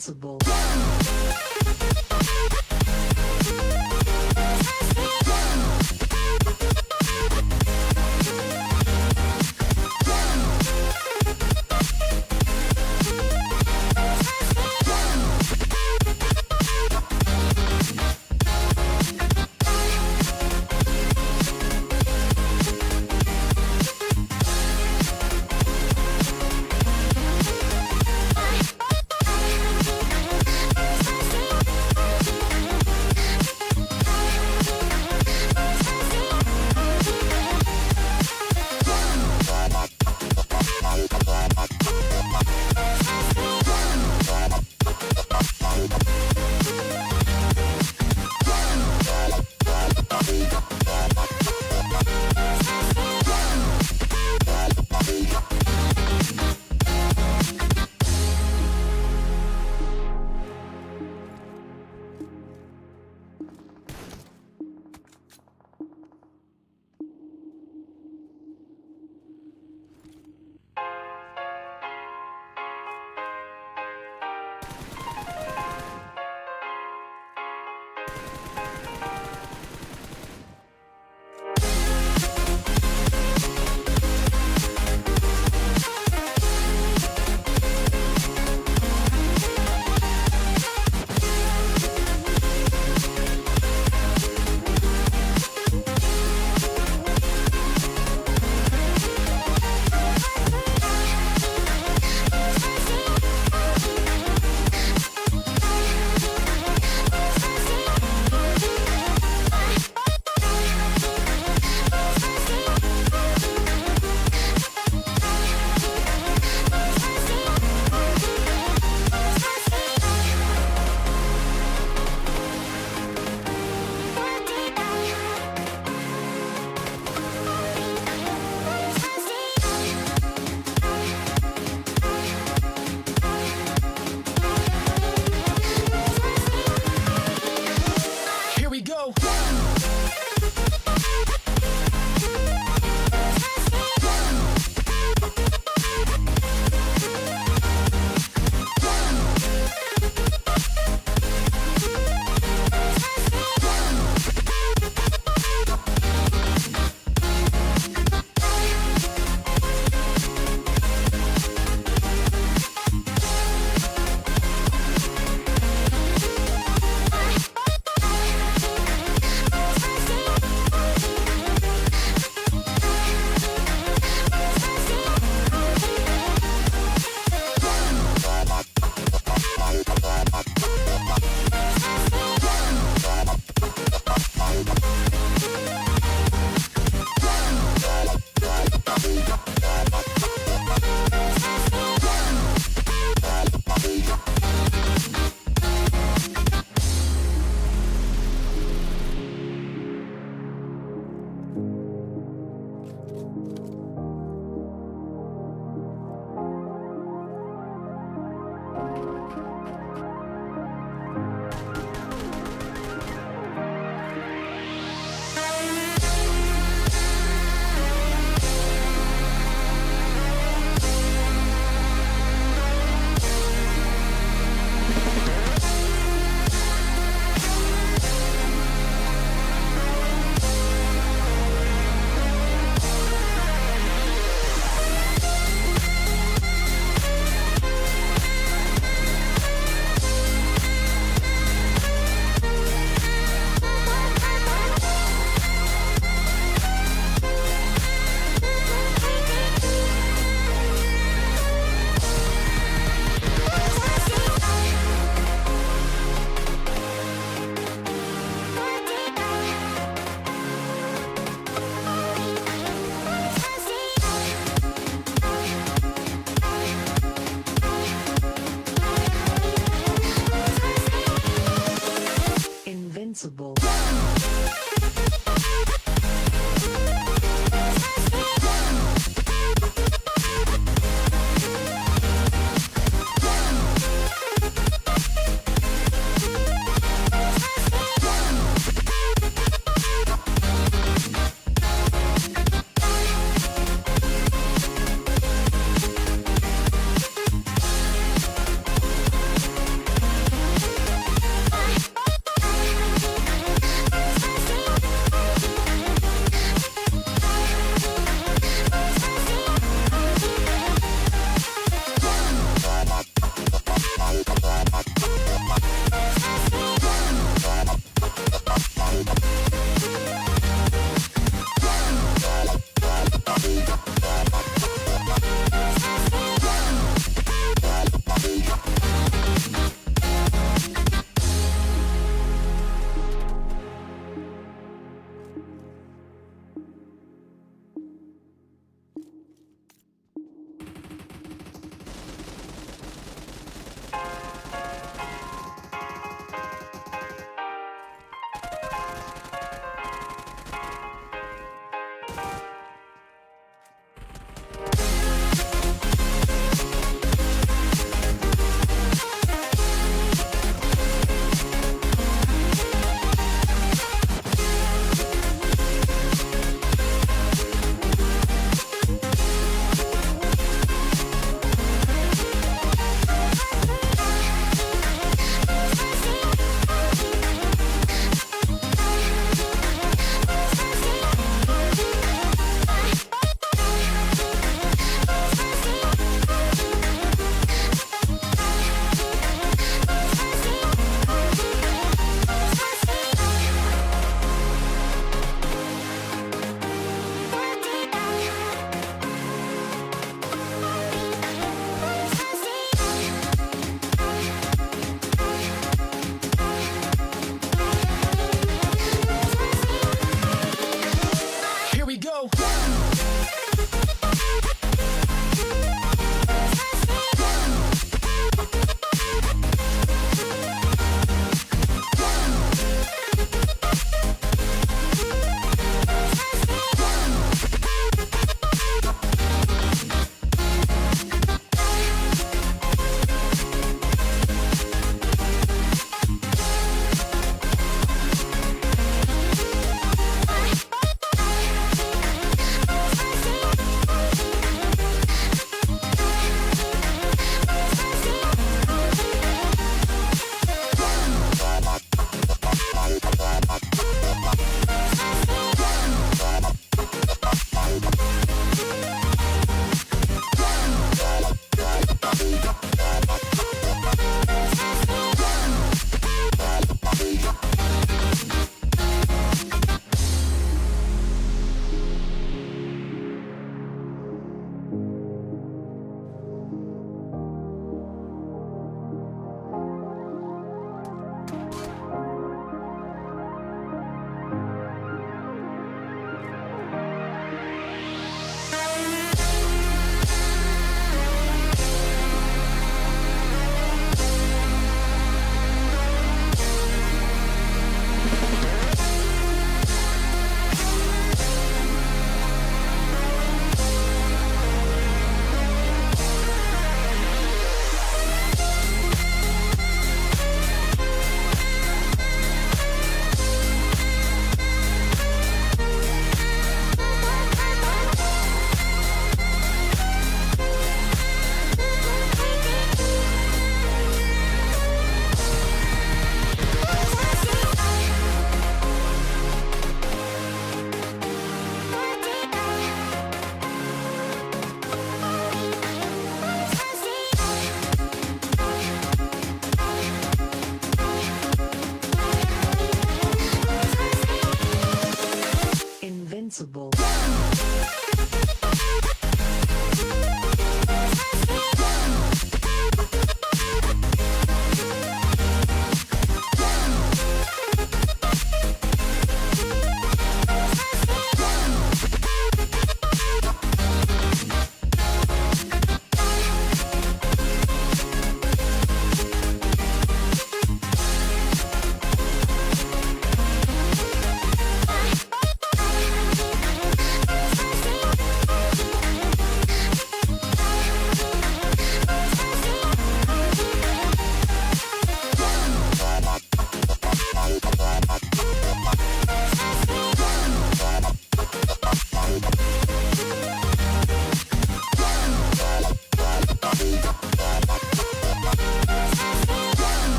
Invincible. Invincible.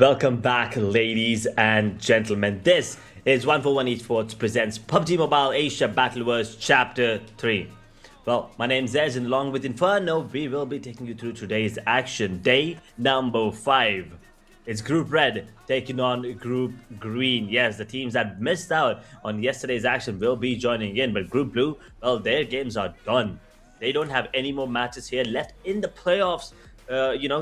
Welcome back, ladies and gentlemen. This is 141 Esports presents PUBG Mobile Asia Battleverse Chapter 3. Well, my name's Ez, and along with Inferno, we will be taking you through today's action. Day number 5. It's Group Red taking on Group Green. Yes, the teams that missed out on yesterday's action will be joining in, but Group Blue, well, their games are done. They don't have any more matches here left in the playoffs,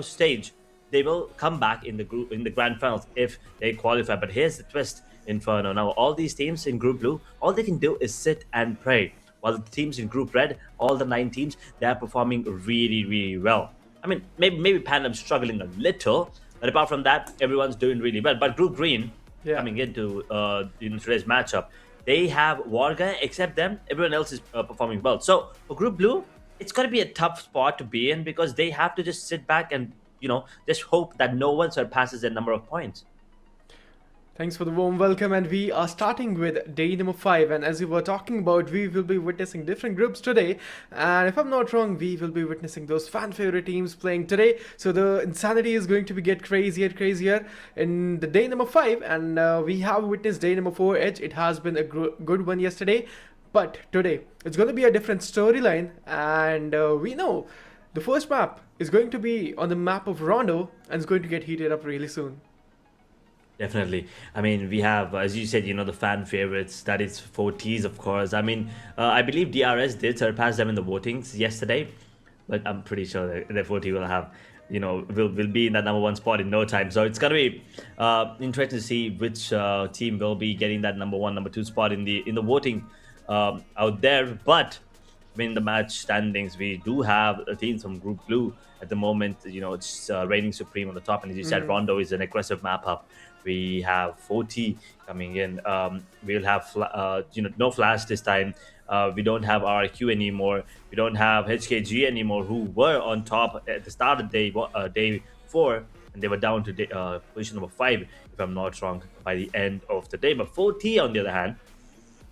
stage. They will come back in the grand finals if they qualify. But here's the twist, Inferno. Now, all these teams in Group Blue, all they can do is sit and pray. While the teams in Group Red, all the 9 teams, they're performing really, really well. I mean, maybe Pandum's struggling a little, but apart from that, everyone's doing really well. But Group Green, coming into today's matchup, they have WARGAYE. Except them, everyone else is performing well. So for Group Blue, it's going to be a tough spot to be in because they have to just sit back and just hope that no one surpasses their number of points. Thanks for the warm welcome, and we are starting with day number 5. And as we were talking about, we will be witnessing different groups today, and if I'm not wrong, we will be witnessing those fan favorite teams playing today. So the insanity is going to be get crazier and crazier in the day number 5, and we have witnessed day number 4 edge. It has been a good one yesterday, but today it's going to be a different storyline, and we know the first map is going to be on the map of Rondo, and it's going to get heated up really soon. Definitely. I mean, we have, as you said, the fan favorites. That is 4Ts, of course. I mean, I believe DRS did surpass them in the votings yesterday, but I'm pretty sure that 4T will have, will be in that number 1 spot in no time. So it's gonna be interesting to see which team will be getting that number 1, number 2 spot in the voting out there. But in the match standings, we do have a team from Group Blue at the moment. It's reigning supreme on the top, and as you said, Rondo is an aggressive map up. We have 4T coming in. We'll have no Flash this time. We don't have RQ anymore. We don't have HKG anymore, who were on top at the start of day 4, and they were down to position number 5, if I'm not wrong, by the end of the day. But 4T, on the other hand,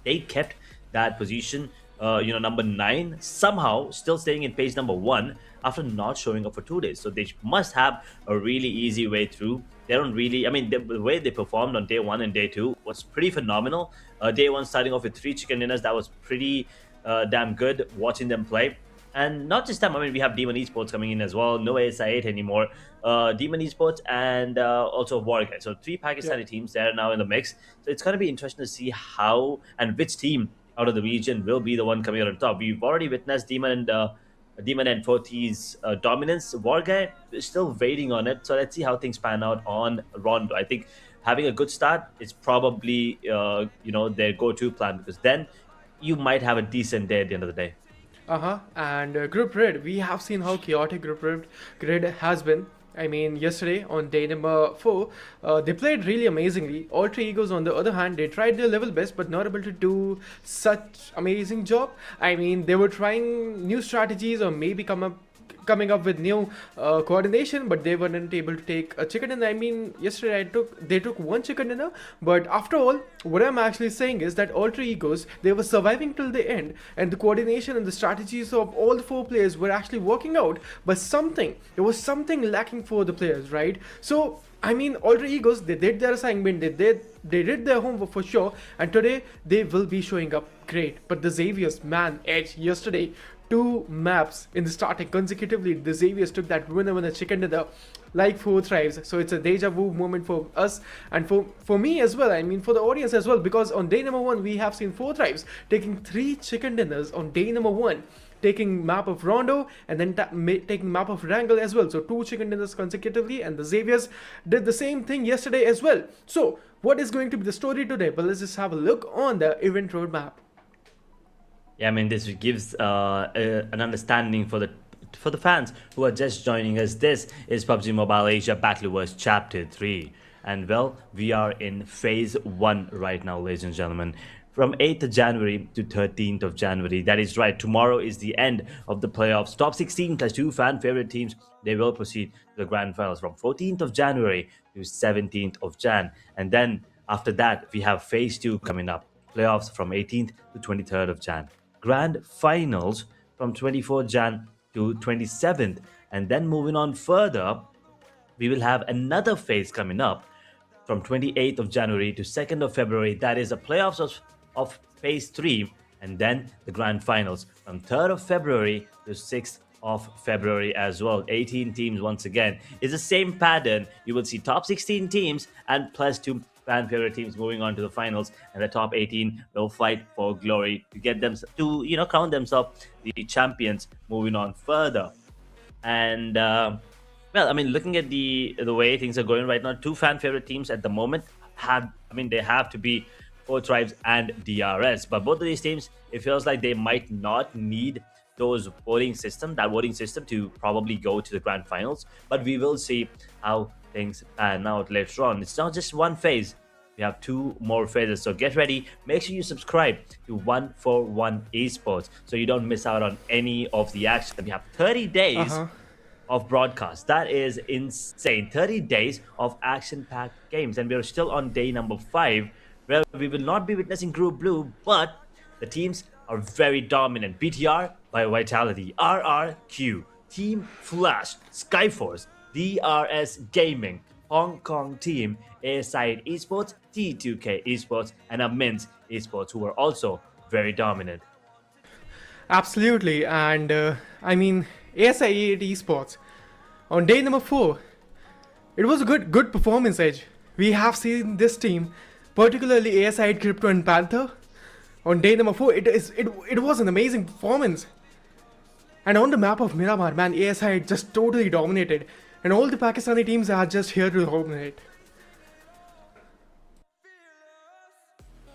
they kept that position. Number 9, somehow still staying in page number 1 after not showing up for 2 days. So they must have a really easy way through. They don't really, I mean, the way they performed on day 1 and day 2 was pretty phenomenal. Day 1 starting off with 3 chicken dinners, that was pretty damn good watching them play. And not just them, I mean, we have Demon Esports coming in as well. No ASI8 anymore. Demon Esports and also WARGAYE. So 3 Pakistani teams there now in the mix. So it's going to be interesting to see how and which team out of the region will be the one coming out on top. We've already witnessed Demon and 4T's dominance. WARGAYE is still waiting on it, so let's see how things pan out on Rondo. I think having a good start is probably their go-to plan, because then you might have a decent day at the end of the day. And Group Red, we have seen how chaotic Group Red has been. I mean, yesterday on day number 4, they played really amazingly. Alter Egos, on the other hand, they tried their level best, but not able to do such amazing job. I mean, they were trying new strategies, or maybe coming up with new coordination, but they weren't able to take a chicken dinner. I mean, yesterday they took 1 chicken dinner, but after all, what I'm actually saying is that Alter Egos, they were surviving till the end, and the coordination and the strategies of all the 4 players were actually working out, but there was something lacking for the players, right? So I mean, Alter Egos, they did their assignment, they did their homework for sure, and today they will be showing up great. But the Xaviers, man, Edge yesterday, 2 maps in the starting consecutively, the Xaviers took that winner chicken dinner like 4 thrives. So it's a deja vu moment for us, and for me as well, I mean for the audience as well, because on day number 1 we have seen 4 thrives taking 3 chicken dinners on day number 1, taking map of Rondo, and then taking map of Wrangle as well. So 2 chicken dinners consecutively, and the Xaviers did the same thing yesterday as well. So what is going to be the story today? But let's just have a look on the event roadmap. Yeah, I mean, this gives an understanding for the fans who are just joining us. This is PUBG Mobile Asia Battleverse Chapter 3. And well, we are in Phase 1 right now, ladies and gentlemen. From 8th of January to 13th of January. That is right, tomorrow is the end of the playoffs. Top 16 plus 2 fan favorite teams, they will proceed to the grand finals from 14th of January to 17th of Jan. And then after that, we have Phase 2 coming up. Playoffs from 18th to 23rd of Jan. Grand finals from 24th Jan to 27th, and then moving on further we will have another phase coming up from 28th of January to 2nd of February. That is the playoffs of phase 3, and then the grand finals from 3rd of February to 6th of February as well. 18 teams once again. It's the same pattern. You will see top 16 teams and plus 2 fan favorite teams moving on to the finals, and the top 18 will fight for glory to get them to crown themselves the champions moving on further. And well, I mean, looking at the way things are going right now, 2 fan favorite teams at the moment they have to be Four Tribes and DRS. But both of these teams, it feels like they might not need that voting system to probably go to the grand finals. But we will see how things pan out later on. It's not just one phase. We have 2 more phases, so get ready. Make sure you subscribe to 141 Esports so you don't miss out on any of the action. We have 30 days of broadcast. That is insane. 30 days of action-packed games, and we're still on day number 5, where we will not be witnessing Group Blue, but the teams are very dominant. BTR by Vitality, RRQ, Team Flash, Skyforce, DRS Gaming, Hong Kong team, ASI Esports, T2K Esports, and AMINZ Esports, who are also very dominant. Absolutely, and I mean, ASI Esports on day number 4, it was a good performance edge. We have seen this team, particularly ASI Crypto and Panther. On day number 4, it was an amazing performance. And on the map of Miramar, man, ASI just totally dominated. And all the Pakistani teams are just here to dominate.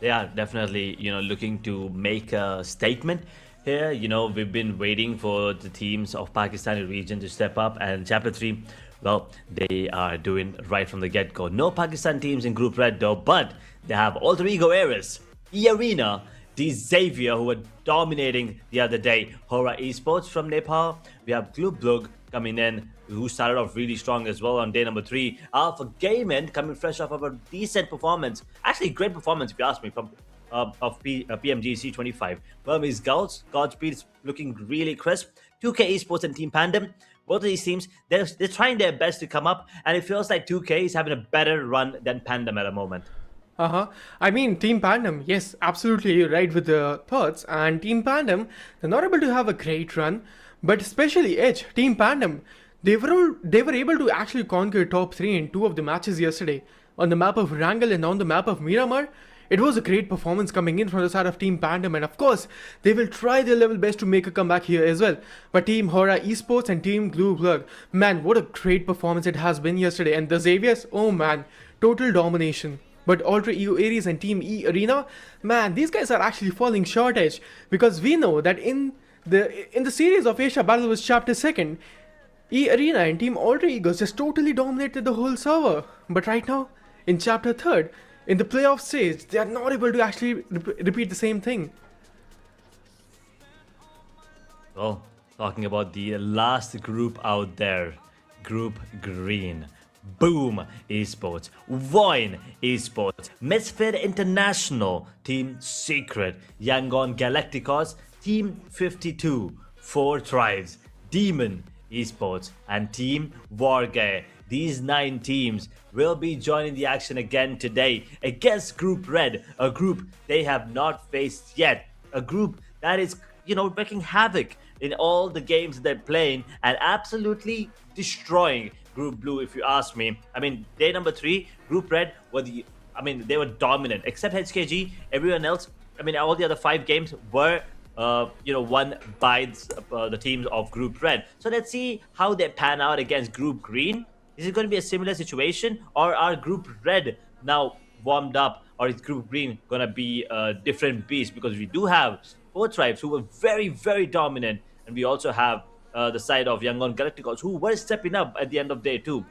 They are definitely, looking to make a statement here. We've been waiting for the teams of Pakistani region to step up, and Chapter 3, well, they are doing right from the get-go. No Pakistan teams in Group Red though, but they have Alter Ego Eris, E-Arena, Xavier, who were dominating the other day, HORAA Esports from Nepal. We have BLUG coming in, who started off really strong as well on day number 3. Alpha Gaming coming fresh off of a decent performance, actually great performance if you ask me, from PMG C25. Burmese Gulls, Godspeed is looking really crisp. 2K Esports and Team PANDUM, both of these teams, they're trying their best to come up, and it feels like 2K is having a better run than PANDUM at the moment. I mean, Team PANDUM, yes, absolutely, you're right with the thoughts. And Team PANDUM, they're not able to have a great run, but especially Edge, Team PANDUM, they were able to actually conquer top 3 in 2 of the matches yesterday. On the map of Wrangel and on the map of Miramar, it was a great performance coming in from the side of Team PANDUM, and of course, they will try their level best to make a comeback here as well. But Team HORAA Esports and Team BLUG, man, what a great performance it has been yesterday. And the Xaviers, oh man, total domination. But Alter Ego Ares and Team E Arena, man, these guys are actually falling short edge, because we know that in the series of Asia Battle was Chapter 2nd, E Arena and Team Alter Egos just totally dominated the whole server. But right now, in Chapter 3rd, in the playoff stage, they are not able to actually repeat the same thing. Well, talking about the last group out there, Group Green. Boom Esports, VOIN Esports, Misfit International, Team Secret, Yangon Galacticos, Team 52, Four Tribes, Demon Esports, and Team WARGAYE. These 9 teams will be joining the action again today against Group Red, a group they have not faced yet, a group that is, wreaking havoc in all the games they're playing and absolutely destroying Group Blue, if you ask me. I mean, day number 3, Group Red they were dominant, except HKG. Everyone else, all the other 5 games were, won by the teams of Group Red. So let's see how they pan out against Group Green. Is it going to be a similar situation, or are Group Red now warmed up, or is Group Green going to be a different beast? Because we do have 4 tribes who were very, very dominant, and we also have the side of Yangon Galacticos, who were stepping up at the end of day 2,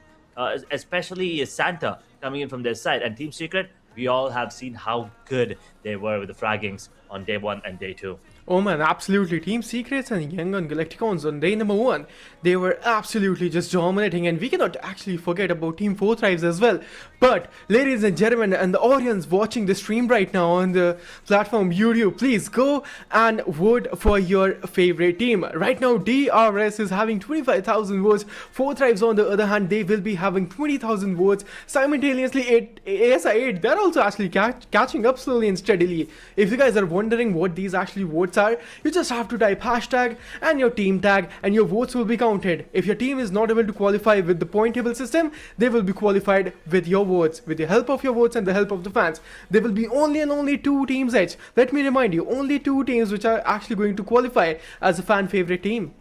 especially Santa coming in from their side. And Team Secret, we all have seen how good they were with the fraggings on day 1 and day 2. Oh man, absolutely. Team Secrets and Young on Galacticons on day number 1, they were absolutely just dominating, and we cannot actually forget about Team 4 Thrives as well. But, ladies and gentlemen, and the audience watching the stream right now on the platform YouTube, please go and vote for your favorite team. Right now, DRS is having 25,000 votes. 4 Thrives, on the other hand, they will be having 20,000 votes. Simultaneously, ASI8, they're also actually catching up slowly and steadily. If you guys are wondering what these actually votes are, you just have to type hashtag and your team tag, and your votes will be counted. If your team is not able to qualify with the point table system, they will be qualified with your votes, with the help of your votes and the help of the fans. There will be only and only 2 teams edge. Let me remind you, only 2 teams which are actually going to qualify as a fan favorite team.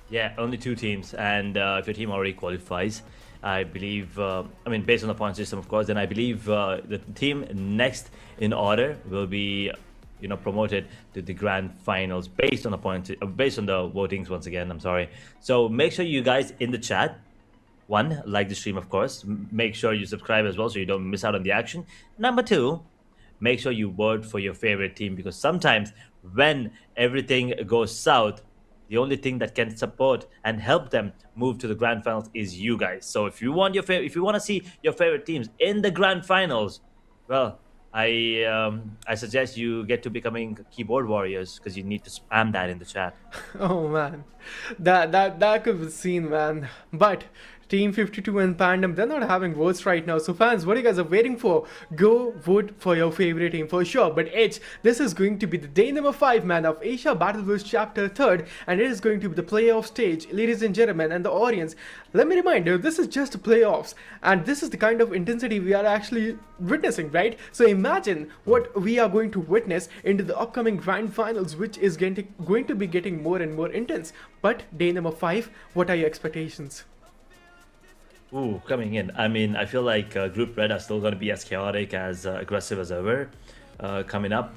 Yeah, only 2 teams, and if your team already qualifies, I believe, I mean, based on the point system, of course, then I believe the team next in order will be, you know, promoted to the grand finals based on the points, based on the votings. Once again, I'm sorry. So make sure you guys in the chat, one, like the stream, of course. Make sure you subscribe as well so you don't miss out on the action. Number 2, make sure you vote for your favorite team, because sometimes when everything goes south, the only thing that can support and help them move to the grand finals is you guys. So if you want your if you want to see your favorite teams in the grand finals, well, I suggest you get to becoming keyboard warriors, because you need to spam that in the chat. Oh man, that could be seen, man. But Team 52 and Pandum, they're not having votes right now. So fans, what you guys are waiting for? Go vote for your favorite team for sure. But Edge, this is going to be the day number 5, man, of Asia Battleverse Chapter 3rd, and it is going to be the playoff stage, ladies and gentlemen, and the audience. Let me remind you, this is just playoffs, and this is the kind of intensity we are actually witnessing, right? So imagine what we are going to witness into the upcoming grand finals, which is going to be getting more and more intense. But day number 5, what are your expectations? Ooh, coming in. I mean, I feel like Group Red are still going to be as chaotic, as aggressive as ever. Coming up,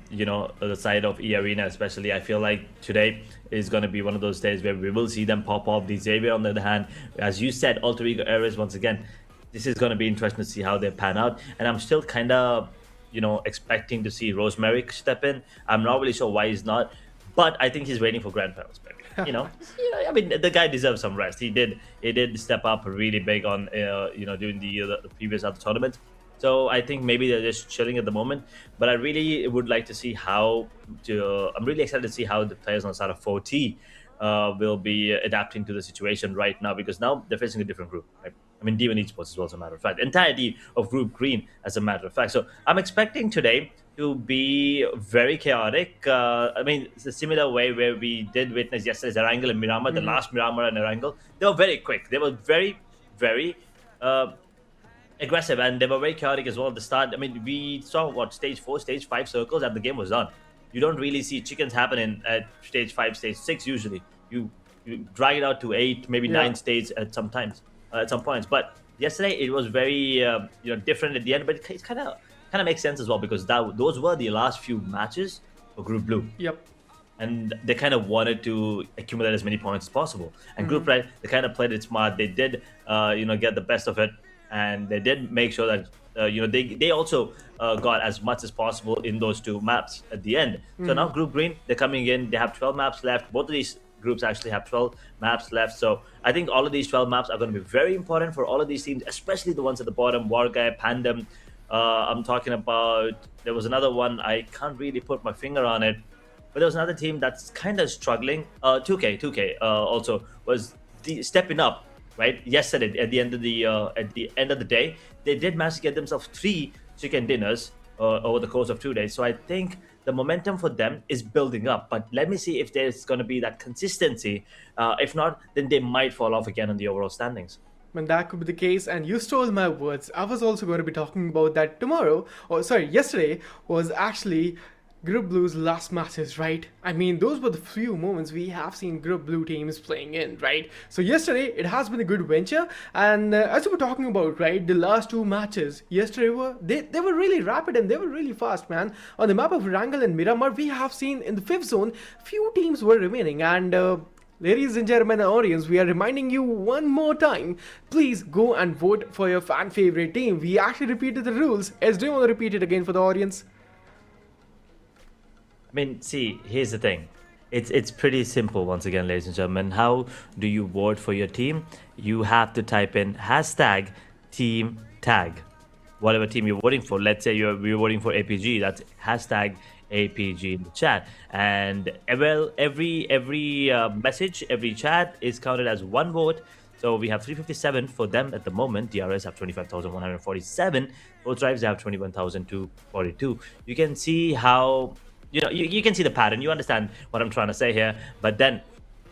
you know, the side of E-Arena especially, I feel like today is going to be one of those days where we will see them pop off. The Xavier, on the other hand, as you said, Alter Ego Ares, once again, this is going to be interesting to see how they pan out. And I'm still kind of, you know, expecting to see Rosemary step in. I'm not really sure why he's not, but I think he's waiting for grand finals, maybe. You know, I mean, the guy deserves some rest. He did step up really big on, you know, during the previous other tournaments. So I think maybe they're just chilling at the moment. But I really would like to see how I'm really excited to see how the players on the side of 4T will be adapting to the situation right now, because now they're facing a different group, right? I mean, D1 Esports as well, as a matter of fact. Entirety of Group Green, as a matter of fact. So I'm expecting today to be very chaotic. I mean, it's a similar way where we did witness yesterday's Erangel and Miramar, the last Miramar and Erangel. They were very quick. They were very, very aggressive, and they were very chaotic as well at the start. I mean, we saw, what, stage 4, stage 5 circles, and the game was done. You don't really see chickens happening at stage 5, stage 6 usually. You drag it out to 8, maybe 9 stages at some times, at some points. But yesterday it was very you know, different at the end, but it kind of makes sense as well, because those were the last few matches for Group Blue. Yep. And they kind of wanted to accumulate as many points as possible. And Group Red, they kind of played it smart. They did you know, get the best of it, and they did make sure that you know, they also got as much as possible in those 2 maps at the end. So now Group Green, they're coming in. They have 12 maps left. Both of these groups actually have 12 maps left. So I think all of these 12 maps are going to be very important for all of these teams, especially the ones at the bottom, WARGAYE, PANDUM. I'm talking about, there was another one, I can't really put my finger on it, but there was another team that's kind of struggling. 2K also was stepping up, right? Yesterday, at the end of the day, they did manage to get themselves 3 chicken dinners over the course of 2 days. So I think the momentum for them is building up. But let me see if there's going to be that consistency. If not, then they might fall off again in the overall standings. And that could be the case, and you stole my words. I was also going to be talking about that tomorrow, or sorry, yesterday was actually Group Blue's last matches, right? I mean, those were the few moments we have seen Group Blue teams playing in, right? So yesterday, it has been a good venture, and as we were talking about, right, the last 2 matches yesterday they were really rapid and they were really fast, man. On the map of Erangel and Miramar, we have seen in the 5th zone, few teams were remaining, and ladies and gentlemen, audience, we are reminding you one more time, please go and vote for your fan favorite team. We actually repeated the rules. Do you want to repeat it again for the audience? I mean, see, here's the thing. It's pretty simple once again, ladies and gentlemen. How do you vote for your team? You have to type in hashtag team tag. Whatever team you're voting for. Let's say you're voting for APG. That's hashtag APG in the chat. And well, every message, every chat is counted as one vote. So we have 357 for them at the moment. DRS have 25,147. Both drives have 21,242. You can see how you can see the pattern. You understand what I'm trying to say here. But then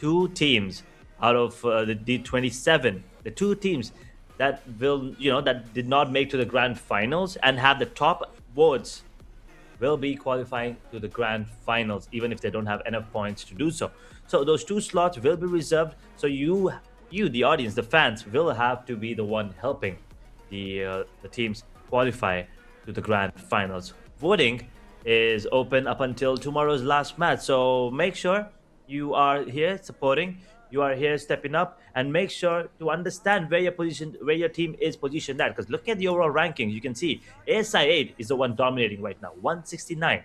two teams out of the 27, the two teams that will that did not make to the grand finals and have the top votes will be qualifying to the grand finals, even if they don't have enough points to do so. So those two slots will be reserved. So you, the audience, the fans, will have to be the one helping the teams qualify to the grand finals. Voting is open up until tomorrow's last match. So make sure you are here supporting. You are here stepping up, and make sure to understand where your team is positioned at. Because looking at the overall rankings, you can see ASI 8 is the one dominating right now, 169.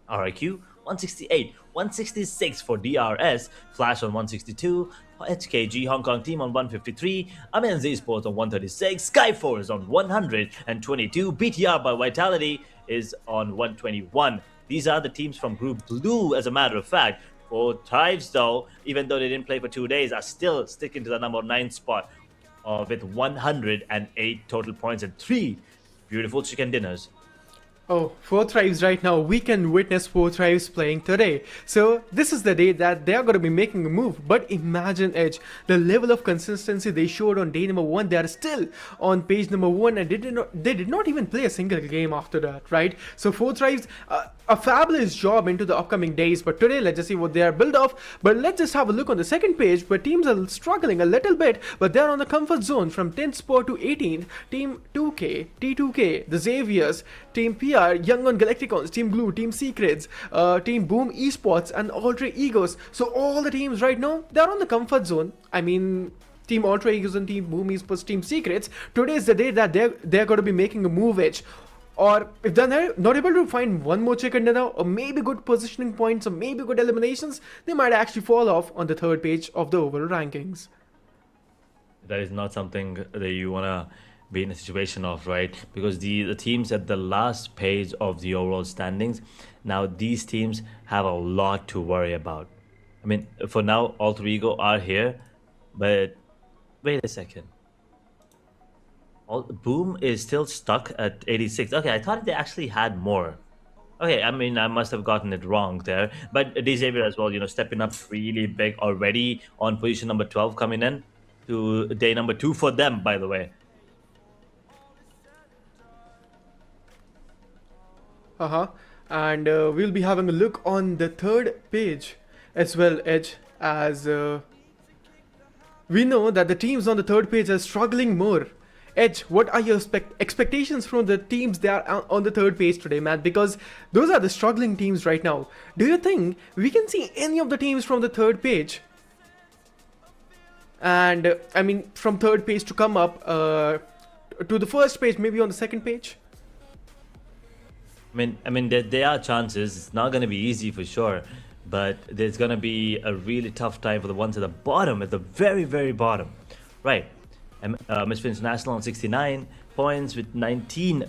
RIQ 168, 166 for DRS, Flash on 162, HKG Hong Kong team on 153, AMINZ ESPORTS on 136, SKYFORCE on 122, BTR by Vitality is on 121. These are the teams from Group Blue, as a matter of fact. For Tribes, though, even though they didn't play for 2 days, are still sticking to the number 9 spot with 108 total points and 3 beautiful chicken dinners. Oh, 4 Thrives right now. We can witness 4 Thrives playing today. So this is the day that they are going to be making a move. But imagine, Edge, the level of consistency they showed on day number 1. They are still on page number 1 and they did not even play a single game after that, right? So 4 Thrives, a fabulous job into the upcoming days. But today, let's just see what they are built of. But let's just have a look on the second page where teams are struggling a little bit. But they're on the comfort zone from 10th spot to 18th. Team 2K, T2K, the Xaviers, Team PR, Young on Galacticons, Team Blue, Team Secrets, Team Boom Esports, and Alter Egos. So all the teams right now, they're on the comfort zone. I mean, Team Alter Egos and Team Boom Esports, Team Secrets, today is the day that they're going to be making a move, Edge. Or if they're not able to find one more chicken dinner, or maybe good positioning points, or maybe good eliminations, they might actually fall off on the third page of the overall rankings. That is not something that you want to be in a situation of, right? Because the teams at the last page of the overall standings, now these teams have a lot to worry about. I mean, for now, Alter Ego are here, but wait a second. Boom is still stuck at 86. Okay, I thought they actually had more. Okay, I mean, I must have gotten it wrong there. But Xavier as well, stepping up really big already on position number 12, coming in to day number 2 for them, by the way. And we'll be having a look on the third page as well, Edge, as we know that the teams on the third page are struggling more. Edge, what are your expectations from the teams that are on the third page today, man? Because those are the struggling teams right now. Do you think we can see any of the teams from the third page? And I mean, from third page to come up to the first page, maybe on the second page? I mean, there are chances. It's not going to be easy for sure, but there's going to be a really tough time for the ones at the bottom, at the very, very bottom, right? Misfit International on 69 points with 19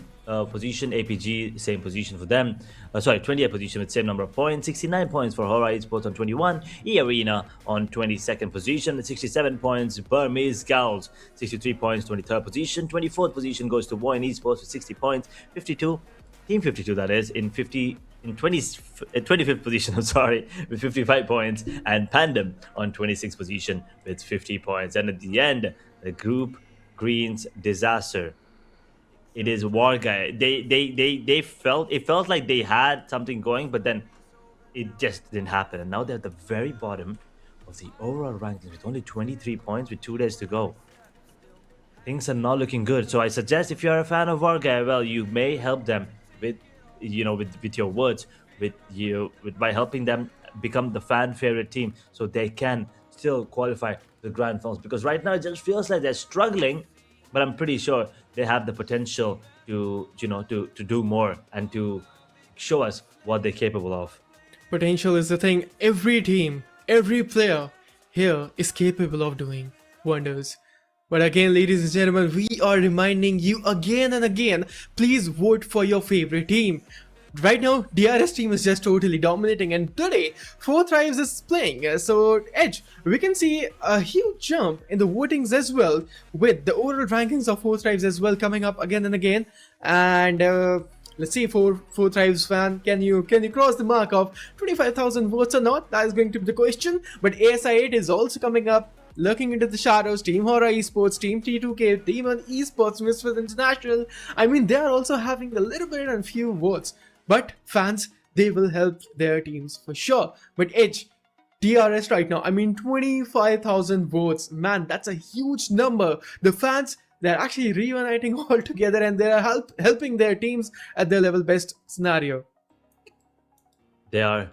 position. APG, same position for them. 20th position with same number of points. 69 points for HORAA Esports on 21. E-Arena on 22nd position with 67 points. Burmese Gals, 63 points, 23rd position. 24th position goes to VOIN Esports with 60 points. 52. Team 52, that is, in 25th position, I'm sorry, with 55 points, and PANDUM on 26th position with 50 points. And at the end, the group Greens disaster. It is WARGAYE. They felt like they had something going, but then it just didn't happen. And now they're at the very bottom of the overall rankings with only 23 points with 2 days to go. Things are not looking good. So I suggest if you're a fan of WARGAYE, well, you may help them with your words, by helping them become the fan favorite team, so they can still qualify the grand finals. Because right now it just feels like they're struggling, but I'm pretty sure they have the potential to do more and to show us what they're capable of. Potential is the thing every team, every player here is capable of doing wonders. But again, ladies and gentlemen, we are reminding you again and again, please vote for your favorite team. Right now, DRS team is just totally dominating, and today, 4 Thrives is playing. So, Edge, we can see a huge jump in the votings as well, with the overall rankings of 4 Thrives as well coming up again and again. And let's see, 4 Thrives fan, can you cross the mark of 25,000 votes or not? That is going to be the question. But ASI8 is also coming up, lurking into the shadows. Team HORAA Esports, Team T2K, Team Esports, Misfits International. I mean, they are also having a little bit and few votes. But fans, they will help their teams for sure. But Edge, DRS right now, I mean 25,000 votes. Man, that's a huge number. The fans, they're actually reuniting all together, and they are helping their teams at their level best scenario. They are.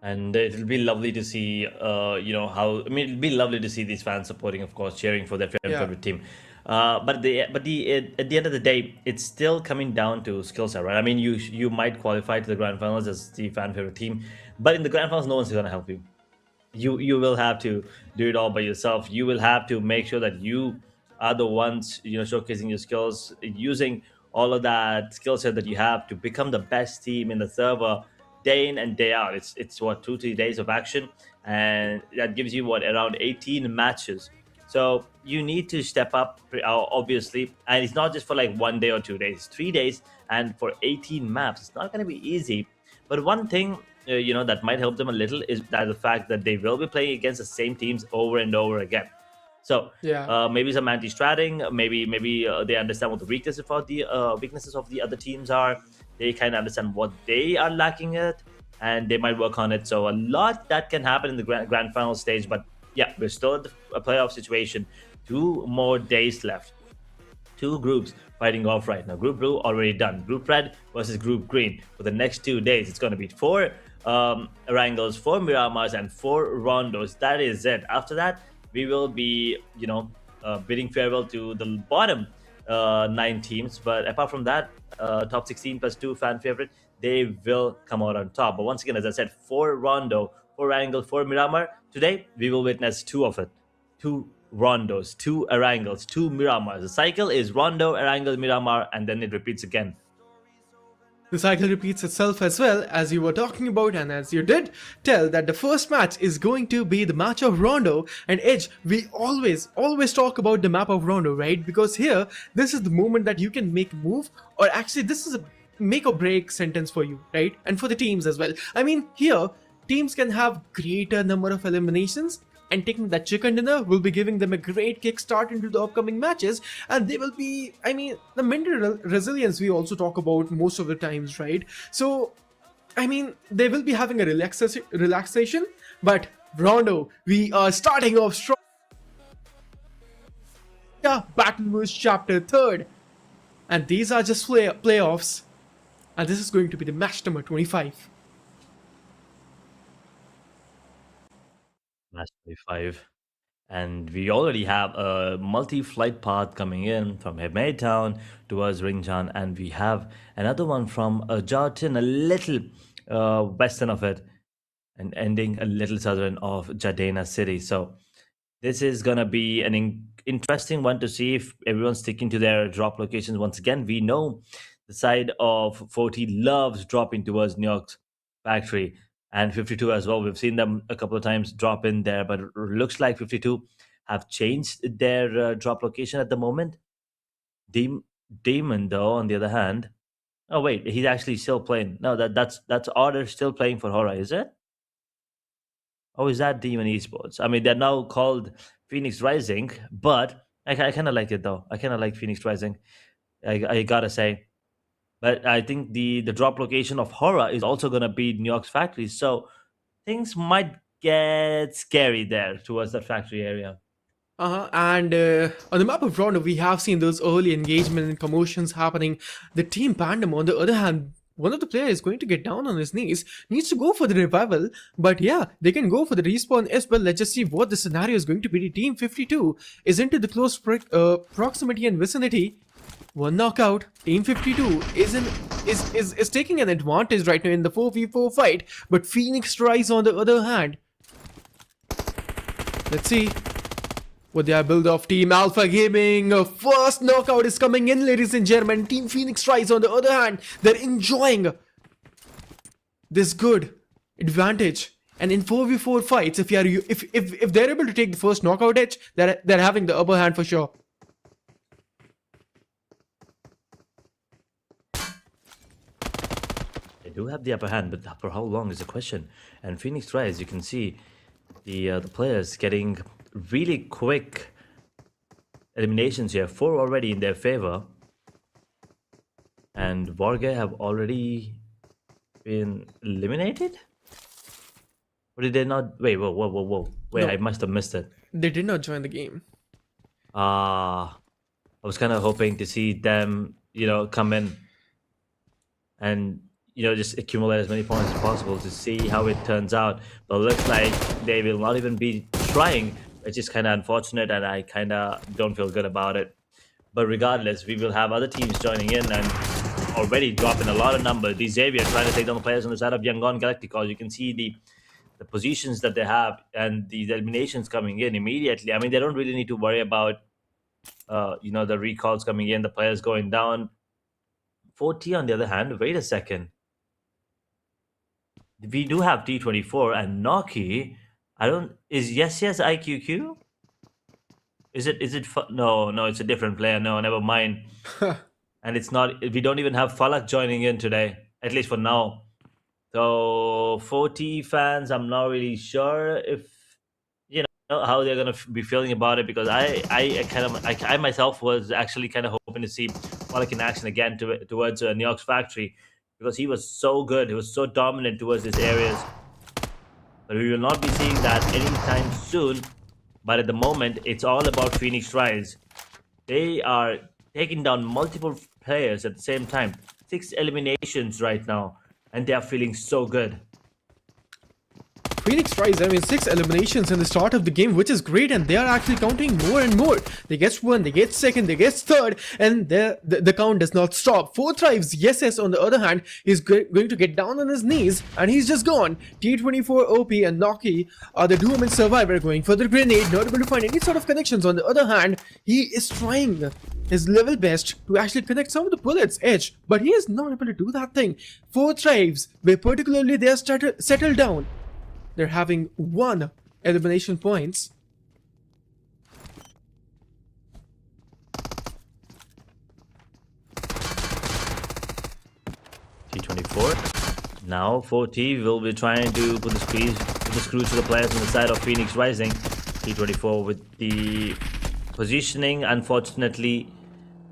And it'll be lovely to see, how. I mean, it'll be lovely to see these fans supporting, of course, cheering for their favorite team. But at the end of the day, it's still coming down to skill set, right? I mean, you might qualify to the grand finals as the fan favorite team, but in the grand finals, no one's gonna help you. You will have to do it all by yourself. You will have to make sure that you are the ones, showcasing your skills, using all of that skill set that you have to become the best team in the server day in and day out. It's what, 2-3 days of action, and that gives you what, around 18 matches. So you need to step up, obviously, and it's not just for like 1 day or 2 days, 3 days, and for 18 maps. It's not going to be easy. But one thing that might help them a little is that the fact that they will be playing against the same teams over and over again. So maybe some anti-stratting, maybe they understand what the weaknesses of the other teams are. They kind of understand what they are lacking at, and they might work on it. So a lot that can happen in the grand final stage. But yeah, we're still at a playoff situation. 2 more days left. 2 groups fighting off right now. Group Blue already done. Group Red versus Group Green. For the next 2 days, it's going to be 4 Wrangles, 4 Miramars, and 4 Rondos. That is it. After that, we will be, bidding farewell to the bottom 9 teams. But apart from that, top 16 plus 2 fan favorite, they will come out on top. But once again, as I said, 4 Rondo, 4 Wrangle, 4 Miramar. Today, we will witness 2 of it. 2 Rondos, 2 Arangles, 2 Miramars. The cycle is Rondo, Arangle, Miramar, and then it repeats again. The cycle repeats itself as well, as you were talking about, and as you did tell that the first match is going to be the match of Rondo and Edge. We always talk about the map of Rondo, right? Because here, this is the moment that you can make a move, or actually this is a make or break sentence for you, right? And for the teams as well. I mean, here, teams can have greater number of eliminations, and taking that chicken dinner will be giving them a great kickstart into the upcoming matches, and they will be, I mean, the mental resilience we also talk about most of the times, right? So, I mean, they will be having a relaxation, but Rondo, we are starting off strong. Yeah, Battleverse Chapter 3rd, and these are just playoffs, and this is going to be the match number 25. Match 25. And we already have a multi-flight path coming in from Town towards Ringchan, and we have another one from Jartin, a little western of it, and ending a little southern of Jadena City. So this is gonna be an interesting one to see if everyone's sticking to their drop locations. Once again, we know the side of 40 loves dropping towards New York's factory, and 52 as well. We've seen them a couple of times drop in there, but it looks like 52 have changed their drop location at the moment. Demon, though, on the other hand, oh wait, he's actually still playing. No, that's Order still playing for HORAA, is it? Oh, is that Demon Esports? I mean, they're now called Phoenix Rising, but I kind of like it though. I kind of like Phoenix Rising. I gotta say. But I think the drop location of HORAA is also going to be New York's factory. So things might get scary there towards that factory area. And on the map of Rondo, we have seen those early engagement and commotions happening. The team PANDUM, on the other hand, one of the players is going to get down on his knees, needs to go for the revival, but yeah, they can go for the respawn as well. Let's just see what the scenario is going to be. Team 52 is into the close proximity and vicinity. One knockout. Team 52 is taking an advantage right now in the 4v4 fight, but Phoenix Rise on the other hand. Let's see what they are built of. Team Alpha Gaming. First knockout is coming in, ladies and gentlemen. Team Phoenix Rise on the other hand, they're enjoying this good advantage. And in 4v4 fights, if they're able to take the first knockout edge, they're having the upper hand for sure. They do have the upper hand, but for how long is the question? And Phoenix Rise, you can see the players getting really quick eliminations here. 4 already in their favor. And WARGAYE have already been eliminated? Or did they not? Wait, whoa. Wait, no. I must have missed it. They did not join the game. I was kind of hoping to see them, come in and, just accumulate as many points as possible to see how it turns out. But it looks like they will not even be trying, which is kind of unfortunate, and I kind of don't feel good about it. But regardless, we will have other teams joining in and already dropping a lot of numbers. The Xavier trying to take down the players on the side of Yangon Galacticos. You can see the positions that they have and the eliminations coming in immediately. I mean, they don't really need to worry about, the recalls coming in, the players going down. 4T on the other hand, wait a second. We do have T24 and Noki. Is yes IQQ? Is it no, it's a different player. No, never mind. And it's not, we don't even have Falak joining in today, at least for now. So 4T fans, I'm not really sure if how they're gonna be feeling about it, because I myself was actually kind of hoping to see Falak in action again towards New York's factory, because he was so good, he was so dominant towards these areas. But we will not be seeing that anytime soon. But at the moment, it's all about Phoenix Rise. They are taking down multiple players at the same time. 6 eliminations right now. And they are feeling so good. Phoenix Rise, 6 eliminations in the start of the game, which is great, and they are actually counting more and more. They get 1, they get 2nd, they get 3rd, and the count does not stop. 4th Thrives, yes, on the other hand, is going to get down on his knees, and he's just gone. T24, OP, and Noki are the Doom and Survivor going for the grenade, not able to find any sort of connections. On the other hand, he is trying his level best to actually connect some of the bullets edge, but he is not able to do that thing. 4th Thrives, where particularly they are settled down. They're having 1 elimination points. T24. Now 4T will be trying to put the screws to the players on the side of Phoenix Rising. T24 with the positioning, unfortunately,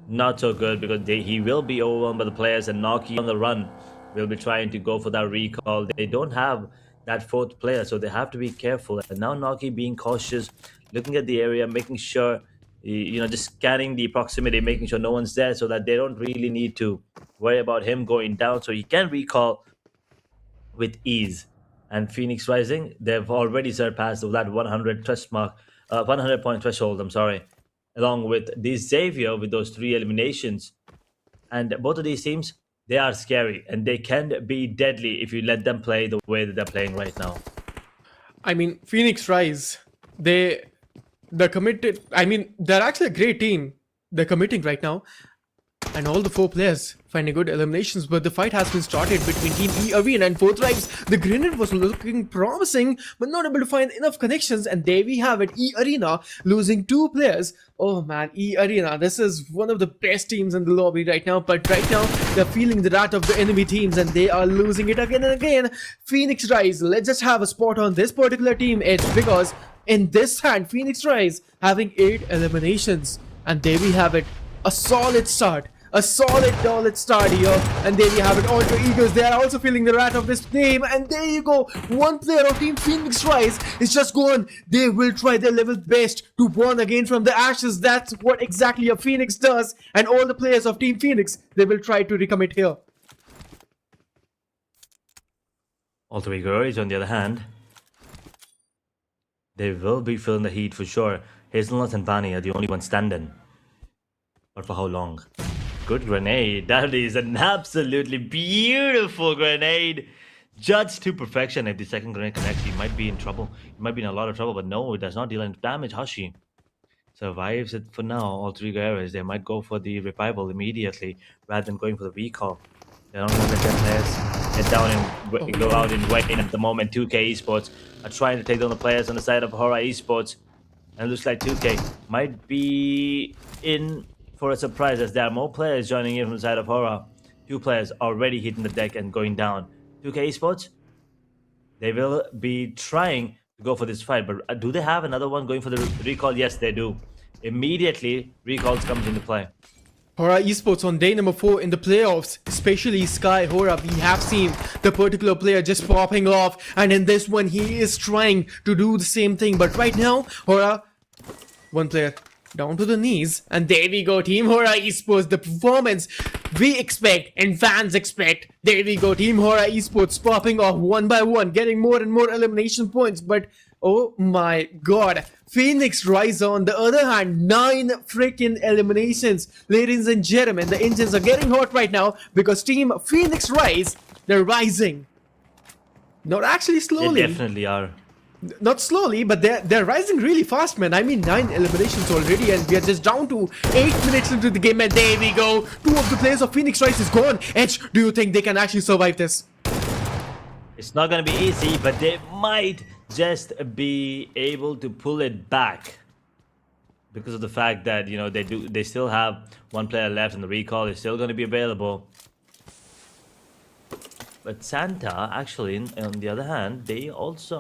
not so good, because he will be overwhelmed by the players, and Noki on the run will be trying to go for that recall. They don't have that 4th player, so they have to be careful. And now Noki being cautious, looking at the area, making sure, just scanning the proximity, making sure no one's there, so that they don't really need to worry about him going down, so he can recall with ease. And Phoenix Rising, they've already surpassed that 100 point threshold, along with the Xavier with those 3 eliminations. And both of these teams, they are scary, and they can be deadly if you let them play the way that they're playing right now. Phoenix Rise, they're committed. They're actually a great team. They're committing right now. And all the 4 players finding good eliminations, but the fight has been started between Team E Arena and 4th Thrives. The grenade was looking promising, but not able to find enough connections, and there we have it. E Arena losing 2 players. Oh man, E Arena, this is one of the best teams in the lobby right now, but right now they're feeling the wrath of the enemy teams, and they are losing it again and again. Phoenix Rise, let's just have a spot on this particular team edge, because in this hand, Phoenix Rise having 8 eliminations, and there we have it. A solid start. A solid start here, and there we have it. Alter Egos, they are also feeling the wrath of this game, and there you go. 1 player of Team Phoenix Rise is just gone. They will try their level best to born again from the ashes. That's what exactly a Phoenix does, and all the players of Team Phoenix, they will try to recommit here. Alter Egos, on the other hand, they will be feeling the heat for sure. Hazelnut and Vani are the only ones standing. But for how long? Good grenade. That is an absolutely beautiful grenade. Judged to perfection. If the second grenade connects, he might be in trouble. He might be in a lot of trouble, but no, it does not deal any damage. Hashi survives it for now. All three guerrillas, they might go for the revival immediately rather than going for the recall. They don't let their players get down and go out and win at the moment. 2K Esports are trying to take down the players on the side of HORAA Esports. And it looks like 2K might be in for a surprise as there are more players joining in from the side of HORAA. 2 players already hitting the deck and going down. 2K Esports, they will be trying to go for this fight, but do they have another one going for the recall? Yes, they do. Immediately, recalls comes into play. HORAA Esports on day number 4 in the playoffs, especially Sky HORAA, we have seen the particular player just popping off, and in this one he is trying to do the same thing, but right now HORAA, one player down to the knees, and there we go, Team HORAA Esports, the performance we expect and fans expect. There we go, Team HORAA Esports popping off one by one, getting more and more elimination points, but oh my god, Phoenix Rise on the other hand, 9 freaking eliminations. Ladies and gentlemen, the engines are getting hot right now because Team Phoenix Rise, they're rising. Not actually slowly. They definitely are. Not slowly, but they're rising really fast, man. I mean, 9 eliminations already, and we are just down to 8 minutes into the game, and there we go. 2 of the players of Phoenix Rise is gone. Edge, do you think they can actually survive this? It's not going to be easy, but they might just be able to pull it back because of the fact that, you know, they still have 1 player left and the recall is still going to be available. But Santa, actually, on the other hand, he also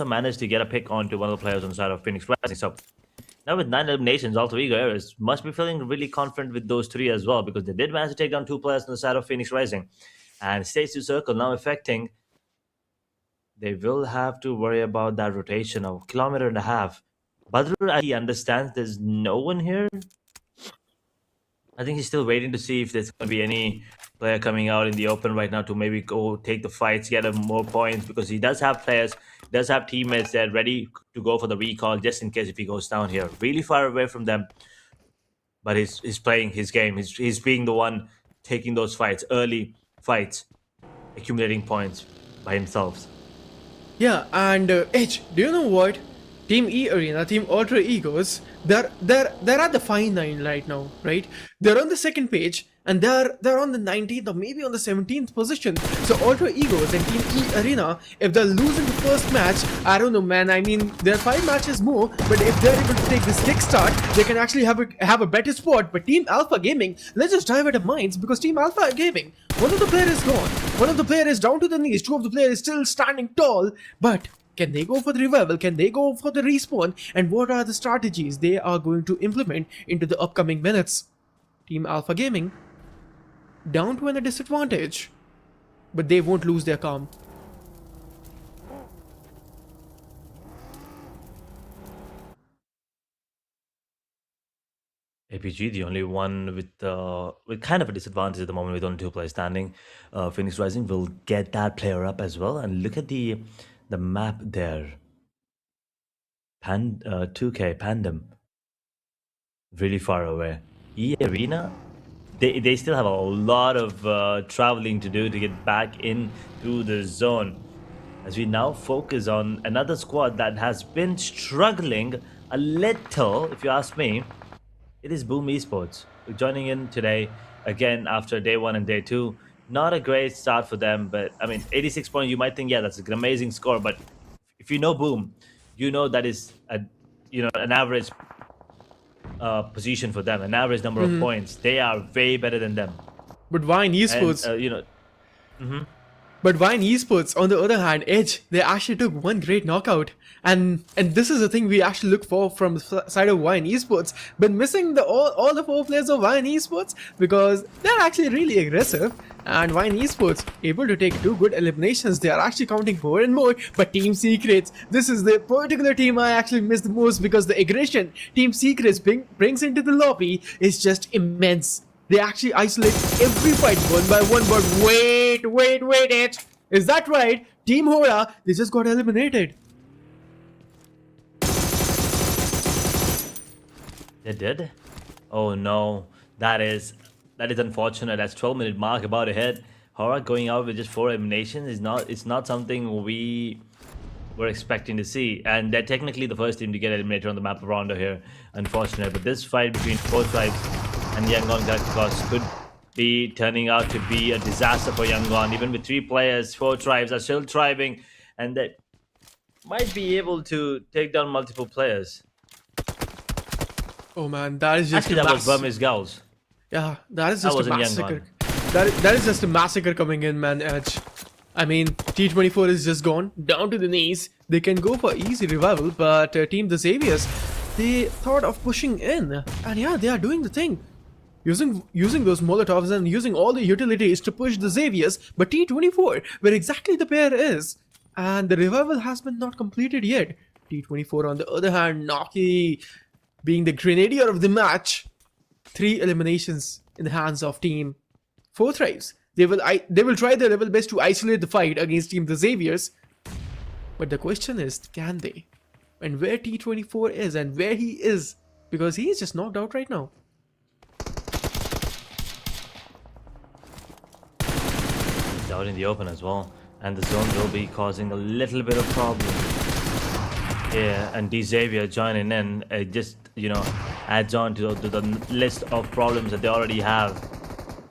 managed to get a pick onto one of the players on the side of Phoenix Rising. So now with 9 eliminations, all 3 guerrillas must be feeling really confident with those 3 as well, because they did manage to take down 2 players on the side of Phoenix Rising. And stage 2 circle now affecting. They will have to worry about that rotation of 1.5 kilometers. Badr, he understands there's no one here. I think he's still waiting to see if there's going to be any player coming out in the open right now to maybe go take the fights, get him more points, because he does have players, does have teammates that are ready to go for the recall just in case if he goes down here. Really far away from them, but he's playing his game. He's being the one taking those fights, early fights, accumulating points by himself. Yeah, and Edge, do you know what? Team E Arena, Team Ultra Egos, they're at the fine line right now, right? They're on the second page, and they're on the 19th or maybe on the 17th position. So Ultra Egos and Team E Arena, if they're losing the first match, I don't know, man. I mean, there are 5 matches more, but if they're able to take this kickstart, they can actually have a better spot. But Team Alpha Gaming, let's just dive at AMINZ, because Team Alpha Gaming, one of the players is gone, one of the players is down to the knees, 2 of the players still standing tall, but can they go for the revival? Can they go for the respawn? And what are the strategies they are going to implement into the upcoming minutes? Team Alpha Gaming down to a disadvantage, but they won't lose their calm. APG, the only one with kind of a disadvantage at the moment with only 2 players standing. Phoenix Rising will get that player up as well. And look at the map there. 2K PANDUM, really far away. E Arena, they still have a lot of traveling to do to get back into the zone. As we now focus on another squad that has been struggling a little, if you ask me. It is Boom Esports joining in today again after day 1 and day 2. Not a great start for them, but I mean, 86 points. You might think, yeah, that's an amazing score, but if you know Boom, you know that is an average position for them, an average number of points. They are way better than them. But VOIN Esports, and, But VOIN Esports, on the other hand, Edge, they actually took 1 great knockout. And this is the thing we actually look for from the side of VOIN Esports. But missing all the 4 players of VOIN Esports, because they're actually really aggressive. And VOIN Esports able to take 2 good eliminations. They are actually counting more and more. But Team Secrets, this is the particular team I actually miss the most, because the aggression Team Secrets brings into the lobby is just immense. They actually isolate every fight 1 by 1, but wait, Edge. Is that right? Team HORAA, they just got eliminated. They did? Oh no, that is That is unfortunate. That's 12-minute mark about ahead. HORAA going out with just 4 eliminations is not. It's not something we were expecting to see, and they're technically the first team to get eliminated on the map of Rondo here. Unfortunate, but this fight between 4 tribes and Yangon Galacticos could be turning out to be a disaster for Yangon. Even with 3 players, 4 tribes are still thriving, and they might be able to take down multiple players. Oh man, that is just actually that was Burmese Gauls. Yeah, that is just a massacre. Yangon. That is just a massacre coming in, man. Edge. I mean, T24 is just gone down to the knees. They can go for easy revival, but Team the Xaviers, they thought of pushing in, and yeah, they are doing the thing, using those Molotovs and using all the utilities to push the Xaviers. But T24, where exactly the pair is, and the revival has been not completed yet. T24 on the other hand, Noki being the grenadier of the match, 3 eliminations in the hands of Team 4 Tribes. They will try their level best to isolate the fight against Team the Xaviers. But the question is, can they? And where T24 is and where he is, because he is just knocked out right now. He's out in the open as well, and the zone will be causing a little bit of problem. Yeah, and D Xavier joining in just, you know, adds on to the list of problems that they already have.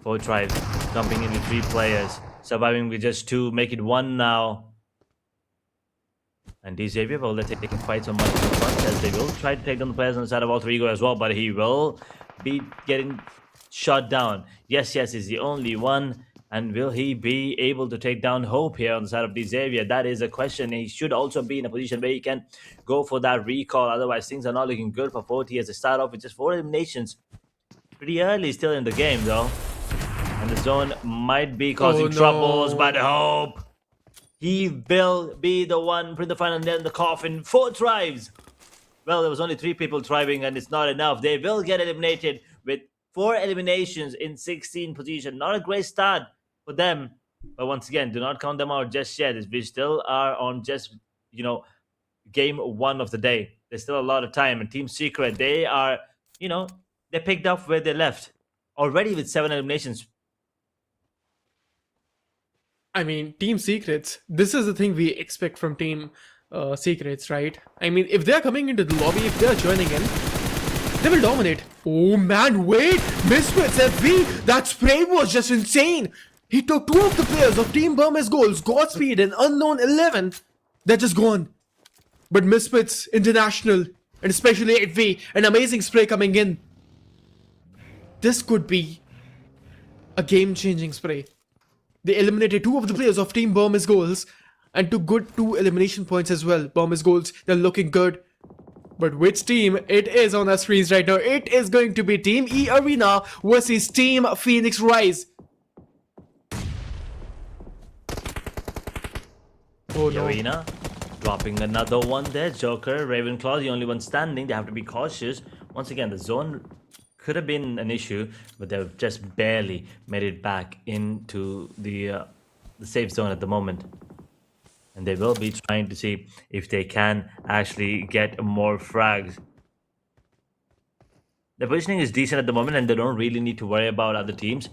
4 tribes jumping in with 3 players, surviving with just 2, make it 1 now. And D Xavier, well, they're taking fights on multiple fronts, as they will try to take down the players on the side of Alter Ego as well, but he will be getting shot down. Yes, he's the only one. And will he be able to take down Hope here on the side of D Xavier? That is a question. He should also be in a position where he can go for that recall. Otherwise, things are not looking good for 4T as they start off with just 4 eliminations. Pretty early still in the game, though. And the zone might be causing troubles, but Hope, he will be the one putting the final nail in the coffin. 4 tribes. Well, there was only 3 people thriving, and it's not enough. They will get eliminated with 4 eliminations in 16 position. Not a great start for them, but once again, do not count them out just yet. We still are on just, you know, game 1 of the day. There's still a lot of time, and Team Secret, they are, you know, they picked up where they left already with 7 eliminations. I mean, Team Secrets, this is the thing we expect from Team Secrets, right? I mean, if they're coming into the lobby, if they're joining in, they will dominate. Oh man, wait! Misfits FV! That spray was just insane! He took 2 of the players of Team Burmese Goals, Godspeed and Unknown 11. They're just gone. But Misfits International, and especially FV, an amazing spray coming in. This could be a game-changing spray. They eliminated 2 of the players of Team Burmese Goals and took good 2 elimination points as well. Burmese Goals, they're looking good. But which team it is on our screens right now? It is going to be Team E Arena versus Team Phoenix Rise. Oh no. Arena dropping another one there. Joker, Ravenclaw, the only one standing. They have to be cautious. Once again, the zone could have been an issue, but they've just barely made it back into the safe zone at the moment. And they will be trying to see if they can actually get more frags. The positioning is decent at the moment, and they don't really need to worry about other teams.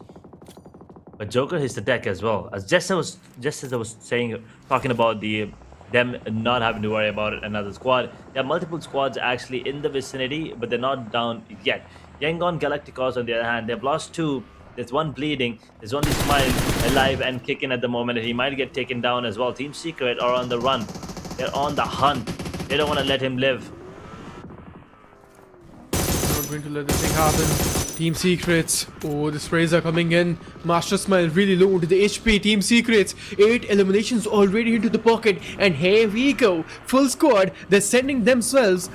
But Joker hits the deck as well. Just as I was saying, talking about them not having to worry about another squad. There are multiple squads actually in the vicinity, but they're not down yet. Yangon Galacticos, on the other hand, they've lost 2. There's 1 bleeding. There's only Smile alive and kicking at the moment, and he might get taken down as well. Team Secret are on the run. They're on the hunt. They don't want to let him live. Not going to let this thing happen. Team Secrets. Oh, the sprays are coming in. Master Smile really low into the HP. Team Secrets. 8 eliminations already into the pocket. And here we go. Full squad. They're sending themselves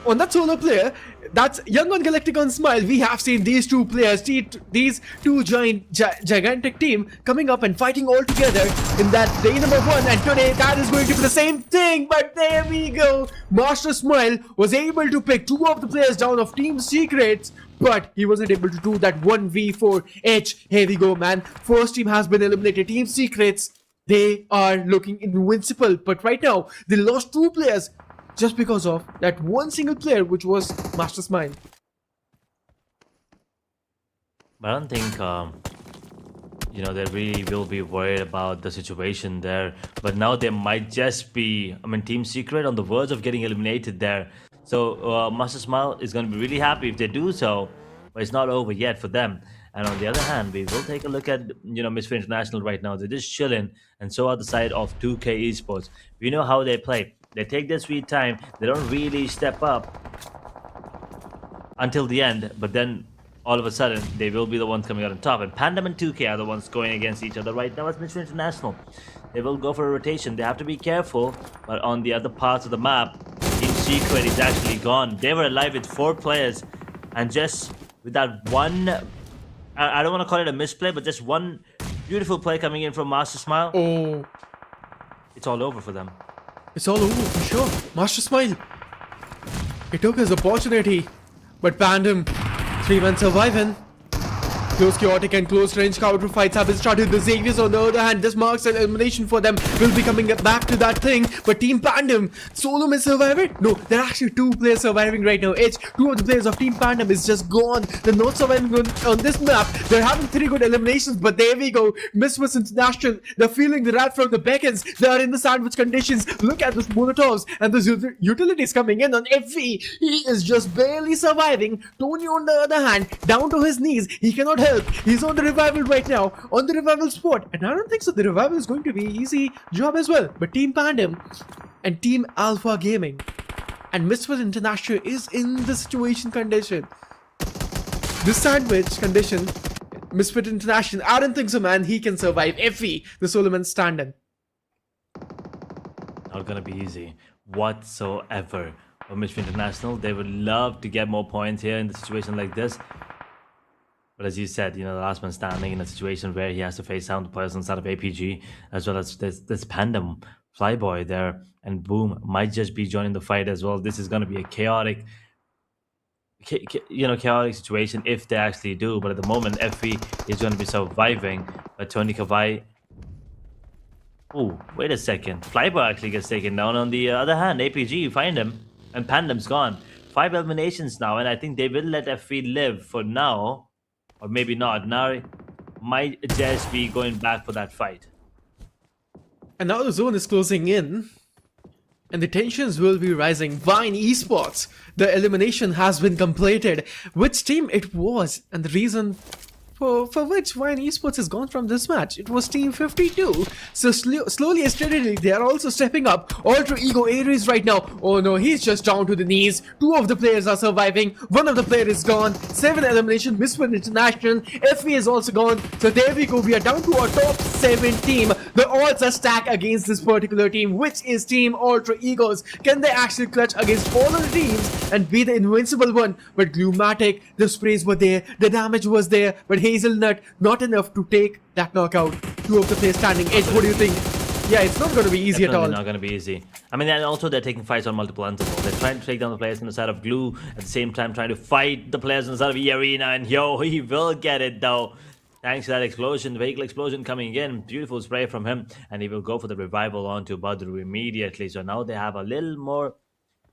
on that solo player. That's Yangon Galactic on Smile. We have seen these 2 players, these 2 gigantic team coming up and fighting all together in that day number 1. And today that is going to be the same thing. But there we go. Master Smile was able to pick 2 of the players down of Team Secrets, but he wasn't able to do that 1v4 edge. Here we go, man. First team has been eliminated. Team Secrets, they are looking invincible. But right now, they lost 2 players just because of that 1 single player, which was Master Smile. But I don't think they really will be worried about the situation there. But now they might just be, I mean, Team Secret on the verge of getting eliminated there. So Master Smile is going to be really happy if they do so, but it's not over yet for them. And on the other hand, we will take a look at Misfit International right now. They're just chilling, and so are the side of 2K Esports. We know how they play. They take their sweet time. They don't really step up until the end, but then all of a sudden they will be the ones coming out on top. And PANDUM and 2K are the ones going against each other right now as Mr. International. They will go for a rotation. They have to be careful, but on the other parts of the map, Team Secret is actually gone. They were alive with 4 players, and just with that one, I don't want to call it a misplay, but just one beautiful play coming in from Master Smile. Oh, it's all over for them. It's all over for sure. Master Smile, he took his opportunity, but PANDUM, 3-man surviving. Close chaotic and close range counter fights have been started. The Xaviers on the other hand, this marks an elimination for them. Will be coming back to that thing. But Team PANDUM, solo may survive it? No, there are actually 2 players surviving right now. 2 of the players of Team PANDUM is just gone. They're not surviving on this map. They're having 3 good eliminations, but there we go. Misfits International, they're feeling the wrath from the beckons. They are in the sandwich conditions. Look at those Molotovs and those utilities coming in on FV. He is just barely surviving. Tony on the other hand, down to his knees. He cannot help. He's on the revival right now, on the revival spot, and I don't think so the revival is going to be an easy job as well. But Team PANDUM and Team Alpha Gaming and Misfit International is in the situation condition, this sandwich condition. Misfit International, I don't think so, man. He can survive. FE, the Solomon standing. Not gonna be easy whatsoever for Misfit International. They would love to get more points here in a situation like this. But as you said, the last man standing in a situation where he has to face down the players inside of APG, as well as this PANDUM Flyboy there, and Boom might just be joining the fight as well. This is going to be a chaotic situation if they actually do. But at the moment, FV is going to be surviving. But Tony Kavai, oh, wait a second, Flyboy actually gets taken down. On the other hand, APG, you find him, and PANDUM's gone. 5 eliminations now, and I think they will let FV live for now. Or maybe not. Now might just be going back for that fight. And now the zone is closing in, and the tensions will be rising. VOIN Esports, the elimination has been completed. Which team it was, and the reason for which VOIN Esports has gone from this match. It was Team 52. So slowly and steadily, they are also stepping up. Alter Ego Aries right now. Oh no, he's just down to the knees. 2 of the players are surviving. 1 of the players is gone. 7 elimination. Misfit International. FE is also gone. So there we go. We are down to our top 7 team. The odds are stacked against this particular team, which is Team Alter Egos. Can they actually clutch against all of the teams and be the invincible one? But Glumatic, the sprays were there. The damage was there. But Hazelnut, not enough to take that knockout. 2 of the players standing. Edge, what do you think? Yeah, it's not going to be easy Definitely at all. Not going to be easy. I mean, and also they're taking fights on multiple intervals. They're trying to take down the players on the side of Glue, at the same time trying to fight the players on the side of E Arena. And yo, he will get it though. Thanks to that explosion, vehicle explosion coming in. Beautiful spray from him. And he will go for the revival onto Badru immediately. So now they have a little more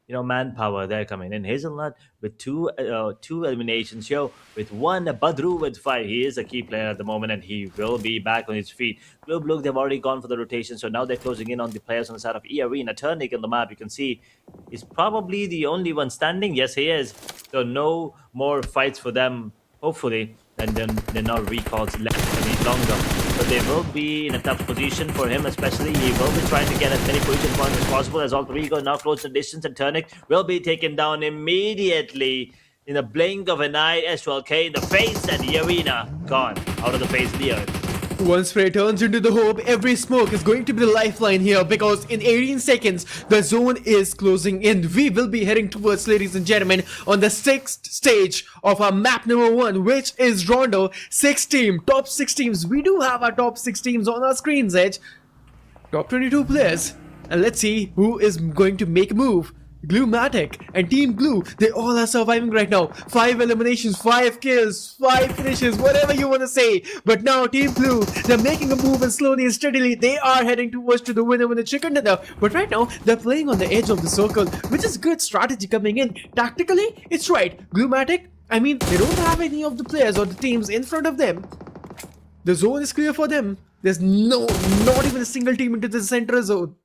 manpower there coming in. Hazelnut with two eliminations, with 1, Badru with 5. He is a key player at the moment, and he will be back on his feet. BLUG, they've already gone for the rotation, so now they're closing in on the players on the side of E Arena. Turnik on the map, you can see, he's probably the only one standing. Yes, he is. So no more fights for them, hopefully, and then they're not recalls left any longer. But they will be in a tough position for him, especially. He will be trying to get as many position points as possible, as Alter Ego now close the distance, and Turnik will be taken down immediately in a blink of an eye. S12K in the face, and the arena gone out of the face of the earth. One spray turns into the hope. Every smoke is going to be the lifeline here, because in 18 seconds the zone is closing in. We will be heading towards, ladies and gentlemen, on the 6th stage of our map number 1, which is Rondo. 6 team, top 6 teams. We do have our top 6 teams on our screens, Edge. Top 22 players, and let's see who is going to make a move. Glumatic and Team Glue, they all are surviving right now. 5 eliminations, 5 kills, 5 finishes, whatever you want to say. But now Team Glue, they're making a move, and slowly and steadily they are heading towards to the winner chicken dinner. But right now they're playing on the edge of the circle, which is good strategy coming in. Tactically, it's right. Glumatic, I mean, they don't have any of the players or the teams in front of them. The zone is clear for them. There's not even a single team into the center zone.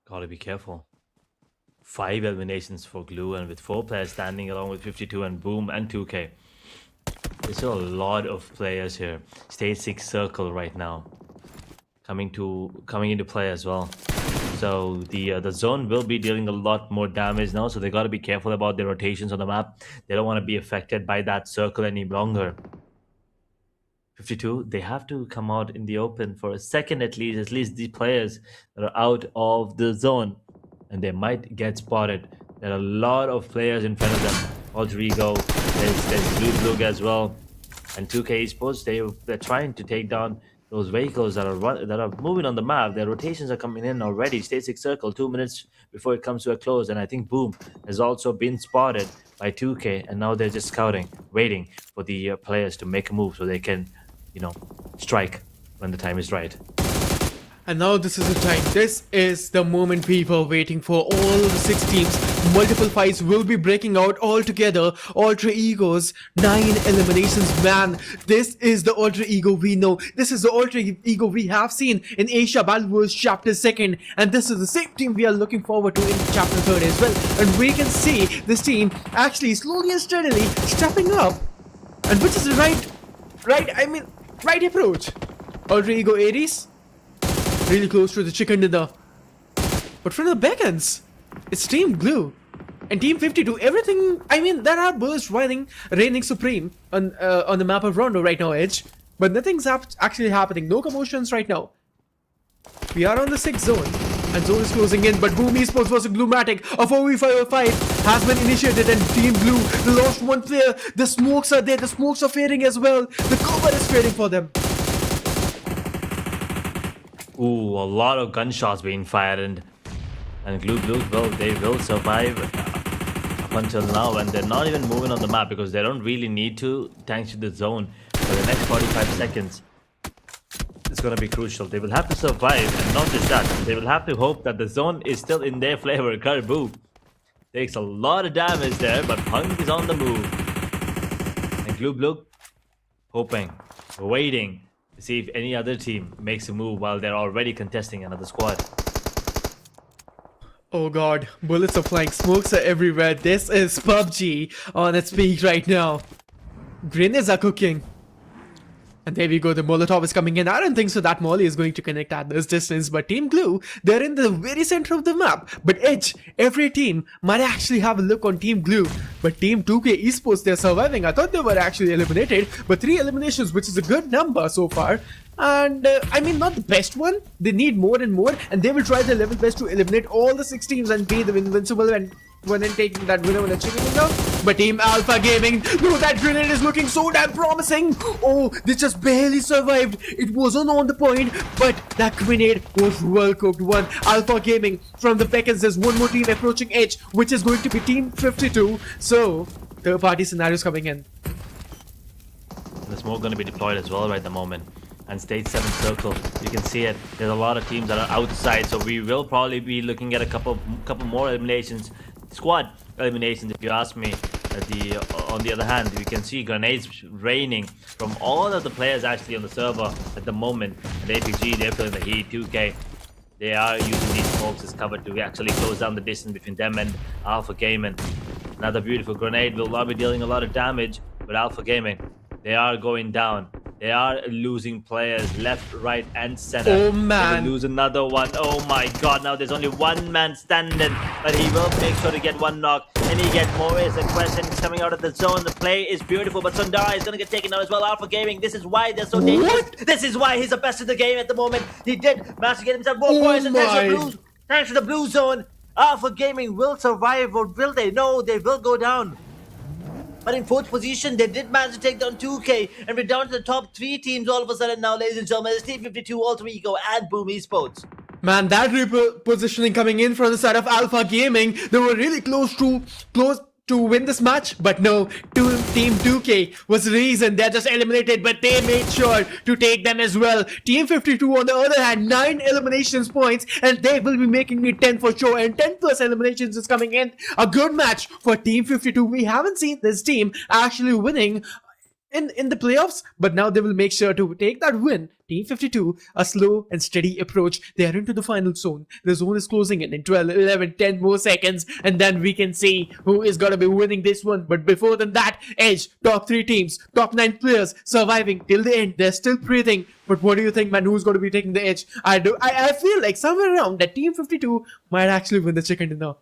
Gotta be careful. 5 eliminations for Glue, and with 4 players standing along with 52 and Boom and 2K. There's still a lot of players here. Stage 6 circle right now. Coming into play as well. So the zone will be dealing a lot more damage now, so they got to be careful about their rotations on the map. They don't want to be affected by that circle any longer. 52, they have to come out in the open for a second at least the players that are out of the zone, and they might get spotted. There are a lot of players in front of them. Alter Ego, there's BLUG as well, and 2K Esports, they're trying to take down those vehicles that are moving on the map. Their rotations are coming in already. Stage 6 circle, 2 minutes before it comes to a close, and I think Boom has also been spotted by 2K, and now they're just scouting, waiting for the players to make a move so they can, strike when the time is right. And now this is the time. This is the moment people are waiting for. All the 6 teams, multiple fights will be breaking out all together. Alter Egos, 9 eliminations, man. This is the Alter Ego we know. This is the Alter Ego we have seen in Asia Battle Wars Chapter 2nd. And this is the same team we are looking forward to in Chapter 3rd as well. And we can see this team actually slowly and steadily stepping up. And which is the right approach. Alter Ego Ares, really close to the chicken dinner. But from the back ends, it's Team Glue and Team 52. Everything, I mean, there are bursts reigning supreme on the map of Rondo right now, Edge. But nothing's actually happening. No commotions right now. We are on the 6th zone, and zone is closing in. But Boom Esports versus Gluematic, a 4v5 has been initiated, and Team Glue, they lost 1 player. The smokes are there. The smokes are fading as well. The cover is fading for them. Ooh, a lot of gunshots being fired, and Glue, well, they will survive up until now, and they're not even moving on the map because they don't really need to, thanks to the zone. For the next 45 seconds, it's going to be crucial. They will have to survive, and not just that, they will have to hope that the zone is still in their flavor. Caribou takes a lot of damage there, but Punk is on the move. And Glue, hoping, waiting to see if any other team makes a move while they're already contesting another squad. Oh god, bullets are flying, smokes are everywhere. This is PUBG on its peak right now. Grenades are cooking. And there we go, the Molotov is coming in. I don't think so that Molly is going to connect at this distance, but Team Glue, they're in the very center of the map. But Edge, every team might actually have a look on Team Glue. But Team 2K Esports, they're surviving. I thought they were actually eliminated, but 3 eliminations, which is a good number so far. And I mean, not the best one. They need more and more, and they will try their level best to eliminate all the 6 teams and be the invincible and when then taking that winner when a chicken dinner. But Team Alpha Gaming, no, that grenade is looking so damn promising. Oh, they just barely survived. It wasn't on the point, but that grenade was well cooked one. Alpha Gaming from the Beckons, there's one more team approaching Edge, which is going to be Team 52. So, third party scenarios coming in. The smoke going to be deployed as well right at the moment. And stage 7 circle, you can see it. There's a lot of teams that are outside, so we will probably be looking at a couple more eliminations. Squad eliminations, if you ask me. On the other hand, we can see grenades raining from all of the players actually on the server at the moment. And APG, they're feeling the heat. 2K, they are using these smokes as cover to actually close down the distance between them and Alpha Gaming. Another beautiful grenade will not be dealing a lot of damage, but Alpha Gaming, they are going down. They are losing players left, right, and center. Oh man! They will lose another one. Oh my god! Now there's only one man standing, but he will make sure to get one knock. And he get more is a question. He's coming out of the zone. The play is beautiful, but Sundara is gonna get taken out as well. Alpha Gaming. This is why they're so dangerous. This is why he's the best in the game at the moment. He did manage to get himself more points. And thanks to the blue zone, Alpha Gaming will survive, or will they? No, they will go down. But in 4th position, they did manage to take down 2K, and we're down to the top 3 teams all of a sudden now, ladies and gentlemen. It's Team 52, Alter Ego, and Boom Esports. Man, that repositioning coming in from the side of Alpha Gaming, they were really close to win this match, but no, Team 2K was the reason they're just eliminated, but they made sure to take them as well. Team 52 on the other hand, 9 eliminations points, and they will be making it 10 for sure, and 10 plus eliminations is coming in. A good match for Team 52. We haven't seen this team actually winning in the playoffs, but now they will make sure to take that win. Team 52, a slow and steady approach. They are into the final zone. The zone is closing in 12, 11, 10 more seconds, and then we can see who is going to be winning this one. But before than that, Edge, top 3 teams, top 9 players surviving till the end. They're still breathing. But what do you think, man? Who's going to be taking the edge? I feel like somewhere around that Team 52 might actually win the chicken dinner.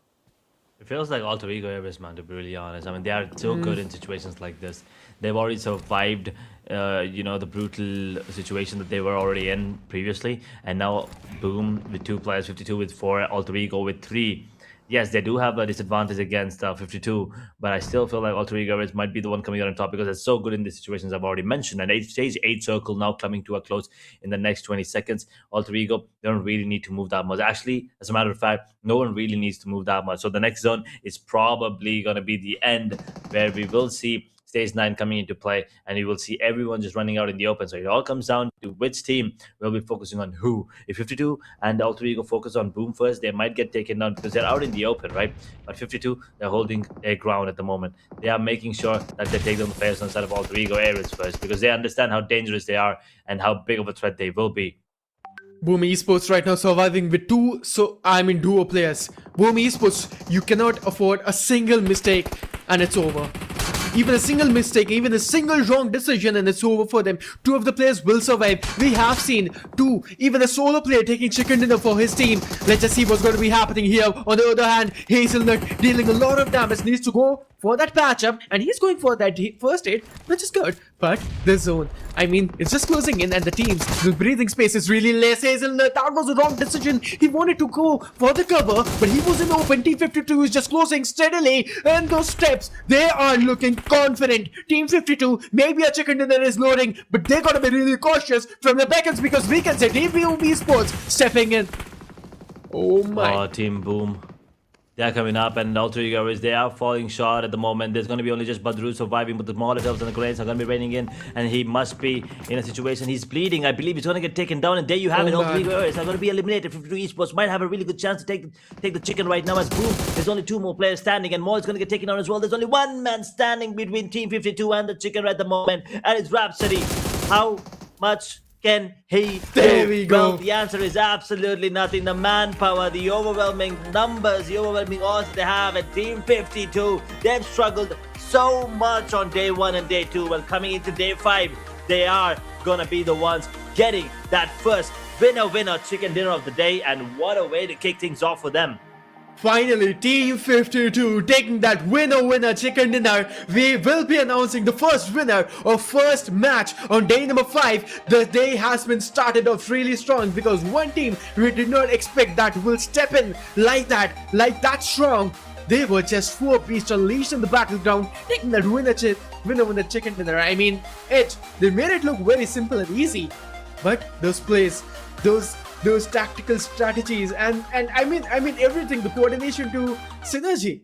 It feels like Alter Ego Ares, man, to be really honest. I mean, they are so good in situations like this. They've already survived, the brutal situation that they were already in previously. And now, boom, with 2 players, 52 with 4, Alter Ego with 3. Yes, they do have a disadvantage against 52, but I still feel like Alter Ego Ares might be the one coming out on top because they're so good in the situations I've already mentioned. And stage 8 circle now coming to a close in the next 20 seconds. Alter Ego, they don't really need to move that much. Actually, as a matter of fact, no one really needs to move that much. So the next zone is probably going to be the end where we will see stage 9 coming into play, and you will see everyone just running out in the open. So it all comes down to which team will be focusing on who. If 52 and Alter Ego focus on Boom first, they might get taken down because they're out in the open, right? But 52, they're holding their ground at the moment. They are making sure that they take down the players on the side of Alter Ego Ares first because they understand how dangerous they are and how big of a threat they will be. Boom Esports right now surviving with duo players. Boom Esports, you cannot afford a single mistake and it's over. Even a single mistake, even a single wrong decision, and it's over for them. 2 of the players will survive. We have seen 2, even a solo player taking chicken dinner for his team. Let's just see what's going to be happening here. On the other hand, Hazelnut dealing a lot of damage, needs to go for that patch-up, and he's going for that first aid, which is good. But the zone, I mean, it's just closing in, and the breathing space is really less. Hazelnut, that was a wrong decision. He wanted to go for the cover, but he was in open. Team 52 is just closing steadily, and those steps, they are looking confident. Team 52, maybe a chicken dinner is loading, but they gotta be really cautious from the beckons because we can say Team Esports stepping in. Oh my. Oh, Team Boom. They are coming up, and Alter Ego Ares, they are falling short at the moment. There's going to be only just Badru surviving, but the Molotovs and the grenades are going to be raining in, and he must be in a situation. He's bleeding. I believe he's going to get taken down, and there you have it. Alter Ego Ares are going to be eliminated. 52 Esports might have a really good chance to take the chicken right now as Boom. There's only 2 more players standing, and Maul is going to get taken down as well. There's only 1 man standing between Team 52 and the chicken at the moment, and it's Rhapsody. How much can he do? There we go. Well, the answer is absolutely nothing. The manpower, the overwhelming numbers, the overwhelming odds they have at Team 52. They've struggled so much on day 1 and day 2. Well, coming into day 5, they are gonna be the ones getting that first winner chicken dinner of the day, and what a way to kick things off for them. Finally, Team 52 taking that winner chicken dinner. We will be announcing the first winner of first match on day number 5. The day has been started off really strong because one team we did not expect that will step in like that strong. They were just 4 beasts unleashed in the battleground, taking that winner chicken dinner. I mean, they made it look very simple and easy, but those plays, those tactical strategies, and I mean everything, the coordination to synergy,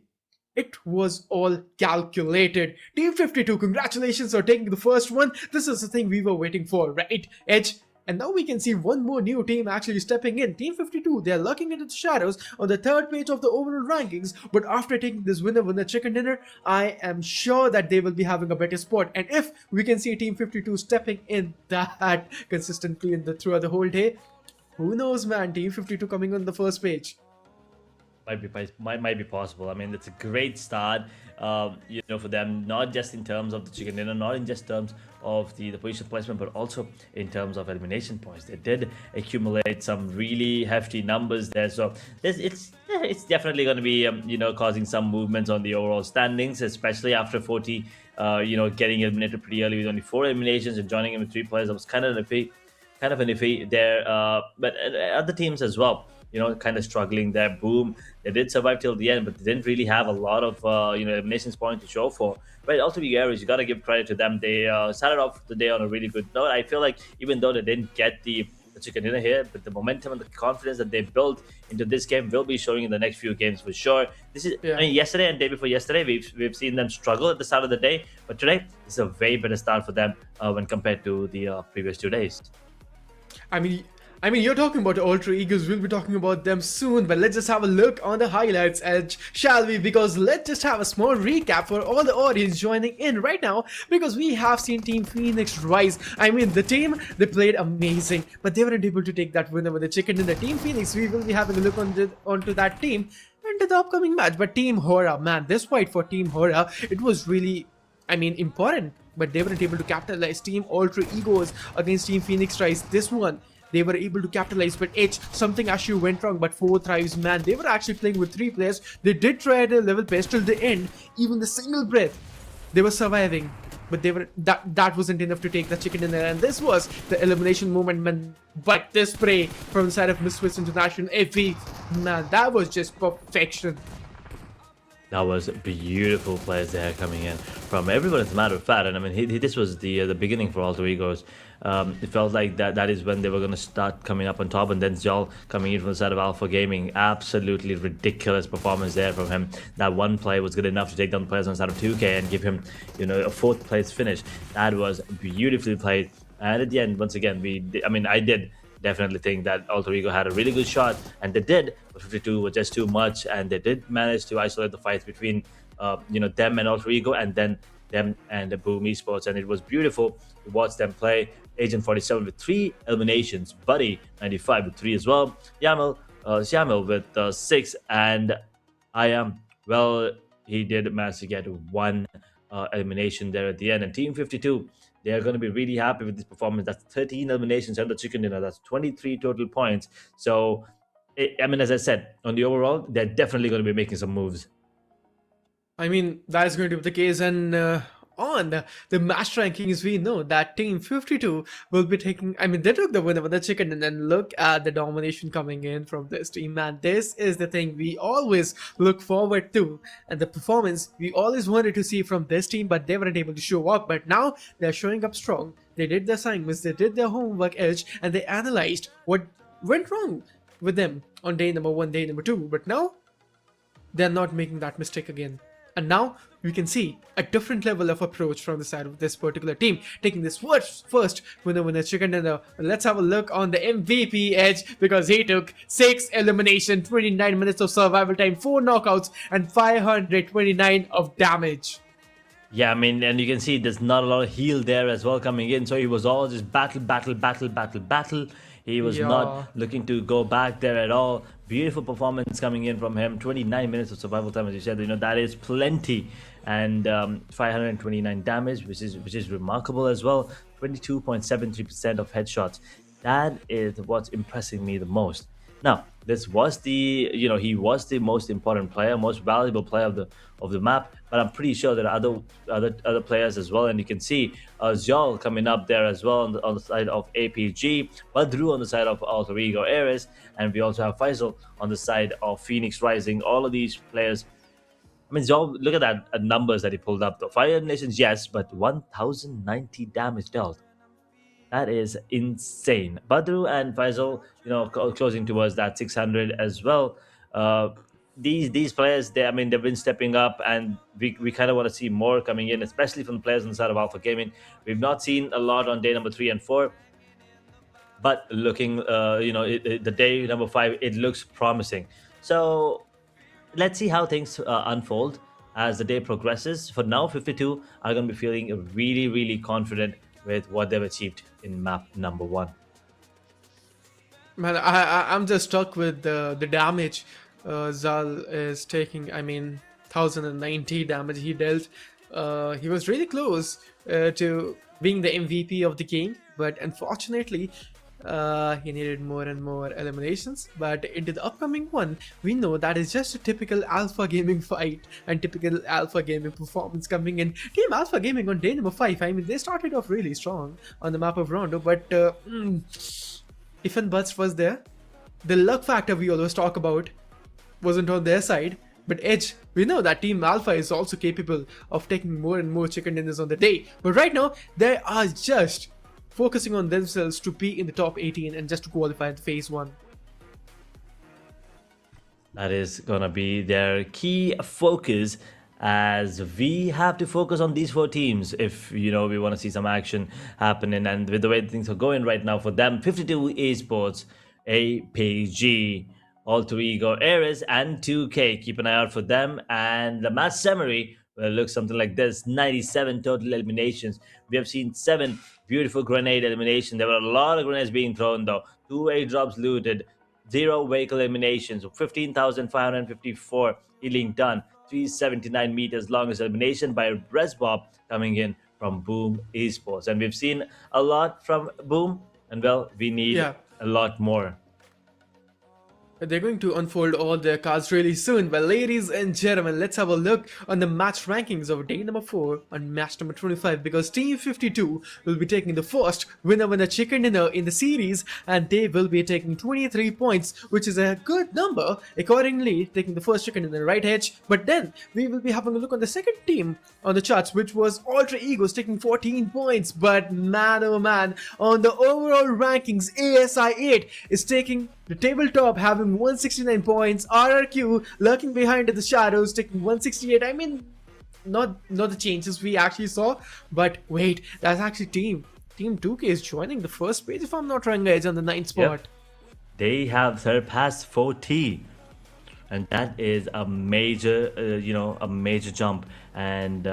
it was all calculated. Team 52, congratulations on taking the first one. This is the thing we were waiting for, right, Edge? And now we can see one more new team actually stepping in. Team 52, they're looking into the shadows on the 3rd page of the overall rankings, but after taking this winner chicken dinner, I am sure that they will be having a better spot. And if we can see Team 52 stepping in that consistently throughout the whole day, who knows, man? Team 52 coming on the first page. Might be possible. I mean, it's a great start, for them, not just in terms of the chicken dinner, not in just terms of the position placement, but also in terms of elimination points. They did accumulate some really hefty numbers there, so it's definitely going to be causing some movements on the overall standings, especially after 40 getting eliminated pretty early with only 4 eliminations and joining in with 3 players. That was kind of an iffy there, but other teams as well, kind of struggling there. Boom, they did survive till the end, but they didn't really have a lot of eliminations points to show for. But also the Ares, you got to give credit to them. They started off the day on a really good note. I feel like even though they didn't get the the chicken dinner here, but the momentum and the confidence that they built into this game will be showing in the next few games for sure. This is, I mean, yesterday and day before yesterday, we've seen them struggle at the start of the day, but today is a way better start for them when compared to the previous 2 days. I mean, you're talking about Alter Egos. We'll be talking about them soon, but let's just have a look on the highlights, Edge, shall we? Because let's just have a small recap for all the audience joining in right now, because we have seen Team Phoenix rise. I mean, the team, they played amazing, but they weren't able to take that win over the chicken in the Team Phoenix. We will be having a look onto that team into the upcoming match. But Team HORAA, man, this fight for Team HORAA, it was really, I mean, important, but they weren't able to capitalize. Team Alter Egos against Team Phoenix rise. This one, they were able to capitalize, but something actually went wrong. But 4 thrives, man. They were actually playing with 3 players. They did try at a level pace till the end. Even the single breath, they were surviving, but they were that wasn't enough to take the chicken dinner. And this was the elimination moment, man. But this spray from the side of Misfits International FV, man, that was just perfection. That was beautiful plays there coming in from everyone, as a matter of fact. And I mean, this was the beginning for Alter Egos. It felt like that is when they were going to start coming up on top, and then Zol coming in from the side of Alpha Gaming. Absolutely ridiculous performance there from him. That one play was good enough to take down the players on the side of 2K and give him, you know, a 4th place finish. That was beautifully played. And at the end, once again, I did definitely think that Alter Ego had a really good shot, and they did, but 52 was just too much, and they did manage to isolate the fights between them and Alter Ego, and then them and the Boom Esports, and it was beautiful to watch them play. Agent 47 with 3 eliminations, Buddy 95 with 3 as well, Yamil with 6, and I am, well, he did manage to get 1 elimination there at the end. And Team 52, they are going to be really happy with this performance. That's 13 eliminations and the chicken dinner. That's 23 total points. So, I mean, as I said, on the overall, they're definitely going to be making some moves. I mean, that is going to be the case. And on the match rankings, we know that Team 52 will be taking, I mean, they took the win over the chicken, and then look at the domination coming in from this team, man. This is the thing we always look forward to, and the performance we always wanted to see from this team, but they weren't able to show up. But now they're showing up strong. They did their assignments, they did their homework, Edge, and they analyzed what went wrong with them on day number 1, day number 2. But now they're not making that mistake again. And now we can see a different level of approach from the side of this particular team, taking this first winner chicken dinner. Let's have a look on the MVP, Edge, because he took 6 elimination, 29 minutes of survival time, 4 knockouts, and 529 of damage. Yeah, I mean, and you can see there's not a lot of heal there as well coming in. So he was all just battle. He was not looking to go back there at all. Beautiful performance coming in from him. 29 minutes of survival time, as you said. You know, that is plenty. And 529 damage, which is remarkable as well. 22.73% of headshots. That is what's impressing me the most. Now, this was he was the most important player, most valuable player of the map, but I'm pretty sure there are other players as well. And you can see Zol coming up there as well on the side of APG, Badru on the side of Alter Ego Ares, and we also have Faisal on the side of Phoenix Rising. All of these players, I mean, Zol, look at that numbers that he pulled up. The 5 eliminations, yes, but 1,090 damage dealt. That is insane. Badru and Faisal, closing towards that 600 as well. These players, they've been stepping up, and we kind of want to see more coming in, especially from the players on the side of Alpha Gaming. We've not seen a lot on day number 3 and 4, but looking, the day number 5, it looks promising. So let's see how things unfold as the day progresses. For now, 52 are going to be feeling really, really confident with what they've achieved in map number 1. Man, I'm just stuck with the damage Zal is taking. 1,090 damage he dealt. He was really close to being the MVP of the game, but unfortunately he needed more and more eliminations. But into the upcoming one, we know that is just a typical Alpha Gaming fight and typical Alpha Gaming performance coming in. Team Alpha Gaming on day number 5, they started off really strong on the map of Rondo, but if and buts was there. The luck factor we always talk about wasn't on their side. But Edge, we know that Team Alpha is also capable of taking more and more chicken dinners on the day. But right now, they are just focusing on themselves to be in the top 18 and just to qualify in phase 1. That is gonna be their key focus, as we have to focus on these 4 teams if we want to see some action happening. And with the way things are going right now for them, 52 esports, APG, Alter Ego, Ares, and 2K. Keep an eye out for them. And the match summary will look something like this: 97 total eliminations. We have seen 7 beautiful grenade eliminations. There were a lot of grenades being thrown though. 2 airdrops looted. 0 vehicle eliminations. 15,554 healing done. 379 meters longest elimination by Resbob coming in from Boom Esports. And we've seen a lot from Boom, and well, we need a lot more. They're going to unfold all their cards really soon. But ladies and gentlemen, let's have a look on the match rankings of day number 4 on match number 25, because Team 52 will be taking the first winner chicken dinner in the series, and they will be taking 23 points, which is a good number, accordingly taking the first chicken in the right edge. But then we will be having a look on the second team on the charts, which was Alter Egos taking 14 points. But man oh man, on the overall rankings, ASI 8 is taking the tabletop, having 169 points. RRQ lurking behind in the shadows, taking 168. I mean, not the changes we actually saw, but wait, that's actually Team 2K is joining the first page, if I'm not wrong, guys, on the 9th spot. Yep. They have surpassed 40, and that is a major, a major jump. And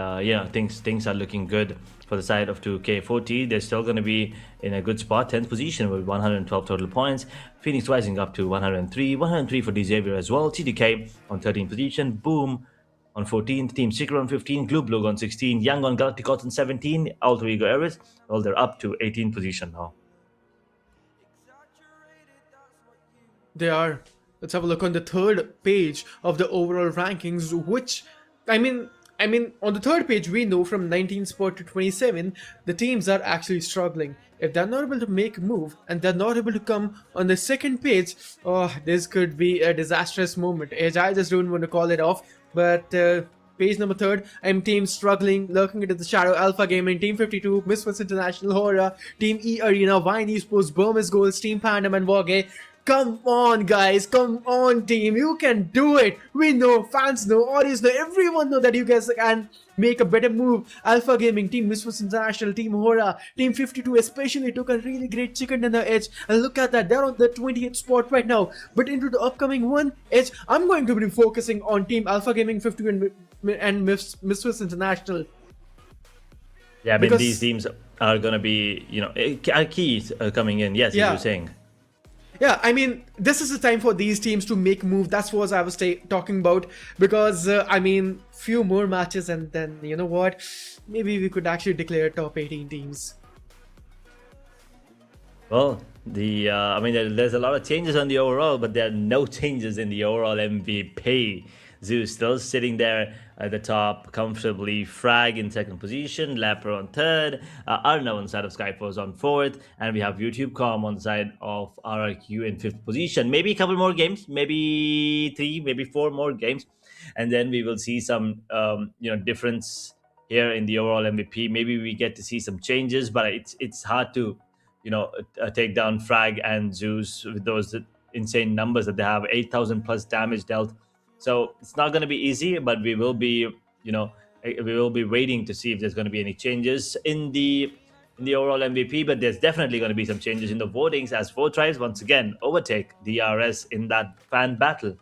things are looking good for the side of 2K40. They're still going to be in a good spot, 10th position with 112 total points. Phoenix rising up to 103 for DZavier as well. TDK on 13th position. Boom on 14th. Team Secret on 15. BLUG on 16. Young on Galacticos on 17. Alter Ego Ares. Well, they're up to 18th position now. They are. Let's have a look on the third page of the overall rankings, which, I mean, on the third page, we know from 19th spot to 27, the teams are actually struggling. If they're not able to make a move and they're not able to come on the second page, oh, this could be a disastrous moment. I just don't want to call it off, but page number 3, Team struggling, lurking into the shadow, Alpha Gaming, Team 52, Misfits International, HORAA, Team E Arena, VOIN Esports, Burmese Goals, Team PANDUM, and WARGAYE. Come on, guys, come on, team, you can do it. We know, fans know, audience know, everyone know that you guys can make a better move. Alpha Gaming, Team Misfits International, Team HORAA, Team 52 especially took a really great chicken in the edge, and look at that, they're on the 20th spot right now. But into the upcoming one edge, I'm going to be focusing on Team Alpha Gaming 52 and Misfits International. Yeah, I mean, these teams are going to be, keys coming in. Yes, as you were saying. Yeah, I mean, this is the time for these teams to make a move. That's what I was talking about. Because, few more matches and then, you know what? Maybe we could actually declare top 18 teams. Well, there's a lot of changes on the overall, but there are no changes in the overall MVP. Zeus still sitting there at the top comfortably. Frag in 2nd position, Leper on 3rd, Arnav on the side of SKYFORCE on 4th, and we have YouTube.com on the side of RRQ in 5th position. Maybe a couple more games, maybe 3, maybe 4 more games, and then we will see some difference here in the overall MVP. Maybe we get to see some changes, but it's hard to take down Frag and Zeus with those insane numbers that they have, 8,000 plus damage dealt. So it's not going to be easy, but we will be, waiting to see if there's going to be any changes in the overall MVP. But there's definitely going to be some changes in the votings as 4Tries once again overtake DRS in that fan battle.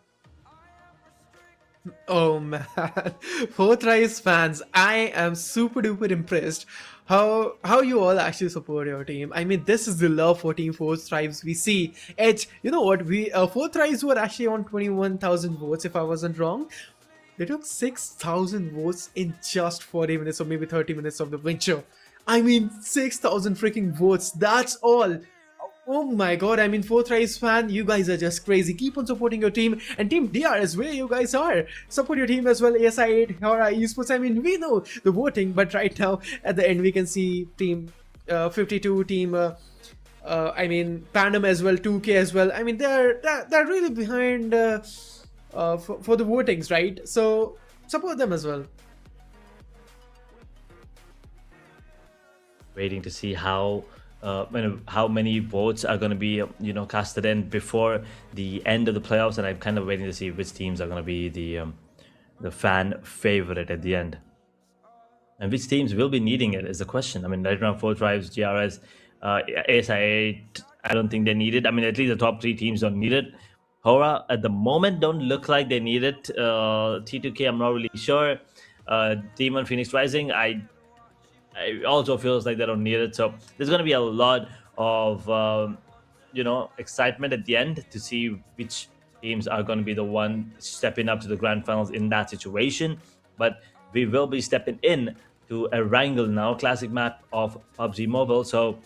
Oh man, 4Tries fans, I am super duper impressed how you all actually support your team. I mean, this is the love for Team 4Tries we see. Edge, you know what, 4Tries were actually on 21,000 votes if I wasn't wrong. They took 6,000 votes in just 40 minutes or maybe 30 minutes of the venture. I mean, 6,000 freaking votes, that's all. Oh my god, 4Tries fan, you guys are just crazy. Keep on supporting your team, and Team DRS, where you guys are. Support your team as well, ASI8, HORAA, Esports. We know the voting, but right now, at the end, we can see Team 52, Team, PANDUM as well, 2K as well. They're really behind for the votings, right? So, support them as well. Waiting to see how how many votes are going to be casted in before the end of the playoffs, and I'm kind of waiting to see which teams are going to be the fan favorite at the end. And which teams will be needing it is the question. I mean, right now, Four Tribes, GRS, ASIA, I don't think they need it. I mean, at least the top three teams don't need it. HORAA, at the moment, don't look like they need it. T2K, I'm not really sure. Demon Phoenix Rising, it also feels like they don't need it. So there's going to be a lot of, excitement at the end to see which teams are going to be the one stepping up to the grand finals in that situation. But we will be stepping in to a Wrangle now, classic map of PUBG Mobile. So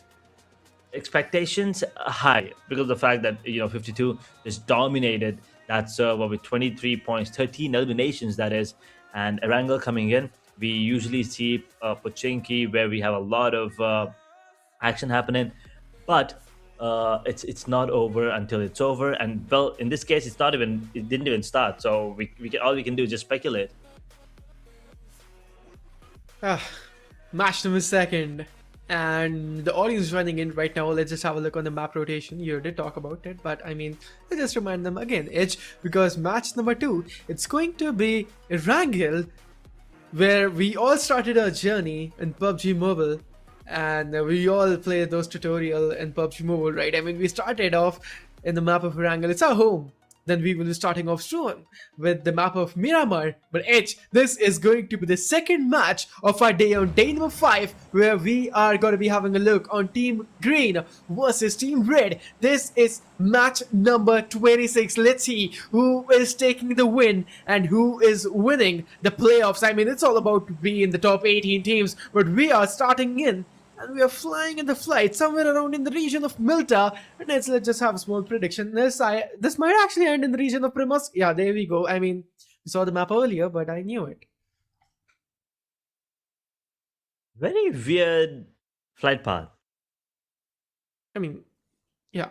expectations are high because of the fact that 52 just dominated that server with 23 points, 13 eliminations that is, and a Wrangle coming in. We usually see Pochinki where we have a lot of action happening, but it's not over until it's over. And well, in this case, it didn't even start. So all we can do is just speculate. Match number 2. And the audience is running in right now. Let's just have a look on the map rotation. You did talk about it, but I mean, let's just remind them again, Edge, because match number 2, it's going to be a Wrangle where we all started our journey in PUBG Mobile, and we all played those tutorial in PUBG Mobile, right? I mean, we started off in the map of Wrangle. It's our home. Then we will be starting off soon with the map of Miramar. But Edge, this is going to be the second match of our day on day number 5, where we are going to be having a look on Team Green versus Team Red. This is match number 26. Let's see who is taking the win and who is winning the playoffs. I mean, it's all about to be in the top 18 teams, but we are starting in. And we are flying in the flight somewhere around in the region of Milta. And let's just have a small prediction. This might actually end in the region of Primus. Yeah, there we go. I mean, we saw the map earlier, but I knew it. Very weird flight path. I mean, yeah.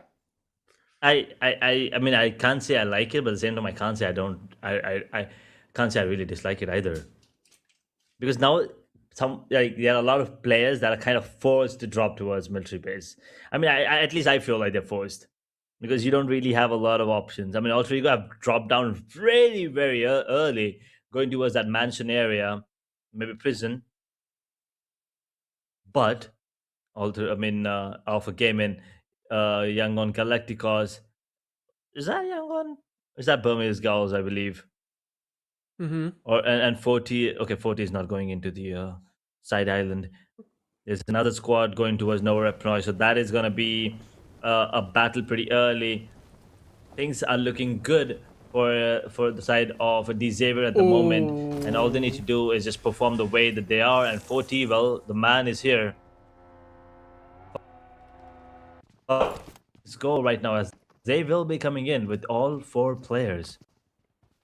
I mean, I can't say I like it, but at the same time, I can't say I don't. I can't say I really dislike it either. Because now there are a lot of players that are kind of forced to drop towards military base. I mean, at least I feel like they're forced because you don't really have a lot of options. I mean, Alter Ego have dropped down very, very early, going towards that mansion area, maybe prison. But Alpha Gaming, Yangon Galacticos, is that Yangon? Is that Burmese Gauls, I believe? And 40. Okay, 40 is not going into the side island. There's another squad going towards Nowhere Pnoy, so that is going to be a battle pretty early. Things are looking good for the side of Xavier at the moment, and all they need to do is just perform the way that they are. And 40, well, the man is here. Let's go right now, as they will be coming in with all 4 players.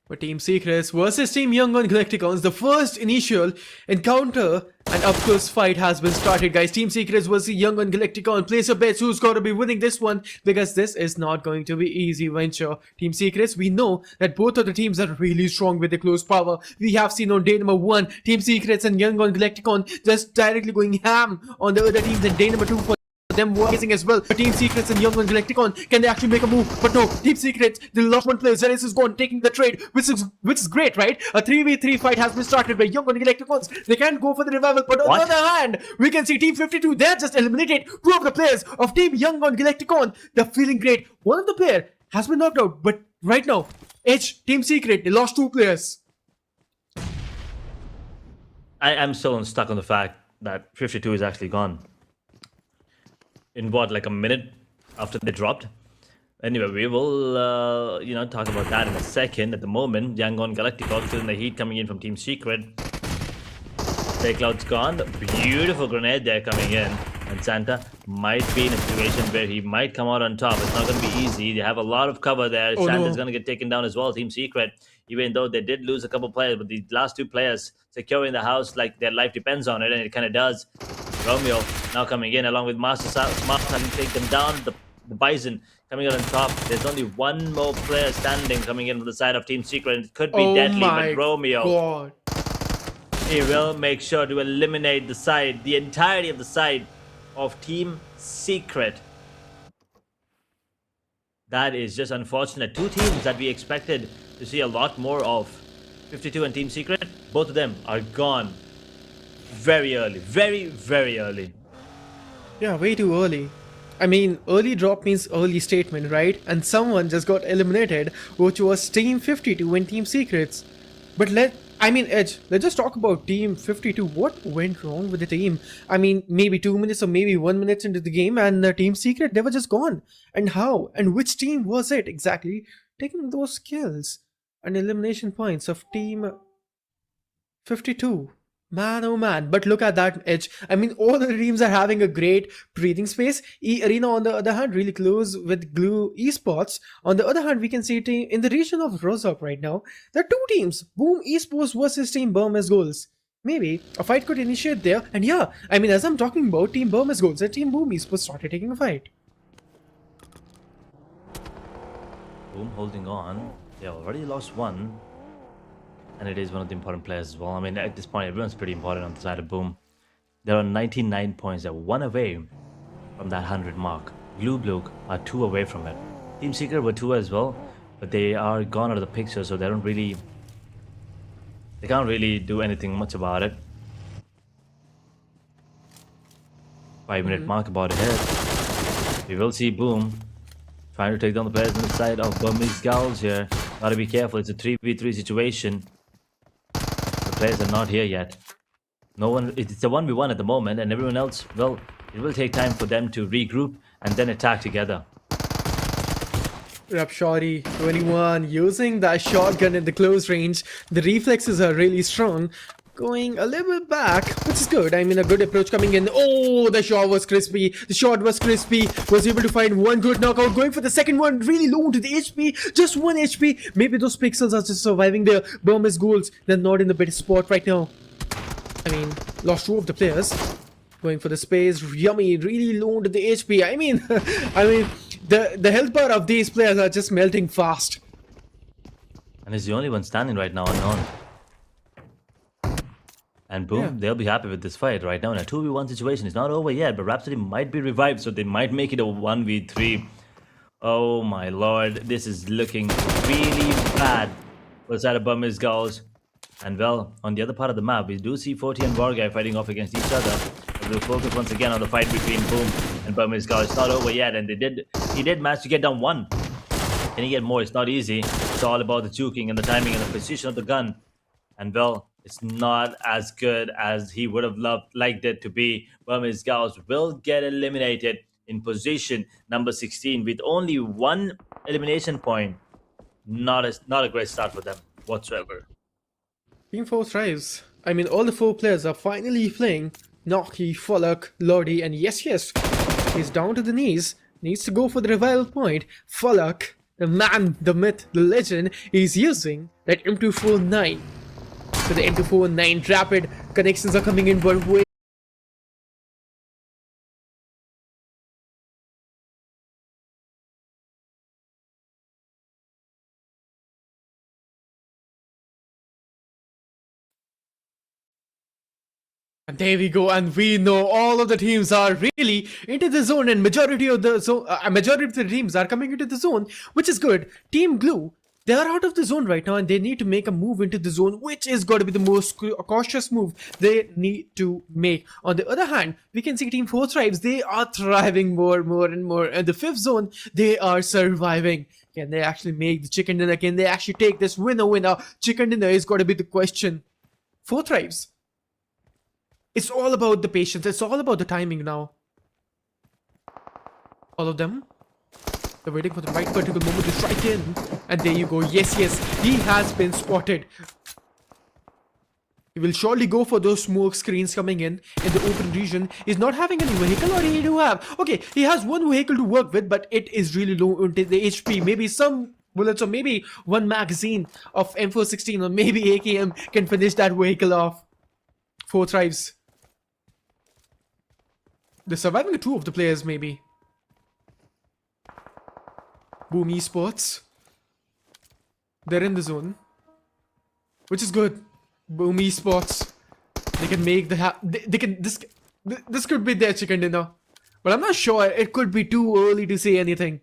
But Team Secrets versus Team Yangon Galacticons, the first initial encounter and of course fight has been started, guys. Team Secrets versus Yangon Galacticon. Place your bets who's got to be winning this one, because this is not going to be easy venture. Team Secrets, we know that both of the teams are really strong with the close power. We have seen on day number 1, Team Secrets and Yangon Galacticon just directly going ham on the other teams, and day number 2 for them amazing as well. But Team Secrets and Yangon Galacticon, can they actually make a move? But no, Team Secrets, they lost one player. Zenis is gone, taking the trade, which is great, right? A 3v3 fight has been started by Yangon Galacticons. They can't go for the revival, but on the other hand, we can see Team 52, they have just eliminated 2 of the players of Team Yangon Galacticon. They're feeling great. One of the player has been knocked out, but right now, Edge, Team Secret, they lost 2 players. I'm still stuck on the fact that 52 is actually gone. In what, like a minute after they dropped? Anyway, we will, talk about that in a second. At the moment, Yangon Galacticon still in the heat, coming in from Team Secret. Cloud's gone. Beautiful grenade there coming in. And Santa might be in a situation where he might come out on top. It's not going to be easy. They have a lot of cover there. Santa's going to get taken down as well, Team Secret. Even though they did lose a couple players, but the last 2 players securing the house, like their life depends on it, and it kind of does. Romeo now coming in along with Master Smart, trying to take them down. The Bison coming out on top. There's only 1 more player standing coming in from the side of Team Secret, and it could be deadly, but Romeo, he will make sure to eliminate the entirety of the side of Team Secret. That is just unfortunate. Two teams that we expected to see a lot more of, 52 and Team Secret, both of them are gone very early. Very, very early. Yeah, way too early. I mean, early drop means early statement, right? And someone just got eliminated, which was Team 52 and Team Secrets. But Edge, let's just talk about Team 52. What went wrong with the team? I mean, maybe 2 minutes or maybe 1 minute into the game and Team Secret, they were just gone. And how? And which team was it exactly taking those kills and elimination points of Team 52? Man, oh man, but look at that Edge. I mean, all the teams are having a great breathing space. Arena, on the other hand, really close with Glue Esports. On the other hand, we can see in the region of Rozok right now, there are two teams, Boom Esports versus Team Burmese Goals. Maybe a fight could initiate there. And yeah, I mean, as I'm talking about Team Burmese Goals and Team Boom Esports started taking a fight. Boom holding on. They already lost one. And it is one of the important players as well. I mean, at this point, everyone's pretty important on the side of Boom. They're on 99 points. They're 1 away from that 100 mark. BLUG are 2 away from it. Team Secret were 2 as well, but they are gone out of the picture, so they can't really do anything much about it. 5-minute mark about ahead. We will see Boom trying to take down the players on the side of Burmese Gals here. Gotta be careful. It's a 3v3 situation. Players are not here yet. No one. It's a 1v1 at the moment, and everyone else, well, it will take time for them to regroup and then attack together. Rapshari 21 using that shotgun in the close range. The reflexes are really strong. Going a little bit back, which is good. I mean, a good approach coming in. Oh, the shot was crispy. The shot was crispy. Was able to find one good knockout. Going for the second one. Really low to the HP. Just 1 HP. Maybe those pixels are just surviving their Burmese goals. They're not in the better spot right now. I mean, lost 2 of the players. Going for the space. Yummy. Really low to the HP. I mean, the health bar of these players are just melting fast. And he's the only one standing right now unknown. And Boom, yeah, they'll be happy with this fight right now in a 2v1 situation. It's not over yet, but Rhapsody might be revived, so they might make it a 1v3. Oh my lord, this is looking really bad for the side of Burmese Gals. And well, on the other part of the map, we do see 40 and WARGAYE fighting off against each other. We'll focus once again on the fight between Boom and Burmese Gals. It's not over yet, and he did manage to get down 1. Can he get more? It's not easy. It's all about the juking and the timing and the precision of the gun. And well, it's not as good as he would have liked it to be. Burmese Gals will get eliminated in position number 16 with only 1 elimination point. Not a great start for them whatsoever. Team 4 thrives. I mean, all the 4 players are finally playing. Noki, Falak, Lodi, and yes, he's down to the knees. Needs to go for the revival point. Falak, the man, the myth, the legend, is using that M249. So the M249 rapid connections are coming in, but wait. And there we go, and we know all of the teams are really into the zone, and majority of the teams are coming into the zone, which is good. Team Glue, they are out of the zone right now, and they need to make a move into the zone, which is got to be the most cautious move they need to make. On the other hand, we can see Team 4 thrives. They are thriving more and more. And the 5th zone, they are surviving. Can they actually make the chicken dinner? Can they actually take this winner? Chicken dinner is got to be the question. 4 thrives. It's all about the patience. It's all about the timing now. All of them. They're waiting for the right particular moment to strike in. And there you go. Yes. He has been spotted. He will surely go for those smoke screens coming in the open region. He's not having any vehicle, or he do have. Okay, he has 1 vehicle to work with, but it is really low into the HP. Maybe some bullets, or maybe 1 magazine of M416, or maybe AKM can finish that vehicle off. 4 thrives. They're surviving 2 of the players, maybe. Boom Esports. They're in the zone, which is good. Boom Esports. They can make the this could be their chicken dinner. But I'm not sure. It could be too early to say anything.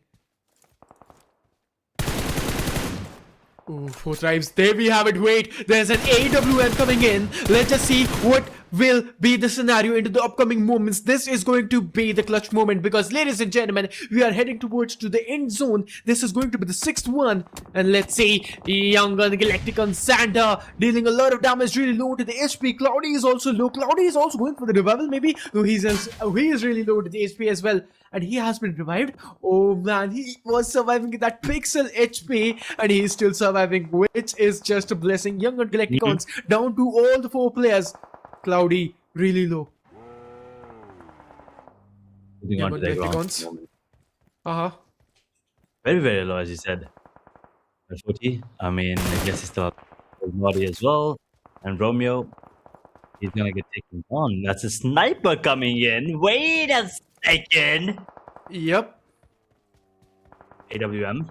Ooh, 4 tribes. There we have it. Wait, there's an AWM coming in. Let's just see what will be the scenario into the upcoming moments. This is going to be the clutch moment because, ladies and gentlemen, we are heading towards to the end zone. This is going to be the 6th one. And let's see, Young Gun Galacticon Santa dealing a lot of damage, really low to the HP. Cloudy is also low. Cloudy is also going for the revival maybe. No, he is really low to the HP as well. And he has been revived. Oh man, he was surviving with that pixel HP and he is still surviving, which is just a blessing. Young Gun Galacticons down to all the 4 players. Cloudy, really low. Young Gun Galacticons. Very, very low, as you said. 40. I mean, I guess he's still up body as well. And Romeo, he's gonna get taken on. That's a sniper coming in. Wait a second. Yep. AWM.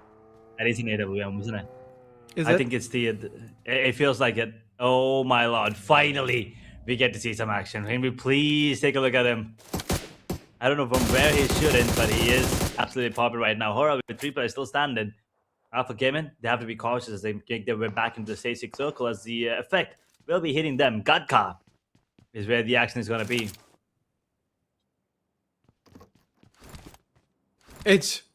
That is an AWM, isn't it? I think it's the. It feels like it. Oh my lord! Finally, we get to see some action. Can we please take a look at him? I don't know from where he's shooting, but he is absolutely popping right now. HORAA with 3 players still standing. Alpha Gaming, they have to be cautious as they make their way back into the stage 6 circle as the effect will be hitting them. Gadka is where the action is going to be.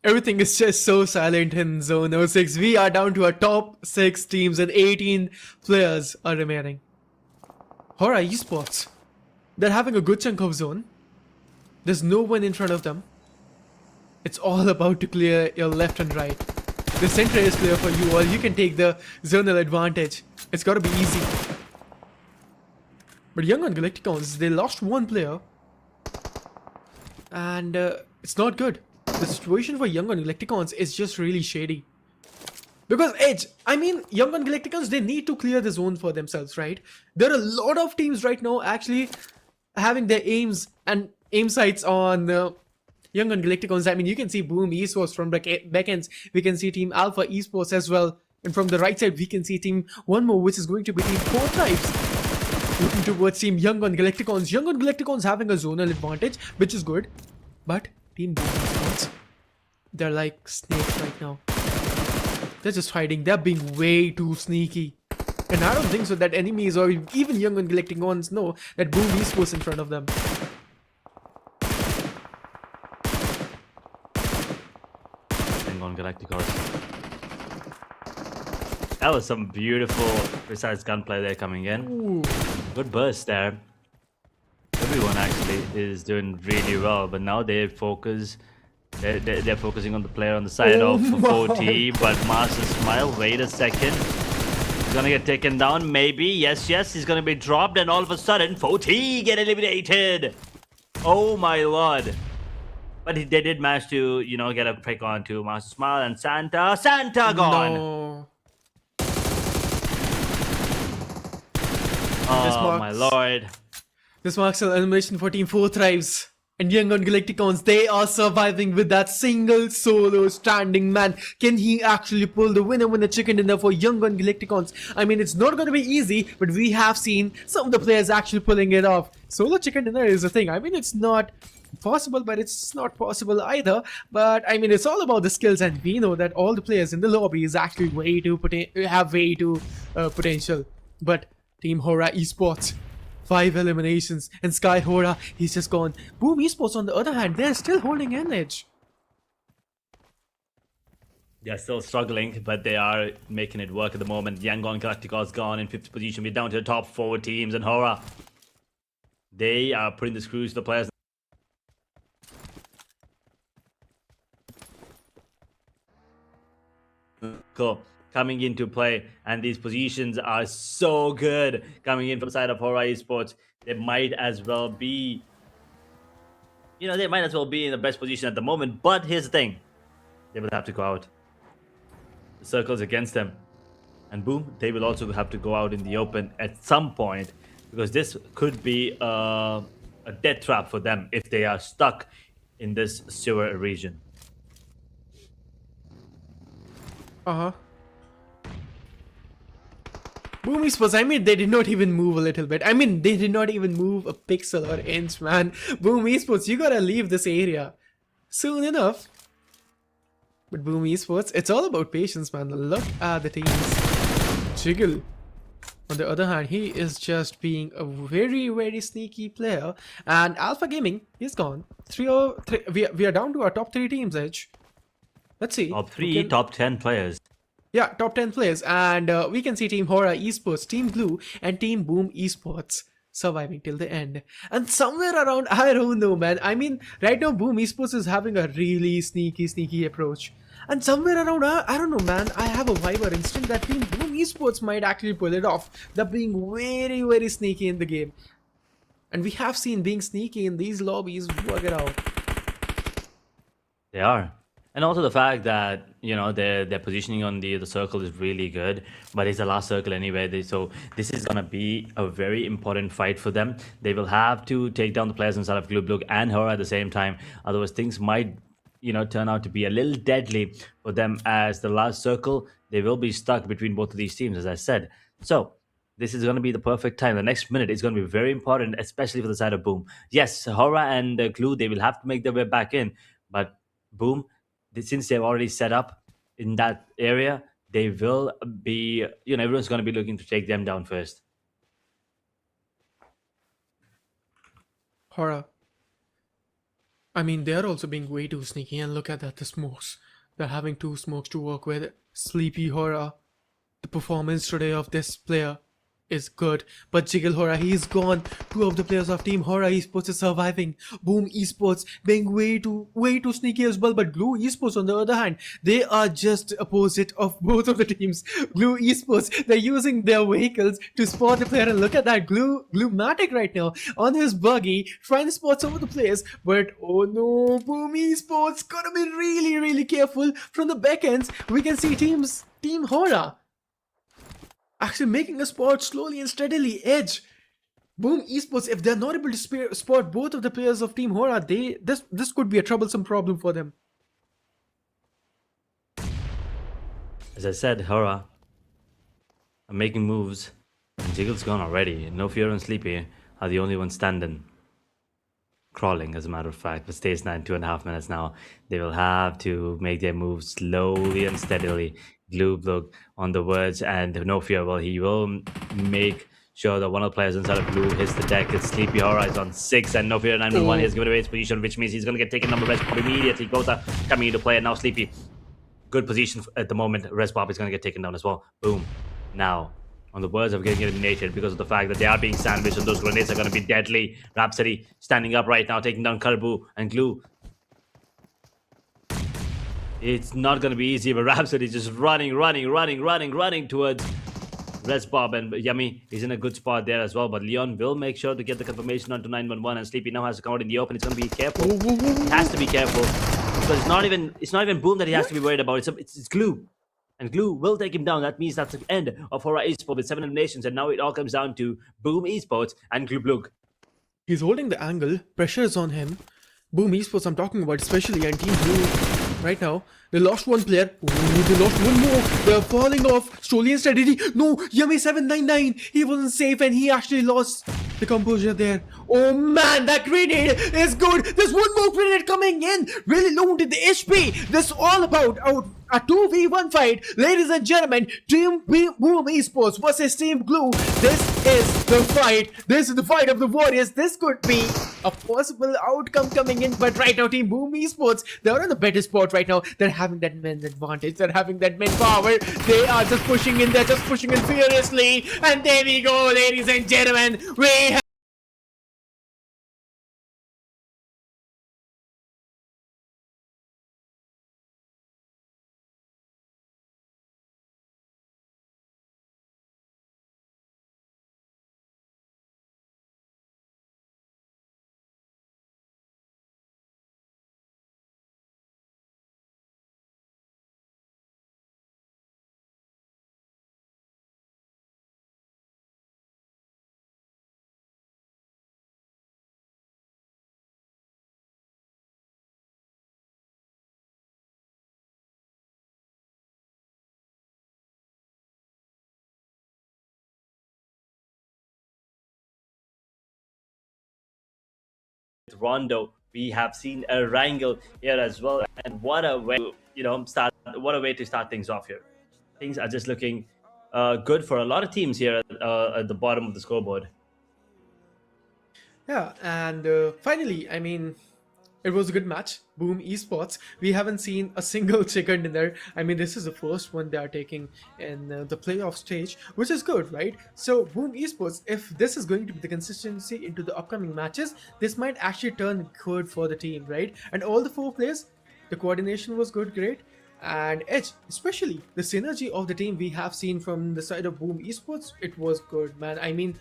Everything is just so silent in Zone 06. We are down to our top 6 teams and 18 players are remaining. HORAA Esports, they're having a good chunk of zone. There's no one in front of them. It's all about to clear your left and right. The center is clear for you all. You can take the zonal advantage. It's gotta be easy. But Young Gun Galacticons, they lost 1 player. And it's not good. The situation for Young Gun Galacticons is just really shady. Because Young Gun Galacticons, they need to clear the zone for themselves, right? There are a lot of teams right now actually having their aim sights on Young Gun Galacticons. I mean, you can see Boom Esports from backends. We can see Team Alpha Esports as well. And from the right side, we can see Team One More, which is going to be Team 4 Tribes. Looking towards Team Young Gun Galacticons. Young Gun Galacticons having a zonal advantage, which is good. But Team Boom Esports, they're like snakes right now. They're just hiding. They're being way too sneaky. And I don't think so that enemies or even Young Gun Galacticons know that Boom Esports in front of them. Young Gun Galacticos. That was some beautiful precise gunplay there coming in. Ooh. Good burst there. Everyone actually is doing really well, but now they focus. They're focusing on the player on the side of 40, but Master Smile, wait a second. He's gonna get taken down, maybe. Yes, he's gonna be dropped, and all of a sudden, 40 get eliminated. Oh my lord. But they did manage to, get a pick on to Master Smile and Santa. Santa gone! No. Oh my lord. This marks an elimination for Team 4 Tribes. And Young Gun Galacticons, they are surviving with that single solo standing man. Can he actually pull the winner chicken dinner for Young Gun Galacticons? I mean, it's not going to be easy, but we have seen some of the players actually pulling it off. Solo chicken dinner is a thing. I mean, it's not possible, but it's not possible either. But I mean, it's all about the skills, and we know that all the players in the lobby is actually way too potential. But Team HORAA Esports, 5 eliminations, and HORAA, he's just gone. Boom Esports, on the other hand, they're still holding an edge. They're still struggling, but they are making it work at the moment. Young Gun Galacticos gone in 5th position. We're down to the top 4 teams, and HORAA, they are putting the screws to the players. Cool. Coming into play, and these positions are so good coming in from the side of HORAA Esports. They might as well be, they might as well be in the best position at the moment. But here's the thing, they will have to go out. The circle's against them, and boom, they will also have to go out in the open at some point, because this could be a death trap for them if they are stuck in this sewer region. Boom Esports, I mean, they did not even move a little bit. I mean, they did not even move a pixel or inch, man. Boom Esports, you gotta leave this area soon enough. But Boom Esports, it's all about patience, man. Look at the teams. Jiggle, on the other hand, he is just being a very sneaky player. And Alpha Gaming is gone. 3-0. We are down to our top 3 teams, Edge. Let's see. Top 3, top 10 players. Yeah, top 10 players. And we can see Team HORAA Esports, Team BLUG, and Team Boom Esports surviving till the end. And somewhere around, I don't know, man. I mean, right now, Boom Esports is having a really sneaky approach. And somewhere around, I don't know, man. I have a vibe or instinct that Team Boom Esports might actually pull it off. They're being very sneaky in the game. And we have seen being sneaky in these lobbies work it out. They are. And also the fact that, you know, their positioning on the circle is really good, but it's the last circle anyway. So this is going to be a very important fight for them. They will have to take down the players inside of BLUG and HORAA at the same time. Otherwise, things might, you know, turn out to be a little deadly for them, as the last circle, they will be stuck between both of these teams, as I said. So this is going to be the perfect time. The next minute is going to be very important, especially for the side of Boom. Yes, HORAA and BLUG, they will have to make their way back in, but Boom, since they've already set up in that area, they will be, you know, everyone's going to be looking to take them down first. HORAA. I mean, they're also being way too sneaky, and look at that, the smokes. They're having 2 smokes to work with. Sleepy HORAA. The performance today of this player is good, but Jiggle HORAA, he's gone. 2 of the players of Team HORAA Esports is surviving. Boom Esports being way too sneaky as well, but Blue Esports on the other hand, they are just opposite of both of the teams. Blue Esports, they're using their vehicles to spot the player, and look at that, Glue-matic right now on his buggy, trying to spot some of the players, but oh no, Boom Esports gotta be really careful. From the back ends, we can see Team HORAA actually making a spot slowly and steadily. Edge. Boom Esports, if they're not able to spot both of the players of Team HORAA, this could be a troublesome problem for them. As I said, HORAA are making moves. And Jiggle's gone already. No Fear and Sleepy are the only ones standing. Crawling, as a matter of fact, but stays 2.5 minutes now. They will have to make their moves slowly and steadily. BLUG on the words, and No Fear, well, he will make sure that one of the players inside of Blue hits the deck. It's Sleepy HORAA is on 6, and No Fear 911 has given away his position, which means he's going to get taken number Res Pop immediately. Gota coming into play, and now Sleepy. Good position at the moment. Res Pop is going to get taken down as well. Boom. Now, on the words of getting eliminated because of the fact that they are being sandwiched, and those grenades are going to be deadly. Rhapsody standing up right now, taking down Carbu and Glue. It's not going to be easy, but Rhapsody just running towards Resbob, and Yummy is in a good spot there as well. But Leon will make sure to get the confirmation onto 911, and Sleepy now has to come out in the open. It's going to be careful. He has to be careful because it's not even Boom that he has to be worried about. It's Glue, and Glue will take him down. That means that's the end of HORAA Esports with 7 eliminations, and now it all comes down to Boom Esports and BLUG. He's holding the angle. Pressure is on him. Boom Esports, I'm talking about especially, and Team Blue right now. They lost one player. Ooh, they lost one more. They're falling off slowly and steadily. No, Yummy 799. He wasn't safe, and he actually lost the composure there. Oh man, that grenade is good. There's one more grenade coming in. Really low to the HP. This is all about a 2v1 fight. Ladies and gentlemen, Team Boom Esports versus Team Glue. This is the fight. This is the fight of the Warriors. This could be a possible outcome coming in, but right now Team Boom Esports, they're on the better spot right now. They're having that men's advantage. They're having that men power. They are just pushing in. They're just pushing in furiously. And there we go, ladies and gentlemen. We have Rondo. We have seen a Rangel here as well, and what a way what a way to start things off here. Things are just looking good for a lot of teams here at the bottom of the scoreboard. Yeah, and finally, I mean, it was a good match. Boom Esports. We haven't seen a single chicken dinner. I mean, this is the first one they are taking in the playoff stage, which is good, right? So, Boom Esports, if this is going to be the consistency into the upcoming matches, this might actually turn good for the team, right? And all the 4 players, the coordination was good, great. And Edge, especially the synergy of the team we have seen from the side of Boom Esports, it was good, man. I mean,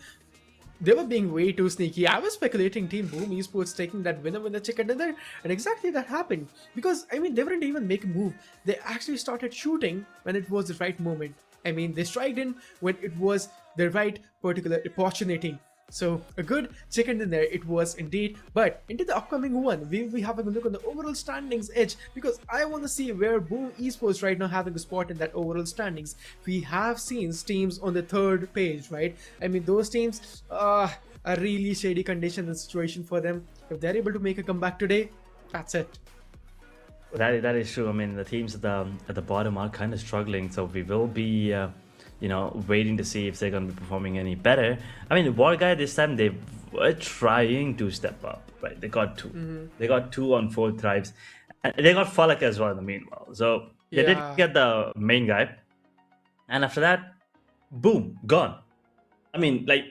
they were being way too sneaky. I was speculating Team Boom Esports taking that winner chicken dinner, and exactly that happened. Because, I mean, they didn't even make a move. They actually started shooting when it was the right moment. I mean, they striked in when it was the right particular opportunity. So, a good chicken dinner it was indeed. But into the upcoming one, we will be having a look on the overall standings Edge, because I want to see where Boom Esports right now having a spot in that overall standings. We have seen teams on the 3rd page, right? I mean, those teams are a really shady condition and situation for them. If they're able to make a comeback today, that's it. That is true. I mean, the teams at the bottom are kind of struggling, so we will be waiting to see if they're going to be performing any better. I mean, WARGAYE this time they were trying to step up, right? They got 2. They got 2 on 4 thrives, and they got Falak as well in the meanwhile. So they did get the main guy, and after that, boom, gone. I mean, like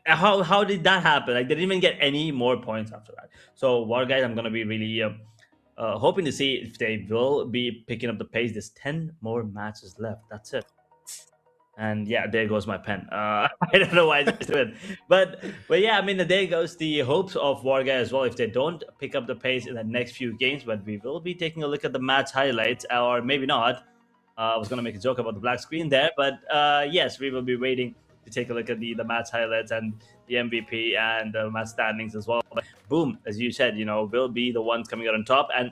how did that happen? Like they didn't even get any more points after that. So WARGAYE, I'm gonna be really hoping to see if they will be picking up the pace. There's 10 more matches left. That's it. And yeah, there goes my pen. I don't know why I just did it, but yeah, I mean, there goes the hopes of WARGAYE as well if they don't pick up the pace in the next few games. But we will be taking a look at the match highlights, or maybe not. I was gonna make a joke about the black screen there, but yes, we will be waiting to take a look at the match highlights and the MVP and the match standings as well. But boom, as you said, will be the ones coming out on top. And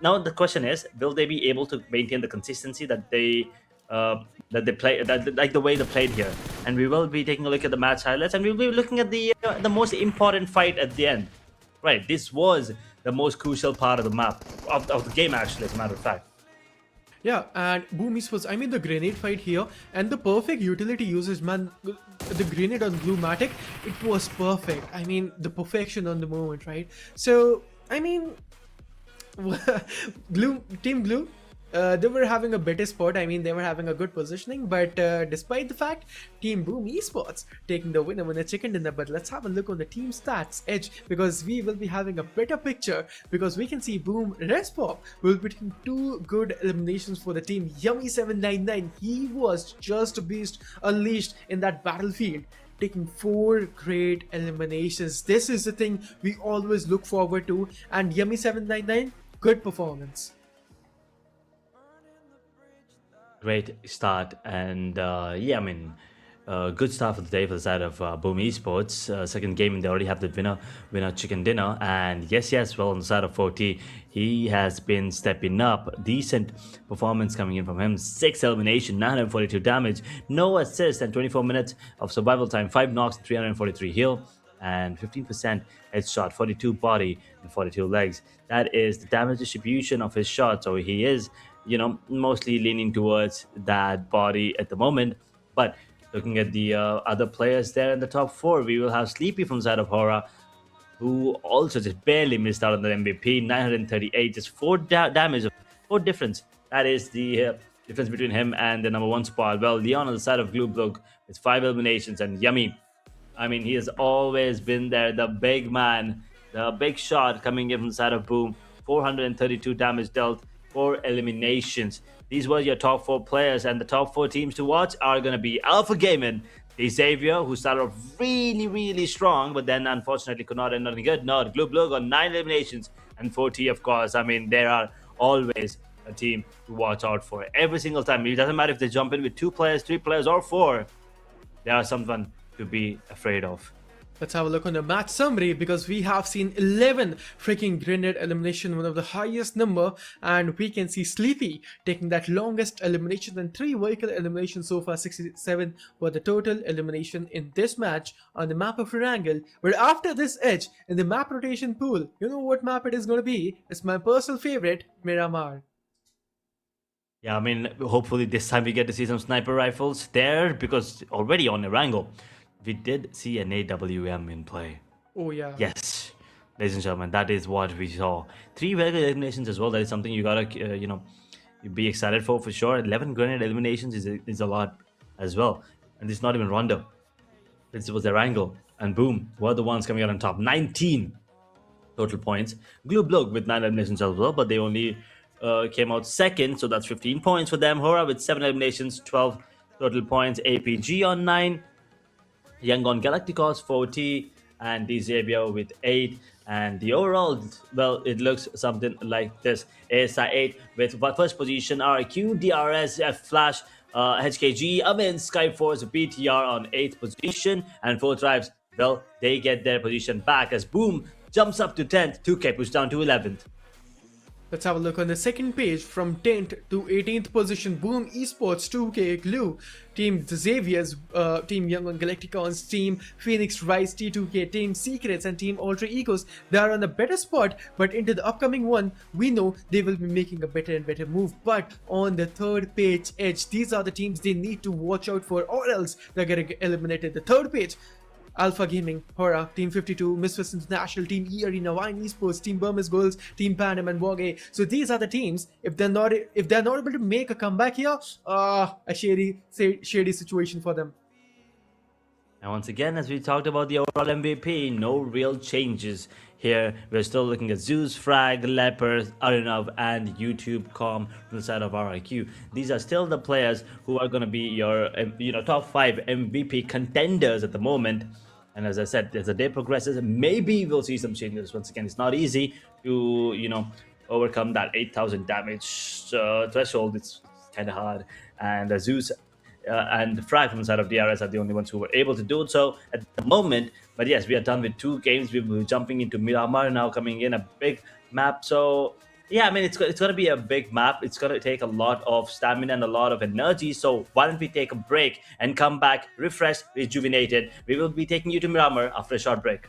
now the question is, will they be able to maintain the consistency that they play, like the way they played here? And we will be taking a look at the match highlights, and we'll be looking at the most important fight at the end. Right, this was the most crucial part of the map of the game, actually, as a matter of fact. Yeah, and Boom Esports, I mean the grenade fight here and the perfect utility usage, man. The grenade on Bluematic, it was perfect. I mean, the perfection on the moment, right? So, I mean, Team Blue, they were having a better spot. I mean, they were having a good positioning, but despite the fact, Team Boom Esports taking the winner chicken dinner. But let's have a look on the team stats Edge, because we will be having a better picture, because we can see Boom Respop will be taking 2 good eliminations for the team. Yummy799, he was just a beast unleashed in that battlefield, taking 4 great eliminations. This is the thing we always look forward to, and Yummy799, good performance. Great start, and yeah, I mean, good start for the day for the side of Boom Esports. Second game, and they already have the winner chicken dinner. And yes, well, on the side of 4T, he has been stepping up. Decent performance coming in from him. 6 elimination, 942 damage, no assist, and 24 minutes of survival time. 5 knocks, 343 heal, and 15% headshot, 42 body, and 42 legs. That is the damage distribution of his shot. So he is, mostly leaning towards that body at the moment. But looking at the other players there in the top 4, we will have Sleepy from side of HORAA, who also just barely missed out on the MVP. 938, just 4 damage, 4 difference. That is the difference between him and the number 1 spot. Well, Leon on the side of BLUG with 5 eliminations, and Yummy, I mean, he has always been there, the big man, the big shot coming in from the side of Boom. 432 damage dealt, 4 eliminations. These were your top 4 players, and the top 4 teams to watch are going to be Alpha Gaming, the Xavier, who started off really strong, but then unfortunately could not end anything good. Not BLUG on 9 eliminations, and 4T, of course. I mean, there are always a team to watch out for every single time. It doesn't matter if they jump in with 2 players, 3 players, or 4. There are someone to be afraid of. Let's have a look on the match summary because we have seen 11 freaking grenade elimination, one of the highest number, and we can see Sleepy taking that longest elimination and 3 vehicle eliminations so far. 67 were the total elimination in this match on the map of Triangle. But after this edge in the map rotation pool, you know what map it is going to be? It's my personal favorite, Miramar. Yeah, I mean, hopefully this time we get to see some sniper rifles there, because already on Erangel, we did see an AWM in play. Oh yeah. Yes, ladies and gentlemen, that is what we saw. 3 regular eliminations as well. That is something you gotta, be excited for sure. 11 grenade eliminations is a lot as well. And it's not even Rondo. It was Erangel. And boom, we're the ones coming out on top. 19 total points. BLUG with 9 eliminations as well, but they only came out second, so that's 15 points for them. HORAA with 7 eliminations, 12 total points. APG on 9. Yangon Galacticos 40, and Xavier with 8. And the overall, well, it looks something like this. ASI 8 with first position, RQ, DRS, Flash, HKG, AMINZ, SKYFORCE, BTR on 8th position. And 4 Tribes, well, they get their position back as Boom jumps up to 10th, 2K pushed down to 11th. Let's have a look on the second page. From 10th to 18th position, Boom Esports, 2K, Glue, Team Xavier's, Team Young on Galacticons, Team Phoenix Rise, T2K, Team Secrets, and Team Alter Egos. They are on a better spot, but into the upcoming one, we know they will be making a better and better move. But on the third page edge, these are the teams they need to watch out for, or else they're getting eliminated. The third page: Alpha Gaming, HORAA, Team 52, Misfits International, Team E Arena, VOIN Esports, Team Burmese Girls, Team PANDUM, and WARGAYE. So these are the teams. If they're not able to make a comeback here, a shady situation for them. And once again, as we talked about the overall MVP, no real changes here. We're still looking at Zeus, Frag, Leopard, Arinav, and YouTube Com from the side of RIQ. These are still the players who are going to be your top 5 MVP contenders at the moment. And as I said, as the day progresses, maybe we'll see some changes. Once again, it's not easy to overcome that 8,000 damage threshold. It's kind of hard. And Zeus and Frag from the side of DRS are the only ones who were able to do so at the moment. But yes, we are done with 2 games. We will be jumping into Miramar now, coming in a big map. So yeah, I mean, it's going to be a big map. It's going to take a lot of stamina and a lot of energy. So why don't we take a break and come back refreshed, rejuvenated. We will be taking you to Miramar after a short break.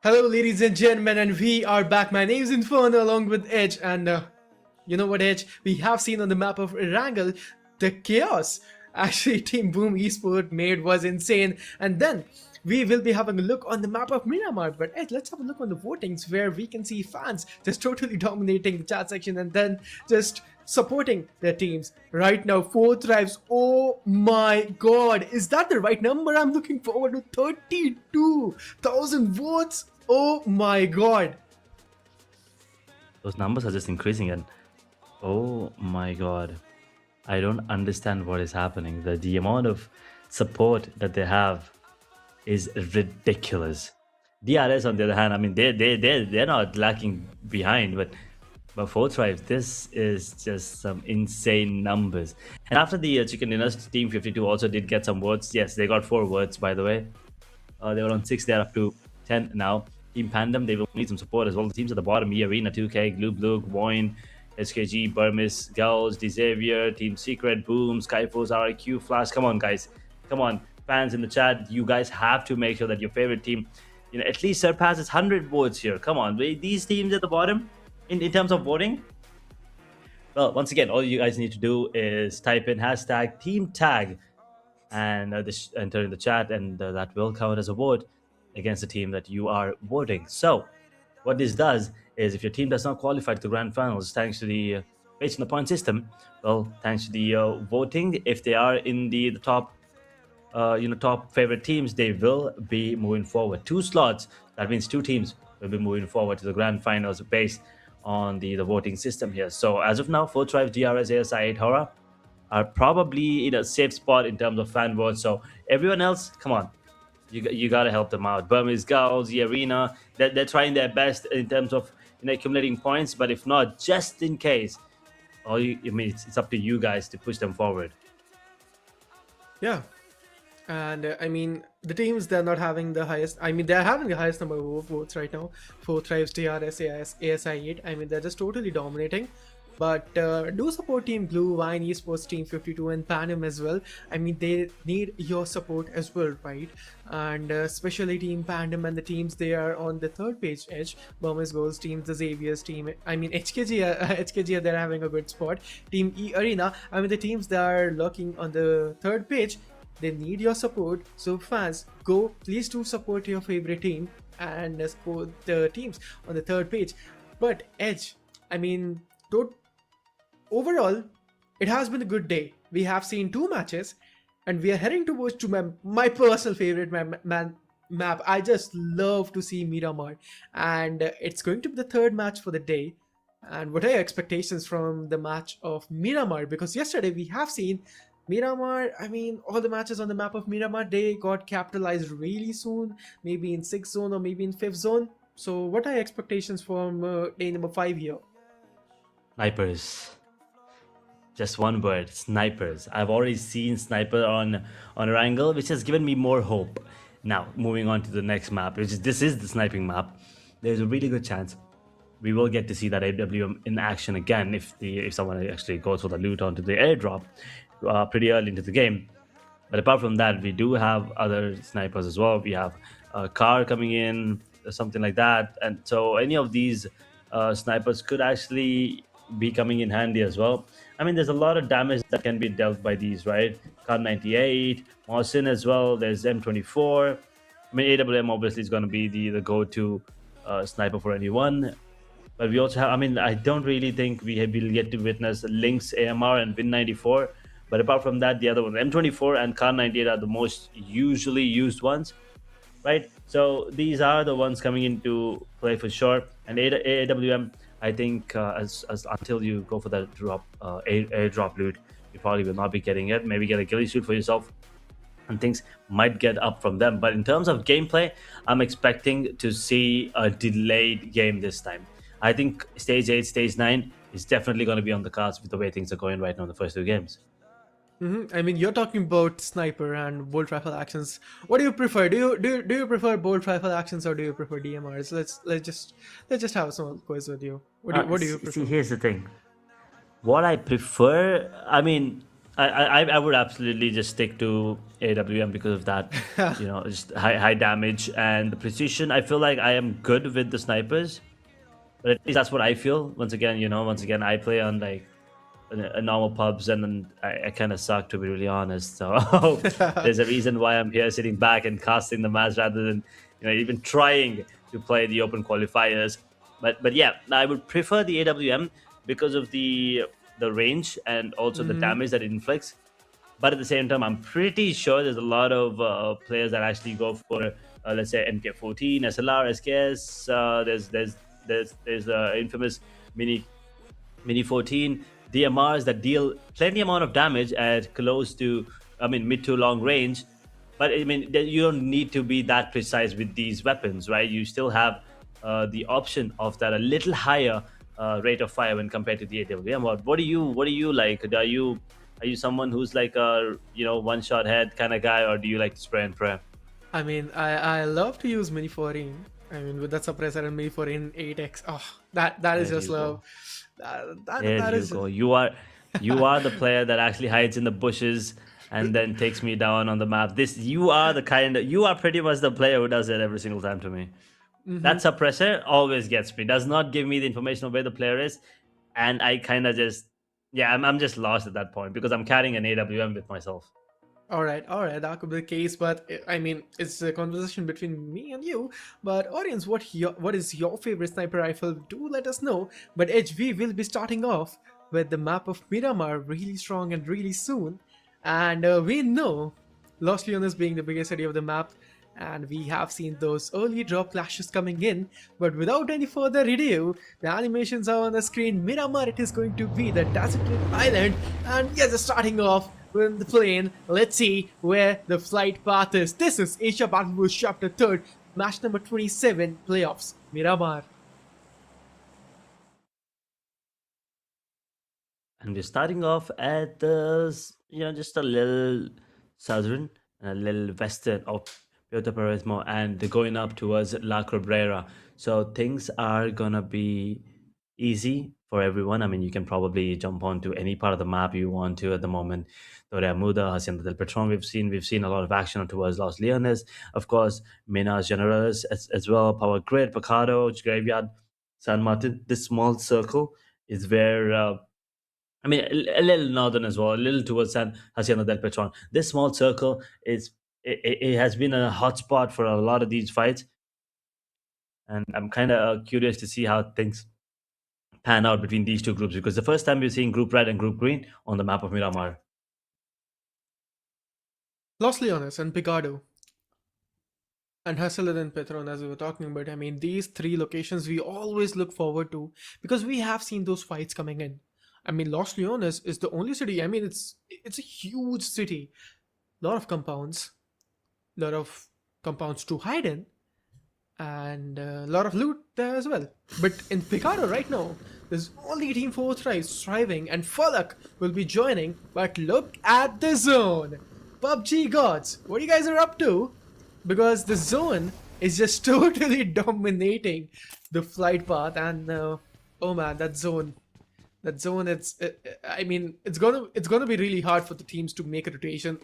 Hello, ladies and gentlemen, and we are back. My name is Inferno along with Edge, and you know what, Edge? We have seen on the map of Wrangle the chaos actually Team Boom Esport made was insane, and then we will be having a look on the map of Myanmar. But Edge, let's have a look on the votings where we can see fans just totally dominating the chat section and then just supporting their teams. Right now, 4 thrives. Oh my god, is that the right number? I'm looking forward to 32,000 votes. Oh my god. Those numbers are just increasing, and oh my god, I don't understand what is happening. The amount of support that they have is ridiculous. DRS, on the other hand, I mean, they're not lacking behind, but 4 thrives, this is just some insane numbers. And after the chicken dinners, Team 52 also did get some votes. Yes, they got 4 votes, by the way. They were on 6, they're up to 10 now. Team Pandum, they will need some support as well. The teams at the bottom, Arena, 2K, BLUG, VOIN, SKG, Burmese, Gulls, Xavier, Team Secret, Boom, Skyforce, RIQ, Flash. Come on, guys. Come on. Fans in the chat, you guys have to make sure that your favorite team, at least surpasses 100 votes here. Come on. These teams at the bottom, in terms of voting, well, once again, all you guys need to do is type in hashtag team tag and enter in the chat, and that will count as a vote against the team that you are voting. So what this does is, if your team does not qualify to the grand finals thanks to the based on the point system, well, thanks to the voting, if they are in the top top favorite teams, they will be moving forward 2 slots. That means 2 teams will be moving forward to the grand finals based on the voting system here. So as of now, 4 thrives, DRS, ASI, 8 HORAA are probably in a safe spot in terms of fan votes. So everyone else, come on, you gotta help them out. Burmese, Gulls, the Arena, they're trying their best in terms of accumulating points, but if not, just in case, it's up to you guys to push them forward. Yeah. And I mean, the teams, they're not having the highest, I mean, they're having the highest number of votes right now. 4 thrives, DRS, ASI 8. I mean, they're just totally dominating. But do support Team Blue, VOIN, ESPORTS, Team 52, and PANDUM as well. I mean, they need your support as well, right? And especially Team PANDUM and the teams, they are on the 3rd page Edge. Burmese Goals teams, the Xavier's team. I mean, HKG, they're having a good spot. Team E Arena, I mean, the teams that are lurking on the 3rd page, they need your support. So fans, please do support your favorite team and support the teams on the 3rd page. But Edge, I mean, overall, it has been a good day. We have seen 2 matches, and we are heading towards to my personal favorite map. I just love to see Miramar, and it's going to be the 3rd match for the day. And what are your expectations from the match of Miramar? Because yesterday we have seen Miramar, I mean, all the matches on the map of Miramar, they got capitalized really soon, maybe in 6th zone or maybe in 5th zone. So what are your expectations from day number 5 here? Snipers. Just one word, snipers. I've already seen sniper on Wrangle, which has given me more hope. Now, moving on to the next map, this is the sniping map. There's a really good chance we will get to see that AWM in action again if someone actually goes for the loot onto the airdrop pretty early into the game. But apart from that, we do have other snipers as well. We have a car coming in, something like that. And so any of these snipers could actually be coming in handy as well. I mean, there's a lot of damage that can be dealt by these, right? Car 98, Morsin as well. There's M24. I mean, AWM obviously is going to be the go-to sniper for anyone. But we also have, I mean, I don't really think will get to witness Lynx AMR and Win 94. But apart from that, the other ones, M24 and Car 98 are the most usually used ones, right? So these are the ones coming into play for sure. And AWM, I think as until you go for that airdrop loot, you probably will not be getting it. Maybe get a ghillie suit for yourself, and things might get up from them. But in terms of gameplay, I'm expecting to see a delayed game this time. I think stage 8, stage 9 is definitely going to be on the cards with the way things are going right now in the first 2 games. I mean, you're talking about sniper and bolt rifle actions. What do you prefer? Do you prefer bolt rifle actions or do you prefer DMRs? Let's just have some quiz with you. What do you prefer? See, here's the thing. What I prefer, I mean, I would absolutely just stick to AWM because of that. Just high damage and the precision. I feel like I am good with the snipers, but at least that's what I feel. Once again, I play on like a normal pubs, and then I kind of suck, to be really honest. So there's a reason why I'm here sitting back and casting the match rather than even trying to play the open qualifiers. But yeah, I would prefer the AWM because of the range and also the Hmm. damage that it inflicts. But at the same time, I'm pretty sure there's a lot of players that actually go for, let's say, MK14, SLR, SKS. There's infamous Mini 14 DMRs that deal plenty amount of damage at close to, I mean, mid to long range. But I mean, you don't need to be that precise with these weapons, right? You still have the option of that a little higher rate of fire when compared to the AWM. What do you like? Are you someone who's like a one shot head kind of guy, or do you like to spray and pray? I mean, I love to use Mini 14. I mean, with that suppressor and Mini 14 8x. Oh, that is There just you love. go. There That you is. go. You are the player that actually hides in the bushes and then takes me down on the map. You are pretty much the player who does it every single time to me. That suppressor always gets me. Does not give me the information of where the player is, and I kind of just yeah, I'm just lost at that point because I'm carrying an AWM with myself. All right, that could be the case, but I mean, it's a conversation between me and you. But audience, what is your favorite sniper rifle? Do let us know. But HV will be starting off with the map of Miramar really strong and really soon, and we know Los Leones being the biggest city of the map, and we have seen those early drop clashes coming in. But without any further ado, the animations are on the screen. Miramar, it is going to be the deserted island, and yes, starting off with the plane. Let's see where the flight path is. This is Asia Battle Boost Chapter 3rd, match number 27, playoffs, Miramar. And we're starting off at just a little southern and a little western of Puerto Peresmo, and they're going up towards La Cabrera. So things are gonna be easy for everyone. I mean, you can probably jump onto any part of the map you want to at the moment. Torre Muda, Hacienda del Petron, we've seen a lot of action towards Los Leones, of course, Minas Generales as well, Power Grid, Picado, Graveyard, San Martin. This small circle is where I mean, a little northern as well, a little towards San Hacienda del Petron. This small circle it has been a hotspot for a lot of these fights, and I'm kind of curious to see how things pan out between these two groups because the first time we're seeing Group Red and Group Green on the map of Miramar. Los Leones and Picado and Hasseled and Petron, as we were talking about. I mean, these three locations we always look forward to because we have seen those fights coming in. I mean, Los Leones is the only city. I mean, it's a huge city, lot of compounds, lot of compounds to hide in, and a lot of loot there as well. But in Picaro right now, there's only Team 4 thriving, and Falak will be joining. But look at the zone. PUBG gods, what you guys are up to? Because the zone is just totally dominating the flight path, and oh man, that zone, I mean, it's gonna be really hard for the teams to make a rotation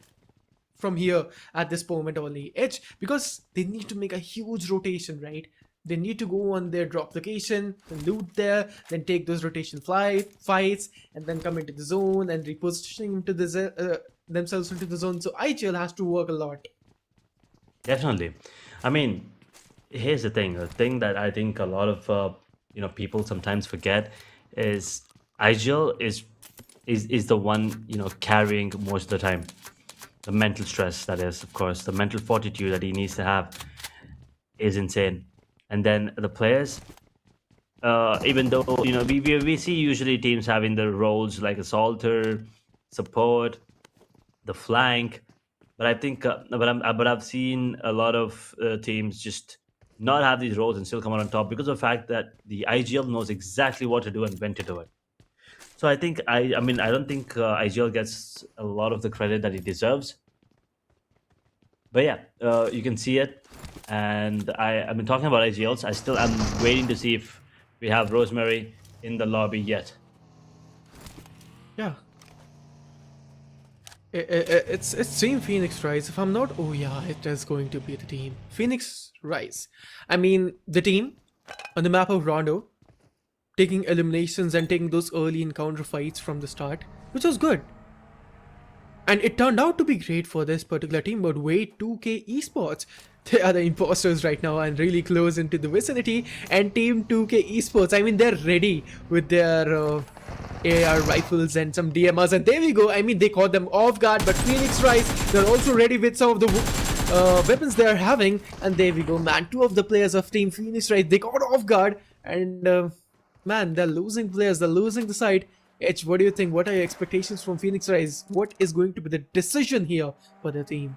from here at this moment only. Edge, because they need to make a huge rotation, right? They need to go on their drop location, then loot there, then take those rotation fights, and then come into the zone and repositioning into themselves into the zone. So IGL has to work a lot. Definitely. I mean, here's the thing that I think a lot of people sometimes forget is IGL is the one carrying most of the time. The mental stress, that is, of course, the mental fortitude that he needs to have is insane. And then the players, even though we see usually teams having the roles like assaulter, support, the flank, but I think but I've seen a lot of teams just not have these roles and still come out on top because of the fact that the IGL knows exactly what to do and when to do it. So I think I mean I don't think IGL gets a lot of the credit that he deserves. But yeah, you can see it, and I've been talking about IGLs. I'm waiting to see if we have Rosemary in the lobby yet. Yeah. It's Team Phoenix Rise. If I'm not, oh yeah, it is going to be the team Phoenix Rise. I mean, the team on the map of Rondo, taking eliminations and taking those early encounter fights from the start, which was good. And it turned out to be great for this particular team, but wait, 2K Esports, they are the imposters right now and really close into the vicinity. And Team 2K Esports, I mean, they're ready with their AR rifles and some DMRs, and there we go. I mean, they caught them off guard, but Phoenix Rise, they're also ready with some of the weapons they're having. And there we go, man, two of the players of Team Phoenix Rise, they got off guard, and man, they're losing players, they're losing the side. H, what do you think? What are your expectations from Phoenix Rise? What is going to be the decision here for the team?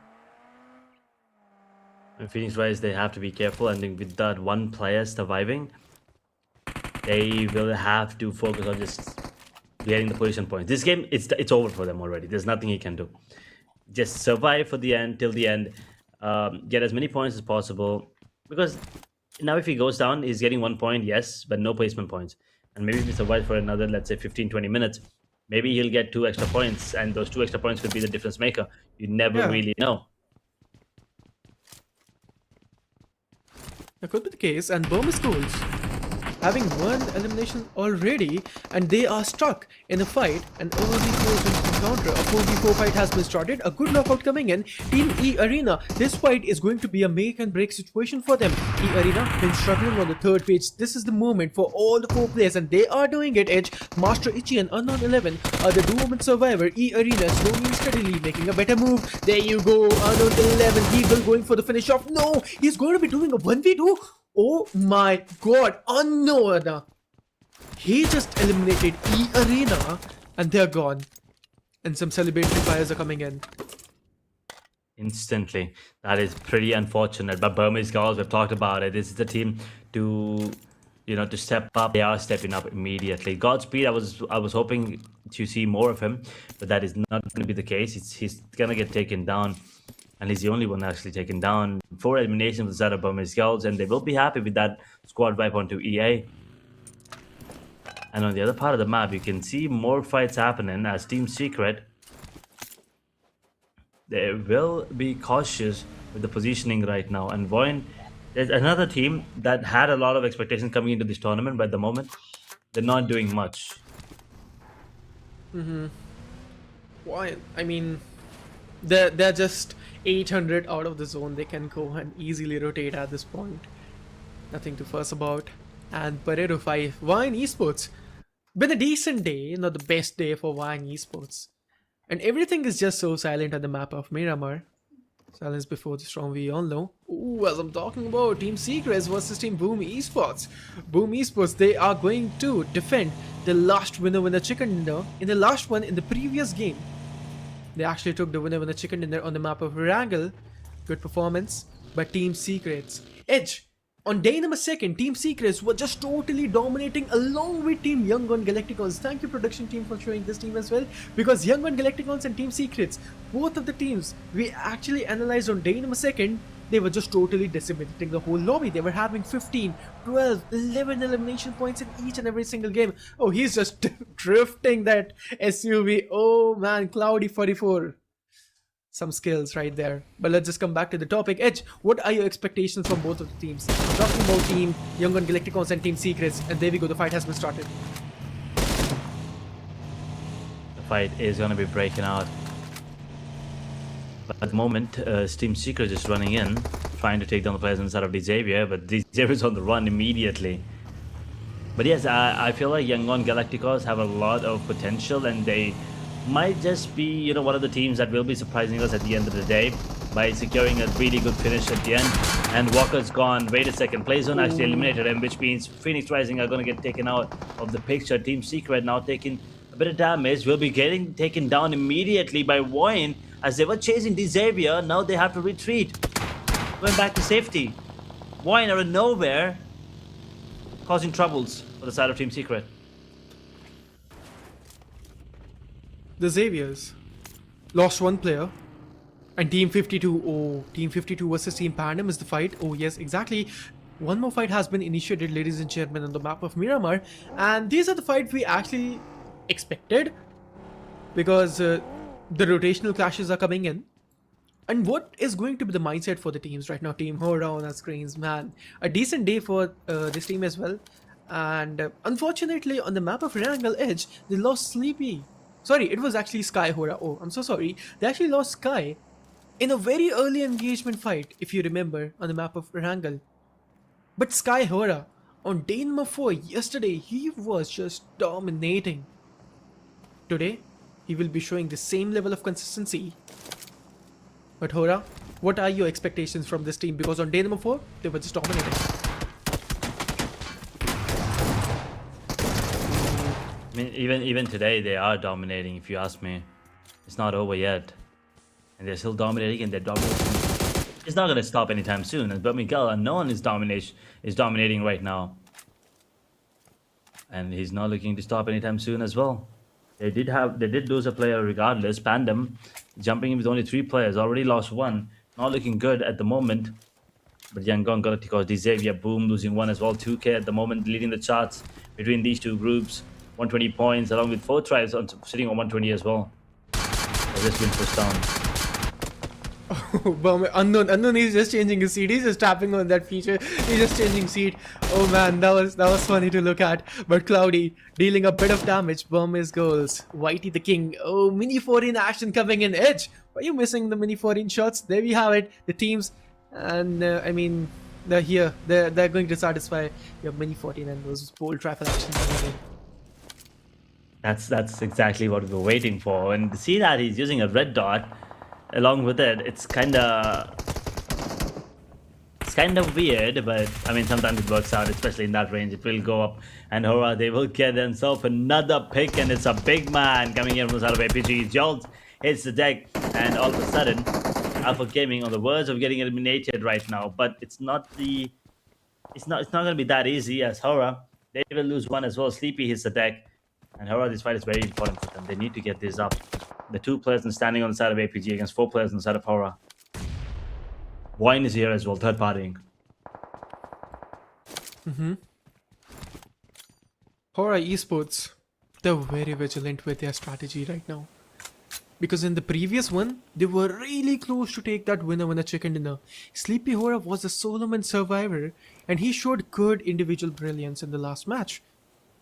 In Phoenix Rise, they have to be careful. I think with that one player surviving, they will have to focus on just getting the position points. This game, it's over for them already. There's nothing he can do. Just survive for the end, till the end. Get as many points as possible. Because now if he goes down, he's getting 1 point, yes, but no placement points. And maybe if he survives for another, let's say 15-20 minutes, maybe he'll get 2 extra points, and those 2 extra points could be the difference maker. You never really know. That could be the case, and Burma Schools having one elimination already, and they are stuck in a fight. An early close encounter, a 4v4 fight has been started, a good knockout coming in. Team E Arena, this fight is going to be a make and break situation for them. E Arena been struggling on the third page. This is the moment for all the 4 players, and they are doing it. Edge, Master Ichi and Unknown 11 are the duo-man survivor. E Arena slowly and steadily making a better move. There you go, Unknown 11, he will going for the finish off. No, he's going to be doing a 1v2. Oh my god, Unknown! He just eliminated E Arena and they're gone. And some celebratory fires are coming in. Instantly. That is pretty unfortunate. But Burmese Girls, we've talked about it. This is the team to, to step up. They are stepping up immediately. Godspeed, I was hoping to see more of him, but that is not going to be the case. He's going to get taken down. And he's the only one actually taken down. 4 eliminations with Zara Burmese Girls, and they will be happy with that squad wipe onto EA. And on the other part of the map, you can see more fights happening as Team Secret. They will be cautious with the positioning right now. And VOIN, there's another team that had a lot of expectations coming into this tournament, but at the moment, they're not doing much. Why? I mean, they're just 800 out of the zone. They can go and easily rotate at this point. Nothing to fuss about. And Pareto 5, VOIN Esports. Been a decent day, not the best day for VOIN Esports. And everything is just so silent on the map of Miramar. Silence before the storm, we all know. Ooh, as I'm talking about, Team Secrets versus Team Boom Esports. Boom Esports, they are going to defend the last winner chicken dinner. In the last one, in the previous game, they actually took the winner chicken dinner on the map of Wrangle. Good performance by Team Secrets. Edge, on day number 2, Team Secrets were just totally dominating along with Team Young Gun Galacticons. Thank you production team for showing this team as well, because Young Gun Galacticons and Team Secrets, both of the teams we actually analyzed on day number 2, they were just totally decimating the whole lobby. They were having 15, 12, 11 elimination points in each and every single game. Oh, he's just drifting that SUV. Oh man, Cloudy 44. Some skills right there. But let's just come back to the topic. Edge, what are your expectations from both of the teams? I'm talking about Team Young Gun Galacticons and Team Secrets. And there we go, the fight has been started. The fight is going to be breaking out. But at the moment, Team Secret is running in, trying to take down the players inside of Xavier, but Xavier is on the run immediately. But yes, I feel like Young Gun Galacticos have a lot of potential, and they might just be, one of the teams that will be surprising us at the end of the day by securing a really good finish at the end. And Walker's gone. Wait a second. Playzone actually eliminated him, which means Phoenix Rising are going to get taken out of the picture. Team Secret now taking a bit of damage. Will be getting taken down immediately by VOIN. As they were chasing Xavier, now they have to retreat. Going back to safety. VOIN out of nowhere, causing troubles for the side of Team Secret. The Xaviers lost 1 player. And Team 52, oh, Team 52 versus Team PANDUM is the fight. Oh yes, exactly. One more fight has been initiated, ladies and gentlemen, on the map of Miramar. And these are the fights we actually expected. Because The rotational clashes are coming in. And what is going to be the mindset for the teams right now? Team HORAA on our screens, man. A decent day for this team as well. And unfortunately, on the map of Triangle Edge, they lost Sleepy. Sorry, it was actually Sky HORAA. Oh, I'm so sorry. They actually lost Sky in a very early engagement fight, if you remember, on the map of Triangle. But Sky HORAA, on day number 4 yesterday, he was just dominating. Today, he will be showing the same level of consistency. But HORAA, what are your expectations from this team? Because on day number 4, they were just dominating. I mean, even today they are dominating. If you ask me, it's not over yet, and they're still dominating, and they're dominating. It's not gonna stop anytime soon. And but Miguel Unknown is dominating right now, and he's not looking to stop anytime soon as well. They did lose a player regardless. PANDUM jumping in with only 3 players, already lost 1. Not looking good at the moment. But Yangon Galacticos, Xavier Boom losing 1 as well. 2K at the moment leading the charts between these two groups. 120 points along with 4 tries sitting on 120 as well. As this been pushed down. Oh, unknown is just changing his seat. He's just tapping on that feature. He's just changing seat. Oh man, that was funny to look at. But Cloudy dealing a bit of damage. Burmese goals. Whitey the king. Oh, mini 14 action coming in. Edge, why are you missing the mini 14 shots? There we have it. The teams, and I mean, they're here. They're going to satisfy your mini 14 and those bold trifle actions coming in. That's exactly what we were waiting for. And to see that he's using a red dot along with it, it's kind of weird, but I mean sometimes it works out, especially in that range. It will go up, and HORAA, they will get themselves another pick, and it's a big man coming in from the side of APG. Jolt hits the deck, and all of a sudden Alpha Gaming on the verge of getting eliminated right now. But it's not gonna be that easy, as HORAA, they will lose 1 as well. Sleepy hits the deck, and HORAA, this fight is very important for them. They need to get this up. The 2 players standing on the side of APG against 4 players on the side of HORAA. VOIN is here as well, third partying. HORAA esports, they're very vigilant with their strategy right now. Because in the previous one, they were really close to take that winner chicken dinner. Sleepy HORAA was a solo man survivor, and he showed good individual brilliance in the last match.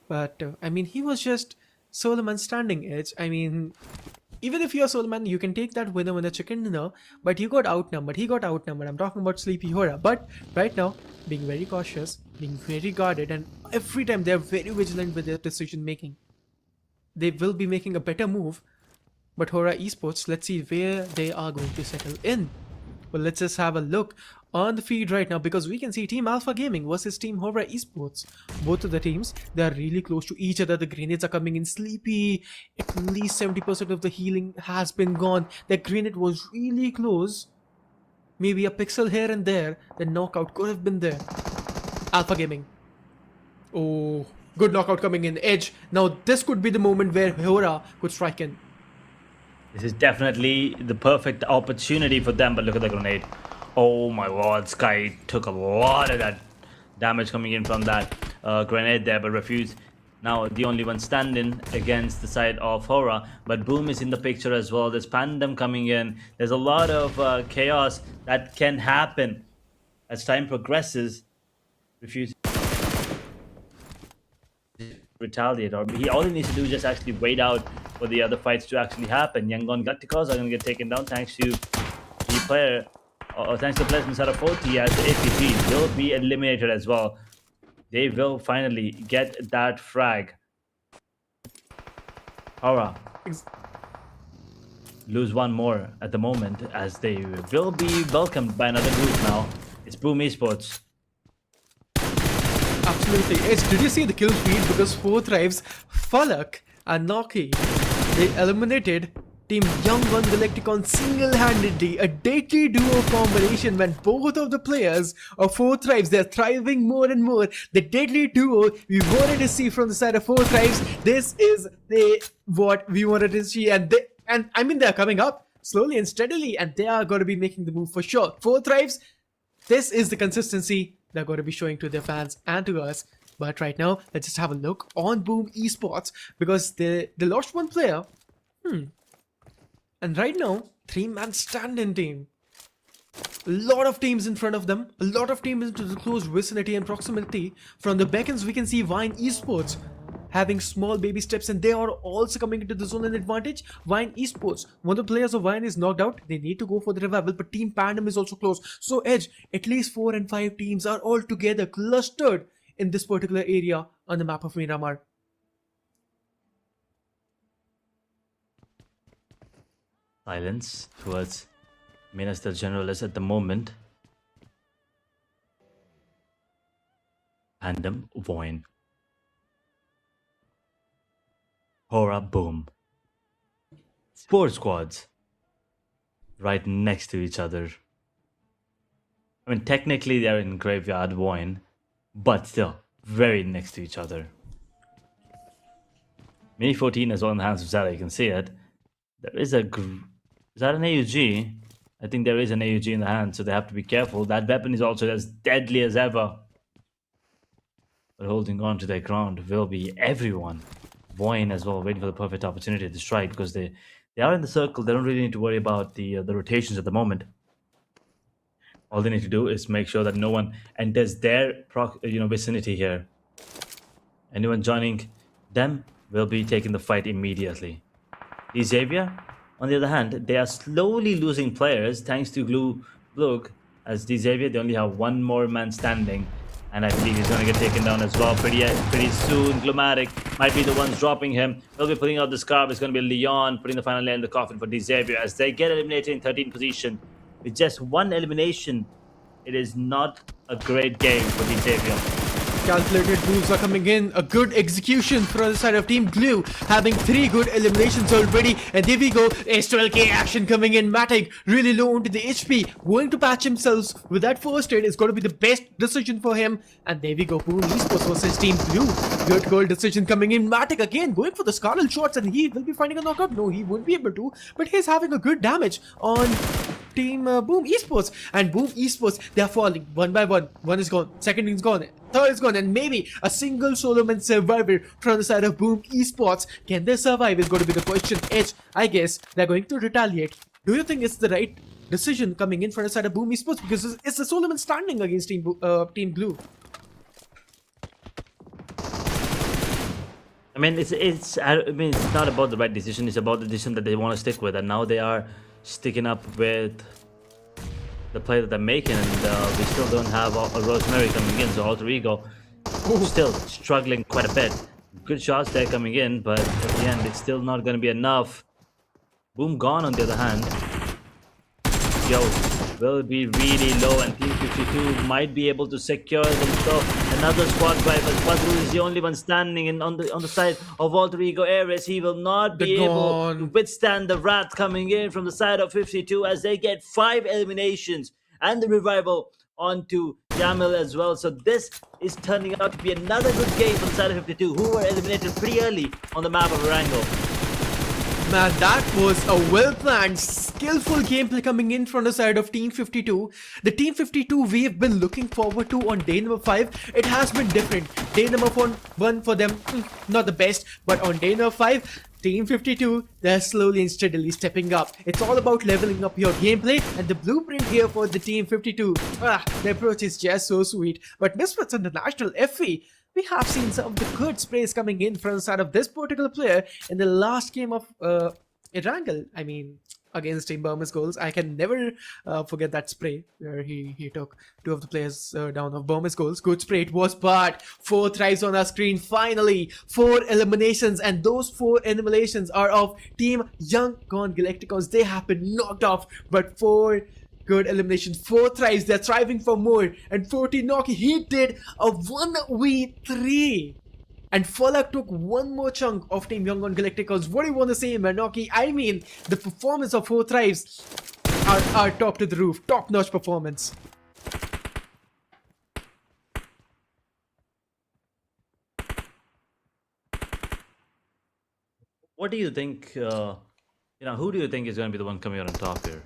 But, I mean, he was just solo man standing Edge. I mean, even if you're a solo man, you can take that winner chicken dinner, but you got outnumbered. He got outnumbered. I'm talking about Sleepy HORAA. But right now, being very cautious, being very guarded, and every time they're very vigilant with their decision making. They will be making a better move. But HORAA esports, let's see where they are going to settle in. Well, let's just have a look on the feed right now, because we can see Team Alpha Gaming versus Team HORAA esports. Both of the teams, they are really close to each other. The grenades are coming in. Sleepy, at least 70% of the healing has been gone. That grenade was really close. Maybe a pixel here and there. The knockout could have been there. Alpha Gaming. Oh, good knockout coming in. Edge. Now this could be the moment where HORAA could strike in. This is definitely the perfect opportunity for them, but look at the grenade. Oh my god, Sky took a lot of that damage coming in from that grenade there, but refused. Now the only one standing against the side of HORAA, but Boom is in the picture as well. There's PANDUM coming in. There's a lot of chaos that can happen as time progresses. Refuse retaliate, or all he needs to do is just actually wait out for the other fights to actually happen. Yangon Galacticos are going to get taken down thanks to the player, or thanks to the players inside of 40, as the APG will be eliminated as well. They will finally get that frag. HORAA lose 1 more at the moment, as they will be welcomed by another group now. It's Boom Esports. Absolutely. Did you see the kill feed? Because 4 Thrives, Falak and Noki, they eliminated Team Yangon Galacticon single-handedly. A deadly duo combination when both of the players of 4 Thrives, they're thriving more and more. The deadly duo we wanted to see from the side of 4 Thrives. This is what we wanted to see, and I mean they're coming up slowly and steadily, and they are going to be making the move for sure. 4 Thrives, this is the consistency they're going to be showing to their fans and to us. But right now, let's just have a look on Boom Esports, because they lost 1 player. And right now, three-man stand-in team. A lot of teams in front of them, a lot of teams into the close vicinity and proximity. From the beacons, we can see VOIN Esports having small baby steps, and they are also coming into the zone and advantage. VOIN Esports, one of the players of VOIN is knocked out. They need to go for the revival, but Team PANDUM is also close. So Edge, at least 4 and 5 teams are all together clustered in this particular area on the map of Miramar. Silence towards Minister Generalist at the moment. Pandum, VOIN. HORAA, boom. 4 squads right next to each other. I mean, technically they're in Graveyard, VOIN, but still very next to each other. Mini 14 as well in the hands of Zara, you can see it. There is a... Is that an AUG? I think there is an AUG in the hand, so they have to be careful. That weapon is also as deadly as ever. But holding on to their ground will be everyone. VOIN as well, waiting for the perfect opportunity to strike, because they are in the circle. They don't really need to worry about the rotations at the moment. All they need to do is make sure that no one enters their vicinity here. Anyone joining them will be taking the fight immediately. Xavier, on the other hand, they are slowly losing players thanks to BLUG. As Xavier, they only have one more man standing, and I believe he's going to get taken down as well pretty soon. Glumatic might be the ones dropping him. They'll be putting out the scarf. It's going to be Leon putting the final nail in the coffin for Xavier as they get eliminated in 13th position. With just one elimination, it is not a great game for Xavier. Calculated moves are coming in. A good execution from the side of Team Glue, having 3 good eliminations already. And there we go. S12K action coming in. Matic really low onto the HP, going to patch himself with that first aid is going to be the best decision for him. And there we go. Boom Esports versus Team Blue. Good goal decision coming in. Matic again going for the Scarlet shots, and he will be finding a knockout. No, he won't be able to, but he's having a good damage on Team Boom Esports. And Boom Esports, they are falling one by one. One is gone, second is gone, third is gone, and maybe a single solo man survivor from the side of Boom Esports. Can they survive is going to be the question. Edge, I guess they're going to retaliate. Do you think it's the right decision coming in from the side of Boom Esports, because it's a solo man standing against Team Blue? I mean, it's not about the right decision. It's about the decision that they want to stick with, and now they are sticking up with the play that they're making, and we still don't have a Rosemary coming in, so Alter Ego still struggling quite a bit. Good shots there coming in, but at the end it's still not going to be enough. Boom gone on the other hand. Yo will be really low, and Team 52 might be able to secure themselves another squad drive, as Badru is the only one standing on the side of Alter Ego Ares. He will not be able to withstand the wrath coming in from the side of 52 as they get 5 eliminations and the revival onto Jamil as well. So this is turning out to be another good game for the side of 52, who were eliminated pretty early on the map of Erangel. Man, that was a well-planned, skillful gameplay coming in from the side of Team 52. The Team 52 we've been looking forward to on day number 5. It has been different. Day number 1 for them, not the best, but on day number 5, Team 52, they're slowly and steadily stepping up. It's all about leveling up your gameplay, and the blueprint here for the Team 52. The approach is just so sweet. But Misfits International FE, we have seen some of the good sprays coming in from the side of this particular player in the last game of Erangel. I mean, against Team Burma's goals. I can never forget that spray where he took 2 of the players down of Burma's goals. Good spray it was, but 4 thrives on our screen. Finally, 4 eliminations, and those 4 eliminations are of Team Young Gone Galacticons. They have been knocked off, but 4 good eliminations, 4 thrives. They're thriving for more. And 14 Noki, he did a 1v3. And Falak took one more chunk of Team Young on Galacticos. What do you want to say, Manoki? I mean, the performance of 4 thrives are top to the roof. Top-notch performance. What do you think, who do you think is going to be the one coming out on top here?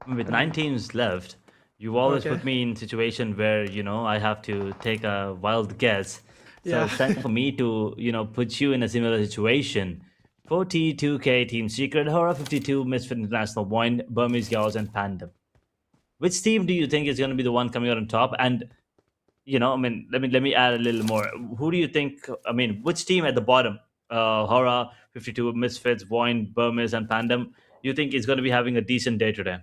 I mean, with 9 teams left, you always put me in a situation where, I have to take a wild guess. So it's time for me to, put you in a similar situation. 40, 2K, Team Secret, HORAA 52, Misfit International, VOIN, Burmese Girls, and PANDUM. Which team do you think is going to be the one coming out on top? And I mean, let me add a little more. Who do you think? I mean, which team at the bottom? HORAA 52, Misfits, VOIN, Burmese, and PANDUM. You think is going to be having a decent day today?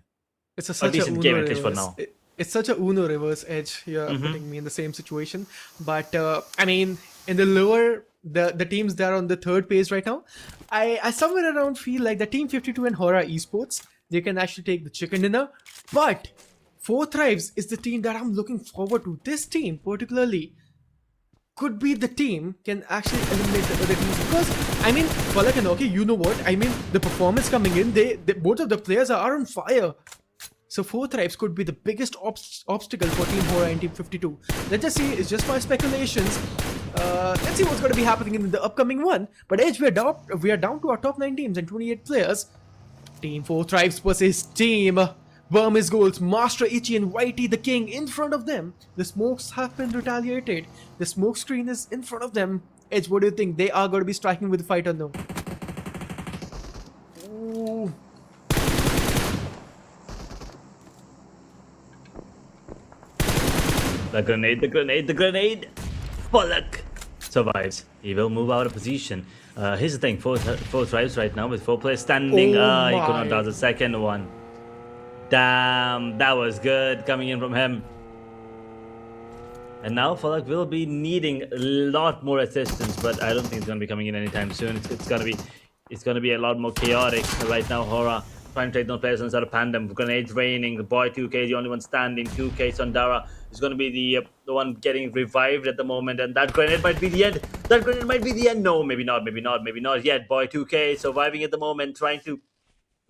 It's a Or such a decent game Uno at least for reverse. now. It's such a Uno reverse edge. You're putting me in the same situation. But I mean, in the lower, the teams that are on the third page right now, I somewhere around feel like the Team 52 and HORAA Esports, they can actually take the chicken dinner. But Four Thrives is the team that I'm looking forward to. This team particularly could be the team can actually eliminate the other teams, because I mean, Falak and okay, you know what I mean, the performance coming in, they both of the players are on fire. So Four Thrives could be the biggest obstacle for Team HORAA and Team 52. Let's just see, it's just my speculations. Let's see what's going to be happening in the upcoming one. But Edge, we are down to our top 9 teams and 28 players. Team Four Thrives versus Team Burmese Goals, Master Ichi and Whitey the King in front of them. The smokes have been retaliated. The smoke screen is in front of them. Edge, what do you think? They are going to be striking with the fight or no? Ooh. The grenade. Bullock survives. He will move out of position. Here's the thing, four Thrives right now with 4 players standing. Oh He could my. not dodge the second one. Damn, that was good coming in from him. And now Falak will be needing a lot more assistance, but I don't think it's going to be coming in anytime soon. It's going to be a lot more chaotic right now. HORAA trying to take those players inside of PANDUM. Grenades raining. The boy 2K is the only one standing. 2K Sondara is going to be the one getting revived at the moment, and that grenade might be the end. That grenade might be the end. No, maybe not yet. Boy 2K surviving at the moment, trying to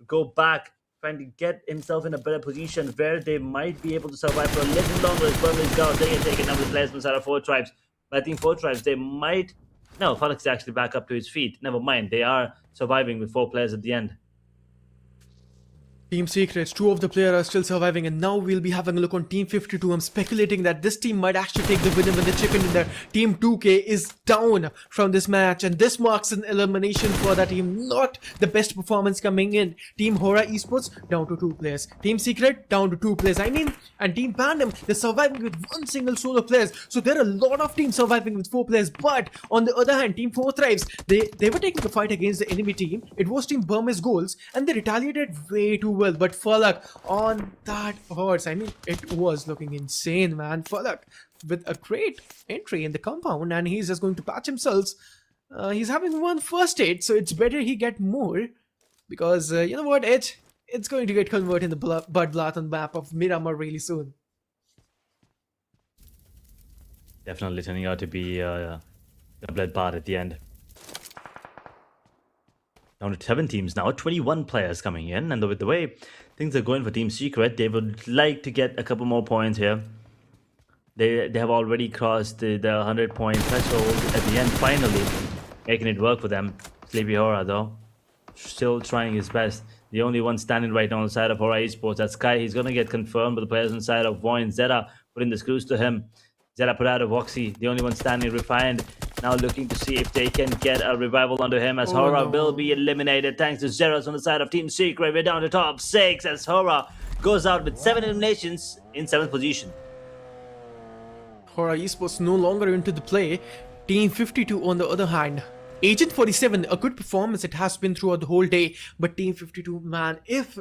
go back, trying to get himself in a better position where they might be able to survive for a little longer. As Burmese Girls, they can take another players inside of Four Tribes. But I think Four Tribes, they might. No, Falak is actually back up to his feet. Never mind, they are surviving with 4 players at the end. Team Secrets, 2 of the players are still surviving, and now we'll be having a look on Team 52. I'm speculating that this team might actually take the winner with the chicken in there. Team 2K is down from this match, and this marks an elimination for that team. Not the best performance coming in. Team HORAA Esports down to 2 players. Team Secret down to 2 players. I mean, and Team PANDUM, they're surviving with 1 single solo players. So there are a lot of teams surviving with 4 players. But on the other hand, Team 4 Thrives, they were taking the fight against the enemy team. It was Team Burmese Goals, and they retaliated way too well. But Falak on that horse, I mean, it was looking insane, man. Falak with a great entry in the compound, and he's just going to patch himself. He's having 1 first aid, so it's better he get more, because you know what, it's going to get converted in the Bud Blathon map of Miramar really soon. Definitely turning out to be a bloodbath at the end. Down to 7 teams now, 21 players coming in, and with the way things are going for Team Secret, they would like to get a couple more points here. They have already crossed the 100-point threshold at the end, finally making it work for them. Sleepy HORAA though, still trying his best. The only one standing right now on the side of HORAA Esports, that's Sky. He's going to get confirmed, but the players inside of VOIN, Zeta putting the screws to him. Zeta put out of Voxy, the only one standing. Refined now looking to see if they can get a revival onto him, as HORAA will be eliminated thanks to Zeros on the side of Team Secret. We're down to top 6 as HORAA goes out with 7 eliminations in 7th position. HORAA Esports no longer into the play. Team 52 on the other hand, Agent 47, a good performance it has been throughout the whole day, but Team 52, man, if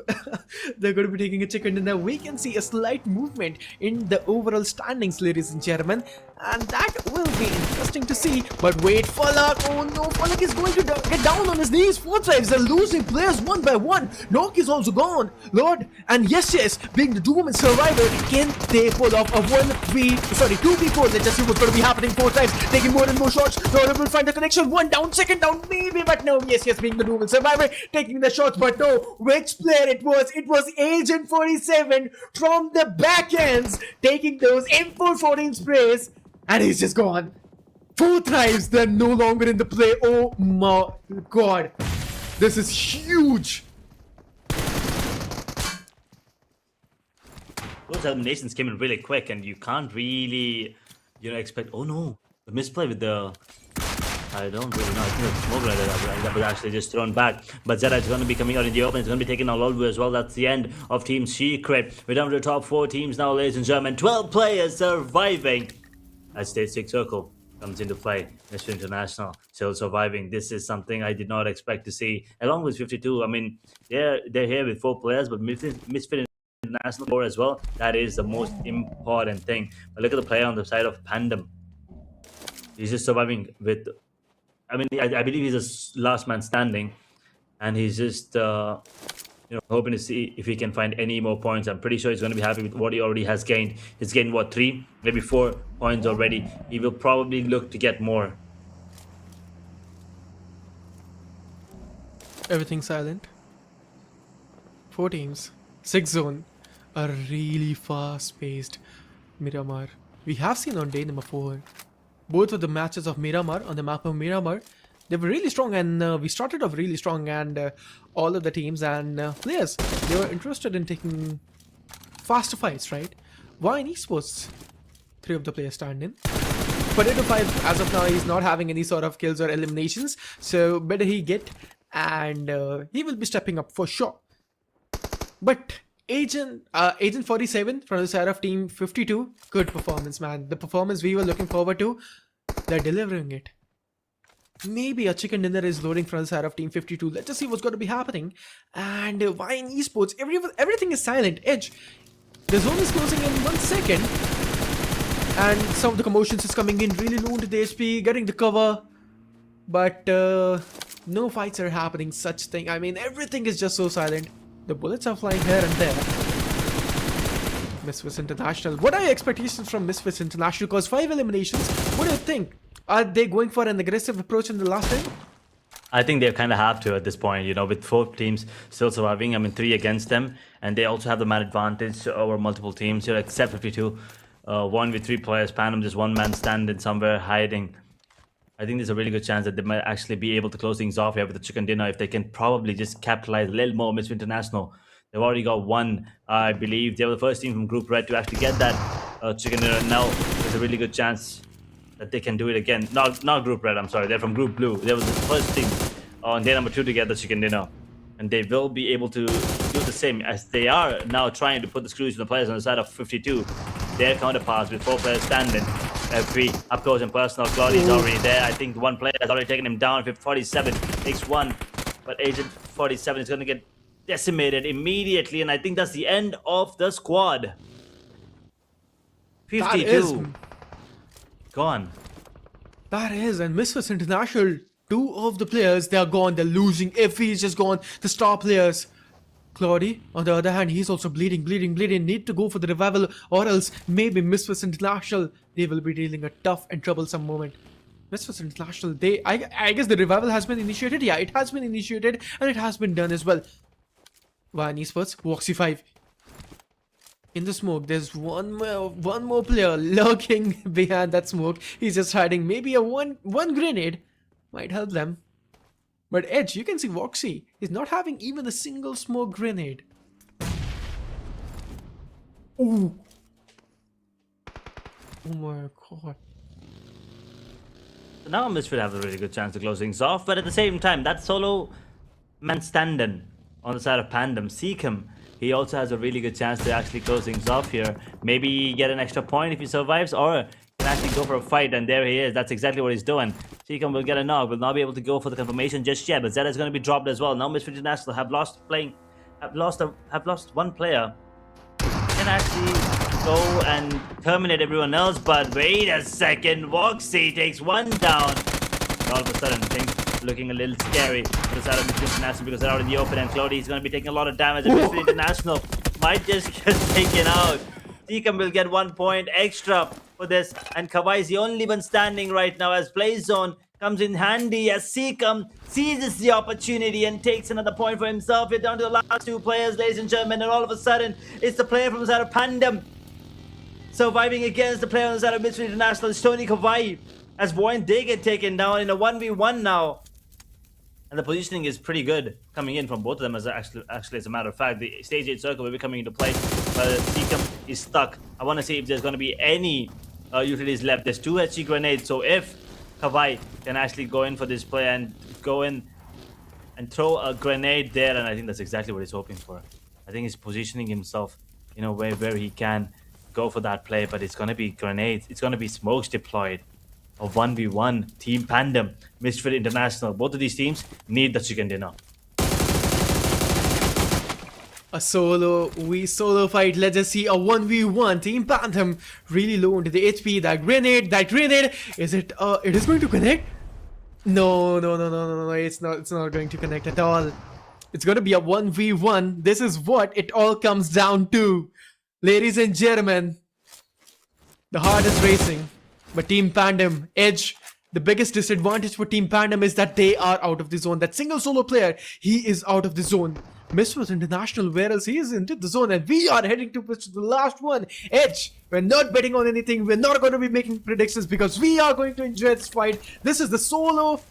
they're going to be taking a chicken dinner, we can see a slight movement in the overall standings, ladies and gentlemen, and that will be interesting to see. But wait, Falak, oh no, Falak is going to get down on his knees. 4 Thrives are losing players 1 by 1. Nock is also gone, Lord, and yes, being the doom and survivor, can they pull off a 2v4? Let's just see what's going to be happening. 4 Thrives taking more and more shots. Lord will find the connection. 1 down, second down, maybe, but no. Yes, being the doom and survivor, taking the shots, but no. Which player it was? It was Agent 47 from the back ends, taking those M414 sprays, and he's just gone. 4 Thrives, they're no longer in the play. Oh my god, this is huge. Those eliminations came in really quick, and you can't really, expect. Oh no, the misplay with the I don't really know. I think it's Mobile that was actually just thrown back. But Zeta is going to be coming out in the open. It's going to be taking a Lolbu as well. That's the end of Team Secret. We're down to the top 4 teams now, ladies and gentlemen. 12 players surviving as Stage 6 Circle comes into play. Mr. International still surviving. This is something I did not expect to see. Along with 52, I mean, they're here with 4 players, but Misfit International 4 as well. That is the most important thing. But look at the player on the side of PANDUM. He's just surviving with... I mean, I believe he's a last man standing, and he's just hoping to see if he can find any more points. I'm pretty sure he's going to be happy with what he already has gained. He's gained what, 3, maybe 4 points already. He will probably look to get more. Everything's silent. 4 teams, 6 zone, a really fast-paced Miramar. We have seen on day number 4. Both of the matches of Miramar on the map of Miramar, they were really strong, and we started off really strong, and all of the teams and players, they were interested in taking faster fights, right? VOIN eSports, 3 of the players stand in. Potato 5, as of now, he's not having any sort of kills or eliminations, so better he get, and he will be stepping up for sure. But Agent 47 from the side of Team 52, good performance, man. The performance we were looking forward to, they're delivering it. Maybe a chicken dinner is loading from the side of Team 52. Let's just see what's going to be happening. And VOIN eSports, everything is silent. Edge, the zone is closing in 1 second. And some of the commotions is coming in really low into the HP, getting the cover. But no fights are happening, such thing. I mean, everything is just so silent. The bullets are flying here and there. Misfits International. What are your expectations from Misfits International? Because 5 eliminations. What do you think? Are they going for an aggressive approach in the last time? I think they kind of have to at this point, with 4 teams still surviving. I mean, 3 against them. And they also have the man advantage over multiple teams, except 52. 1 with 3 players. PANDUM just one man standing somewhere hiding. I think there's a really good chance that they might actually be able to close things off here with the chicken dinner if they can probably just capitalize a little more. Misfit International, they've already got 1, I believe. They were the first team from Group Red to actually get that chicken dinner. Now there's a really good chance that they can do it again. Not Group Red, I'm sorry. They're from Group Blue. They were the first team on day number 2 to get the chicken dinner. And they will be able to do the same as they are now trying to put the screws in the players on the side of 52. Their counterparts with 4 players standing. F3 up close and personal. Claudie's already there. I think 1 player has already taken him down. 47 takes 1, but Agent 47 is going to get decimated immediately, and I think that's the end of the squad. 52 gone. That is, and Misfits International, 2 of the players, they are gone. They're losing. Effie is just gone. The star players. Claudie, on the other hand, he's also bleeding. Need to go for the revival, or else maybe Misfits International, they will be dealing a tough and troublesome moment. Misfits International, I guess the revival has been initiated. Yeah, it has been initiated, and it has been done as well. VOIN eSports, Voxy 5. In the smoke, there's one more player lurking behind that smoke. He's just hiding. Maybe a one grenade might help them. But Edge, you can see Voxy is not having even a single smoke grenade. Ooh. Oh my god. Now Misfit have a really good chance to close things off, but at the same time, that solo man standing on the side of PANDUM, Seekham, he also has a really good chance to actually close things off here. Maybe get an extra point if he survives, or can actually go for a fight, and there he is. That's exactly what he's doing. Seekham will get a knock, will not be able to go for the confirmation just yet, but Zeta is going to be dropped as well. Now Misfit International have lost 1 player. Can actually go and terminate everyone else, but wait a second, Voxy takes 1 down. And all of a sudden, things looking a little scary for the side of Misfit International because they're out in the open, and Claudie is going to be taking a lot of damage, and Misfit International might just get taken out. Seekham will get 1 point extra for this, and Kawai is the only one standing right now as play zone comes in handy as Seekham seizes the opportunity and takes another point for himself. We're down to the last 2 players, ladies and gentlemen, and all of a sudden it's the player from the side of PANDUM surviving against the player on the side of Misfit International. It's Tony Kawai as VOIN did get taken down in a 1v1 now. And the positioning is pretty good coming in from both of them, as actually as a matter of fact. The stage 8 circle will be coming into play, but Seekham is stuck. I want to see if there's going to be any utilities left. There's 2 HG grenades, so if Kawhi can actually go in for this play and go in and throw a grenade there, and I think that's exactly what he's hoping for. I think he's positioning himself in a way where he can go for that play, but it's gonna be grenades, it's gonna be smokes deployed. A 1v1 Team PANDUM, Misfit International. Both of these teams need the chicken dinner. A solo fight. Let's just see a 1v1. Team PANDUM really low into the HP. That grenade. Is it? It is going to connect? No. It's not going to connect at all. It's going to be a 1v1. This is what it all comes down to, ladies and gentlemen. The heart is racing, but Team PANDUM edge. The biggest disadvantage for Team PANDUM is that they are out of the zone. That single solo player, he is out of the zone. Misfit International, where else he is into the zone, and we are heading to the last one. Edge, we're not betting on anything. We're not going to be making predictions because we are going to enjoy this fight. This is the solo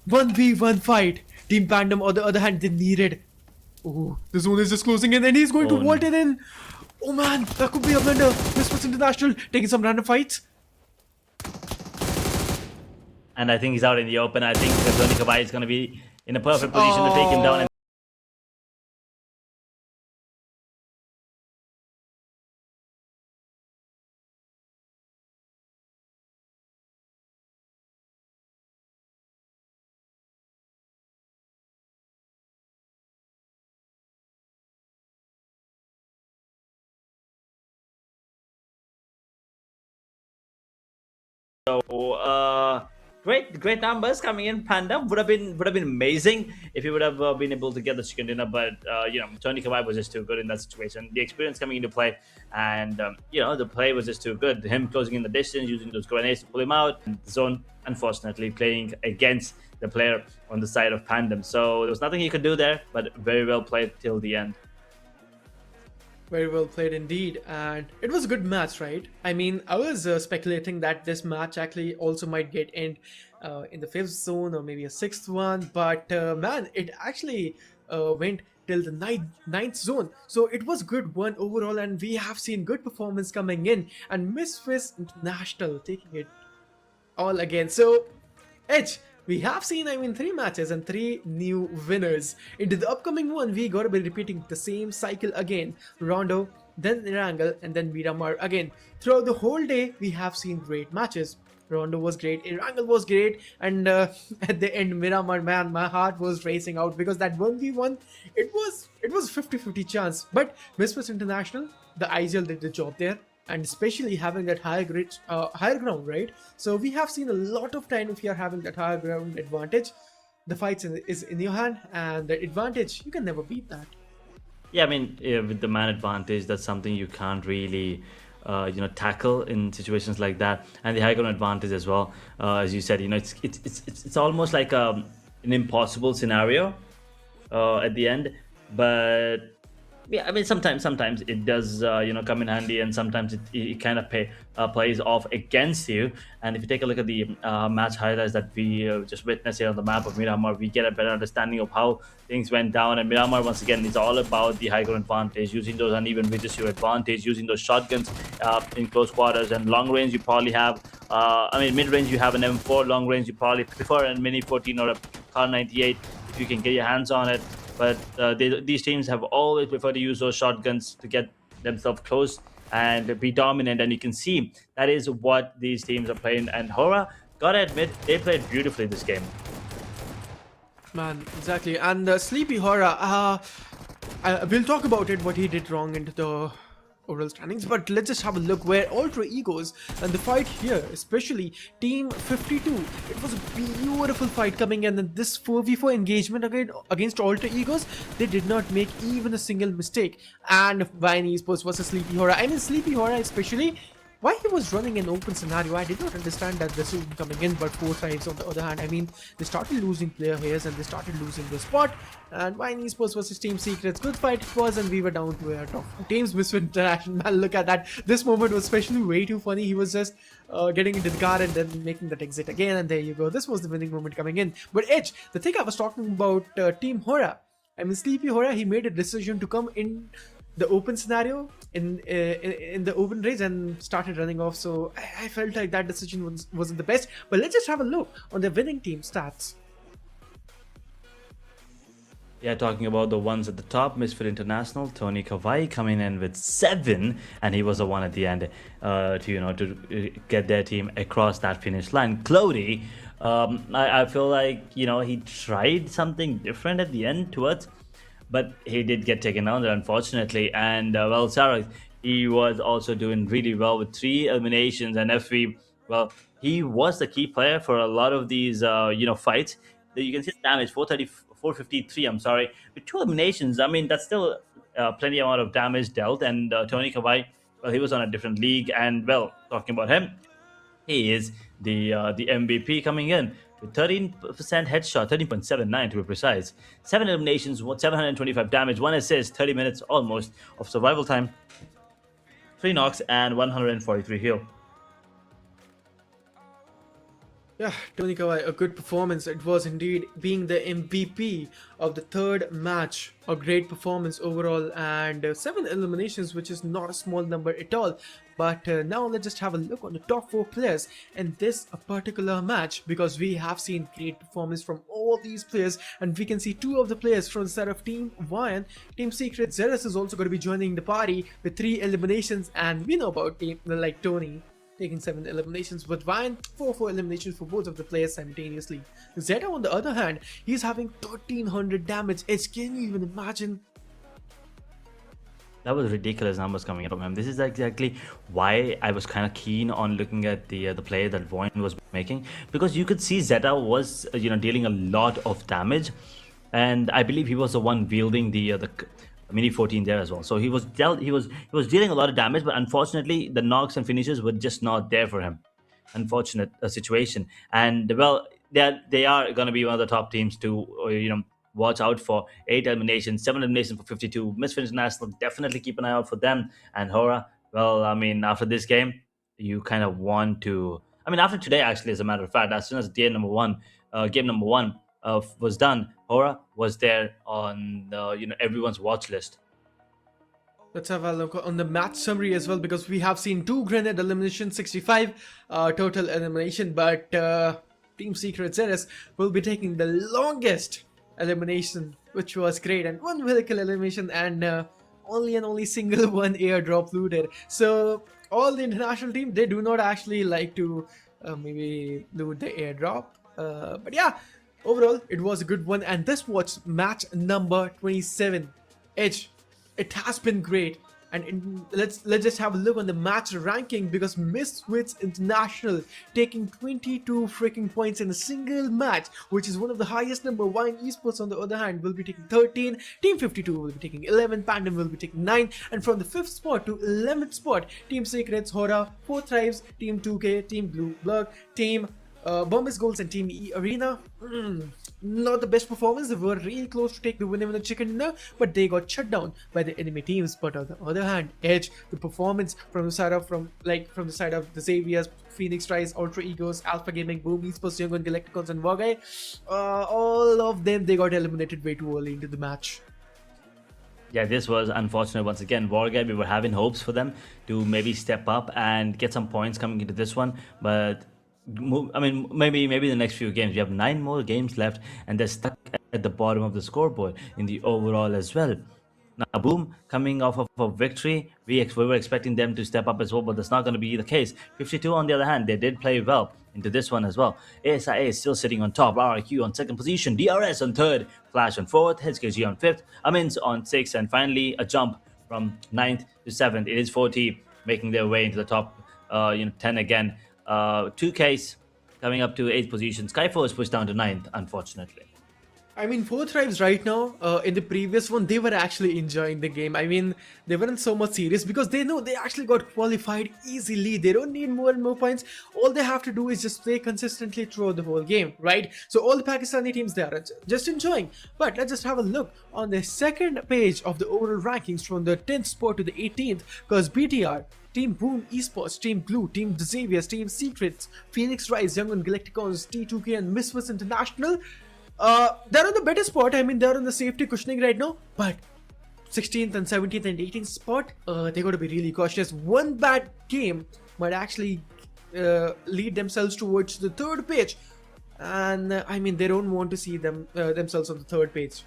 1v1 fight. Team PANDUM, on the other hand, they need it. Oh, the zone is just closing in, and he's going to vault it in. Oh man, that could be a blunder. Misfit International taking some random fights. And I think he's out in the open. I think Tony Kawhi is going to be in a perfect position to take him down. And so, great numbers coming in. PANDUM would have been amazing if he would have been able to get the chicken dinner, but Tony Kawhi was just too good in that situation. The experience coming into play, and the play was just too good. Him closing in the distance, using those grenades to pull him out. And the zone, unfortunately, playing against the player on the side of PANDUM. So there was nothing he could do there, but very well played till the end. Very well played indeed, and it was a good match, right? I mean, I was speculating that this match actually also might get end in the 5th zone or maybe a 6th one, but man, it actually went till the 9th zone. So it was good one overall, and we have seen good performance coming in, and Misfits International taking it all again. So, Edge, we have seen, 3 matches and 3 new winners. Into the upcoming one, we gotta be repeating the same cycle again. Rondo, then Erangel, and then Miramar again. Throughout the whole day, we have seen great matches. Rondo was great, Erangel was great, and at the end, Miramar, man, my heart was racing out because that 1v1, it was 50-50 chance. But Misfits International, the IGL did the job there. And especially having that higher ground, right? So we have seen a lot of time if you are having that higher ground advantage. The fight is in your hand, and the advantage, you can never beat that. Yeah, I mean, with the man advantage, that's something you can't really tackle in situations like that. And the high ground advantage as well, as you said, it's almost like an impossible scenario at the end. But yeah, I mean, sometimes it does come in handy, and sometimes it kind of plays off against you. And if you take a look at the match highlights that we just witnessed here on the map of Miramar, we get a better understanding of how things went down. And Miramar, once again, is all about the high ground advantage, using those uneven ridges to your advantage, using those shotguns in close quarters. And long range, you probably have mid range you have an M4, long range you probably prefer a Mini 14 or a Car 98 if you can get your hands on it. But these teams have always preferred to use those shotguns to get themselves close and be dominant. And you can see that is what these teams are playing. And HORAA, gotta admit, they played beautifully this game. Man, exactly. And Sleepy HORAA, we'll talk about it, what he did wrong into the overall standings, but let's just have a look where Alter Egos and the fight here, especially Team 52, it was a beautiful fight coming in, and this 4v4 engagement against Alter Egos, they did not make even a single mistake. And VOIN Esports versus Sleepy HORAA, Sleepy HORAA especially, why he was running an open scenario, I did not understand that this was coming in, but 4 times on the other hand, they started losing player hairs and they started losing the spot. And VOIN Esports versus Team Secrets, good fight it was, and we were down to our top 2 teams. Misfit International, man, look at that. This moment was especially way too funny. He was just getting into the car and then making that exit again, and there you go. This was the winning moment coming in. But Edge, the thing I was talking about Team HORAA, Sleepy HORAA, he made a decision to come in the open scenario in the open race and started running off. So I felt like that decision wasn't the best. But let's just have a look on the winning team stats. Yeah, talking about the ones at the top, Misfit International, Tony Kawai coming in with 7, and he was the one at the end to get their team across that finish line. Clody, I feel like he tried something different at the end towards, but he did get taken down there unfortunately. And well, Sarah, he was also doing really well with 3 eliminations, and he was the key player for a lot of these fights. You can see the damage 453, I'm sorry, with 2 eliminations. I mean, that's still plenty amount of damage dealt. And Tony Kawai, well, he was on a different league, and well, talking about him, he is the MVP coming in with 13% headshot, 13.79 to be precise, 7 eliminations, 725 damage, 1 assist, 30 minutes almost of survival time, 3 knocks, and 143 heal. Yeah, Tony Kawai, a good performance. It was indeed, being the MVP of the 3rd match. A great performance overall, and 7 eliminations, which is not a small number at all. But now let's just have a look on the top 4 players in this particular match, because we have seen great performance from all these players, and we can see 2 of the players from the side of Team VOIN. Team Secret Zeros is also going to be joining the party with 3 eliminations, and we know about team like Tony taking 7 eliminations, but VOIN 4 eliminations for both of the players simultaneously. Zeta, on the other hand, he's having 1300 damage. Can you even imagine? That was ridiculous numbers coming up from him. This is exactly why I was kind of keen on looking at the play that VOIN was making, because you could see Zeta was dealing a lot of damage, and I believe he was the one wielding the Mini 14 there as well. So he was dealing a lot of damage, but unfortunately the knocks and finishes were just not there for him. Unfortunate situation. And well, they are going to be one of the top teams to watch out for. 8 eliminations, 7 eliminations for 52. Misfit International, definitely keep an eye out for them. And HORAA, well, I mean, after this game, you kind of want to, I mean, after today, actually, as a matter of fact, as soon as game number one was done, HORAA was there on everyone's watch list. Let's have a look on the match summary as well, because we have seen 2 grenade eliminations, 65 total elimination, but Team Secret Zeros will be taking the longest elimination, which was great, and 1 vehicle elimination, and only single 1 airdrop looted. So all the international team, they do not actually like to maybe loot the airdrop, but yeah, overall it was a good one. And this was match number 27. It has been great. And let's just have a look on the match ranking, because Misfits International taking 22 freaking points in a single match, which is one of the highest number. VOIN Esports, on the other hand, will be taking 13. Team 52 will be taking 11. PANDUM will be taking 9. And from the 5th spot to 11th spot, Team Secrets, HORAA, 4 Thrives, Team 2K, Team BLUG, Team Bombas Goals, and Team E Arena. Not the best performance. They were really close to take the winner in the chicken dinner, but they got shut down by the enemy teams. But on the other hand, the performance from the side of the Xavier's, Phoenix Rise, Ultra Egos, Alpha Gaming, Boom Esports, Young Galacticons, and WARGAYE, all of them, they got eliminated way too early into the match. Yeah, this was unfortunate once again. WARGAYE, we were having hopes for them to maybe step up and get some points coming into this one, but I mean, maybe the next few games. We have 9 more games left, and they're stuck at the bottom of the scoreboard in the overall as well. Now, Boom coming off of a victory, we were expecting them to step up as well, but that's not going to be the case. 52, on the other hand, they did play well into this one as well. ASIA is still sitting on top, RRQ on 2nd position, DRS on 3rd, Flash on 4th, HKG on 5th, AMINZ on 6th, and finally a jump from 9th to 7th. It is 40 making their way into the top 10 again. 2Ks coming up to 8th position. SKYFORCE pushed down to 9th, unfortunately. I mean, 4 Thrives right now, in the previous one, they were actually enjoying the game. I mean, they weren't so much serious, because they know they actually got qualified easily. They don't need more and more points. All they have to do is just play consistently throughout the whole game, right? So all the Pakistani teams, they are just enjoying. But let's just have a look on the second page of the overall rankings from the 10th spot to the 18th, because BTR, Team Boom Esports, Team Blue, Team Xavier's, Team Secrets, Phoenix Rise, Young Galacticons, T2K, and Misfits International, they're on the better spot. I mean, they're on the safety cushioning right now, but 16th and 17th and 18th spot, they got to be really cautious. One bad game might actually lead themselves towards the third page, and I mean, they don't want to see themselves on the third page.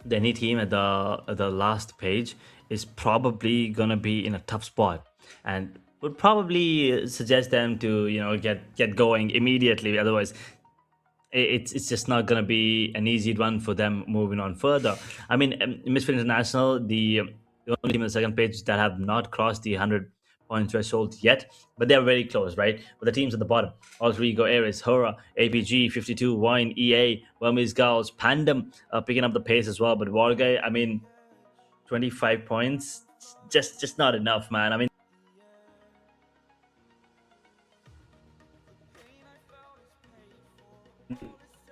Any team at the last page is probably gonna be in a tough spot, and would probably suggest them to get going immediately. Otherwise, it's just not gonna be an easy one for them moving on further. I mean, Misfit International, the only team on the second page that have not crossed the 100-point threshold yet, but they're very close, right? But the teams at the bottom: Alter Ego, Ares, HORAA, APG, 52, VOIN, EA, Burmese Gals, PANDUM, picking up the pace as well. But WARGAYE, I mean, 25 points, just not enough, man. I mean,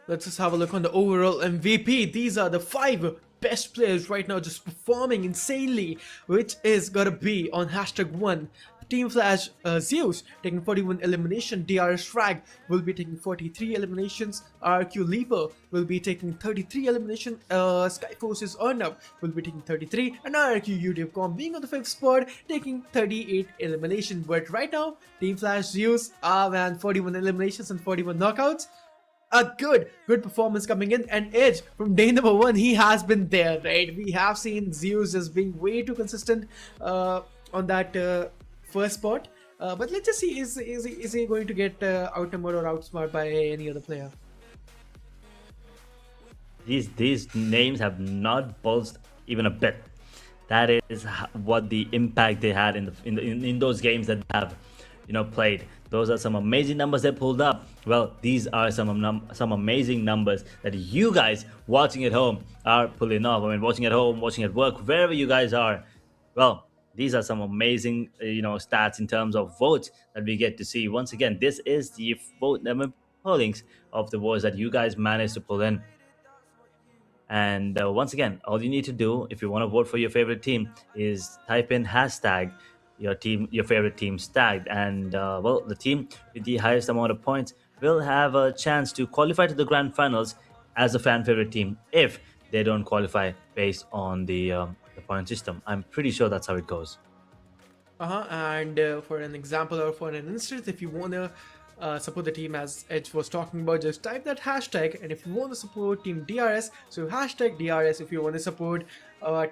let's just have a look on the overall MVP. These are the 5 best players right now, just performing insanely, which is gonna be on #1. Team Flash Zeus taking 41 elimination, DRS Frag will be taking 43 eliminations, RQ Leaper will be taking 33 elimination, SKYFORCE's Arnav will be taking 33, and RQ UDFCom being on the 5th spot taking 38 elimination. But right now, Team Flash Zeus, man, 41 eliminations and 41 knockouts. A good performance coming in, and Edge from day number 1, he has been there, right? We have seen Zeus as being way too consistent on that first spot, but let's just see, is he going to get outnumbered or outsmarted by any other player? These names have not pulsed even a bit. That is what the impact they had in those games that they have played. Those are some amazing numbers they pulled up. Well, these are some amazing numbers that you guys watching at home are pulling off. I mean, watching at home, watching at work, wherever you guys are. Well, these are some amazing stats in terms of votes that we get to see. Once again, this is the pollings of the votes that you guys managed to pull in. And once again, all you need to do if you want to vote for your favorite team is type in hashtag your favorite team tagged, and well, the team with the highest amount of points will have a chance to qualify to the grand finals as a fan favorite team if they don't qualify based on the point system. I'm pretty sure that's how it goes. And for an example or for an instance, if you want to support the team as Edge was talking about, just type that hashtag. And if you want to support Team DRS, so hashtag DRS. If you want to support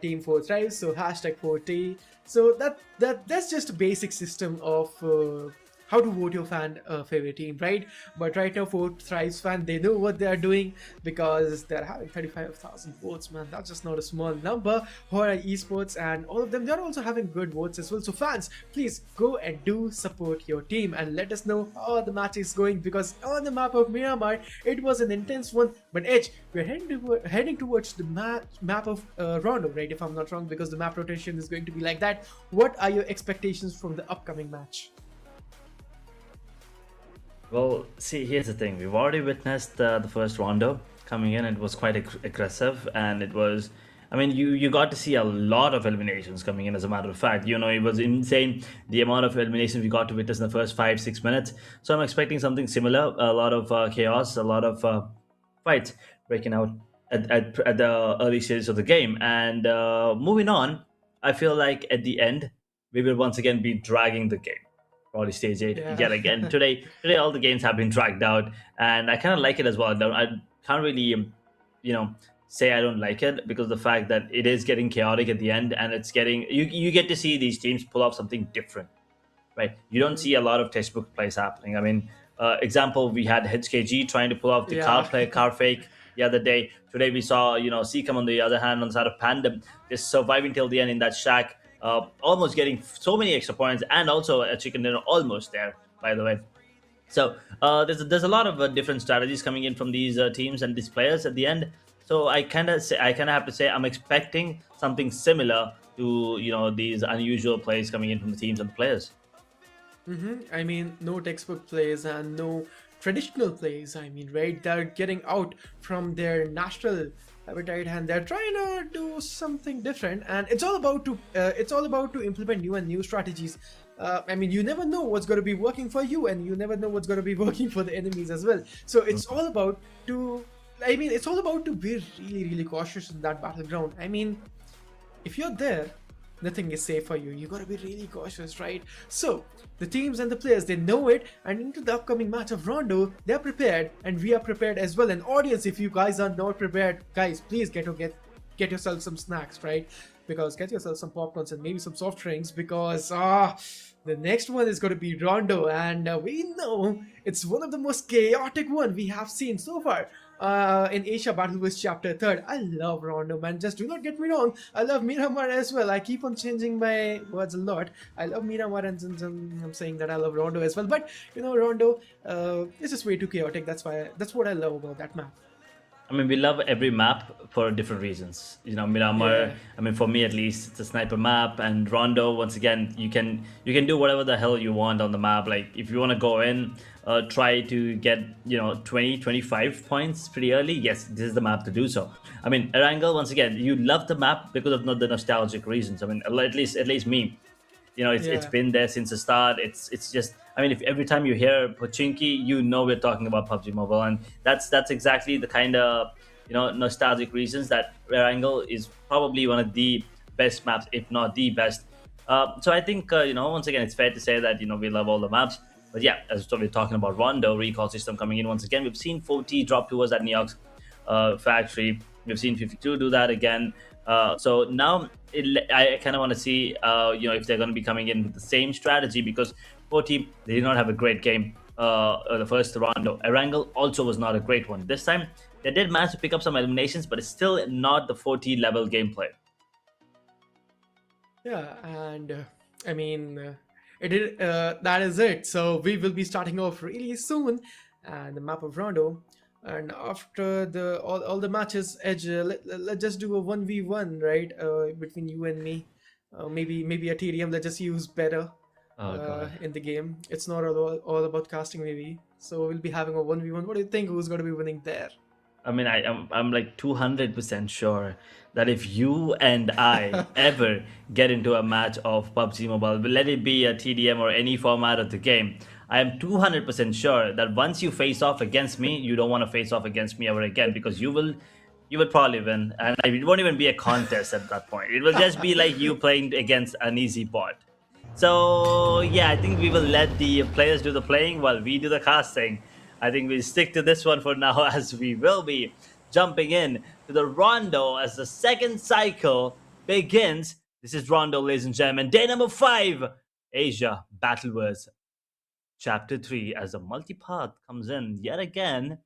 Team 4 Thrives, so hashtag 4T. So that's just a basic system of how to vote your fan favorite team, right? But right now, 4 Thrives fan, they know what they are doing because they're having 35,000 votes, man. That's just not a small number. HORAA Esports and all of them, they're also having good votes as well. So fans, please go and do support your team and let us know how the match is going, because on the map of Myanmar, it was an intense one. But Edge, we're heading towards the map of Rondo, right? If I'm not wrong, because the map rotation is going to be like that. What are your expectations from the upcoming match? Well, see, here's the thing. We've already witnessed the first rondo coming in. It was quite aggressive, and it was, I mean, you got to see a lot of eliminations coming in, as a matter of fact. It was insane, the amount of eliminations we got to witness in the first 5-6 minutes. So I'm expecting something similar, a lot of chaos, a lot of fights breaking out at the early stages of the game. And moving on, I feel like at the end, we will once again be dragging the game. Probably stage 8 yet again. Today all the games have been dragged out, and I kind of like it as well. I can't really say I don't like it, because the fact that it is getting chaotic at the end, and it's getting you get to see these teams pull off something different, right? You don't see a lot of textbook plays happening. I mean, example, we had HKG trying to pull off the car fake the other day. Today we saw Seacom on the other hand, on the side of PANDUM, just surviving till the end in that shack. Almost getting so many extra points, and also a chicken dinner almost there, by the way. So there's a lot of different strategies coming in from these teams and these players at the end. So I kind of have to say I'm expecting something similar to these unusual plays coming in from the teams and the players. I mean, no textbook plays and no traditional plays. I mean, right? They're getting out from their natural habitat, and they're trying to do something different, and it's all about to implement new strategies. I mean, you never know what's going to be working for you, and you never know what's going to be working for the enemies as well. So it's all about to I mean, it's all about to be really, really cautious in that battleground. I mean, if you're there, nothing is safe for you. You gotta be really cautious, right? So the teams and the players, they know it, and into the upcoming match of Rondo, they're prepared, and we are prepared as well. And audience, if you guys are not prepared, guys, please get yourself some snacks, right? Because get yourself some popcorns and maybe some soft drinks, because the next one is going to be Rondo, and we know it's one of the most chaotic one we have seen so far in Asia Battleverse Chapter 3rd. I love Rondo, man. Just do not get me wrong. I love Miramar as well. I keep on changing my words a lot. I love Miramar, and I'm saying that I love Rondo as well. But you know, Rondo is just way too chaotic. That's what I love about that map. I mean, we love every map for different reasons. You know, Miramar. Yeah. I mean, for me at least, it's a sniper map, and Rondo. Once again, you can do whatever the hell you want on the map. Like if you want to go in, try to get 20, 25 points pretty early. Yes, this is the map to do so. I mean, Erangel. Once again, you love the map because of not the nostalgic reasons. I mean, at least me. You know, it's been there since the start. It's just, I mean, if every time you hear Pochinki, you know we're talking about PUBG Mobile, and that's exactly the kind of nostalgic reasons that Rare is probably one of the best maps, if not the best. So I think once again it's fair to say that we love all the maps. But yeah, as we're talking about Rondo recall system coming in once again, we've seen 40 drop towards that Neox factory. We've seen 52 do that again. So now I kind of want to see if they're going to be coming in with the same strategy, because 40 they did not have a great game the first Rondo. Erangel also was not a great one. This time they did manage to pick up some eliminations, but it's still not the 40 level gameplay. Yeah, and I mean, that is it. So we will be starting off really soon, and the map of Rondo. And after all the matches, Edge, let's just do a 1v1, right? Between you and me. Maybe a TDM. Let's just use better in the game. It's not all about casting, maybe. So we'll be having a 1v1. What do you think? Who's going to be winning there? I mean, I'm like 200% sure that if you and I ever get into a match of PUBG Mobile, let it be a TDM or any format of the game, I am 200% sure that once you face off against me, you don't want to face off against me ever again, because you will probably win, and it won't even be a contest at that point. It will just be like you playing against an easy bot. So yeah, I think we will let the players do the playing while we do the casting. I think we'll stick to this one for now, as we will be jumping in to the Rondo as the second cycle begins. This is Rondo, ladies and gentlemen. Day number 5, Asia Battleverse Chapter 3, as the multipath comes in yet again.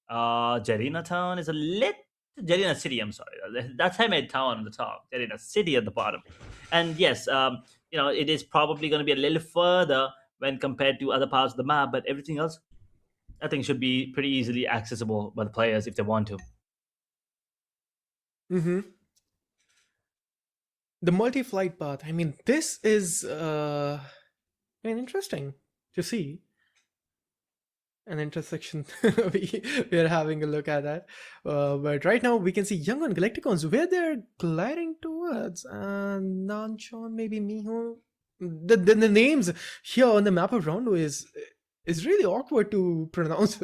Jarina Town is a lit. Jarina City, I'm sorry. That's how I made town on the top. Jarina City at the bottom. And yes, it is probably going to be a little further when compared to other parts of the map, but everything else, I think, should be pretty easily accessible by the players if they want to. Mm-hmm. The multi-flight path. I mean, this is interesting to see. An intersection. we are having a look at that. But right now we can see Young on Galacticons where they're gliding towards. And Nanchon, maybe Miho. The names here on the map of Rondo is really awkward to pronounce.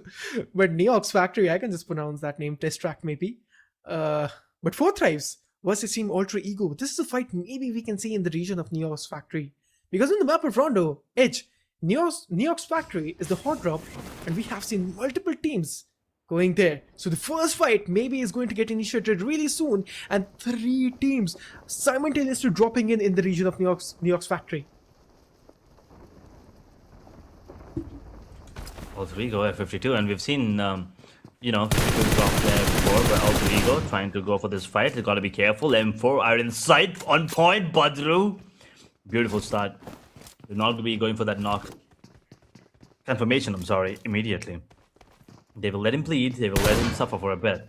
But Neox Factory, I can just pronounce that name. Test track maybe. But Four Thrives versus Team Ultra Ego. This is a fight maybe we can see in the region of Neox Factory. Because on the map of Rondo, Edge, Neox Factory is the hot drop, and we have seen multiple teams going there. So the first fight maybe is going to get initiated really soon, and 3 teams simultaneously dropping in the region of Neox Factory. Ultra Ego F52, and we've seen 52 drop there before, but Ultra Ego trying to go for this fight. You gotta be careful. M4 are in sight, on point. Badru, beautiful start. They're not going to be going for that knock. Confirmation, I'm sorry, immediately. They will let him bleed. They will let him suffer for a bit.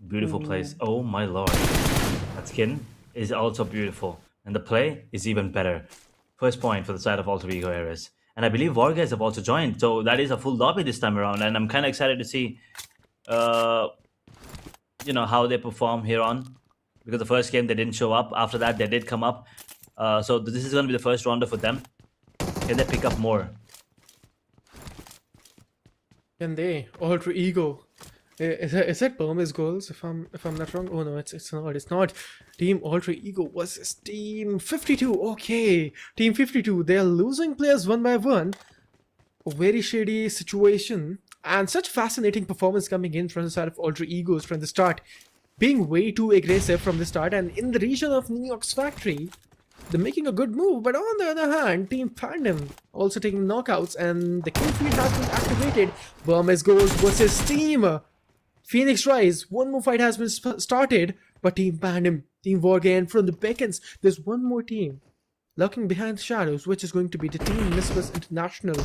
Beautiful place. Oh my lord. That skin is also beautiful. And the play is even better. First point for the side of Alter Ego Ares. And I believe WARGAYE have also joined. So that is a full lobby this time around. And I'm kind of excited to see how they perform here on. Because the first game they didn't show up. After that they did come up. So this is going to be the first Rondo for them. Can they pick up more? Can they? Alter Ego. Is it Burmese goals? If I'm not wrong. Oh no, it's not. It's not. Team Alter Ego versus Team 52. Okay, Team 52. They are losing players one by one. A very shady situation and such fascinating performance coming in from the side of Alter Egos from the start, being way too aggressive from the start. And in the region of New York's factory, they're making a good move, but on the other hand, Team PANDUM also taking knockouts, and the kill feed has been activated. Burmese goes versus Team Phoenix Rise. One more fight has been started, but Team PANDUM, Team WARGAYE, and from the beacons, there's one more team lurking behind the shadows, which is going to be the Team Miss International.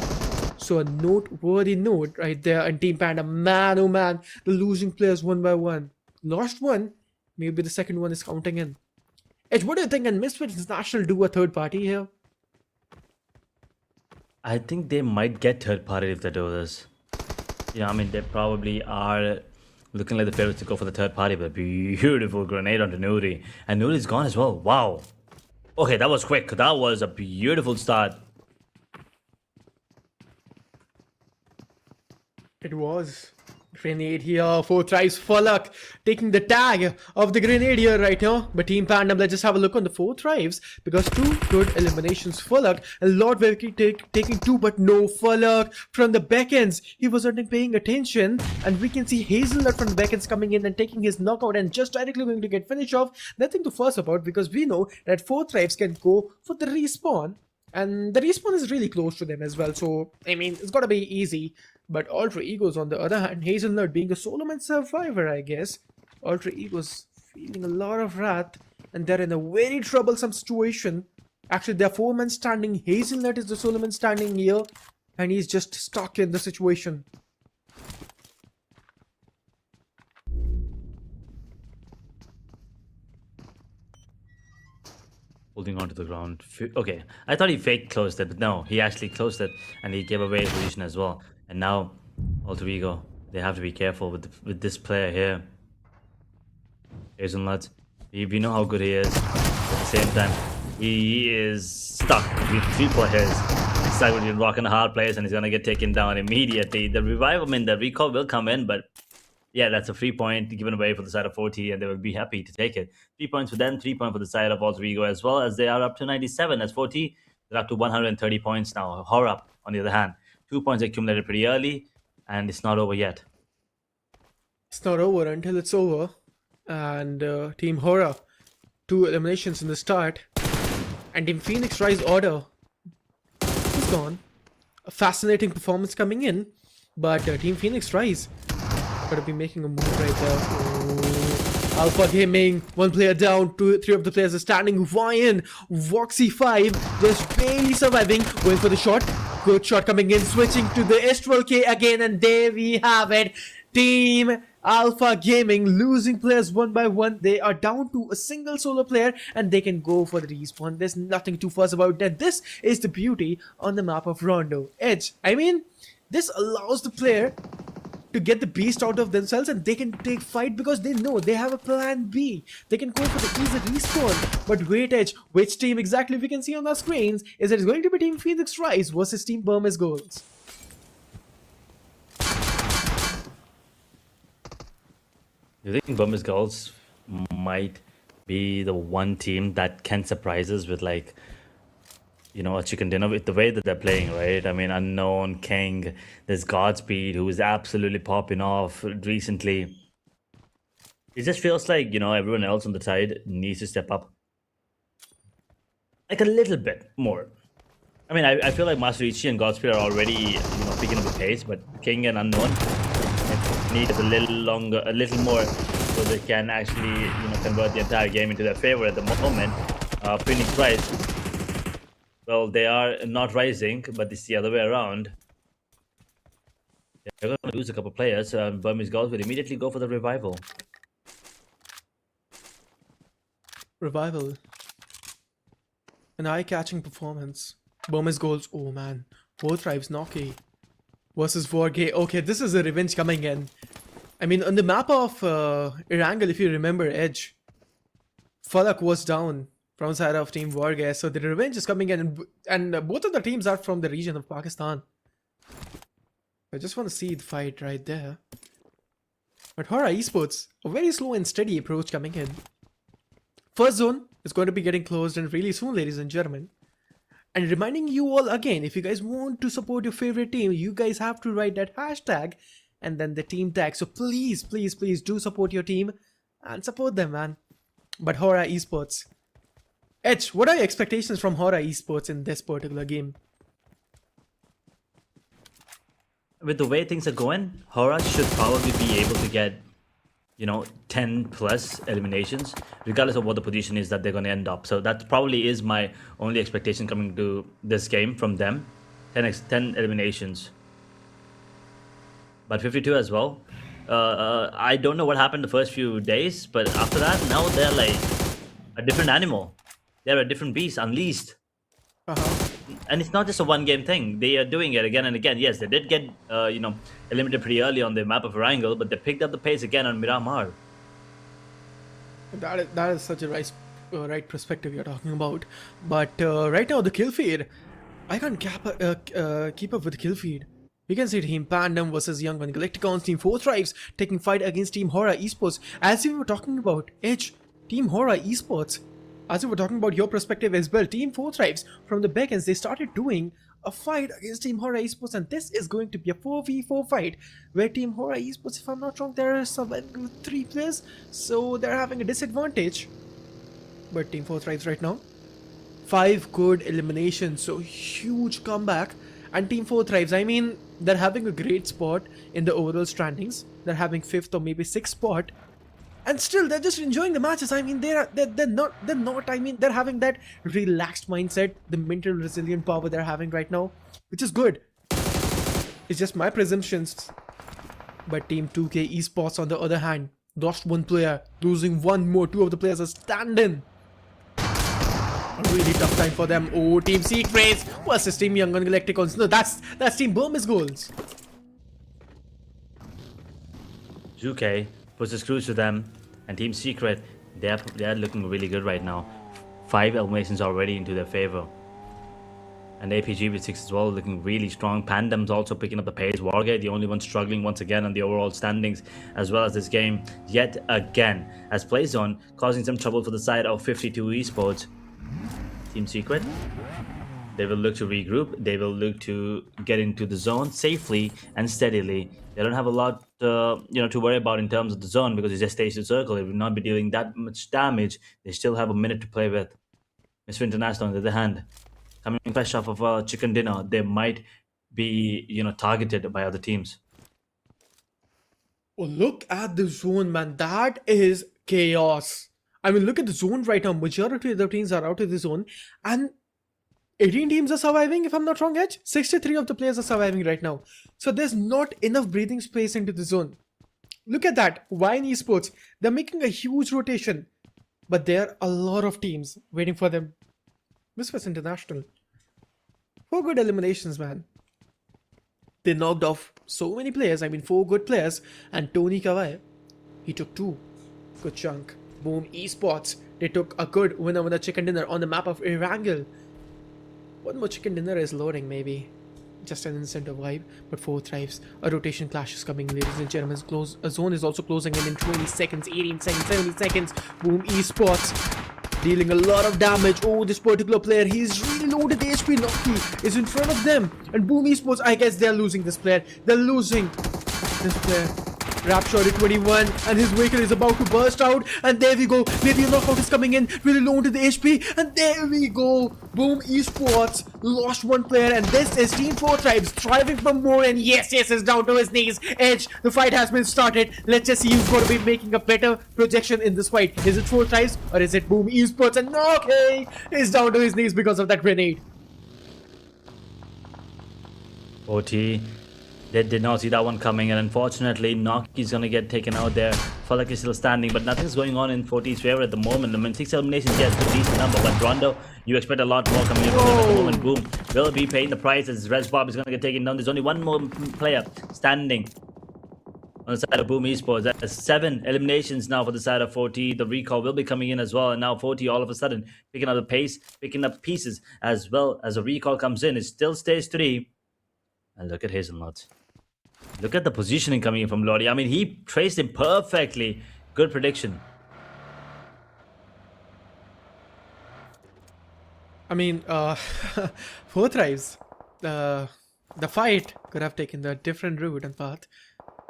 So a noteworthy note right there. And Team PANDUM, man oh man, the losing players one by one. Lost one, maybe the second one is counting in. Edge, what do you think? Can Misfits International do a third party here? I think they might get third party if they do this. Yeah, I mean, they probably are looking like the favorites to go for the third party, but beautiful grenade onto Nuri. And Nuri's gone as well. Wow. Okay, that was quick. That was a beautiful start. It was. Grenade here, 4 tries for luck, taking the tag of the grenade here right now. But Team PANDUM, let's just have a look on the 4 tries, because 2 good eliminations for luck. And Lord Velky taking 2, but no for luck from the backends. He wasn't paying attention, and we can see Hazelnut from the backends coming in and taking his knockout and just directly going to get finished off. Nothing to fuss about, because we know that 4 tries can go for the respawn. And the respawn is really close to them as well, so I mean, it's gotta be easy. But Alter Egos, on the other hand, Hazelnut being a solo man survivor, I guess, Alter Egos feeling a lot of wrath, and they're in a very troublesome situation. Actually, they're 4 men standing. Hazelnut is the solo man standing here, and he's just stuck in the situation. Holding on to the ground. Okay, I thought he fake closed it, but no, he actually closed it, and he gave away his position as well. And now, Alter Ego, they have to be careful with this player here. Hazelnut, we know how good he is. At the same time, he is stuck between 3 players. He's stuck between rock and a hard place, and he's gonna get taken down immediately. The revive, I mean, the recall will come in, but yeah, that's a free point given away for the side of 40, and they will be happy to take it. 3 points for them, 3 points for the side of Alter Ego as well, as they are up to 97. That's 40. They're up to 130 points now. HORAA, on the other hand, 2 points accumulated pretty early, and it's not over yet. It's not over until it's over. And Team HORAA, 2 eliminations in the start. And Team Phoenix Rise order is gone. A fascinating performance coming in. But Team Phoenix Rise gotta be making a move right there. Oh. Alpha Gaming, 1 player down, 3 of the players are standing. VOIN, Voxy 5, just barely surviving, going for the shot. Good shot coming in, switching to the S12K again, and there we have it. Team Alpha Gaming losing players one by one. They are down to a single solo player, and they can go for the respawn. There's nothing to fuss about that. This is the beauty on the map of Rondo Edge. I mean, this allows the player to get the beast out of themselves, and they can take fight because they know they have a plan B. They can go for the easy respawn. But wait, Edge, which team exactly we can see on our screens is it going to be Team Phoenix Rise versus Team Burmese Goals. You think Burmese Girls might be the one team that can surprise us with, like, you know, a chicken dinner with the way that they're playing, right? I mean, Unknown, King, there's Godspeed, who is absolutely popping off recently. It just feels like, you know, everyone else on the side needs to step up like a little bit more. I mean, I feel like Master Ichi and Godspeed are already, you know, picking up the pace, but King and Unknown need a little longer, a little more, so they can actually, you know, convert the entire game into their favor at the moment. Phoenix Rise, well, they are not rising, but it's the other way around. They're going to lose a couple players. Burmese Girls will immediately go for the revival. Revival. An eye-catching performance. Burmese Goals, oh man. 4 tribes, Noki versus WARGAYE. Okay, this is a revenge coming in. I mean, on the map of Erangel, if you remember, Edge, Falak was down from side of Team WARGAYE, so the revenge is coming in, and both of the teams are from the region of Pakistan. I just want to see the fight right there. But HORAA Esports, a very slow and steady approach coming in. First zone is going to be getting closed and really soon, ladies and gentlemen. And reminding you all again, if you guys want to support your favorite team, you guys have to write that hashtag and then the team tag. So please, please, please do support your team and support them, man. But HORAA Esports. Edge, what are your expectations from HORAA Esports in this particular game? With the way things are going, HORAA should probably be able to get, 10 plus eliminations, regardless of what the position is that they're going to end up. So that probably is my only expectation coming to this game from them. 10 eliminations. But 52 as well. I don't know what happened the first few days, but after that, now they're like a different animal. They're a different beast, unleashed. And it's not just a one-game thing. They are doing it again and again. Yes, they did get, eliminated pretty early on the map of Erangel, but they picked up the pace again on Miramar. That is such a right perspective you're talking about. But right now, the kill feed, I can't keep up with the kill feed. We can see Team PANDUM versus Young One Galacticons, Team 4 Thrives taking fight against Team HORAA Esports. As we were talking about, Edge, Team HORAA Esports, as we were talking about your perspective as well, Team 4 Thrives from the backends, they started doing a fight against Team HORAA Esports, and this is going to be a 4v4 fight where Team HORAA Esports, if I'm not wrong, there are surviving with 3 players, so they're having a disadvantage. But Team 4 Thrives right now, 5 good eliminations, so huge comeback. And Team 4 Thrives, I mean, they're having a great spot in the overall standings. They're having 5th or maybe 6th spot. And still, they're just enjoying the matches. I mean, they're not. I mean, they're having that relaxed mindset, the mental resilient power they're having right now, which is good. It's just my presumptions. But Team 2K Esports, on the other hand, lost 1 player, losing 1 more. 2 of the players are standing. A really tough time for them. Oh, Team SKYFORCE versus Team Young One Galacticons. No, that's Team Burmese goals. Zuke puts the screws to them, and Team Secret, they're looking really good right now. 5 eliminations already into their favor. And APG with 6 as well, looking really strong. Pandum's also picking up the pace. WARGAYE, the only one struggling once again on the overall standings, as well as this game yet again, as Playzone causing some trouble for the side of 52 Esports. Team Secret, they will look to regroup. They will look to get into the zone safely and steadily. They don't have a lot, to worry about in terms of the zone, because it's just station circle. It will not be dealing that much damage. They still have a minute to play with. Mr. International, on the other hand, coming fresh off of a chicken dinner, they might be, targeted by other teams. Oh, look at the zone, man. That is chaos. I mean, look at the zone right now. Majority of the teams are out of the zone, and 18 teams are surviving, if I'm not wrong, Edge. 63 of the players are surviving right now. So there's not enough breathing space into the zone. Look at that. VOIN Esports, they're making a huge rotation. But there are a lot of teams waiting for them. Misfits International, 4 good eliminations, man. They knocked off so many players. I mean, 4 good players. And Tony Kawai, he took 2. Good chunk. Boom Esports, they took a good winner with a chicken dinner on the map of Erangel. 1 more chicken dinner is loading, maybe. Just an instant of vibe. But 4 Thrives. A rotation clash is coming, ladies and gentlemen. A zone is also closing in 20 seconds, 18 seconds, 70 seconds. Boom Esports dealing a lot of damage. Oh, this particular player, he's really loaded. The HP Noki is in front of them. And Boom Esports, I guess they're losing this player. They're losing this player. Rapshot at 21, and his vehicle is about to burst out, and there we go. Maybe a knockout is coming in, really low into the HP, and there we go. Boom Esports lost 1 player, and this is Team 4 Thrives striving for more, and yes, it's down to his knees. Edge, the fight has been started. Let's just see who's going to be making a better projection in this fight. Is it 4 Thrives, or is it Boom Esports? And okay, he's down to his knees because of that grenade. OT, they did not see that one coming, and unfortunately Noki's gonna get taken out there. Falak is still standing, but nothing's going on in 40's favor at the moment. I mean, 6 eliminations, yes, a decent number, but Rondo, you expect a lot more coming in from them at the moment. Boom will be paying the price as Res Bob is gonna get taken down. There's only 1 more player standing on the side of Boom Esports. That's 7 eliminations now for the side of 40. The recall will be coming in as well, and now 40 all of a sudden picking up the pace, picking up pieces as well as a recall comes in. It still stays 3. And look at Hazelnut. Look at the positioning coming in from Lodi. I mean, he traced him perfectly. Good prediction. I mean, four thrives. The fight could have taken a different route and path,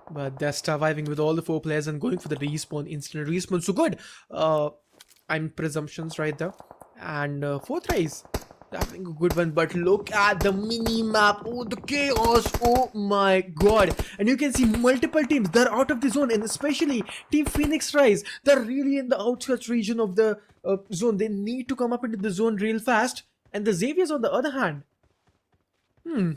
but they're surviving with all the four players and going for the respawn, instant respawn. So good. I'm presumptions right there, and four thrives. Having a good one, but look at the mini map. Oh, the chaos. Oh my god. And you can see multiple teams. They're out of the zone, and especially Team Phoenix Rise. They're really in the outskirts region of the zone. They need to come up into the zone real fast. And the Xaviers, on the other hand,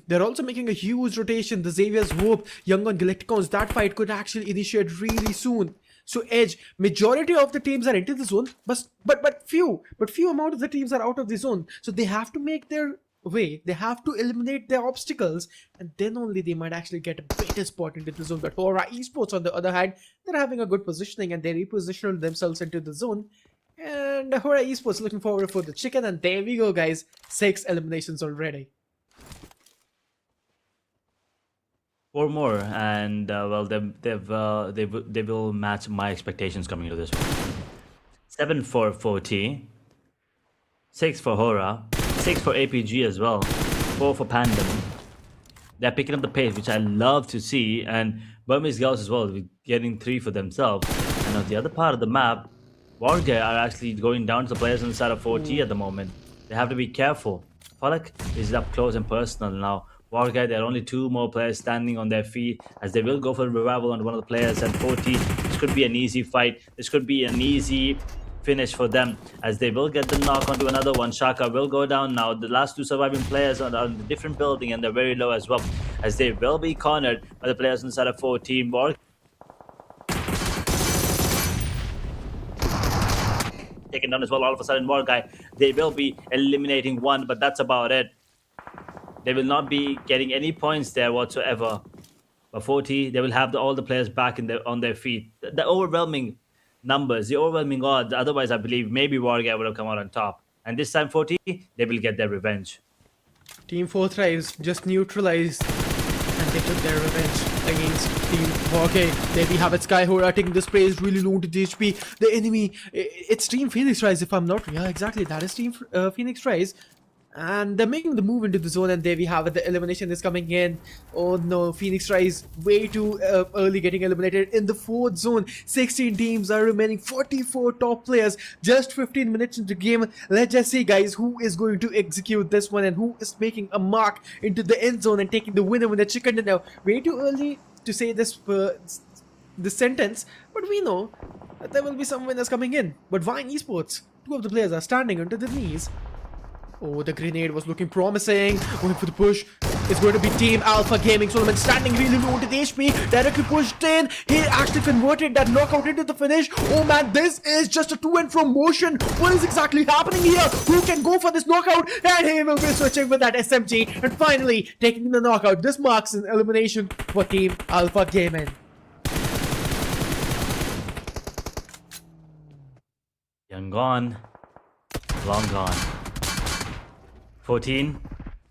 they're also making a huge rotation. The Xaviers hope Young on Galacticons, that fight could actually initiate really soon. So Edge, majority of the teams are into the zone, but few amount of the teams are out of the zone. So they have to make their way. They have to eliminate their obstacles, and then only they might actually get a better spot into the zone. But HORAA Esports, on the other hand, they're having a good positioning and they repositioned themselves into the zone. And HORAA Esports looking forward for the chicken, and there we go, guys. 6 eliminations already. 4 more, and well, they will match my expectations coming into this one. 7 for 4T, 6 for HORAA, 6 for APG as well, 4 for PANDUM. They're picking up the pace, which I love to see, and Burmese girls as well, getting 3 for themselves. And on the other part of the map, WARGAYE are actually going down to the players on the side of 4T at the moment. They have to be careful. Pollock is up close and personal now. WARGAYE, there are only 2 more players standing on their feet, as they will go for a revival on one of the players. And 4T, this could be an easy fight. This could be an easy finish for them, as they will get the knock onto another one. Shaka will go down now. The last 2 surviving players are in a different building, and they're very low as well, as they will be cornered by the players on the side of 4T. Taken down as well. All of a sudden, WARGAYE, they will be eliminating 1, but that's about it. They will not be getting any points there whatsoever. But 4T, they will have all the players back on their feet. The overwhelming numbers, the overwhelming odds. Otherwise, I believe maybe WARGAYE would have come out on top. And this time, 4T, they will get their revenge. Team 4 Thrives just neutralized, and they took their revenge against Team WARGAYE. There we have it. SKYFORCE taking the sprays, really low to the HP. The enemy, it's Team Phoenix Rise, if I'm not... Yeah, exactly, that is Team Phoenix Rise. And they're making the move into the zone, and there we have it. The elimination is coming in. Oh no, Phoenix Rise way too early getting eliminated in the 4th zone. 16 teams are remaining, 44 top players, just 15 minutes into the game. Let's just see, guys, who is going to execute this one and who is making a mark into the end zone and taking the winner with the chicken dinner. Way too early to say this sentence, but we know that there will be some winners coming in. But VOIN Esports, 2 of the players are standing onto their knees. Oh, the grenade was looking promising. Going for the push. It's going to be Team Alpha Gaming. Solomon standing really low to the HP. Directly pushed in. He actually converted that knockout into the finish. Oh man, this is just a to and from motion. What is exactly happening here? Who can go for this knockout? And he will be switching with that SMG. And finally, taking the knockout. This marks an elimination for Team Alpha Gaming. Young gone. Long gone. 14,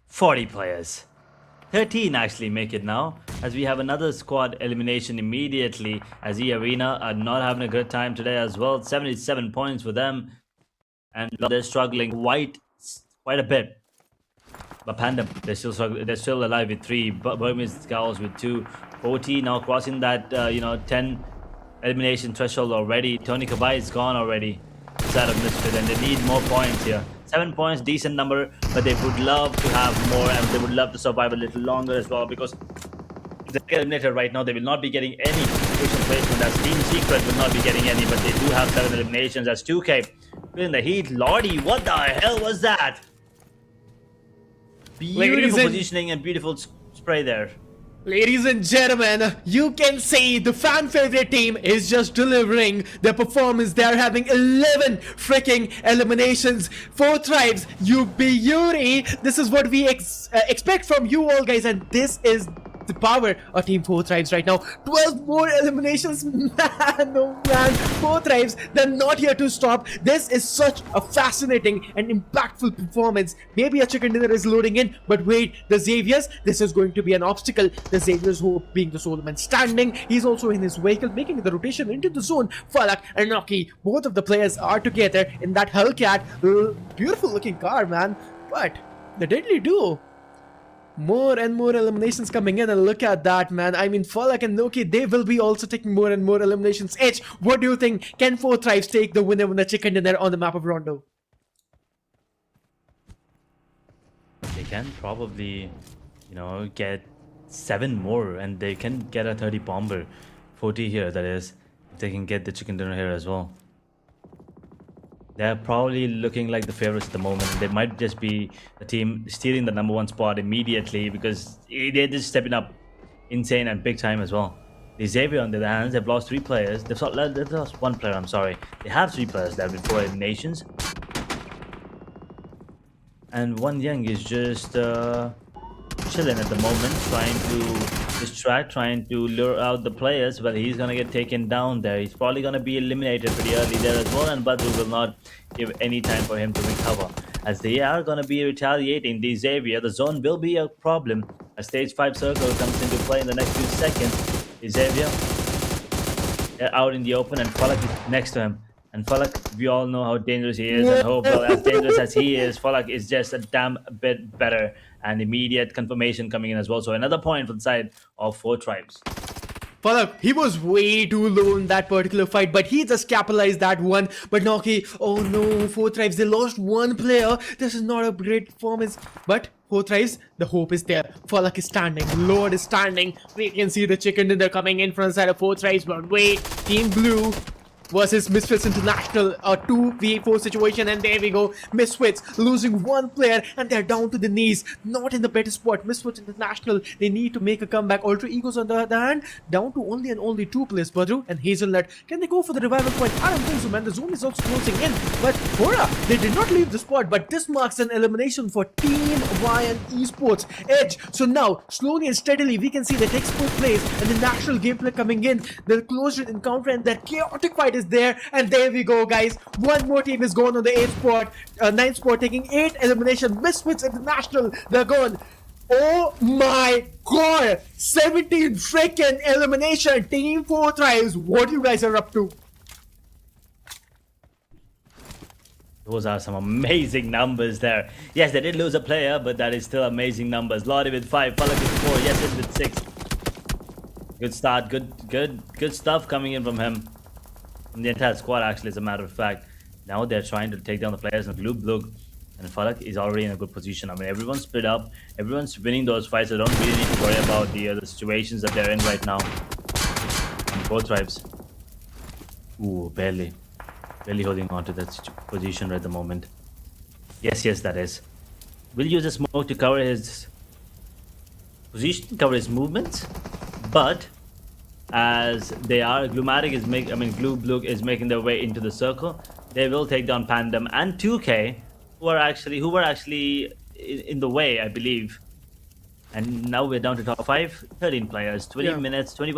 40 players. 13 actually make it now, as we have another squad elimination immediately, as E-Arena are not having a good time today as well. 77 points for them, and they're struggling quite a bit. But PANDUM, they're still alive with 3. Burmese Scouts with 2. 40 now crossing that 10 elimination threshold already. Tony Kabai is gone already inside of Misfit, and they need more points here. 7 points, decent number, but they would love to have more, and they would love to survive a little longer as well, because if they get eliminated right now, they will not be getting any crucial placement, as Team Secret will not be getting any, but they do have 7 eliminations. As 2K in the heat. Lordy, what the hell was that? Beautiful positioning and beautiful spray there. Ladies and gentlemen, you can see the fan favorite team is just delivering their performance. They are having 11 freaking eliminations. 4 tribes, you beauty. This is what we expect from you all, guys, and this is the power of Team 4 Tribes right now. 12 more eliminations, man, oh man. 4 Tribes, they're not here to stop. This is such a fascinating and impactful performance. Maybe a chicken dinner is loading in, but wait, the Xaviers, this is going to be an obstacle. The Xaviers, who being the sole man standing, he's also in his vehicle, making the rotation into the zone. Falak and Noki, both of the players are together in that Hellcat. Beautiful looking car, man. But the deadly duo, more and more eliminations coming in, and look at that, man. I mean, Falak and Noki, they will be also taking more and more eliminations. Edge, what do you think? Can 4 Tribes take the winner chicken dinner on the map of Rondo? They can probably, get 7 more, and they can get a 30 bomber. 40 here, that is. If they can get the chicken dinner here as well. They're probably looking like the favorites at the moment. They might just be the team stealing the #1 spot immediately because they're just stepping up insane and big time as well. The Xavier, on the other hand, they've lost 3 players. They've lost 1 player, I'm sorry. They have 3 players left with 4 eliminations. And One Young is just chilling at the moment, trying to distract, trying to lure out the players. Well, he's gonna get taken down there. He's probably gonna be eliminated pretty early there as well, and Badru will not give any time for him to recover, as they are gonna be retaliating the Xavier. The zone will be a problem. A stage 5 circle comes into play in the next few seconds. The Xavier, they're out in the open, and Falak is next to him. And Falak, we all know how dangerous he is, and how well as dangerous as he is, Falak is just a damn bit better. And immediate confirmation coming in as well. So another point for the side of 4 Tribes. Falak, he was way too low in that particular fight, but he just capitalized that one. But Noki, oh no, 4 Tribes, they lost 1 player. This is not a great performance. But 4 Tribes, the hope is there. Falak is standing, Lord is standing. We can see the chicken dinner coming in from the side of 4 Tribes. But wait, Team Blue versus Misfits International, a 2v4 situation, and there we go. Misfits losing 1 player, and they're down to the knees, not in the better spot. Misfits International, they need to make a comeback. Alter Egos, on the other hand, down to only 2 players, Badru and Hazelnut. Can they go for the revival point? I don't think so, man. The zone is also closing in, but HORAA, they did not leave the spot, but this marks an elimination for Team VOIN Esports Edge. So now, slowly and steadily, we can see the expert plays and the natural gameplay coming in, the close encounter, and that chaotic fight is there. And there we go, guys. 1 more team is gone on the 8th spot, 9th spot, taking 8 elimination. Misfits International, they're gone. Oh my god, 17 freaking elimination. Team 4 Tribes, what you guys are up to? Those are some amazing numbers there. Yes, they did lose a player, but that is still amazing numbers. Lottie with 5, Falak with 4, yes, it's with 6. Good start, good stuff coming in from him. From the entire squad, actually, as a matter of fact. Now they're trying to take down the players in BLUG, and Falak is already in a good position. I mean, everyone's split up, everyone's winning those fights. So don't really need to worry about the situations that they're in right now. And 4 Tribes, ooh, barely holding on to that position right at the moment. Yes, that is. Will use a smoke to cover his position, cover his movements, but as they are, BLUG is making their way into the circle. They will take down PANDUM and 2K, who were actually in the way, I believe. And now we're down to top 5, 13 players, 21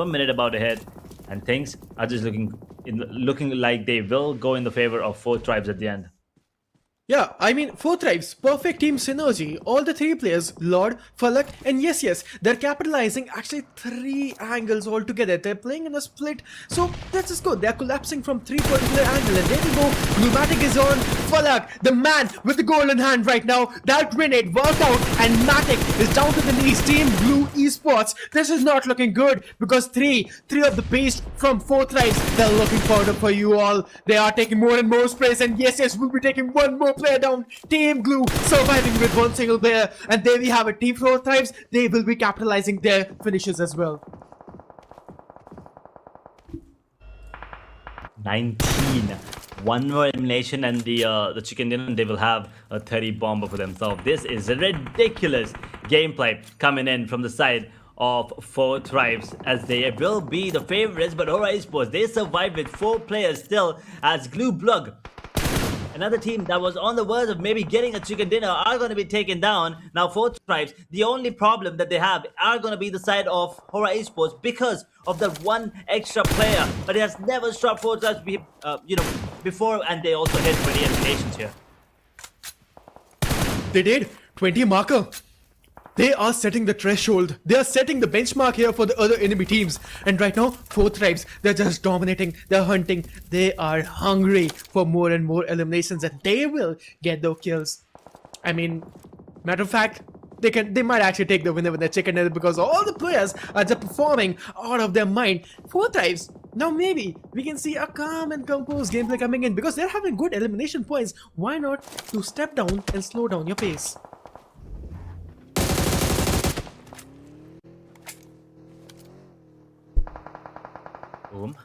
minute about ahead, and things are just looking like they will go in the favor of 4 Tribes at the end. Yeah, I mean, 4 Tribes, perfect team synergy. All the 3 players, Lord, Falak, and yes, they're capitalizing actually 3 angles altogether. They're playing in a split, so that's just good. They're collapsing from 3 particular angles, and there we go. Glumatic is on. Falak, the man with the golden hand right now. That grenade worked out, and Matic is down to the knees. Team Blue Esports, this is not looking good because 3 of the beasts from 4 Tribes, they're looking forward for you all. They are taking more and more sprays, and yes, we'll be taking 1 more player down. Team Glue surviving with 1 single player, and there we have it. Team 4 Tribes, they will be capitalizing their finishes as well. 19, 1 more elimination, and the chicken dinner, they will have a 30 bomber for themselves. This is ridiculous gameplay coming in from the side of 4 Tribes, as they will be the favorites, but HORAA Esports, they survived with 4 players still, as BLUG Another team that was on the verge of maybe getting a chicken dinner are going to be taken down. Now, Fourth Tribes, the only problem that they have are going to be the side of HORAA Esports because of that one extra player. But it has never stopped Fourth Tribes, before, and they also hit 20 eliminations here. They did 20 marker. They are setting the threshold. They are setting the benchmark here for the other enemy teams. And right now, Fourth Tribes, they're just dominating. They're hunting. They are hungry for more and more eliminations, and they will get those kills. I mean, matter of fact, they might actually take the winner with their chicken dinner because all the players are just performing out of their mind. Fourth Tribes, now maybe we can see a calm and composed gameplay coming in because they're having good elimination points. Why not to step down and slow down your pace? Boom.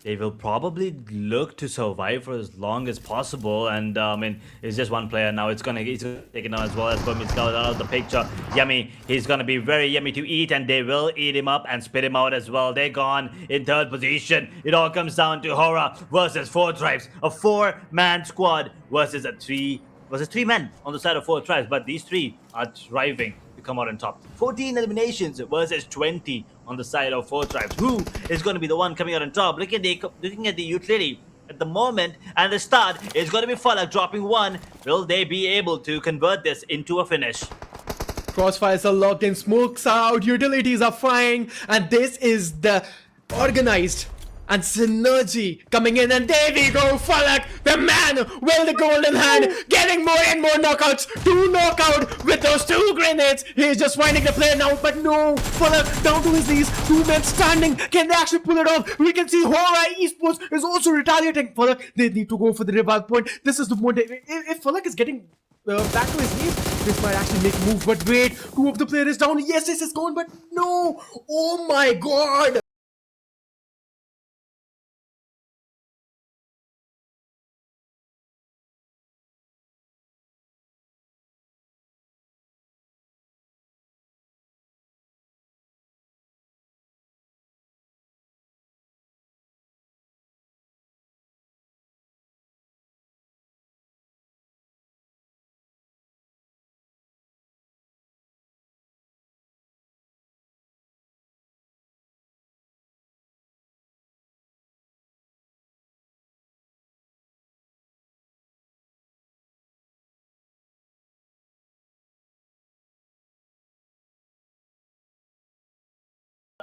They will probably look to survive for as long as possible, and I mean, it's just one player now. He's gonna take it down as well as Pubgm is out of the picture. Yummy, he's gonna be very yummy to eat, and they will eat him up and spit him out as well. They're gone in third position. It all comes down to HORAA versus Fourth Tribes, a 4-man squad versus three men on the side of Fourth Tribes, but these three are thriving to come out on top. 14 eliminations versus 20 on the side of Fourth Tribes. Who is going to be the one coming out on top? Looking at the utility at the moment, and the start is going to be Falak dropping one. Will they be able to convert this into a finish? Crossfires are locked in, smokes out, utilities are flying, and this is the organized and synergy coming in, and there we go, Falak, the man with the golden hand, getting more and more knockouts, 2 knockout with those 2 grenades. He's just finding the player now, but no, Falak down to his knees, 2 men standing. Can they actually pull it off? We can see HORAA Esports is also retaliating. Falak, they need to go for the revive point. This is the moment. If Falak is getting back to his knees, this might actually make a move, but wait, 2 of the players is down. Yes, this is gone, but no, oh my god.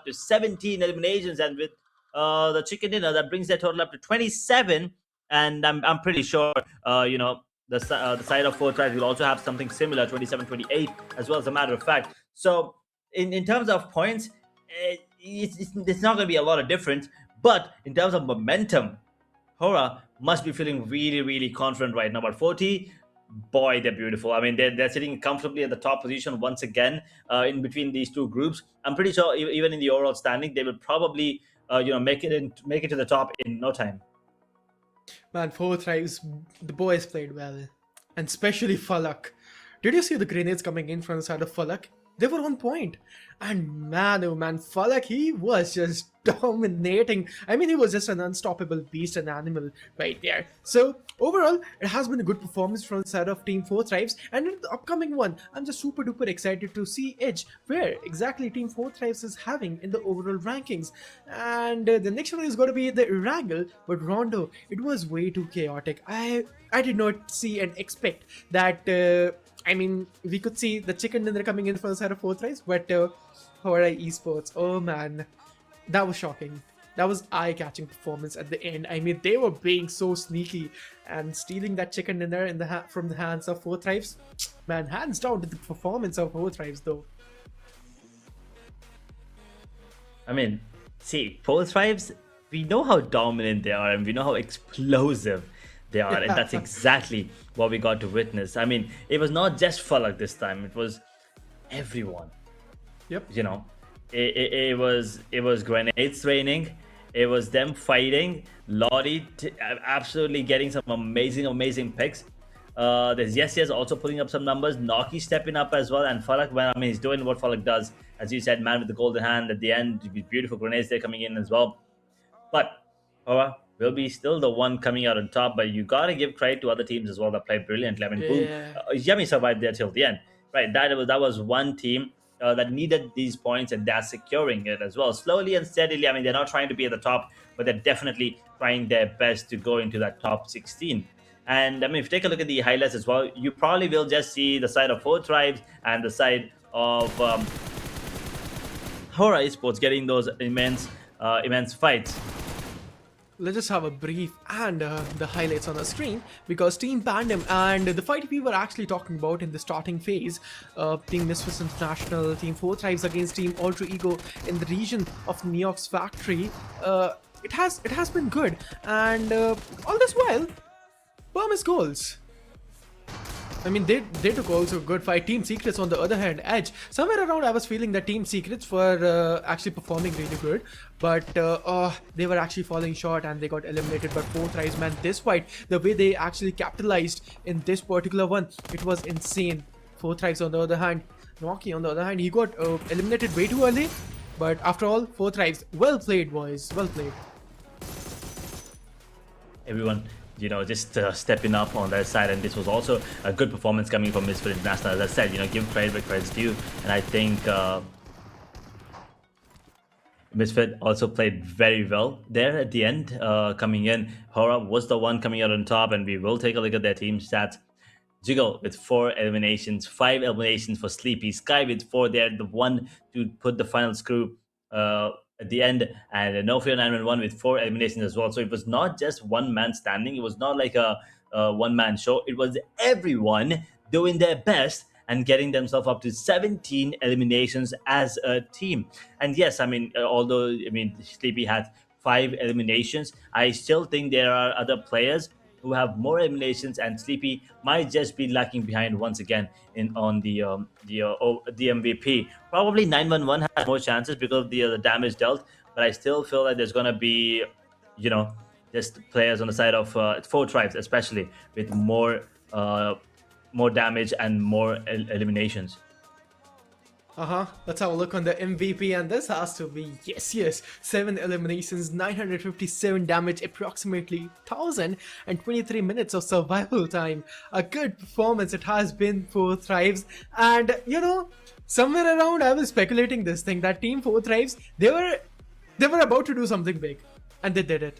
To 17 eliminations, and with the chicken dinner, that brings their total up to 27. And I'm pretty sure the side of Fourth Tribes will also have something similar, 27, 28 as well, as a matter of fact. So in terms of points, it's not going to be a lot of difference, but in terms of momentum, HORAA must be feeling really, really confident right now. But 40, boy, they're beautiful. I mean, they're sitting comfortably at the top position once again in between these 2 groups. I'm pretty sure even in the overall standing, they will probably make it to the top in no time. Man, Fourth Tribes, the boys played well, and especially Falak. Did you see the grenades coming in from the side of Falak? They were on point. And man, oh man, Falak, he was just dominating. I mean, he was just an unstoppable beast, an animal right there. So, overall, it has been a good performance from the side of Team Fourth Tribes. And in the upcoming one, I'm just super duper excited to see Edge, where exactly Team Fourth Tribes is having in the overall rankings. And the next one is going to be the Wrangle, but Rondo, it was way too chaotic. I did not see and expect that... I mean, we could see the chicken dinner coming in from the side of Fourth Tribes, but HORAA Esports, oh man, that was shocking. That was eye-catching performance at the end. I mean, they were being so sneaky and stealing that chicken dinner from the hands of Fourth Tribes. Man, hands down to the performance of Fourth Tribes, though. I mean, see, Fourth Tribes, we know how dominant they are, and we know how explosive they are, and that's exactly what we got to witness. I mean, it was not just Falak this time; it was everyone. Yep. You know, it was grenades raining. It was them fighting. Lottie absolutely getting some amazing picks. There's yes also putting up some numbers. Noki stepping up as well, and Falak, well, I mean, he's doing what Falak does, as you said, man with the golden hand at the end. Beautiful grenades there coming in as well. But HORAA, will be still the one coming out on top. But you gotta give credit to other teams as well that played brilliantly. I mean, boom, Yeah. Yummy survived there till the end, right? That was one team that needed these points, and they're securing it as well, slowly and steadily. I mean, they're not trying to be at the top, but they're definitely trying their best to go into that top 16. And I mean, if you take a look at the highlights as well, you probably will just see the side of Four Tribes and the side of HORAA Esports getting those immense fights. Let's just have a brief and the highlights on the screen, because Team Pandum and the fight we were actually talking about in the starting phase, Team Misfits International, Team Four Tribes against Team Alter Ego in the region of New York's factory, it has been good, and all this while, Burmese goals. I mean, they took also a good fight. Team Secrets, on the other hand, edge. Somewhere around, I was feeling that Team Secrets were actually performing really good, but they were actually falling short and they got eliminated. But Four Tribes, man, this fight, the way they actually capitalized in this particular one, it was insane. Four Tribes, on the other hand, Noki, on the other hand, he got eliminated way too early. But after all, Four Tribes, well played, boys, well played. Everyone, just stepping up on their side, and this was also a good performance coming from Misfit International. As I said, give credit where credit's due, and I think Misfit also played very well there at the end. Coming in, HORAA was the one coming out on top, and we will take a look at their team stats. Jiggle with 4 eliminations, 5 eliminations for Sleepy. Sky with 4 there, the one to put the final screw at the end, and No Fear 911 with 4 eliminations as well. So it was not just one man standing. It was not like a one-man show. It was everyone doing their best and getting themselves up to 17 eliminations as a team. And yes, I mean, although Sleepy had 5 eliminations, I still think there are other players who have more eliminations, and Sleepy might just be lacking behind once again on the MVP. Probably 911 has more chances because of the damage dealt, but I still feel like there's gonna be, just players on the side of Four Tribes, especially with more damage and more eliminations. Let's have a look on the MVP, and this has to be, yes, 7 eliminations, 957 damage, approximately 1023 minutes of survival time. A good performance it has been for Thrives, and somewhere around I was speculating this thing that Team Four Thrives, they were about to do something big, and they did it.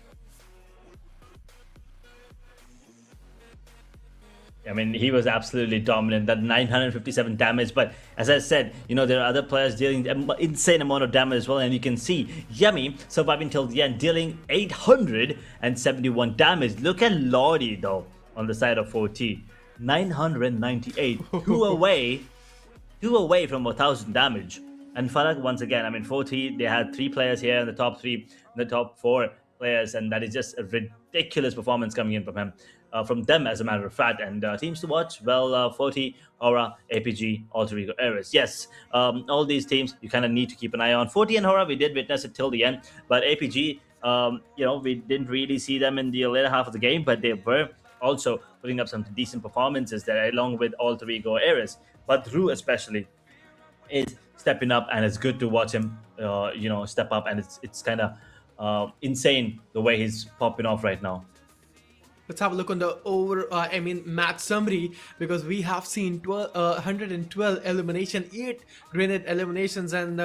I mean, he was absolutely dominant, that 957 damage. But as I said, there are other players dealing an insane amount of damage as well. And you can see Yummy surviving till the end, dealing 871 damage. Look at Lordy, though, on the side of 4T. 998. two away from 1,000 damage. And Farak, once again, I mean, 4T, they had 3 players here in the top 3, in the top 4 players. And that is just a ridiculous performance coming in from him. From them, as a matter of fact. And teams to watch, well, 40, HORAA, APG, Alter Ego, Ares. Yes, all these teams you kind of need to keep an eye on. 40 and HORAA, we did witness it till the end, but APG, we didn't really see them in the later half of the game, but they were also putting up some decent performances there, along with Alter Ego, Ares. But Rue especially is stepping up, and it's good to watch him, step up, and it's kind of insane the way he's popping off right now. Let's have a look on the match summary, because we have seen 112 elimination, 8 grenade eliminations, and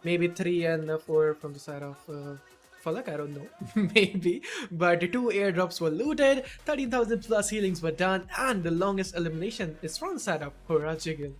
maybe 3 and 4 from the side of Falak, I don't know, maybe, but 2 airdrops were looted, 13,000 plus healings were done, and the longest elimination is from the side of HORAA Jiggle.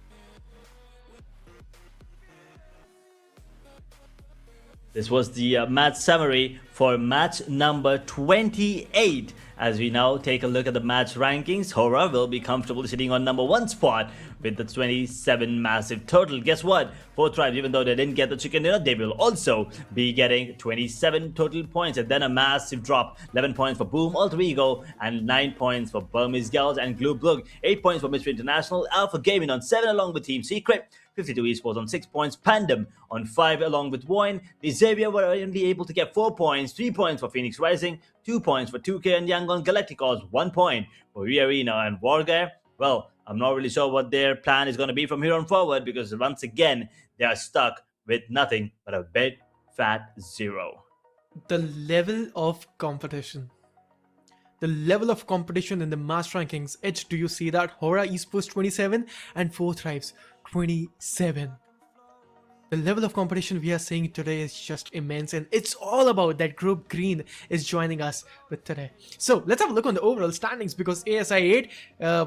This was the match summary for match number 28. As we now take a look at the match rankings, HORAA will be comfortably sitting on number 1 spot with the 27 massive total. Guess what? Four Tribes, even though they didn't get the chicken dinner, they will also be getting 27 total points. And then a massive drop, 11 points for Boom, Alter Ego, and 9 points for Burmese Girls and BLUG. 8 points for Misfit International, Alpha Gaming on 7 along with Team Secret. 52 Esports on 6 points, PANDUM on 5 along with VOIN. The Xavier were only able to get 4 points, 3 points for Phoenix Rising, 2 points for 2K and Yangon Galacticos, 1 point for Arena and WARGAYE. Well, I'm not really sure what their plan is going to be from here on forward, because once again, they are stuck with nothing but a big fat 0. The level of competition. The level of competition in the mass rankings. Edge, do you see that? HORAA esports 27 and 4 Thrives 27. The level of competition we are seeing today is just immense, and it's all about that group green is joining us with today. So let's have a look on the overall standings, because ASI 8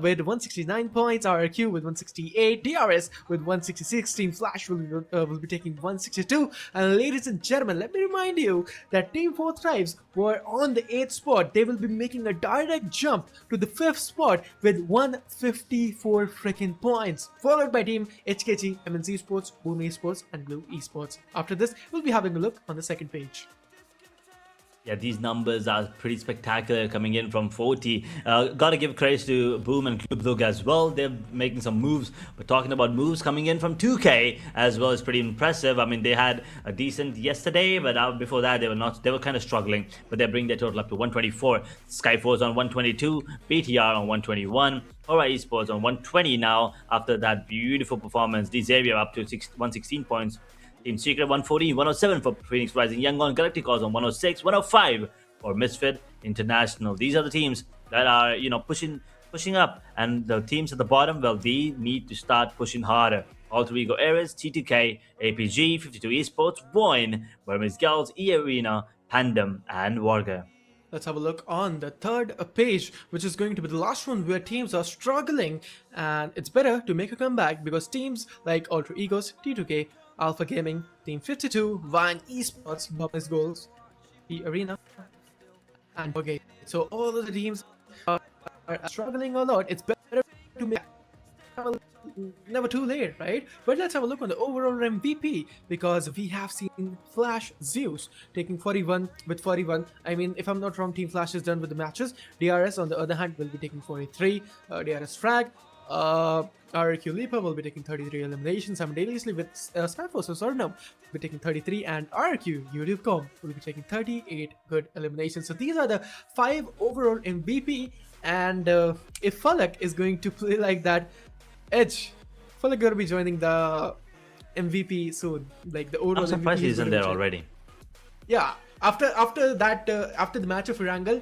with 169 points, RRQ with 168, DRS with 166, Team Flash will be taking 162. And ladies and gentlemen, let me remind you that Team 4 Thrives were on the 8th spot. They will be making a direct jump to the 5th spot with 154 freaking points, followed by Team HKG, AMINZ Esports, Boom Esports, and BLUG Esports. After this, we'll be having a look on the second page. Yeah, these numbers are pretty spectacular coming in from 40. Gotta give credit to Boom and BLUG as well. They're making some moves. But talking about moves coming in from 2K as well is pretty impressive. I mean, they had a decent yesterday, but before that they were kind of struggling. But they bring their total up to 124. SKYFORCE on 122, BTR on 121. HORAA Esports on 120 now after that beautiful performance. Xavier up to 116 points. Team Secret 114, 107 for Phoenix Rising, Yangon Galacticos on 106, 105 for Misfit International. These are the teams that are, pushing up, and the teams at the bottom, well, they need to start pushing harder. Alter Ego Ares, T2K, APG, 52 Esports, VOIN, Burmese Girls, E-Arena, PANDUM, and WARGAYE. Let's have a look on the third page, which is going to be the last one where teams are struggling, and it's better to make a comeback because teams like Alter Egos, T2K, Alpha Gaming, Team 52, VOIN Esports, Burmese Girls, E-Arena, and WARGAYE. So all of the teams are struggling a lot. It's better to make never too late, right? But let's have a look on the overall MVP, because we have seen Flash Zeus taking 41 with 41. I mean, if I'm not wrong, Team Flash is done with the matches. DRS on the other hand will be taking 43. DRS Frag, RQ Lipa will be taking 33 eliminations simultaneously with SKYFORCE Sornum will be taking 33, and RQ YouTube.com will be taking 38 good eliminations. So these are the 5 overall MVP, and if Falak is going to play like that, Edge, Falak gonna be joining the MVP soon, like the overall. I'm surprised MVP he's in there already. Yeah, after that, after the match of Erangel,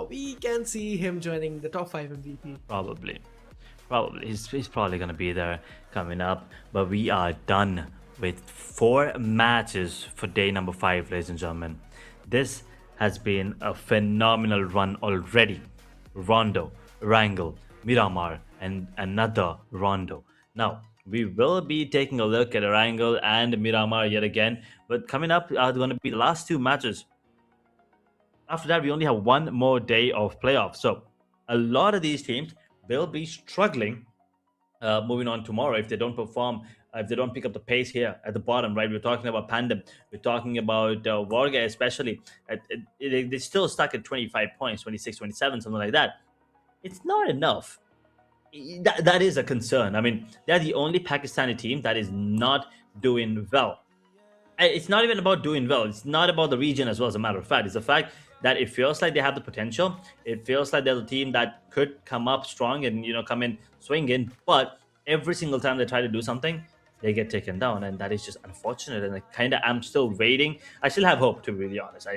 we can see him joining the top 5 MVP. Probably. He's probably gonna be there coming up. But we are done with 4 matches for day number 5, ladies and gentlemen. This has been a phenomenal run already. Rondo, Erangel, Miramar, and another Rondo. Now, we will be taking a look at Erangel and Miramar yet again, but coming up are going to be the last 2 matches. After that, we only have 1 more day of playoffs. So, a lot of these teams will be struggling moving on tomorrow if they don't perform, if they don't pick up the pace here at the bottom, right? We're talking about PANDUM, we're talking about WARGAYE especially. They're still stuck at 25 points, 26, 27, something like that. It's not enough. That is a concern. I mean, they're the only Pakistani team that is not doing well. It's not even about doing well. It's not about the region as well, as a matter of fact. It's the fact that it feels like they have the potential. It feels like they're the team that could come up strong and, come in swinging. But every single time they try to do something, they get taken down. And that is just unfortunate. And I'm still waiting. I still have hope, to be really honest.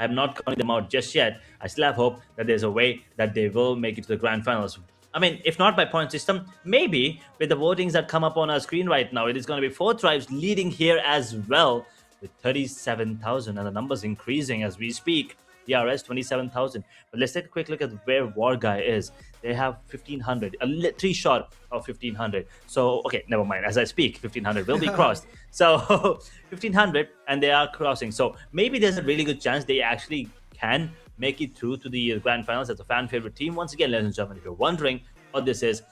I'm not counting them out just yet. I still have hope that there's a way that they will make it to the grand finals. I mean, if not by point system, maybe with the votings that come up on our screen right now, it is going to be 4 Thrives leading here as well with 37,000, and the numbers increasing as we speak. DRS 27,000. But let's take a quick look at where WARGAYE is. They have 1,500, a 3 shot of 1,500. So, okay, never mind. As I speak, 1,500 will be crossed. So, 1,500, and they are crossing. So, maybe there's a really good chance they actually can make it through to the grand finals as a fan favorite team. Once again, ladies and gentlemen, if you're wondering what this is,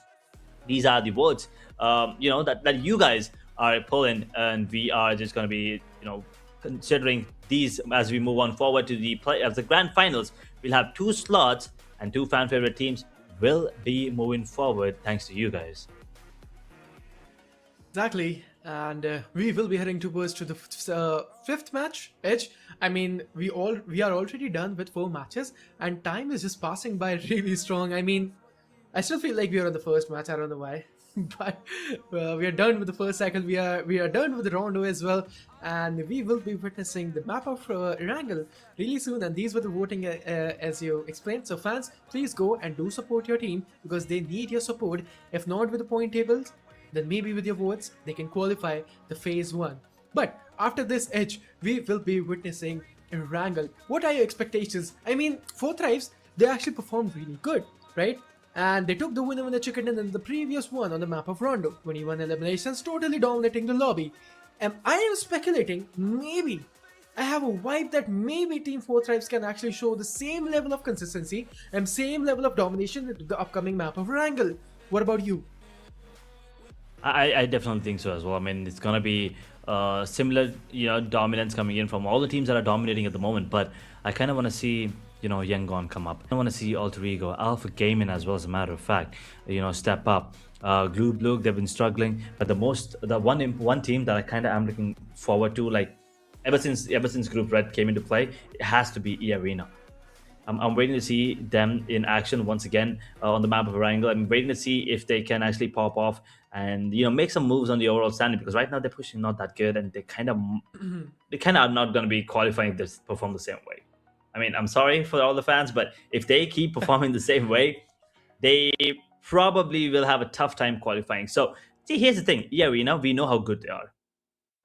these are the votes that you guys are pulling, and we are just going to be considering these as we move on forward to the grand finals. We'll have 2 slots, and 2 fan favorite teams will be moving forward thanks to you guys. Exactly. And we will be heading towards to the 5th match, Edge. I mean, we are already done with 4 matches, and time is just passing by really strong. I mean, I still feel like we are on the first match. I don't know why. but we are done with the first cycle. We are done with the round O as well, and we will be witnessing the map of Erangel really soon. And these were the voting as you explained. So fans, please go and do support your team because they need your support. If not with the point tables, then maybe with your votes they can qualify the phase 1. But after this edge, we will be witnessing Erangel. What are your expectations? I mean, 4 Thrives, they actually performed really good, right? And they took the winner in the chicken and then the previous one on the map of Rondo. 21 eliminations, totally dominating the lobby. And I am speculating, maybe, I have a vibe that maybe Team 4 Thrives can actually show the same level of consistency and same level of domination into the upcoming map of Erangel. What about you? I definitely think so as well. I mean, it's gonna be similar, dominance coming in from all the teams that are dominating at the moment. But I kind of want to see, Yangon come up. I want to see Alter Ego, Alpha Gaming as well. As a matter of fact, step up. BLUG, they've been struggling, but the one team that I kind of am looking forward to, like ever since Group Red came into play, it has to be Arena. I'm waiting to see them in action once again on the map of Erangel. I'm waiting to see if they can actually pop off and make some moves on the overall standing, because right now they're pushing not that good, and they kind of are not going to be qualifying if they perform the same way. I mean, I'm sorry for all the fans, but if they keep performing the same way, they probably will have a tough time qualifying. So see, here's the thing: Arena, we know how good they are.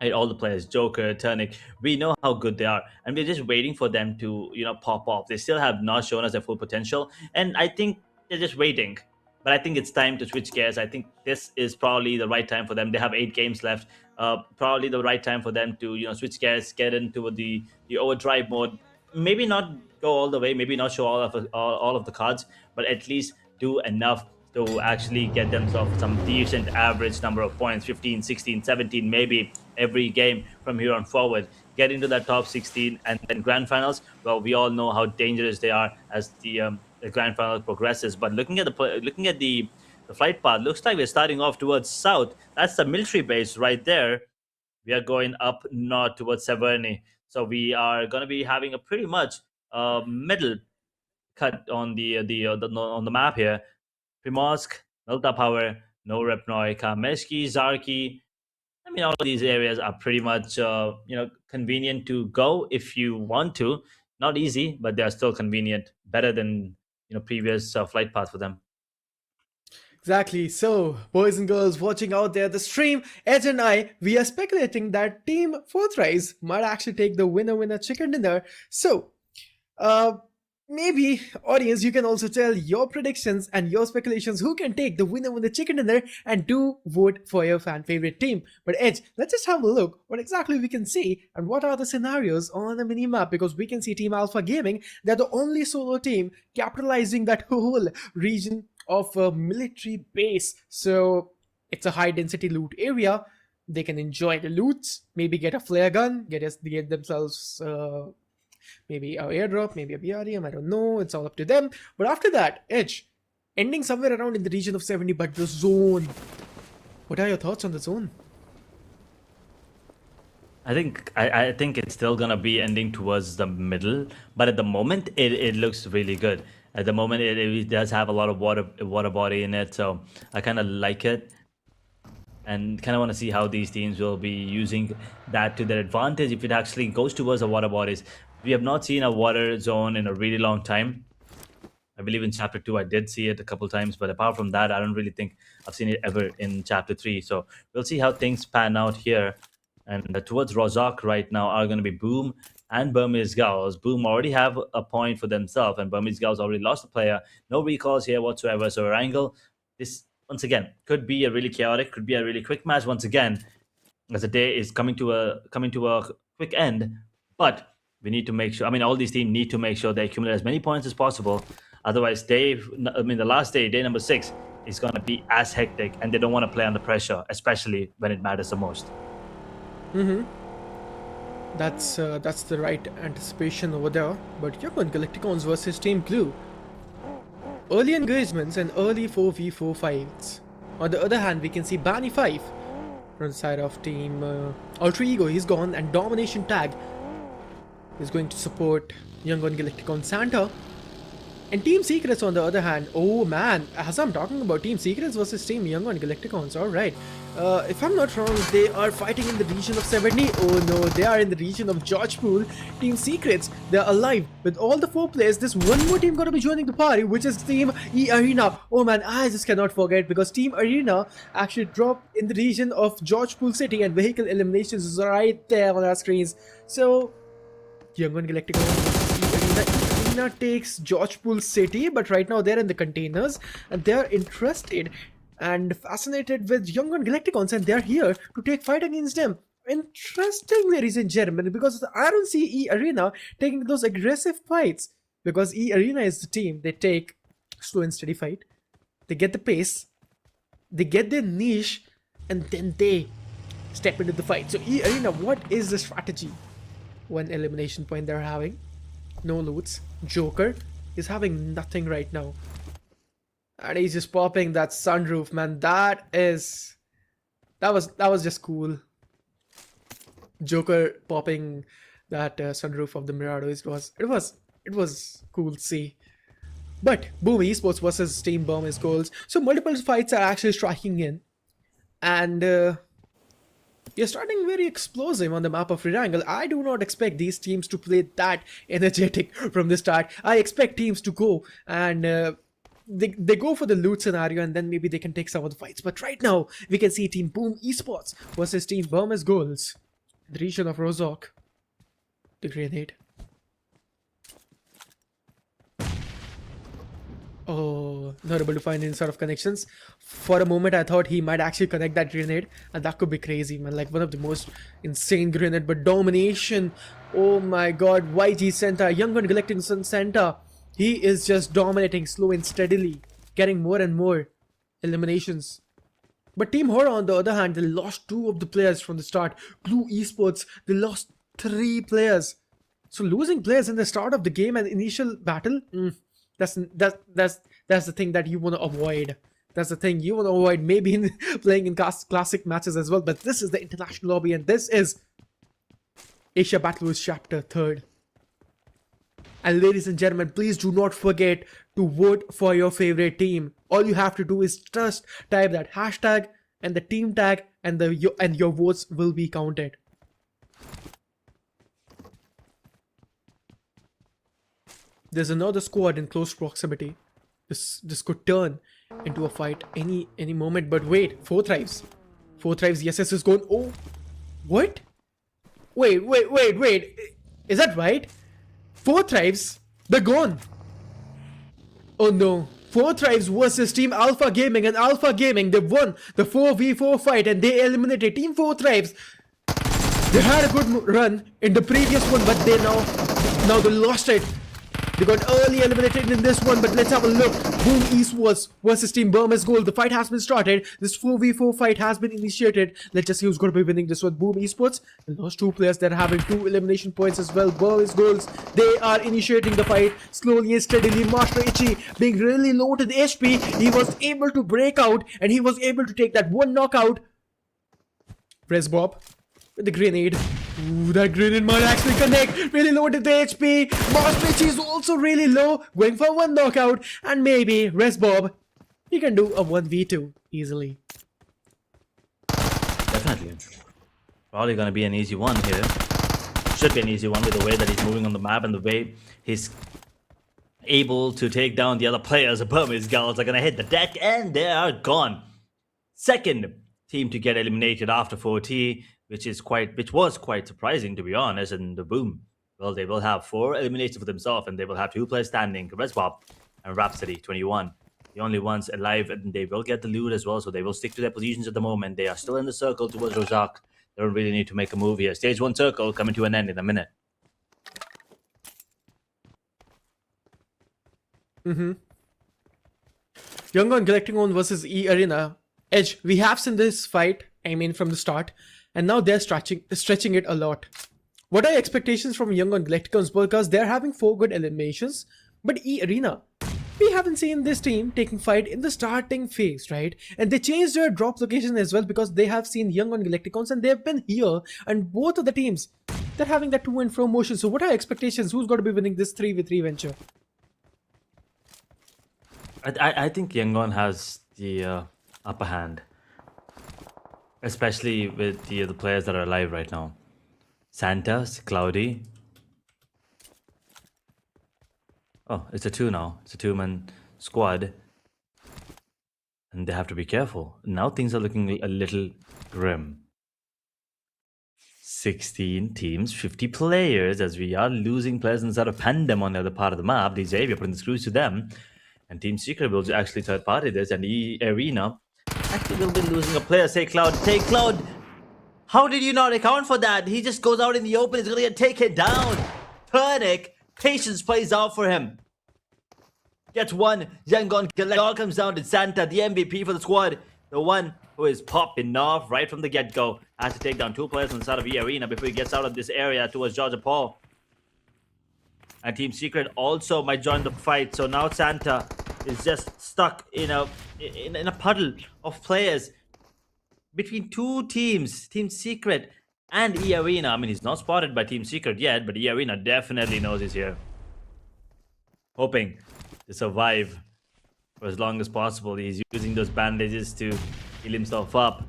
Right, all the players, Joker, Turnic, we know how good they are, and we're just waiting for them to, pop off. They still have not shown us their full potential, and I think they're just waiting. But I think it's time to switch gears. I think this is probably the right time for them. They have 8 games left. Probably the right time for them to, switch gears, get into the overdrive mode. Maybe not go all the way, maybe not show all of the cards, but at least do enough to actually get themselves some decent average number of points, 15, 16, 17, maybe every game from here on forward. Get into that top 16, and then grand finals. Well, we all know how dangerous they are as the grand final progresses. But looking at the flight path, looks like we're starting off towards south. That's the military base right there. We are going up north towards Severny. So we are going to be having a pretty much middle cut on the map here. Primorsk, Melta Power, No Repnoi, Kameshki, Zarki. I mean, all of these areas are pretty much, convenient to go if you want to. Not easy, but they are still convenient. Better than, previous flight paths for them. Exactly. So, boys and girls watching out there, the stream, Edge and I, we are speculating that Team 4 Thrives might actually take the winner chicken dinner. So, maybe, audience, you can also tell your predictions and your speculations who can take the winner chicken dinner, and do vote for your fan favorite team. But Edge, let's just have a look what exactly we can see and what are the scenarios on the mini-map, because we can see Team Alpha Gaming, they're the only solo team capitalizing that whole region of a military base. So it's a high density loot area. They can enjoy the loots, maybe get a flare gun, get themselves maybe a airdrop, maybe a BRDM, I don't know, it's all up to them. But after that, Edge, ending somewhere around in the region of 70, but the zone. What are your thoughts on the zone? I think it's still gonna be ending towards the middle, but at the moment it looks really good. At the moment it does have a lot of water body in it, so I kind of like it, and kind of want to see how these teams will be using that to their advantage if it actually goes towards the water bodies. We have not seen a water zone in a really long time. I believe in Chapter 2 I did see it a couple times, but apart from that, I don't really think I've seen it ever in Chapter 3. So we'll see how things pan out here. And towards Rozhok right now are going to be Boom and Burmese Gals. Boom already have a point for themselves, and Burmese Gals already lost a player. No recalls here whatsoever. So Erangel, this once again could be a really chaotic, could be a really quick match once again, as the day is coming to a quick end. But we need to make sure. I mean, all these teams need to make sure they accumulate as many points as possible. Otherwise, the last day, day number 6, is going to be as hectic, and they don't want to play under pressure, especially when it matters the most. That's the right anticipation over there. But Yakun Galacticons versus Team Blue. Early engagements and early 4v4 fights. On the other hand, we can see Banny 5 from the side of Team Alter Ego. He's gone, and Domination Tag is going to support Yangon Galacticon Santa. And Team Secrets on the other hand, oh man, as I'm talking about Team Secrets versus Team Young on Galacticons, alright. If I'm not wrong, they are fighting in the region of 70. Oh no, they are in the region of George Pool. Team Secrets, they're alive. With all the 4 players, there's one more team gonna be joining the party, which is Team E Arena. Oh man, I just cannot forget, because Team Arena actually dropped in the region of George Pool City, and vehicle eliminations is right there on our screens. So, Young on Galacticons, Arena takes George Pool City, but right now they're in the containers and they're interested and fascinated with Young on Galacticons, and they're here to take fight against them. Interesting, ladies and gentlemen, because I don't see E Arena taking those aggressive fights, because E Arena is the team. They take slow and steady fight, they get the pace, they get their niche, and then they step into the fight. So E Arena, what is the strategy? One elimination point they're having, no loots. Joker is having nothing right now, and he's just popping that sunroof, man. That was just cool. Joker popping that sunroof of the Mirado, it was cool to see. But Boom Esports versus Team Bomb is goals, so multiple fights are actually striking in, and you're starting very explosive on the map of Triangle. I do not expect these teams to play that energetic from the start. I expect teams to go and they go for the loot scenario, and then maybe they can take some of the fights. But right now, we can see Team Boom Esports versus Team Burmese Goals. The region of Rozok. The grenade. Oh, not able to find any sort of connections. For a moment, I thought he might actually connect that grenade, and that could be crazy, man. Like one of the most insane grenade, but domination. Oh my god, YG Center, Young on Galacticon Center. He is just dominating slow and steadily, getting more and more eliminations. But Team HORAA, on the other hand, they lost 2 of the players from the start. Blue Esports, they lost 3 players. So losing players in the start of the game and initial battle, that's the thing that you want to avoid. That's the thing you want to avoid, maybe in playing in classic matches as well. But this is the international lobby, and this is Asia Battle Chapter 3rd. And ladies and gentlemen, please do not forget to vote for your favorite team. All you have to do is just type that hashtag and the team tag, and your votes will be counted. There's another squad in close proximity. This could turn into a fight any moment. But wait, 4 thrives. 4 thrives, yes, is going. Oh, what? Wait. Is that right? 4 thrives, they're gone. Oh no. 4 thrives versus Team Alpha Gaming, and Alpha Gaming, they won the 4v4 fight and they eliminated Team 4 thrives. They had a good run in the previous one, but they now they lost it. They got early eliminated in this one, but let's have a look. Boom Esports versus Team Burmese Gold. The fight has been started. This 4v4 fight has been initiated. Let's just see who's going to be winning this one. Boom Esports, and those 2 players that are having 2 elimination points as well. Burmese Golds, they are initiating the fight slowly and steadily. Master Ichi being really low to the HP. He was able to break out, and he was able to take that 1 knockout. Press Bob with the grenade. Ooh, that grenade might actually connect. Really low to the HP. Master is also really low, going for 1 knockout. And maybe Resbob, he can do a 1v2 easily. Definitely. Probably gonna be an easy one here. Should be an easy one with the way that he's moving on the map and the way he's able to take down the other players. The Burmese Girls are gonna hit the deck and they are gone. Second team to get eliminated after 4T, which was quite surprising, to be honest. And the Boom, well, they will have 4 eliminations for themselves, and they will have 2 players standing, Resbob and Rhapsody 21, the only ones alive, and they will get the loot as well, so they will stick to their positions at the moment. They are still in the circle towards Rozak. They don't really need to make a move here. Stage 1 circle coming to an end in a minute. Young on Galacticon versus E Arena. Edge, we have seen this fight, I mean, from the start, and now they're stretching it a lot. What are your expectations from Young on Galacticons? Because they're having 4 good eliminations, but E Arena, we haven't seen this team taking fight in the starting phase, right? And they changed their drop location as well, because they have seen Young on Galacticons and they've been here, and both of the teams, they're having that to and fro motion. So what are your expectations? Who's going to be winning this 3v3 venture? I think Yangon has the upper hand, especially with the players that are alive right now. Santa's, Cloudy. Oh, it's a two now. It's a two-man squad, and they have to be careful. Now things are looking a little grim. 16 teams, 50 players, as we are losing players inside of PANDUM on the other part of the map. DJ, we are putting the screws to them. And Team Secret will actually third party this, and Arena actually will be losing a player. Say Cloud, take Cloud. How did you not account for that? He just goes out in the open, he's gonna get taken down. Panic, patience plays out for him. Gets one, Yangon, it all comes down to Santa, the MVP for the squad. The one who is popping off right from the get-go. Has to take down two players on the side of Arena before he gets out of this area towards Georgia Paul. And Team Secret also might join the fight. So now Santa is just stuck in a puddle of players between two teams, Team Secret and E-Arena. I mean, he's not spotted by Team Secret yet, but E-Arena definitely knows he's here. Hoping to survive for as long as possible. He's using those bandages to heal himself up.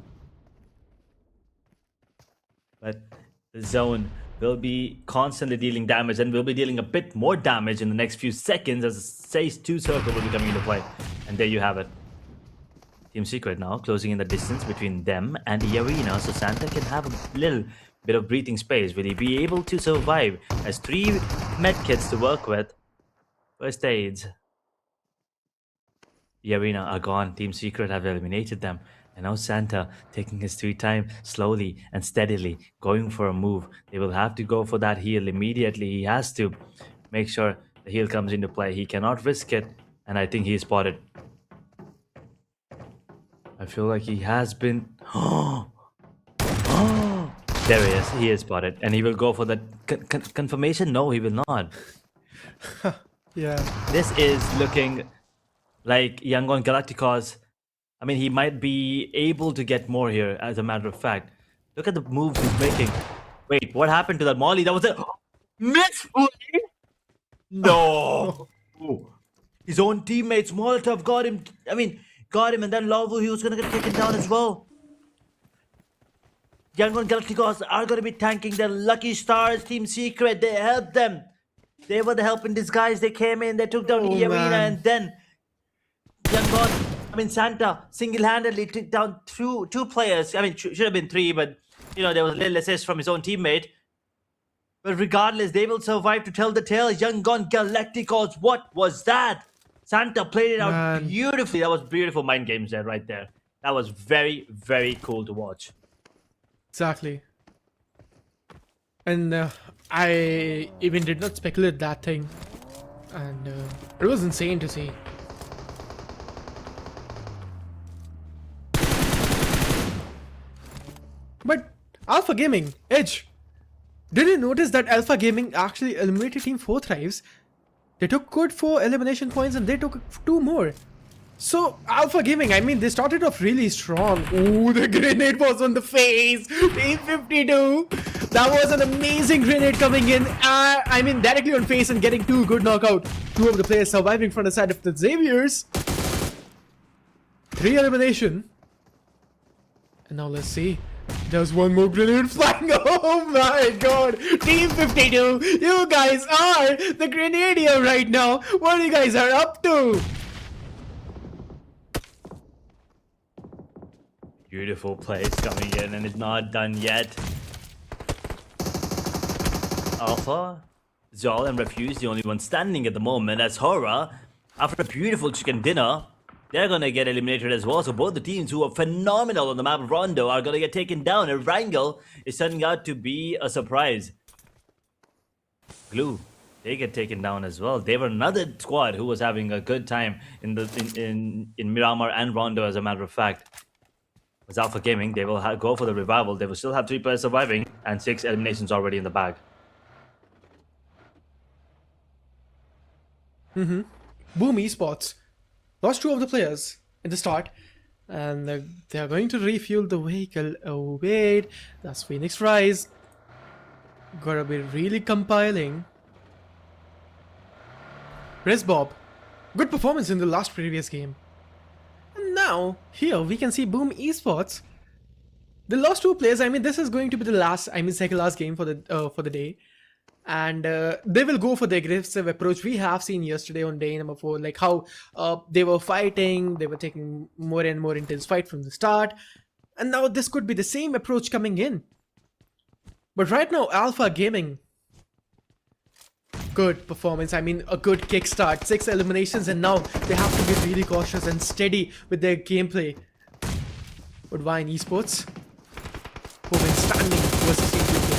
But the zone will be constantly dealing damage, and will be dealing a bit more damage in the next few seconds as Say's 2 circle will be coming into play. And there you have it. Team Secret now closing in the distance between them and the arena, so Santa can have a little bit of breathing space. Will he be able to survive? Has 3 medkits to work with. First aids. The arena are gone. Team Secret have eliminated them. And now Santa taking his sweet time, slowly and steadily going for a move. They will have to go for that heal immediately. He has to make sure the heal comes into play. He cannot risk it. And I think he is spotted. I feel like he has been... There he is. He is spotted. And he will go for the confirmation. No, he will not. Yeah. This is looking like Yangon Galacticos. I mean, he might be able to get more here, as a matter of fact. Look at the moves he's making. Wait, what happened to that Molly? That was a miss. No. His own teammates, Molotov, got him. I mean, got him, and then Lavu, he was gonna get taken down as well. Yangon Galacticos are gonna be tanking their lucky stars. Team Secret, they helped them. They were the help in disguise. They came in, they took down the arena, and then Santa single-handedly took down two players. I mean, should have been 3, but you know, there was a little assist from his own teammate. But regardless, they will survive to tell the tale. Yangon Galacticos, what was that? Santa played it out beautifully. That was beautiful mind games there, right there. That was very, very cool to watch. Exactly. And I even did not speculate that thing. And it was insane to see. But Alpha Gaming, Edge, did you notice that Alpha Gaming actually eliminated Team 4 Thrives? They took good 4 elimination points and they took 2 more. So Alpha Gaming, I mean, they started off really strong. Ooh, the grenade was on the face. Team 52. That was an amazing grenade coming in. I mean, directly on face and getting 2 good knockout. 2 of the players surviving from the side of the Xaviers. 3 elimination. And now let's see. There's 1 more grenade flying. Oh my god. Team 52, you guys are the Grenadier right now. What you guys are up to? Beautiful plays coming in, and it's not done yet. Alpha, Zol, and Refuse, the only one standing at the moment, as HORAA, after a beautiful chicken dinner, they're gonna get eliminated as well. So both the teams who are phenomenal on the map of Rondo are gonna get taken down, and Wrangle is turning out to be a surprise. Blue, they get taken down as well. They were another squad who was having a good time in Miramar and Rondo, as a matter of fact. With Alpha Gaming, they will go for the revival. They will still have 3 players surviving and 6 eliminations already in the bag. Boom Esports lost 2 of the players in the start, and they are going to refuel the vehicle. Oh wait, that's Phoenix Rise. Gotta be really compiling. Where's Bob? Good performance in the last previous game. And now, here we can see Boom Esports. They lost 2 players. I mean, this is going to be the last, second last game for the day. And they will go for the aggressive approach we have seen yesterday on day number 4. Like how they were fighting, they were taking more and more intense fight from the start. And now this could be the same approach coming in. But right now, Alpha Gaming, good performance. I mean, a good kickstart. 6 eliminations, and now they have to be really cautious and steady with their gameplay. But VOIN Esports, who have been standing versus Team 2K.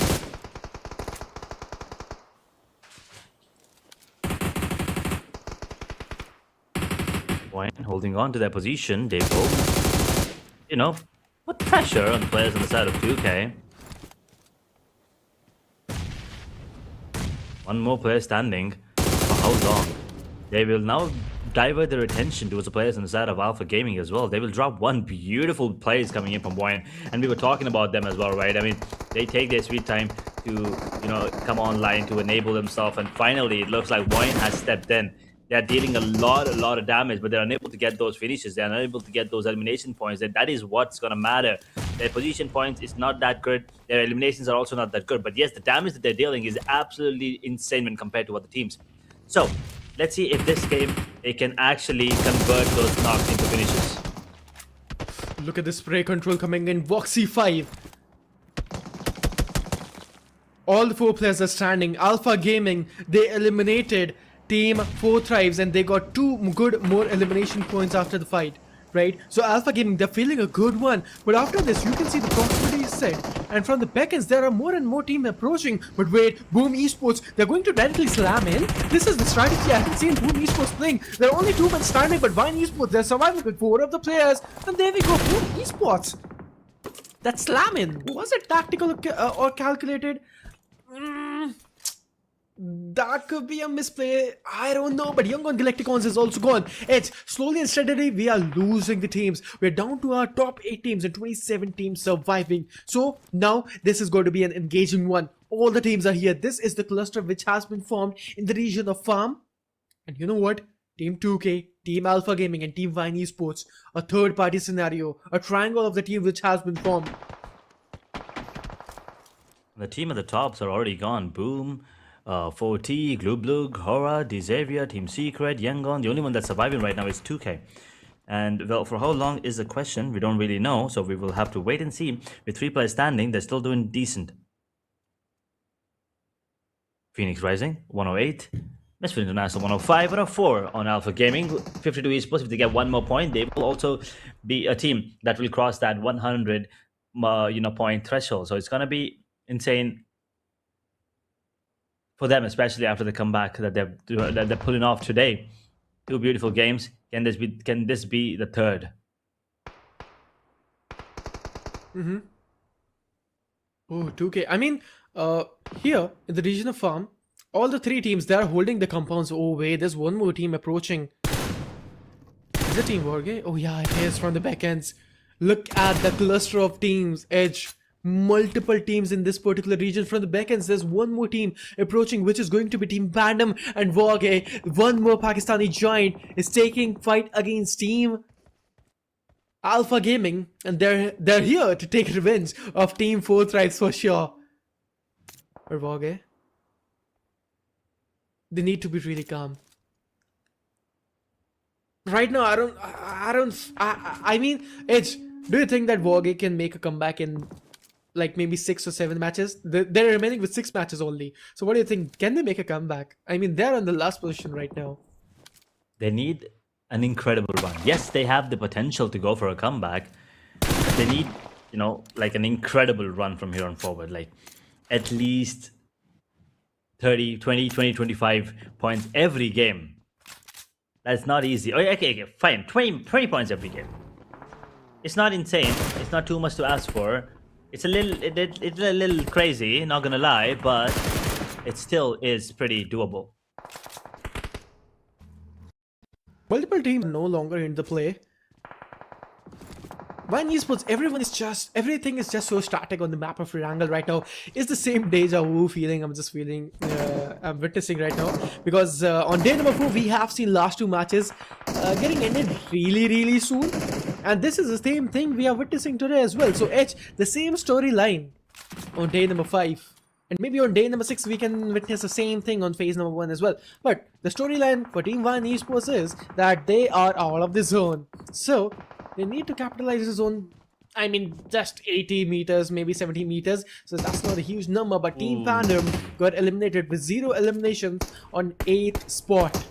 VOIN holding on to their position. They will, put pressure on players on the side of 2K. One more player standing. For how long? They will now divert their attention towards the players on the side of Alpha Gaming as well. They will drop one beautiful plays coming in from VOIN, and we were talking about them as well, right? I mean, they take their sweet time to, come online to enable themselves, and finally it looks like VOIN has stepped in. They're dealing a lot of damage, but they're unable to get those finishes. They're unable to get those elimination points. And that is what's going to matter. Their position points is not that good. Their eliminations are also not that good. But yes, the damage that they're dealing is absolutely insane when compared to other teams. So, let's see if this game, they can actually convert those knocks into finishes. Look at the spray control coming in. Voxy 5. All the 4 players are standing. Alpha Gaming, they eliminated Team 4 Thrives, and they got 2 good more elimination points after the fight, right? So Alpha Gaming, they're feeling a good one, but after this you can see the proximity is set, and from the backends there are more and more teams approaching. But wait, Boom Esports, they're going to directly slam in. This is the strategy I haven't seen Boom Esports playing. There are only 2 men standing, but VOIN Esports, they're surviving with 4 of the players, and there we go. Boom Esports, that slam in, was it tactical or calculated? That could be a misplay, I don't know. But Young on Galacticons is also gone. It's slowly and steadily we are losing the teams. We're down to our top 8 teams and 27 teams surviving. So now this is going to be an engaging one. All the teams are here. This is the cluster which has been formed in the region of Farm. And you know what? Team 2K, Team Alpha Gaming, and Team VOIN Esports. A third party scenario. A triangle of the team which has been formed. The team at the tops are already gone. Boom, 4T, BLUG, HORAA, Xavier, Team Secret, Yangon. The only one that's surviving right now is 2K. And well, for how long is the question? We don't really know, so we will have to wait and see. With 3 players standing, they're still doing decent. Phoenix Rising, 108. Misfit International, 105. 104 on Alpha Gaming. 52 Esports. If they get 1 more point, they will also be a team that will cross that 100 point threshold. So it's going to be insane for them, especially after the comeback that they're pulling off today. 2 beautiful games. Can this be the third? Oh, 2K. I mean, here in the region of Farm, all the 3 teams, they are holding the compounds. Oh wait, there's one more team approaching. Is it Team WARGAYE? Oh yeah, it is from the backends. Look at the cluster of teams. Edge. Multiple teams in this particular region. From the backends, there's one more team approaching, which is going to be Team PANDUM and WARGAYE. One more Pakistani giant is taking fight against Team Alpha Gaming, and they're here to take revenge of Team 4 Thrives for sure. Or WARGAYE, they need to be really calm. Right now, I mean, Edge, do you think that WARGAYE can make a comeback in like maybe 6 or 7 matches? They're remaining with 6 matches only. So what do you think? Can they make a comeback? I mean, they're on the last position right now. They need an incredible run. Yes, they have the potential to go for a comeback. They need, like an incredible run from here on forward. Like at least 30, 20, 25 points every game. That's not easy. Oh, okay, fine. 20 points every game. It's not insane. It's not too much to ask for. It's a little crazy, not gonna lie, but it still is pretty doable. Multiple teams no longer in the play. VOIN Esports, everything is just so static on the map of Triangle right now. It's the same deja vu feeling I'm just feeling I'm witnessing right now, because on day number 4 we have seen last 2 matches getting ended really soon, and this is the same thing we are witnessing today as well. So H, the same storyline on day number 5, and maybe on day number 6 we can witness the same thing on phase number 1 as well. But the storyline for Team VOIN Esports is that they are out of the zone, so they need to capitalize the zone. I mean, just 80 meters, maybe 70 meters, so that's not a huge number. But Team PANDUM got eliminated with 0 eliminations on 8th spot.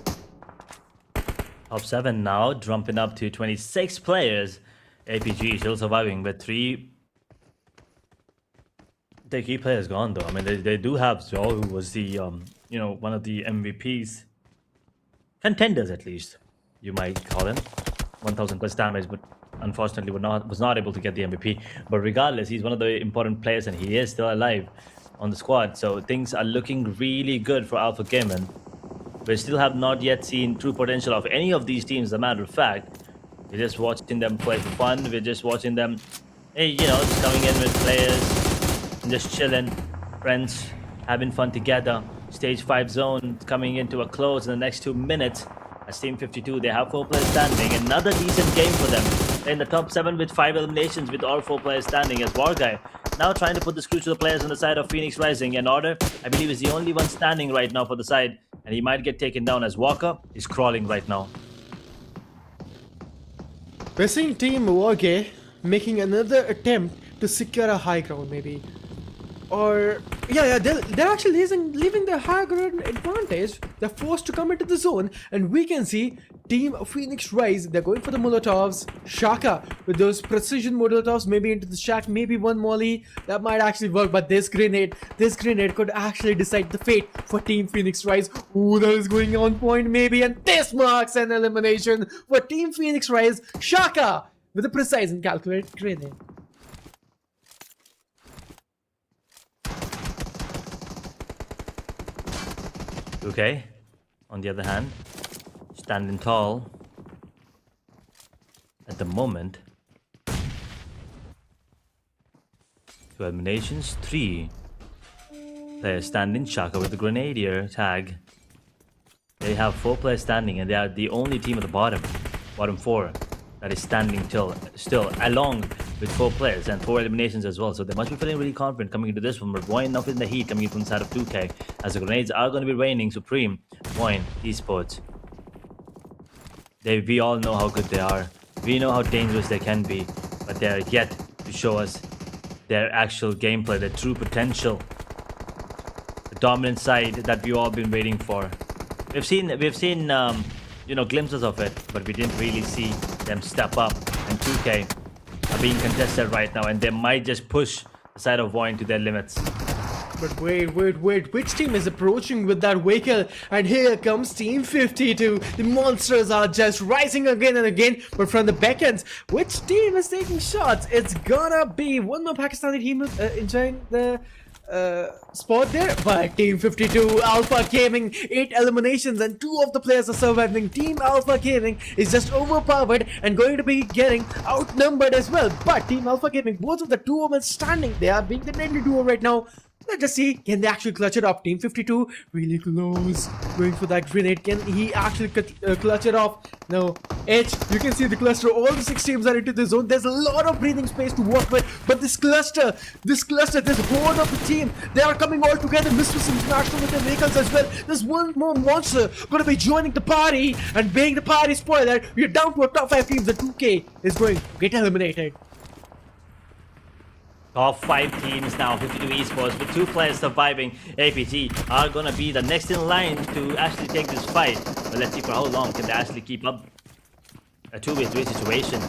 Top 7 now, jumping up to 26 players. APG still surviving with 3 key players gone though. I mean, they do have Zhou, who was the one of the MVPs, contenders at least, you might call him. 1000 plus damage, but unfortunately was not able to get the MVP. But regardless, he's one of the important players, and he is still alive on the squad. So things are looking really good for Alpha Gaming. We still have not yet seen true potential of any of these teams. As a matter of fact, we're just watching them play for fun. We're just watching them, just coming in with players and just chilling, friends, having fun together. Stage 5 zone coming into a close in the next 2 minutes. As Team 52, they have 4 players standing. Another decent game for them. They're in the top 7 with 5 eliminations, with all 4 players standing, as WARGAYE now trying to put the screw to the players on the side of Phoenix Rising. And Order, I believe, is the only one standing right now for the side, and he might get taken down as Walker is crawling right now. We're seeing Team WARGAYE making another attempt to secure a high ground, maybe. Or they're actually leaving the high ground advantage. They're forced to come into the zone, and we can see Team Phoenix Rise. They're going for the Molotovs. Shaka with those precision Molotovs, maybe into the shack, maybe one molly. That might actually work, but this grenade could actually decide the fate for Team Phoenix Rise. Ooh, that is going on point maybe, and this marks an elimination for Team Phoenix Rise. Shaka with a precise and calculated grenade. Okay, on the other hand, standing tall at the moment. 2 eliminations, 3 players standing. Shaka with the Grenadier tag. They have 4 players standing, and they are the only team at the bottom 4, that is standing still, along with 4 players and 4 eliminations as well. So they must be feeling really confident coming into this one. But VOIN enough in the heat coming in from the side of 2K, as the grenades are going to be reigning supreme. VOIN Esports, we all know how good they are. We know how dangerous they can be, but they are yet to show us their actual gameplay, their true potential, the dominant side that we've all been waiting for. We've seen glimpses of it, but we didn't really see them step up. And 2K are being contested right now, and they might just push the side of VOIN to their limits. But wait, which team is approaching with that vehicle? And here comes Team 52. The monsters are just rising again and again, but from the backends, which team is taking shots? It's gonna be one more Pakistani team enjoying the spot there, but Team 52 Alpha Gaming, 8 eliminations, and 2 of the players are surviving. Team Alpha Gaming is just overpowered and going to be getting outnumbered as well. But Team Alpha Gaming, both of the 2 women standing, they are being the deadly duo right now. Let's just see, can they actually clutch it off? Team 52 really close, going for that grenade. Can he actually clutch it off? No. H, you can see the cluster. All the 6 teams are into the zone. There's a lot of breathing space to work with, but this cluster, this horde of the team, they are coming all together. Mistress International with their vehicles as well. There's one more monster going to be joining the party and being the party spoiler. We're down to a top 5 teams. The 2K is going to get eliminated. Top 5 teams now, 52 Esports, with 2 players surviving. APG are going to be the next in line to actually take this fight. But let's see for how long can they actually keep up a 2v3 situation.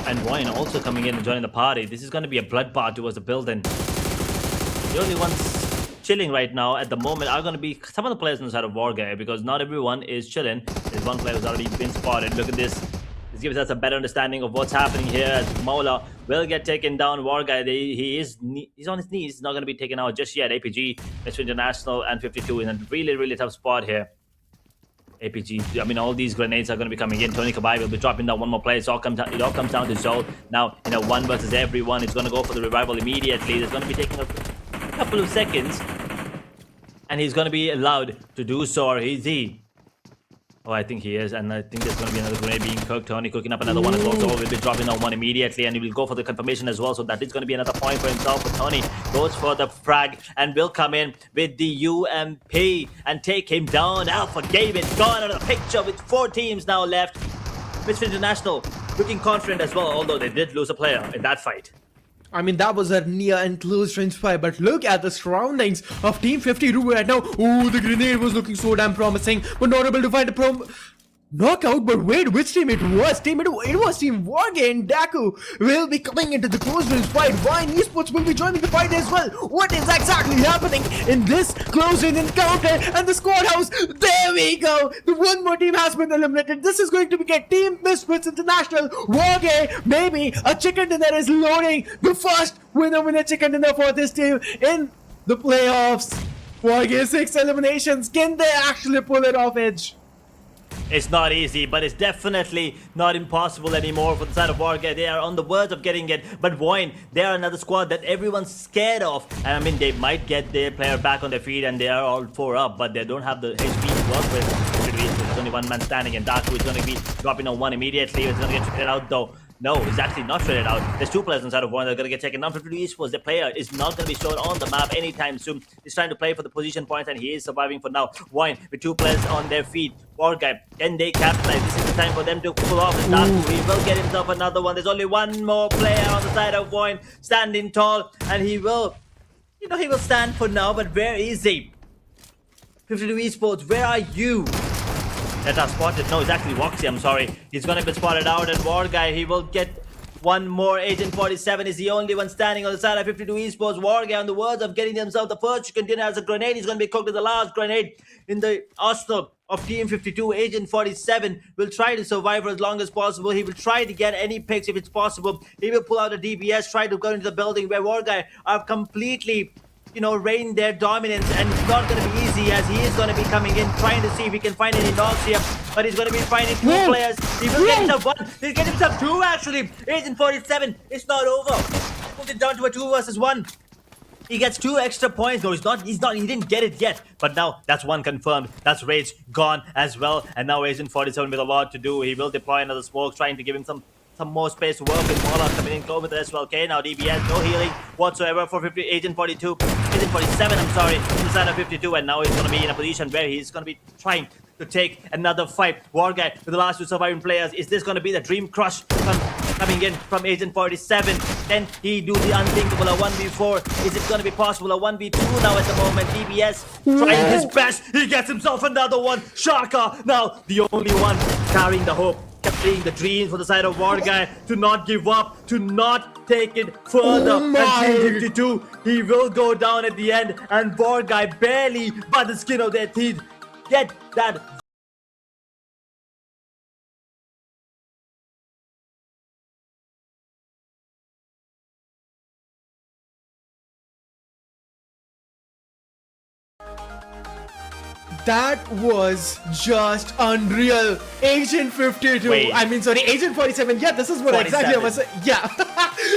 And VOIN also coming in and joining the party. This is going to be a bloodbath towards the building. The only ones chilling right now at the moment are going to be some of the players on the side of WARGAYE, because not everyone is chilling. There's one player who's already been spotted. Look at this. This gives us a better understanding of what's happening here, as Mola will get taken down. WARGAYE, he's on his knees. He's not going to be taken out just yet. APG, Mr. International, and 52 in a really tough spot here. APG, I mean, all these grenades are going to be coming in. Tony Kabai will be dropping down one more play. It all comes down to Zol. Now, in a 1 versus everyone, it's going to go for the revival immediately. It's going to be taking a couple of seconds. and he's going to be allowed to do so, or is he? Oh, I think he is, and I think there's going to be another grenade being cooked. Tony cooking up another one as well, so we'll be dropping that one immediately, and he will go for the confirmation as well, so that is going to be another point for himself. But Tony goes for the frag, and will come in with the UMP, and take him down. Alpha Game is gone out of the picture with 4 teams now left. Misfit International looking confident as well, although they did lose a player in that fight. I mean, that was a near and close range fight, but look at the surroundings of Team 52 right now. Oh, the grenade was looking so damn promising, but not able to find a knockout. But wait, which team it was? It was Team WARGAYE, and Daku will be coming into the close range fight. VOIN Esports will be joining the fight as well. What is exactly happening in this close range encounter? And the squad house, there we go. The one more team has been eliminated. This is going to be Team Misfits International. WARGAYE, maybe a chicken dinner is loading. The first winner chicken dinner for this team in the playoffs. WARGAYE 6 eliminations. Can they actually pull it off, Edge? It's not easy, but it's definitely not impossible anymore for the side of WARGAYE. They are on the verge of getting it, but VOIN, they are another squad that everyone's scared of. And I mean, they might get their player back on their feet, and they are all 4 up, but they don't have the HP to work with. There's only one man standing, and Daku is going to be dropping on one immediately. It's going to get traded out though. No, it's actually not traded out. There's 2 players inside of VOIN that are going to get taken down. 52 Esports, the player is not going to be shown on the map anytime soon. He's trying to play for the position points, and he is surviving for now. VOIN with 2 players on their feet. WARGAYE, can they capitalize? This is the time for them to pull off. And Daku, he will get himself another one. There's only one more player on the side of VOIN standing tall, and he will, he will stand for now. But where is he? 52 Esports, where are you? That are spotted. No, it's actually Voxy, I'm sorry. He's gonna be spotted out, and WARGAYE, he will get one more. Agent 47 is the only one standing on the side of 52 Esports. WARGAYE on the words of getting themselves the first container as a grenade. He's gonna be cooked with the last grenade in the arsenal of Team 52. Agent 47 will try to survive for as long as possible. He will try to get any picks if it's possible. He will pull out a DBS, try to go into the building where WARGAYE are completely reign their dominance, and it's not going to be easy, as he is going to be coming in trying to see if he can find any knocks here, but he's going to be finding 2 players. He will get himself 1, he'll get himself 2 actually. Agent 47, it's not over. He pulled it down to a 2 versus 1. He gets 2 extra points though. He didn't get it yet, but now that's 1 confirmed. That's Rage gone as well, and now Agent 47 with a lot to do. He will deploy another smoke, trying to give him some more space to work with. Mola coming in close with as well. Okay, now DBS, no healing whatsoever for Agent 42. Agent 47, I'm sorry, on the side of 52, and now he's going to be in a position where he's going to be trying to take another fight. WARGAYE with the last 2 surviving players. Is this going to be the dream crush coming in from Agent 47? Can he do the unthinkable, a 1v4? Is it going to be possible, a 1v2 now at the moment? DBS trying his best. He gets himself another one. Shaka now the only one carrying the hope, carrying the dreams for the side of WARGAYE, to not give up, to not take it further. And Team 52, he will go down at the end, and WARGAYE barely by the skin of their teeth get that. That was just unreal. Agent 52. Wait. I mean, sorry, Agent 47. Yeah, this is what 47. exactly I was saying. Yeah.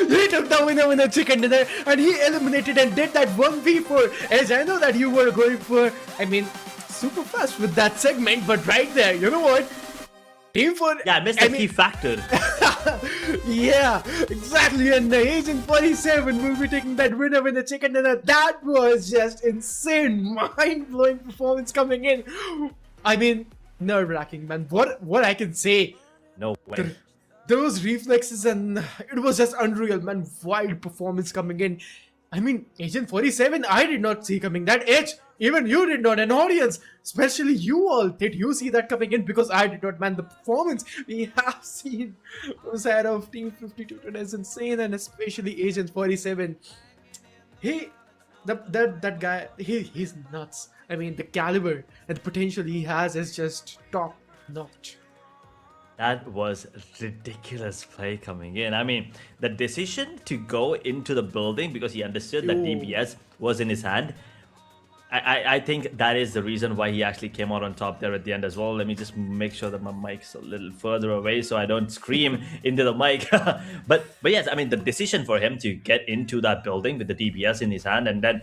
He took the winner with a chicken dinner, and he eliminated and did that 1v4. As I know that you were going for, I mean, super fast with that segment, but right there, you know what? Team 4. Yeah, I missed the key factor. Yeah, exactly. And the Agent 47 will be taking that winner with the chicken dinner. That was just insane, mind-blowing performance coming in. I mean, nerve-wracking, man. What I can say. No way. Those reflexes, and it was just unreal, man. Wild performance coming in. I mean, Agent 47, I did not see coming. That edge, even you did not. An audience, especially you all, did you see that coming in? Because I did not, man. The performance we have seen on the side of Team 52 today is insane, and especially Agent 47. That guy, he's nuts. I mean, the caliber and the potential he has is just top notch. That was ridiculous play coming in. I mean, the decision to go into the building because he understood that DBS was in his hand. I think that is the reason why he actually came out on top there at the end as well. Let me just make sure that my mic's a little further away so I don't scream into the mic. but yes, I mean, the decision for him to get into that building with the DBS in his hand, and then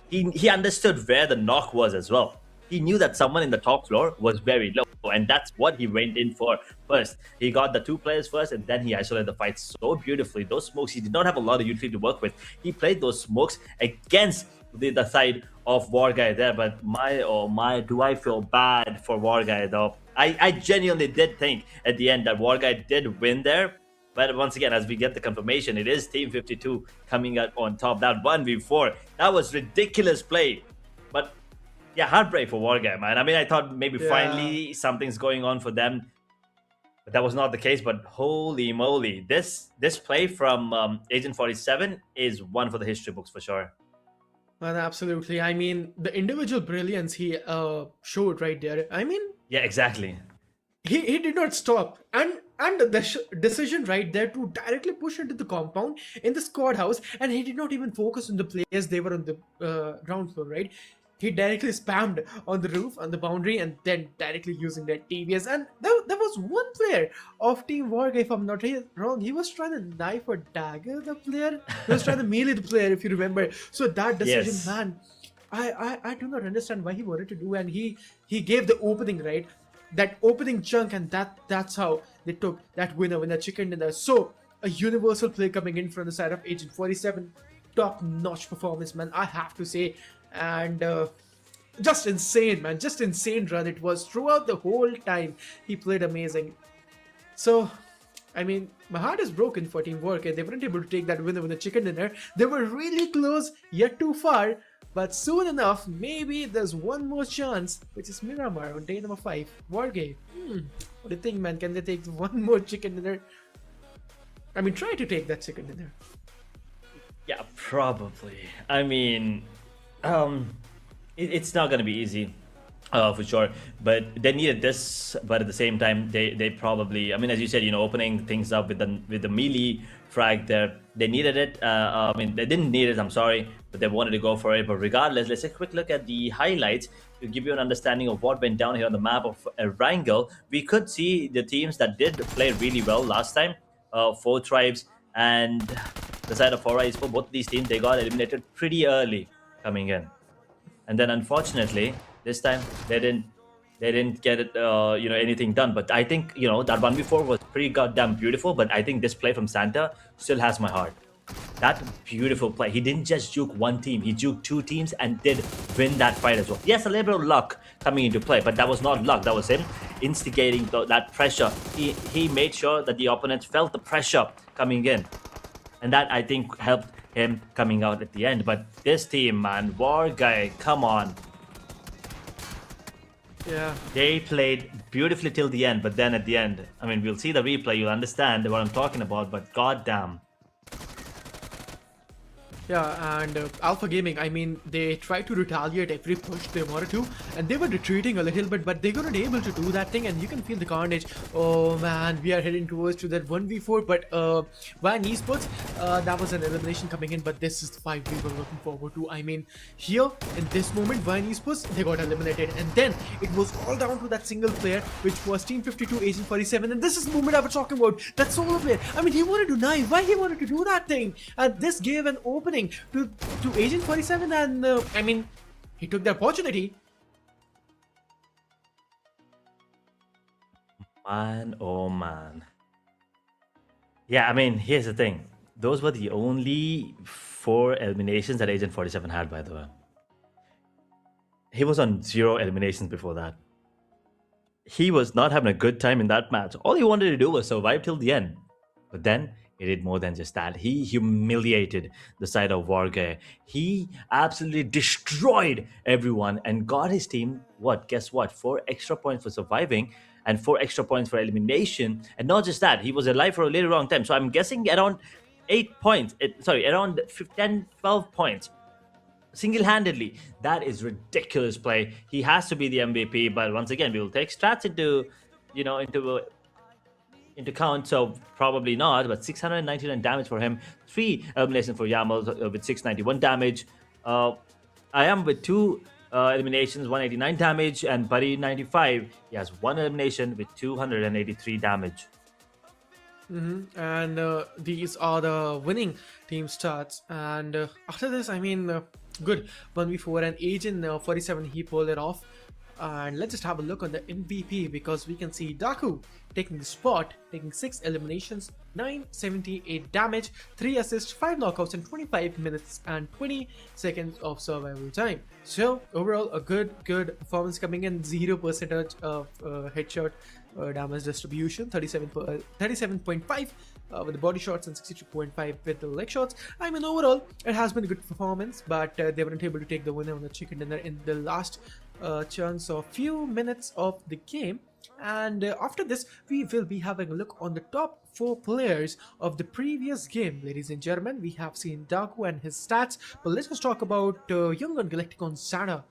he understood where the knock was as well. He knew that someone in the top floor was very low, and that's what he went in for first. He got the 2 players first, and then he isolated the fight so beautifully. Those smokes, he did not have a lot of utility to work with. He played those smokes against the side of WARGAYE there, but do I feel bad for WARGAYE though? I genuinely did think at the end that WARGAYE did win there, but once again, as we get the confirmation, it is Team 52 coming out on top. That 1v4, that was ridiculous play. But yeah, heartbreak for WARGAYE, man. I mean, I thought maybe finally something's going on for them, but that was not the case. But holy moly, this play from Agent 47 is one for the history books for sure. Man, absolutely. I mean, the individual brilliance he showed right there. I mean, yeah, exactly. He did not stop, and the decision right there to directly push into the compound in the squad house, and he did not even focus on the players. They were on the ground floor, right? He directly spammed on the roof, on the boundary, and then directly using that TBS. And there was one player of Team WARGAYE, if I'm not wrong, he was trying to knife or dagger the player. He was trying to melee the player, if you remember. So that decision, Yes. man, I do not understand why he wanted to do, and he gave the opening, right? That opening chunk, and that's how they took that winner chicken dinner. So a universal play coming in from the side of Agent 47, top-notch performance, man, I have to say. And just insane, man, just insane run it was throughout the whole time. He played amazing. So I mean, my heart is broken for Team WARGAYE. They weren't able to take that winner with the chicken dinner. They were really close, yet too far. But soon enough, maybe there's one more chance, which is Miramar on day number 5. WARGAYE. What do you think, man? Can they take one more chicken dinner? I mean, try to take that chicken dinner. Yeah, probably. I mean, it's not gonna be easy, for sure. But they needed this. But at the same time, they probably. I mean, as you said, opening things up with the melee frag there, they needed it. I mean, they didn't need it. I'm sorry, but they wanted to go for it. But regardless, let's take a quick look at the highlights to give you an understanding of what went down here on the map of Erangel. We could see the teams that did play really well last time. 4 tribes and the side of HORAA is for both of these teams. They got eliminated pretty early coming in, and then unfortunately this time they didn't get it, anything done. But I think that 1v4 was pretty goddamn beautiful. But I think this play from Santa still has my heart. That beautiful play. He didn't just juke one team, he juked 2 teams and did win that fight as well. Yes, a little bit of luck coming into play, but that was not luck. That was him instigating that pressure. He made sure that the opponents felt the pressure coming in, and that I think helped him coming out at the end. But this team, man, WARGAYE, come on. Yeah. They played beautifully till the end, but then at the end, I mean, we'll see the replay, you'll understand what I'm talking about, but goddamn. Yeah, and Alpha Gaming, I mean, they tried to retaliate every push they wanted to, and they were retreating a little bit, but they were not able to do that thing, and you can feel the carnage. Oh man, we are heading towards to that 1v4, but VOIN eSports, that was an elimination coming in, but this is the fight we were looking forward to. I mean, here, in this moment, VOIN eSports, they got eliminated, and then it was all down to that single player, which was Team 52, Agent 47, and this is the moment I was talking about, that solo player. I mean, he wanted to knife, why he wanted to do that thing? And this gave an opening to Agent 47, and I mean, he took the opportunity. Man, oh man. Yeah, I mean, here's the thing. Those were the only 4 eliminations that Agent 47 had, by the way. He was on 0 eliminations before that. He was not having a good time in that match. All he wanted to do was survive till the end. But then he did more than just that. He humiliated the side of WARGAYE. He absolutely destroyed everyone and got his team, guess what? 4 extra points for surviving and 4 extra points for elimination. And not just that, he was alive for a really long time. So I'm guessing around 8 points. Around 10, 12 points. Single-handedly. That is ridiculous play. He has to be the MVP. But once again, we will take stats into count, so probably not, but 699 damage for him, 3 eliminations for YAML with 691 damage. I am with 2 eliminations, 189 damage, and Buddy 95, he has 1 elimination with 283 damage. And these are the winning team stats, and after this, I mean, Good 1v4, and Agent 47 he pulled it off. And let's just have a look on the MVP, because we can see Daku taking the spot, taking 6 eliminations, 978 damage, 3 assists, 5 knockouts in 25 minutes and 20 seconds of survival time. So overall a good performance coming in. 0% of headshot damage distribution, 37.5 with the body shots and 62.5 with the leg shots. I mean, overall it has been a good performance, but they weren't able to take the winner on the chicken dinner in the last chance of few minutes of the game. And after this, we will be having a look on the top 4 players of the previous game. Ladies and gentlemen, we have seen Daku and his stats, but let's just talk about Young Gun Galacticon Sada.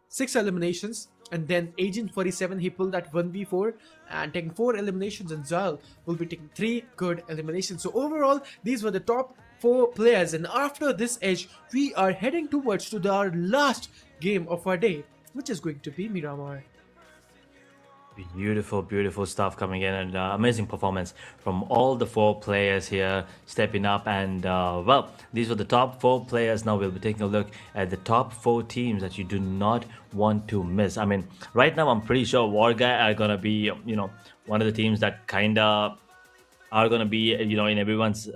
6 eliminations, and then Agent 47 he pulled that 1v4 and taking 4 eliminations, and Zal will be taking 3 good eliminations. So overall, these were the top 4 players, and after this edge, we are heading towards to our last game of our day, which is going to be Miramar. Beautiful stuff coming in, and amazing performance from all the 4 players here stepping up. And well, these were the top 4 players. Now we'll be taking a look at the top 4 teams that you do not want to miss. I mean, right now I'm pretty sure WARGAYE are gonna be, you know, one of the teams that kinda are gonna be, you know, in everyone's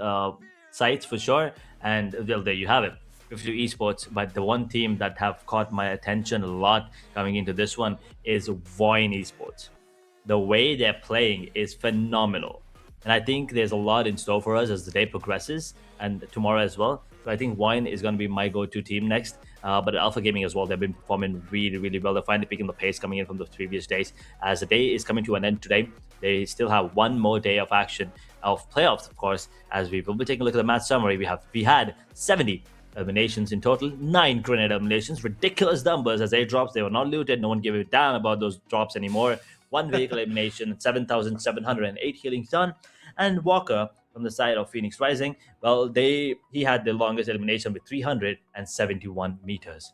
sights for sure. And well, there you have it, 52 esports. But the one team that have caught my attention a lot coming into this one is VOIN esports. The way they're playing is phenomenal, and I think there's a lot in store for us as the day progresses, and tomorrow as well. So I think VOIN is going to be my go-to team next. But Alpha Gaming as well, they've been performing really well. They're finally picking the pace coming in from the previous days. As the day is coming to an end today, they still have one more day of action of playoffs, of course. As we will be taking a look at the match summary, we had 70 eliminations in total, 9 grenade eliminations, ridiculous numbers as airdrops. They were not looted, no one gave a damn about those drops anymore. 1 vehicle elimination, 7,708 healing done. And Walker from the side of Phoenix Rising, well, he had the longest elimination with 371 meters.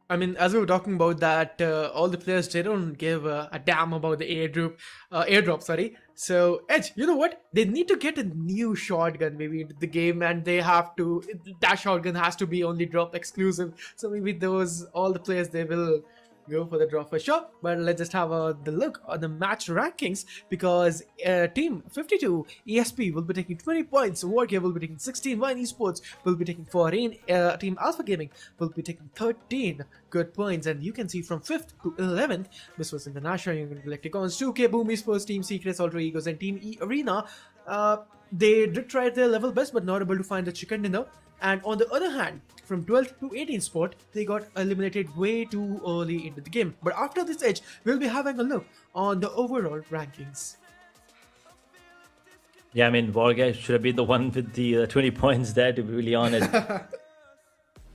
I mean, as we were talking about that, all the players, they don't give a damn about the airdrop, sorry. So Edge, you know what? They need to get a new shotgun maybe into the game, and they have to. That shotgun has to be only drop exclusive. So maybe all the players, they will go for the draw for sure. But let's just have the look on the match rankings, because team 52 ESP will be taking 20 points, WARGAYE will be taking 16, VOIN esports will be taking 14, team Alpha Gaming will be taking 13 good points. And you can see from 5th to 11th, this was International, Young Galacticons, 2K, Boom Esports, Team Secrets, Alter Egos, and Team E Arena. They did try their level best, but not able to find the chicken dinner. And on the other hand, from 12th to 18th spot, they got eliminated way too early into the game. But after this edge, we'll be having a look on the overall rankings. Yeah, I mean, WARGAYE should have been the one with the 20 points there, to be really honest.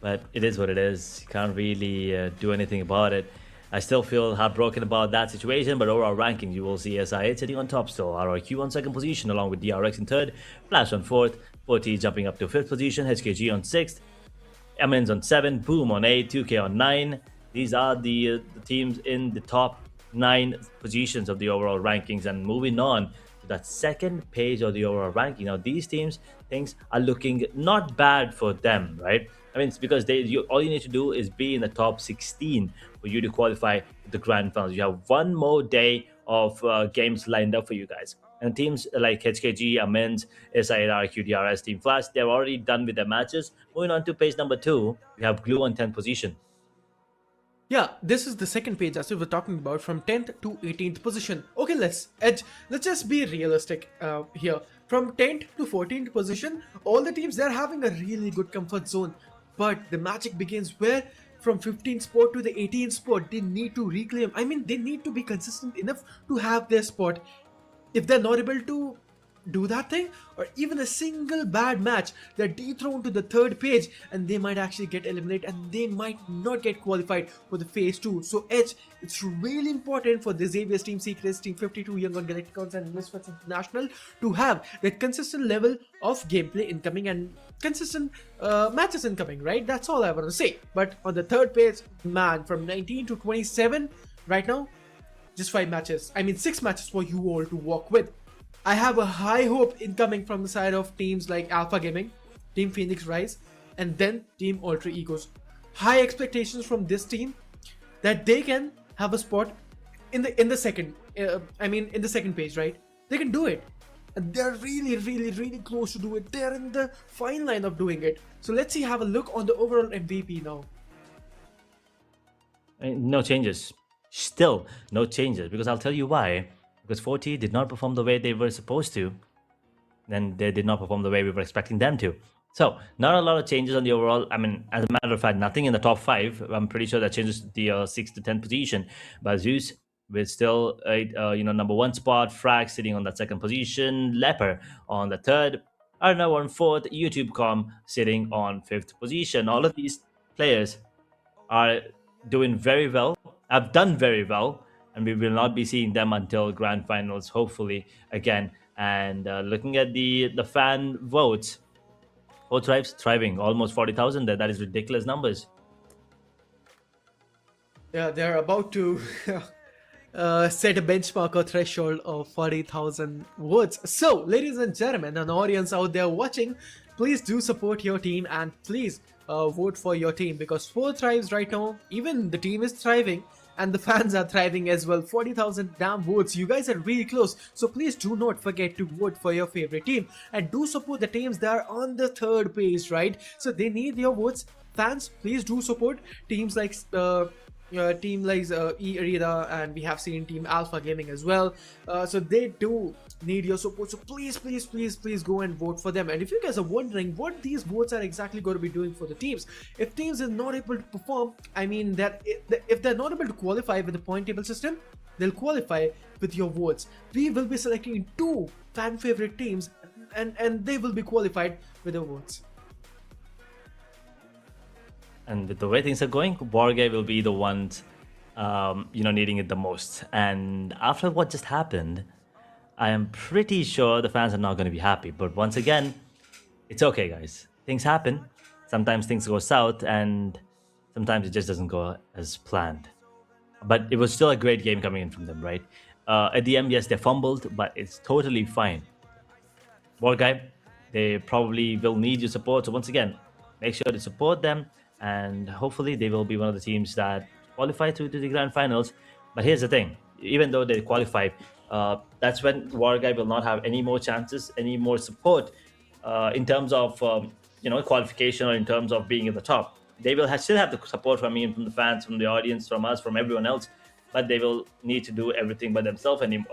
But it is what it is. You can't really do anything about it. I still feel heartbroken about that situation, but overall ranking, you will see SIA sitting on top still, RRQ on 2nd position along with DRX in 3rd, Flash on 4th, 40 jumping up to 5th position, HKG on 6th, AMINZ on 7, Boom on 8, 2K on 9. These are the teams in the top 9 positions of the overall rankings. And moving on to that second page of the overall ranking, now these teams, things are looking not bad for them, right? I mean, it's because all you need to do is be in the top 16 for you to qualify the grand finals. You have one more day of games lined up for you guys. And teams like HKG, AMINZ, SIRQ, DRS, Team Flash, they're already done with their matches. Moving on to page number 2, we have Glue on 10th position. Yeah, this is the second page as we were talking about, from 10th to 18th position. Okay, let's just be realistic here. From 10th to 14th position, all the teams, they're having a really good comfort zone. But the magic begins where from 15th spot to the 18th spot, they need to reclaim. I mean, they need to be consistent enough to have their spot. If they're not able to do that thing, or even a single bad match, they're dethroned to the 3rd page, and they might actually get eliminated, and they might not get qualified for the phase 2. So Edge, it's really important for the Xavier's, Team Secrets, Team 52, Young Galacticons, and Misfits International to have that consistent level of gameplay incoming and consistent matches incoming, right? That's all I want to say. But on the 3rd page, man, from 19 to 27 right now, just 5 matches. I mean 6 matches for you all to walk with. I have a high hope incoming from the side of teams like Alpha Gaming, Team Phoenix Rise, and then Team Alter Egos. high expectations from this team that they can have a spot in the second. In the second page, right? They can do it. And they're really, really, really close to do it. They're in the fine line of doing it. So let's see, have a look on the overall MVP now. No changes. Still no changes, because I'll tell you why. Because 40 did not perform the way they were supposed to. Then they did not perform the way we were expecting them to. So not a lot of changes on the overall. I mean, as a matter of fact, nothing in the top 5. I'm pretty sure that changes the 6 to 10 position. But Zeus with still number 1 spot, Frag sitting on that 2nd position, Leper on the 3rd, Arnav on 4th, YouTube.com sitting on 5th position. All of these players are doing very well, have done very well, and we will not be seeing them until grand finals, hopefully, again. And looking at the fan votes, Thrive's thriving, almost 40,000 there. That is ridiculous numbers. Yeah, they're about to set a benchmark or threshold of 40,000 votes. So, ladies and gentlemen, an audience out there watching, please do support your team and please vote for your team, because 4 thrives right now. Even the team is thriving and the fans are thriving as well. 40,000 damn votes. You guys are really close. So please do not forget to vote for your favorite team and do support the teams that are on the 3rd page, right? So they need your votes. Fans, please do support teams like E-Arena, and we have seen Team Alpha Gaming as well. So they do need your support. So please, please, please, please go and vote for them. And if you guys are wondering what these votes are exactly going to be doing for the teams, if teams are not able to perform, I mean that if they're not able to qualify with the point table system, they'll qualify with your votes. We will be selecting 2 fan favorite teams, and they will be qualified with the votes. And with the way things are going, WARGAYE will be the ones, needing it the most. And after what just happened, I am pretty sure the fans are not going to be happy. But once again, it's okay, guys. Things happen. Sometimes things go south, and sometimes it just doesn't go as planned. But it was still a great game coming in from them, right? At the end, yes, they fumbled, but it's totally fine. WARGAYE, they probably will need your support. So once again, make sure to support them. And hopefully they will be one of the teams that qualify to the grand finals. But here's the thing, even though they qualify, that's when WARGAYE will not have any more chances, any more support in terms of qualification, or in terms of being at the top. They will still have the support from me, from the fans, from the audience, from us, from everyone else, but they will need to do everything by themselves. And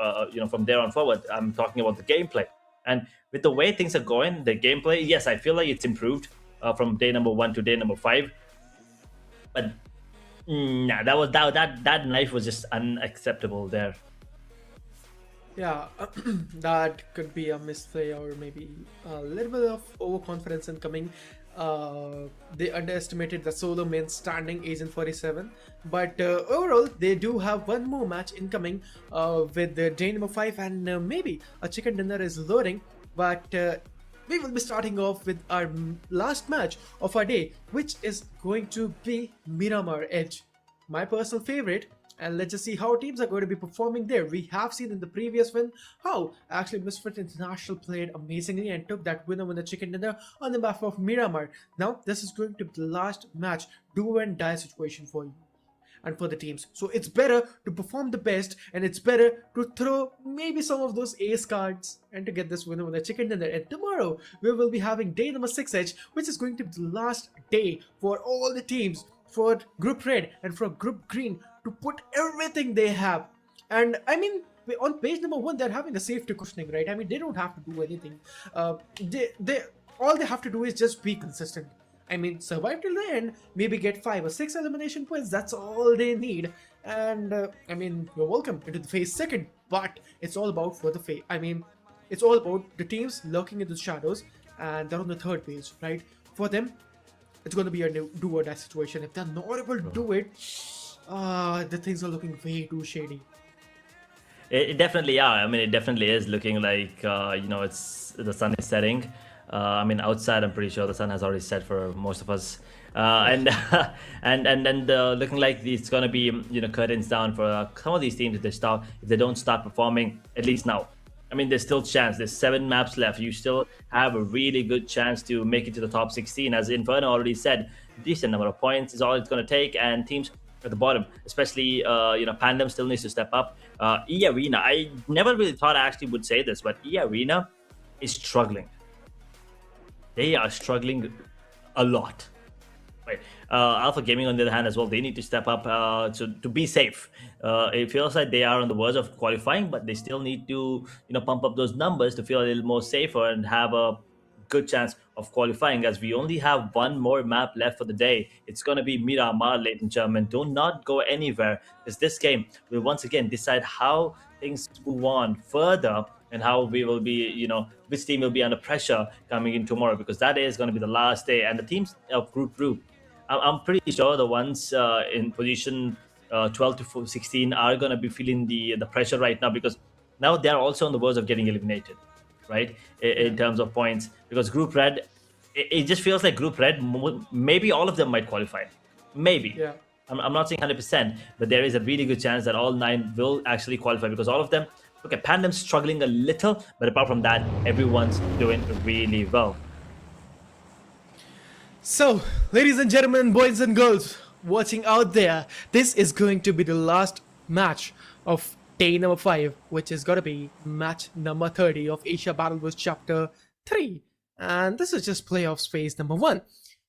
from there on forward, I'm talking about the gameplay. And with the way things are going, the gameplay, yes, I feel like it's improved from day number 1 to day number 5, but that knife was just unacceptable there. Yeah, that could be a misplay, or maybe a little bit of overconfidence incoming. They underestimated the solo main standing Agent 47, but overall they do have one more match incoming with the day number 5, and maybe a chicken dinner is loading. But we will be starting off with our last match of our day, which is going to be Miramar Edge, my personal favorite. And let's just see how teams are going to be performing there. We have seen in the previous win how actually Misfit International played amazingly and took that winner with the chicken dinner on the behalf of Miramar. Now this is going to be the last match, do and die situation for you and for the teams. So it's better to perform the best, and it's better to throw maybe some of those ace cards and to get this winner with a chicken dinner. And tomorrow we will be having day number 6 Edge, which is going to be the last day for all the teams, for Group Red and for Group Green, to put everything they have. And I mean, on page number 1, they're having a safety cushioning, right? I mean, they don't have to do anything. All they have to do is just be consistent. I mean, survive till the end, maybe get 5 or 6 elimination points. That's all they need. And I mean, you're welcome into the phase 2nd, but it's all about for the phase. I mean, it's all about the teams lurking in the shadows, and they're on the 3rd page, right? For them, it's going to be a do or die situation. If they're not able to do it, the things are looking way too shady. It definitely are. I mean, it definitely is looking like it's the sun is setting. I mean, outside, I'm pretty sure the sun has already set for most of us, and looking like it's gonna be curtains down for some of these teams if they don't start performing at least now. I mean, there's still chance. There's 7 maps left. You still have a really good chance to make it to the top 16. As Inferno already said, decent number of points is all it's going to take, and teams at the bottom, especially Pandum still needs to step up. E Arena, I never really thought I actually would say this, but E Arena is struggling. They are struggling a lot. Right. Alpha Gaming, on the other hand, as well, they need to step up to be safe. It feels like they are on the verge of qualifying, but they still need to, pump up those numbers to feel a little more safer and have a good chance of qualifying, as we only have one more map left for the day. It's going to be Miramar, ladies and gentlemen. Do not go anywhere, because this game will once again decide how things move on further and how we will be, which team will be under pressure coming in tomorrow, because that is going to be the last day. And the teams of Group, I'm pretty sure the ones in position 12 to 16 are going to be feeling the pressure right now, because now they're also on the verge of getting eliminated, right? In terms of points, because Group Red, it just feels like Group Red, maybe all of them might qualify. Maybe. Yeah. I'm not saying 100%, but there is a really good chance that all 9 will actually qualify, because all of them, okay, Pandum's struggling a little, but apart from that, everyone's doing really well. So, ladies and gentlemen, boys and girls watching out there, this is going to be the last match of day number 5, which is going to be match number 30 of Asia Battle Wars Chapter 3. And this is just playoffs phase number 1.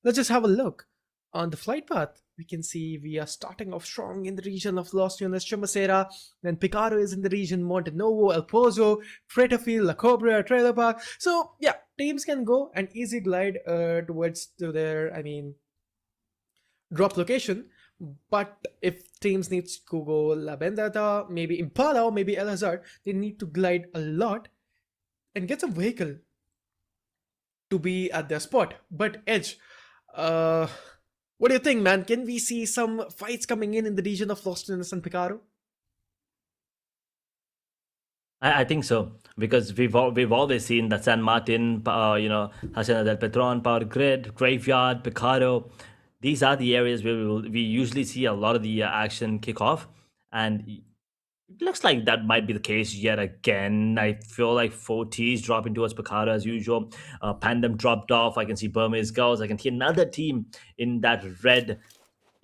Let's just have a look on the flight path. We can see we are starting off strong in the region of Los Leones, Chumacera. Then Picaro is in the region, Monte Novo, El Pozo, Freighterfield, La Cobra, Trailer Park. So yeah, teams can go and easy glide towards to their, drop location. But if teams need to go La Vendetta, maybe Impala, or maybe El Hazard, they need to glide a lot and get some vehicle to be at their spot. But Edge, what do you think, man? Can we see some fights coming in the region of Los Leones and Picaro? I think so, because we've always seen that San Martin, Hacienda del Petron, Power Grid, Graveyard, Picaro. These are the areas where we usually see a lot of the action kick off, and it looks like that might be the case yet again. I feel like 4Ts dropping towards Picaro as usual. Pandum dropped off. I can see Burmese Girls. I can see another team in that red,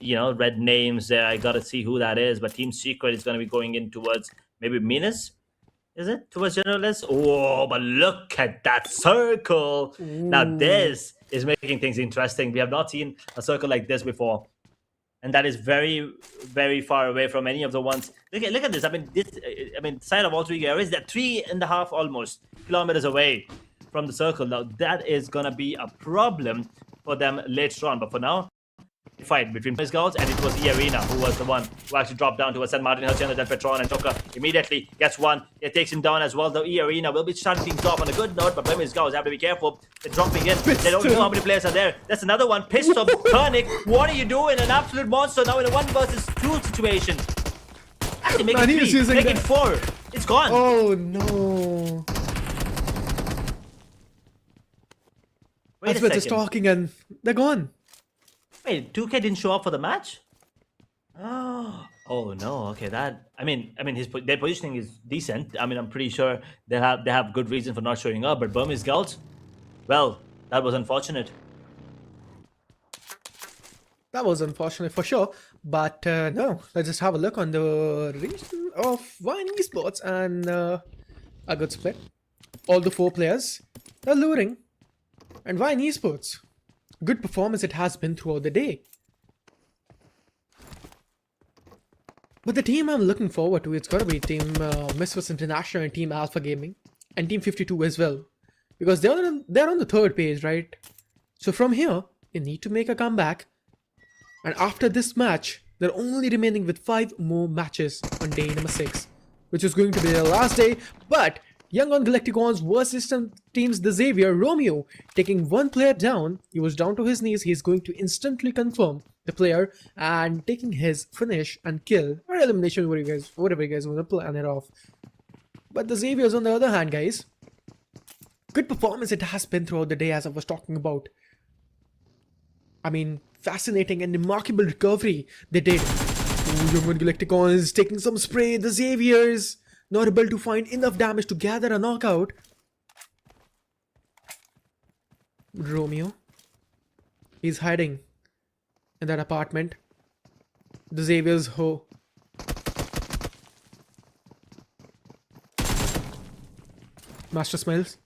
red names there. I gotta see who that is. But Team Secret is gonna be going in towards maybe Minas. Is it towards Generalist? Oh, but look at that circle. Ooh. Now this is making things interesting. We have not seen a circle like this before. And that is very, very far away from any of the ones. Look at this. The side of all 3 areas, they're 3.5 almost kilometers away from the circle. Now that is gonna be a problem for them later on. But for now, fight between Burmese Girls, and it was E Arena who was the one who actually dropped down to San Martin, Hacienda del Petron, and Toka immediately gets one. It takes him down as well. The E Arena will be starting things off on a good note, but Burmese Girls have to be careful. They're dropping in. They don't know how many players are there. That's another one. Pissed off. Panic. What are you doing? An absolute monster now in a 1 versus 2 situation. Actually, make it 3. Make it 4. It's gone. Oh no. That's what just talking and they're gone. Wait, 2K didn't show up for the match? Oh no. Okay, that their positioning is decent. I'm pretty sure they have good reason for not showing up. But Burmese Girls, well, that was unfortunate. That was unfortunate for sure. But no, let's just have a look on the region of VOIN Esports, and a good split. All the 4 players are looting, and VOIN Esports. Good performance it has been throughout the day. But the team I'm looking forward to, it's got to be Team Misfits International and Team Alpha Gaming and Team 52 as well. Because they're on the 3rd page, right? So from here, they need to make a comeback. And after this match, they're only remaining with 5 more matches on day number 6. Which is going to be their last day. But Young on Galacticons versus teams the Xavier, Romeo, taking 1 player down. He was down to his knees. He's going to instantly confirm the player and taking his finish and kill or elimination, whatever you guys want to plan it off. But the Xaviers on the other hand, guys, good performance it has been throughout the day, as I was talking about. Fascinating and remarkable recovery they did. Young on Galacticons taking some spray. The Xaviers not able to find enough damage to gather a knockout. Romeo, he's hiding in that apartment. The Xavier's ho. Master Smiles.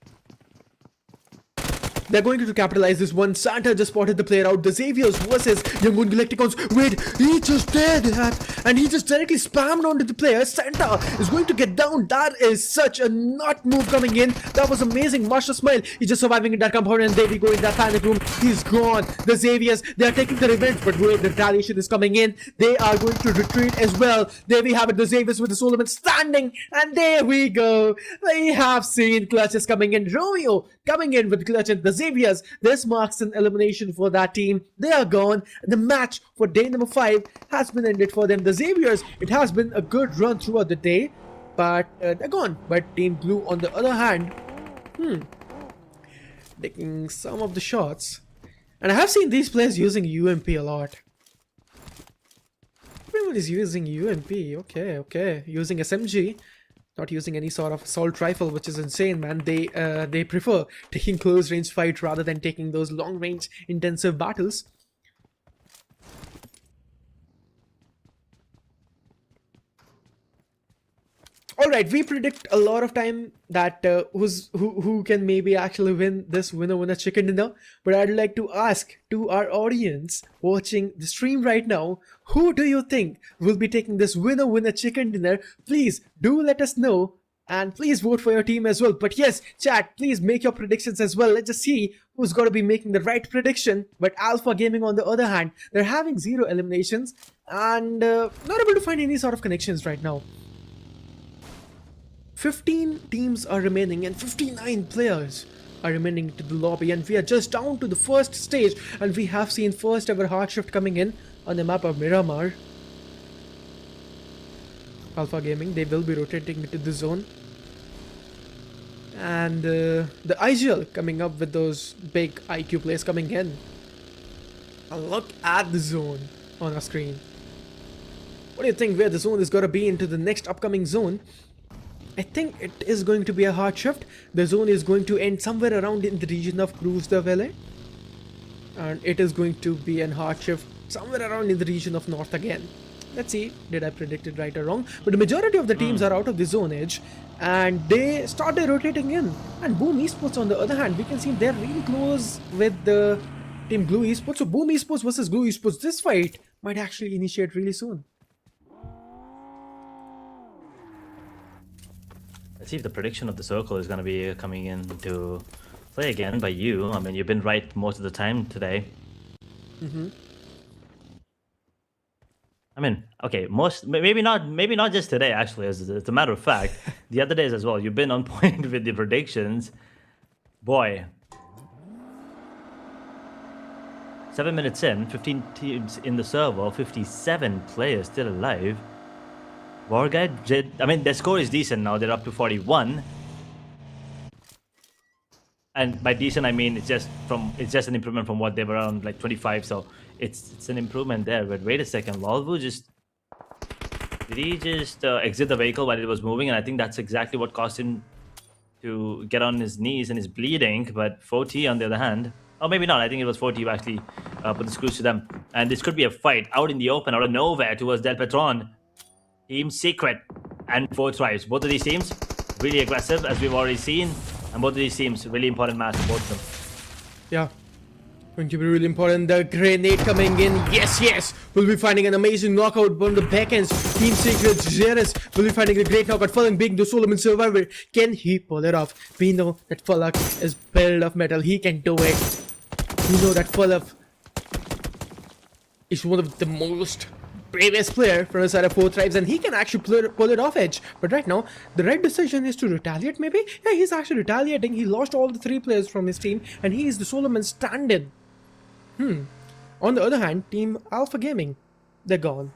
They're going to capitalize this one. Santa just spotted the player out. The Xaviers versus Young Moon Galacticons. Wait, he just did that. And he just directly spammed onto the player. Santa is going to get down. That is such a nut move coming in. That was amazing. Master Smile, he's just surviving in that compound. And there we go in that panic room. He's gone. The Xaviers, they are taking the revenge. But wait, the retaliation is coming in. They are going to retreat as well. There we have it. The Xaviers with the Solomon standing. And there we go. We have seen clutches coming in. Romeo coming in with clutch and the Xaviers. This marks an elimination for that team. They are gone. The match for day number 5 has been ended for them. The Xaviers, it has been a good run throughout the day, but they're gone. But Team Blue, on the other hand, taking some of the shots. And I have seen these players using UMP a lot. Everyone is using UMP. Okay. Using SMG. Not using any sort of assault rifle, which is insane, man. They prefer taking close range fight rather than taking those long range intensive battles. Alright, we predict a lot of time that who can maybe actually win this winner chicken dinner. But I'd like to ask to our audience watching the stream right now, who do you think will be taking this winner chicken dinner? Please do let us know. And please vote for your team as well. But yes, chat, please make your predictions as well. Let's just see who's going to be making the right prediction. But Alpha Gaming, on the other hand, they're having 0 eliminations and not able to find any sort of connections right now. 15 teams are remaining and 59 players are remaining to the lobby, and we are just down to the first stage, and we have seen first ever hard shift coming in on the map of Miramar. Alpha Gaming, they will be rotating into the zone, and the IGL coming up with those big IQ players coming in. And look at the zone on our screen. What do you think where the zone is going to be into the next upcoming zone? I think it is going to be a hard shift. The zone is going to end somewhere around in the region of Cruz de Vele. And it is going to be a hard shift somewhere around in the region of North again. Let's see, did I predict it right or wrong? But the majority of the teams are out of the zone edge. And they started rotating in. And Boom Esports, on the other hand, we can see they're really close with the Team Blue Esports. So Boom Esports versus Blue Esports, this fight might actually initiate really soon. Let's see if the prediction of the circle is going to be coming into play again by you. I mean, you've been right most of the time today. I mean, okay, maybe not just today, actually, as a matter of fact. The other days as well, you've been on point with the predictions. Boy. 7 minutes in, 15 teams in the server, 57 players still alive. WARGAYE, I mean, their score is decent now. They're up to 41. And by decent, I mean it's just an improvement from what they were around, like 25. So it's an improvement there. But wait a second, Lolvu did he just exit the vehicle while it was moving? And I think that's exactly what caused him to get on his knees and is bleeding. But 40 on the other hand, oh maybe not. I think it was 40 who actually put the screws to them. And this could be a fight out in the open, out of nowhere towards Del Patron. Team Secret and 4 Tribes. Both of these teams really aggressive, as we've already seen, and both of these teams really important match for both of them. Yeah, going to be really important. The grenade coming in. Yes, we'll be finding an amazing knockout on the back ends. Team Secret Zeres will be finding a great knockout. Falling being the Solomon survivor. Can he pull it off? We know that Falak is built of metal. He can do it. We know that Falak is one of the most bravest player from the side of 4 Tribes, and he can actually pull it off edge. But right now, the right decision is to retaliate maybe? Yeah, he's actually retaliating. He lost all the 3 players from his team, and he is the Solomon stand-in. On the other hand, Team Alpha Gaming, they're gone.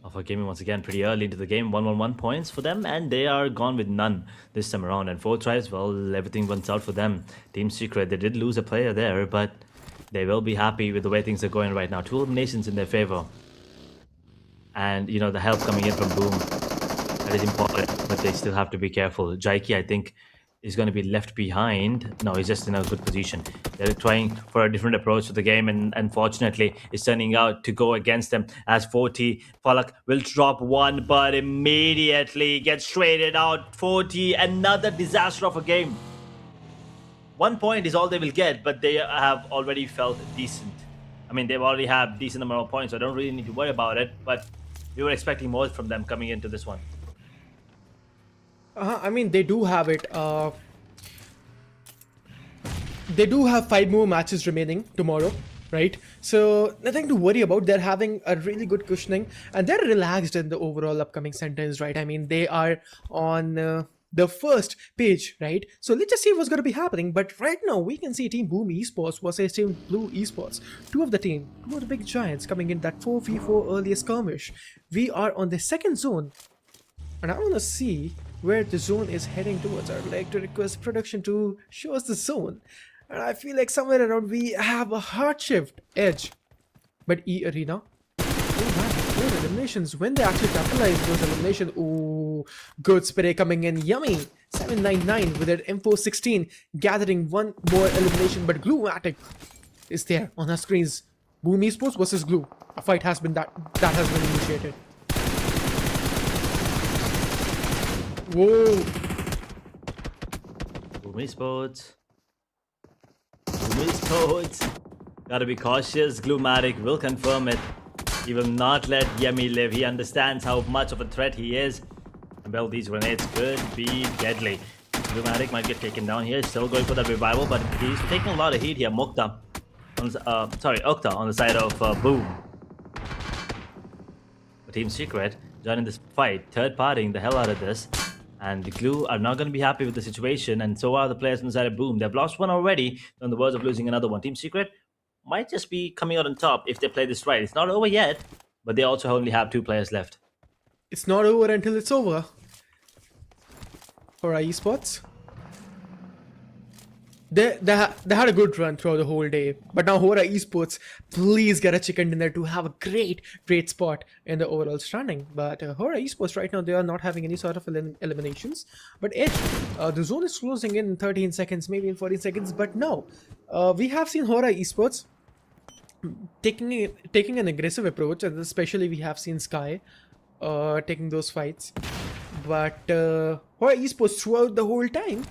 Alpha Gaming once again pretty early into the game, 1-1-1 points for them, and they are gone with none this time around. And 4 Tribes, well, everything went out for them. Team Secret, they did lose a player there, but they will be happy with the way things are going right now. 2 eliminations in their favor. And, you know, the help coming in from Boom. That is important, but they still have to be careful. Jaiki, I think, is going to be left behind. No, he's just in a good position. They're trying for a different approach to the game, and unfortunately, it's turning out to go against them. As 40, Falak will drop one, but immediately gets traded out. 40, another disaster of a game. 1 point is all they will get, but they have already felt decent. I mean, they've already have decent amount of points, so I don't really need to worry about it. But we were expecting more from them coming into this one. I mean, they do have it. They do have 5 more matches remaining tomorrow, right? So nothing to worry about. They're having a really good cushioning, and they're relaxed in the overall upcoming sentence, right? I mean, they are on the first page, right? So let's just see what's going to be happening. But right now, we can see Team Boom Esports versus Team Blue Esports. Two of the big giants coming in that 4v4 early skirmish. We are on the second zone, and I want to see where the zone is heading towards. I'd like to request production to show us the zone. And I feel like somewhere around we have a hard shift edge. But E Arena, oh man, 4 eliminations. When they actually capitalize those eliminations, ooh, good spray coming in, yummy. 799 with an M416 gathering 1 more elimination. But Gluematic is there on our screens. Boom Esports versus Glue. A fight has been that has been initiated. Whoa. Boom Esports. Boom Esports. Gotta be cautious. Gluematic will confirm it. He will not let Yemi live. He understands how much of a threat he is. And well, these grenades could be deadly. Gluematic might get taken down here. Still going for that revival, but he's taking a lot of heat here. Okta on the side of Boom. The Team Secret joining this fight, third-partying the hell out of this. And the Glue are not going to be happy with the situation, and so are the players on the side of Boom. They've lost one already, on the verge of losing another one. Team Secret might just be coming out on top if they play this right. It's not over yet, but they also only have 2 players left. It's not over until it's over. HORAA Esports. They had a good run throughout the whole day, but now HORAA Esports, please get a chicken dinner to have a great spot in the overall standing. But HORAA Esports right now, they are not having any sort of eliminations. But Edge, the zone is closing in 13 seconds, maybe in 14 seconds. But no, we have seen HORAA Esports taking an aggressive approach, and especially we have seen Sky taking those fights. But HORAA Esports throughout the whole time,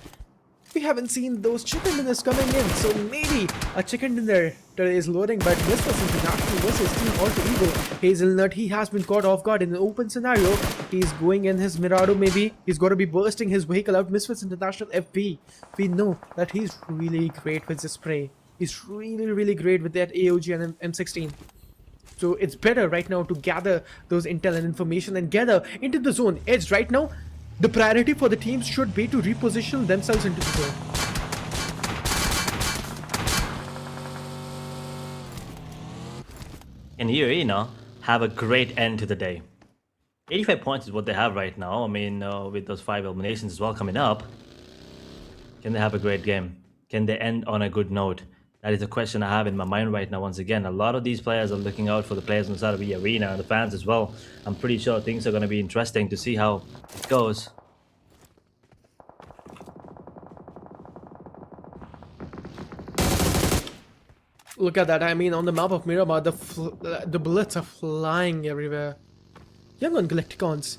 we haven't seen those chicken dinners coming in, so maybe a chicken dinner today is loading. But Misfits International versus Team Alter Ego. Hazelnut, he has been caught off guard in an open scenario. He's going in his Mirado, maybe. He's got to be bursting his vehicle out. Misfits International FP. We know that he's really great with the spray. He's really great with that AOG and M16. So it's better right now to gather those intel and information and gather into the zone. Edge right now, the priority for the teams should be to reposition themselves into the zone. And here, have a great end to the day. 85 points is what they have right now. I mean, with those 5 eliminations as well coming up, can they have a great game? Can they end on a good note? That is a question I have in my mind right now. Once again, a lot of these players are looking out for the players inside of the arena and the fans as well. I'm pretty sure things are going to be interesting to see how it goes. Look at that. I mean, on the map of Miramar, the bullets are flying everywhere. Young on Galacticons.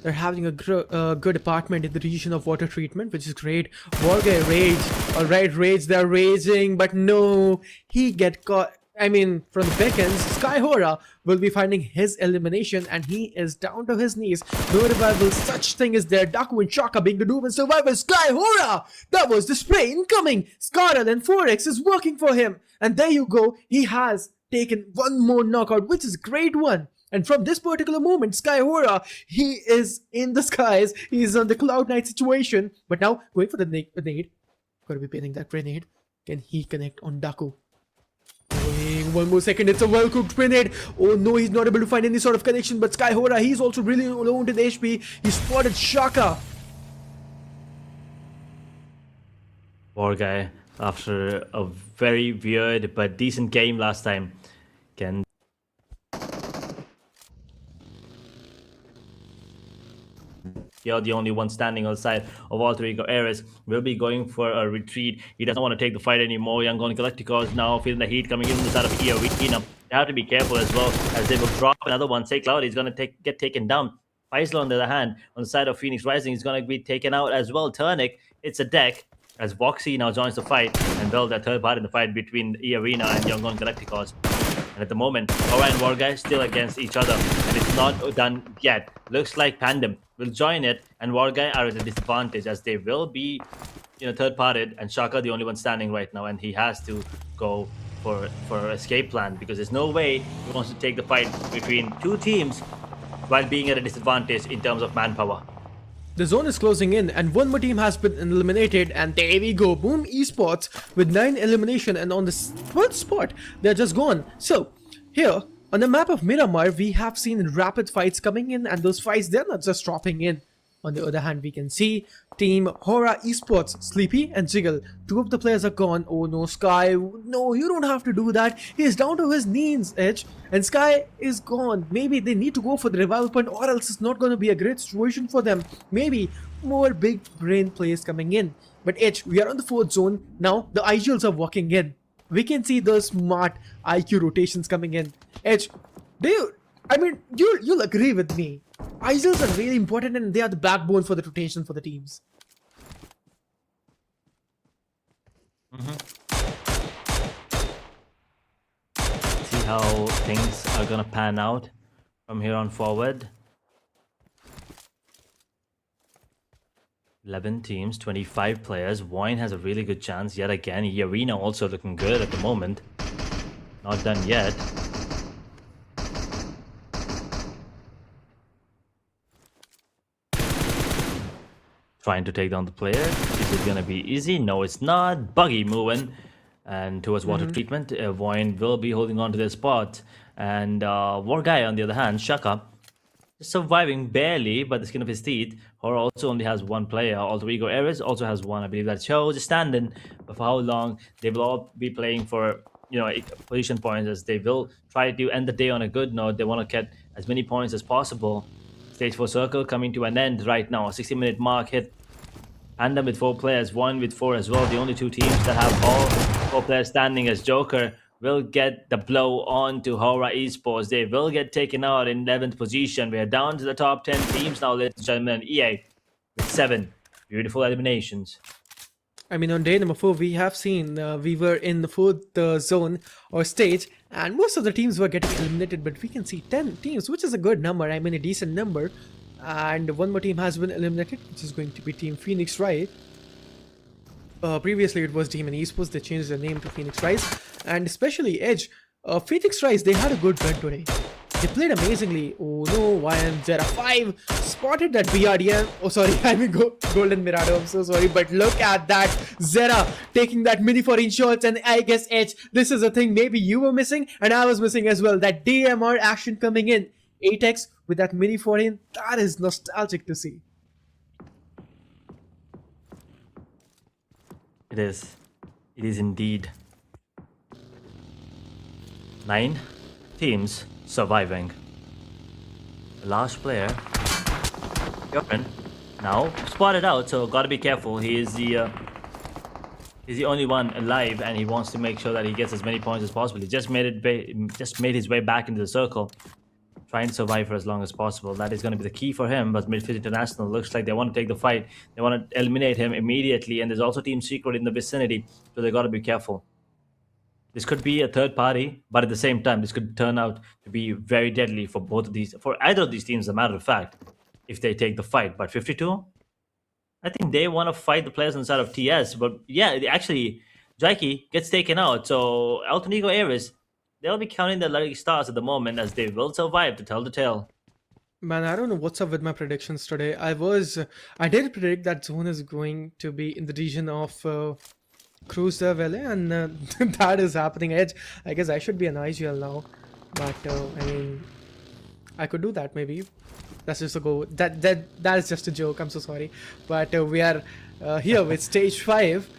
They're having a good apartment in the region of water treatment, which is great. WARGAYE rage. Alright, rage, they're raging, but no, he get caught. I mean, from the beckons, SKYFORCE will be finding his elimination, and he is down to his knees. No revival, such thing is there. Daku and Shaka being the doom and survivor. SKYFORCE! That was the spray incoming! Scarlet and 4X is working for him. And there you go, he has taken one more knockout, which is a great one. And from this particular moment, SKYFORCE, he is in the skies. He's on the Cloud9 situation. But now, going for the nade. Gotta be pinning that grenade. Can he connect on Daku? Waiting 1 more second. It's a well-cooked grenade. Oh no, he's not able to find any sort of connection. But SKYFORCE, he's also really low into the HP. He spotted Shaka. WARGAYE, after a very weird but decent game last time, can here. The only one standing on the side of Alter Ego Ares will be going for a retreat. He doesn't want to take the fight anymore. Young Gon Galacticos now feeling the heat coming in from the side of Arena. They have to be careful as well, as they will drop another one. Say Cloud is going to get taken down. Faisal, on the other hand, on the side of Phoenix Rising, is going to be taken out as well. Turnic, it's a deck, as Voxy now joins the fight, and well, the third part in the fight between Arena and Young Gon Galacticos. And at the moment, HORAA and WARGAYE still against each other, and it's not done yet. Looks like PANDUM will join it, and WARGAYE are at a disadvantage, as they will be, third-parted, and Shaka the only one standing right now, and he has to go for escape plan, because there's no way he wants to take the fight between two teams while being at a disadvantage in terms of manpower. The zone is closing in, and one more team has been eliminated, and there we go. Boom Esports with 9 elimination, and on the 12th spot, they're just gone. So, here, on the map of Miramar, we have seen rapid fights coming in, and those fights, they're not just dropping in. On the other hand, we can see Team HORAA Esports, Sleepy and Jiggle. 2 of the players are gone. Oh no, Sky. No, you don't have to do that. He is down to his knees, Edge. And Sky is gone. Maybe they need to go for the revival point, or else it's not going to be a great situation for them. Maybe more big brain plays coming in. But Edge, we are on the 4th zone. Now the IGLs are walking in. We can see those smart IQ rotations coming in. Edge, you'll agree with me. IGLs are really important, and they are the backbone for the rotation for the teams. See how things are gonna pan out from here on forward. 11 teams, 25 players. VOIN has a really good chance yet again. Arena also looking good at the moment. Not done yet. Trying to take down the player. Is it gonna be easy? No, it's not. Buggy moving and towards water treatment. VOIN will be holding on to their spot, and WARGAYE on the other hand, Shaka, surviving barely by the skin of his teeth. HORAA also only has 1 player. Alter Ego Ares also has 1. I believe that shows a stand-in. But for how long? They will all be playing for position points, as they will try to end the day on a good note. They want to get as many points as possible. Stage 4 circle coming to an end right now. 60-minute mark hit. PANDUM with 4 players, VOIN with 4 as well. The only 2 teams that have all 4 players standing, as Joker will get the blow on to HORAA Esports. They will get taken out in 11th position. We are down to the top 10 teams now, ladies and gentlemen. EA with 7 beautiful eliminations. I mean, on day number 4, we have seen we were in the 4th zone or stage, and most of the teams were getting eliminated, but we can see 10 teams, which is a good number. I mean, a decent number. And 1 more team has been eliminated, which is going to be Team Phoenix Rise. Previously, it was Demon Esports. They changed their name to Phoenix Rise, and especially Edge. Phoenix Rise, they had a good run today. They played amazingly. Oh no, YN Zera 5 spotted that BRDM. Oh sorry, I mean Golden Mirado. I'm so sorry, but look at that. Zera taking that mini 14 shots, and I guess Edge, this is a thing maybe you were missing and I was missing as well. That DMR action coming in. 8x with that mini 14, that is nostalgic to see. It is. It is indeed. 9 teams surviving. The last player, Jochen, now spotted out, so gotta be careful. He's the only one alive, and he wants to make sure that he gets as many points as possible. He just made his way back into the circle, trying to survive for as long as possible. That is going to be the key for him. But Midfield International looks like they want to take the fight. They want to eliminate him immediately, and there's also Team Secret in the vicinity, so they got to be careful. This could be a third party, but at the same time, this could turn out to be very deadly for either of these teams, as a matter of fact, if they take the fight. But 52, I think they want to fight the players inside of TS. But yeah, actually, Jaiki gets taken out. So Alter Ego Ares, they'll be counting their lucky stars at the moment, as they will survive to tell the tale. Man, I don't know what's up with my predictions today. I did predict that zone is going to be in the region of Cruiser Valley, and that is happening. Edge, I guess I should be an IGL now, but I mean, I could do that maybe. That's just a go. That is just a joke. I'm so sorry, but we are here with stage 5,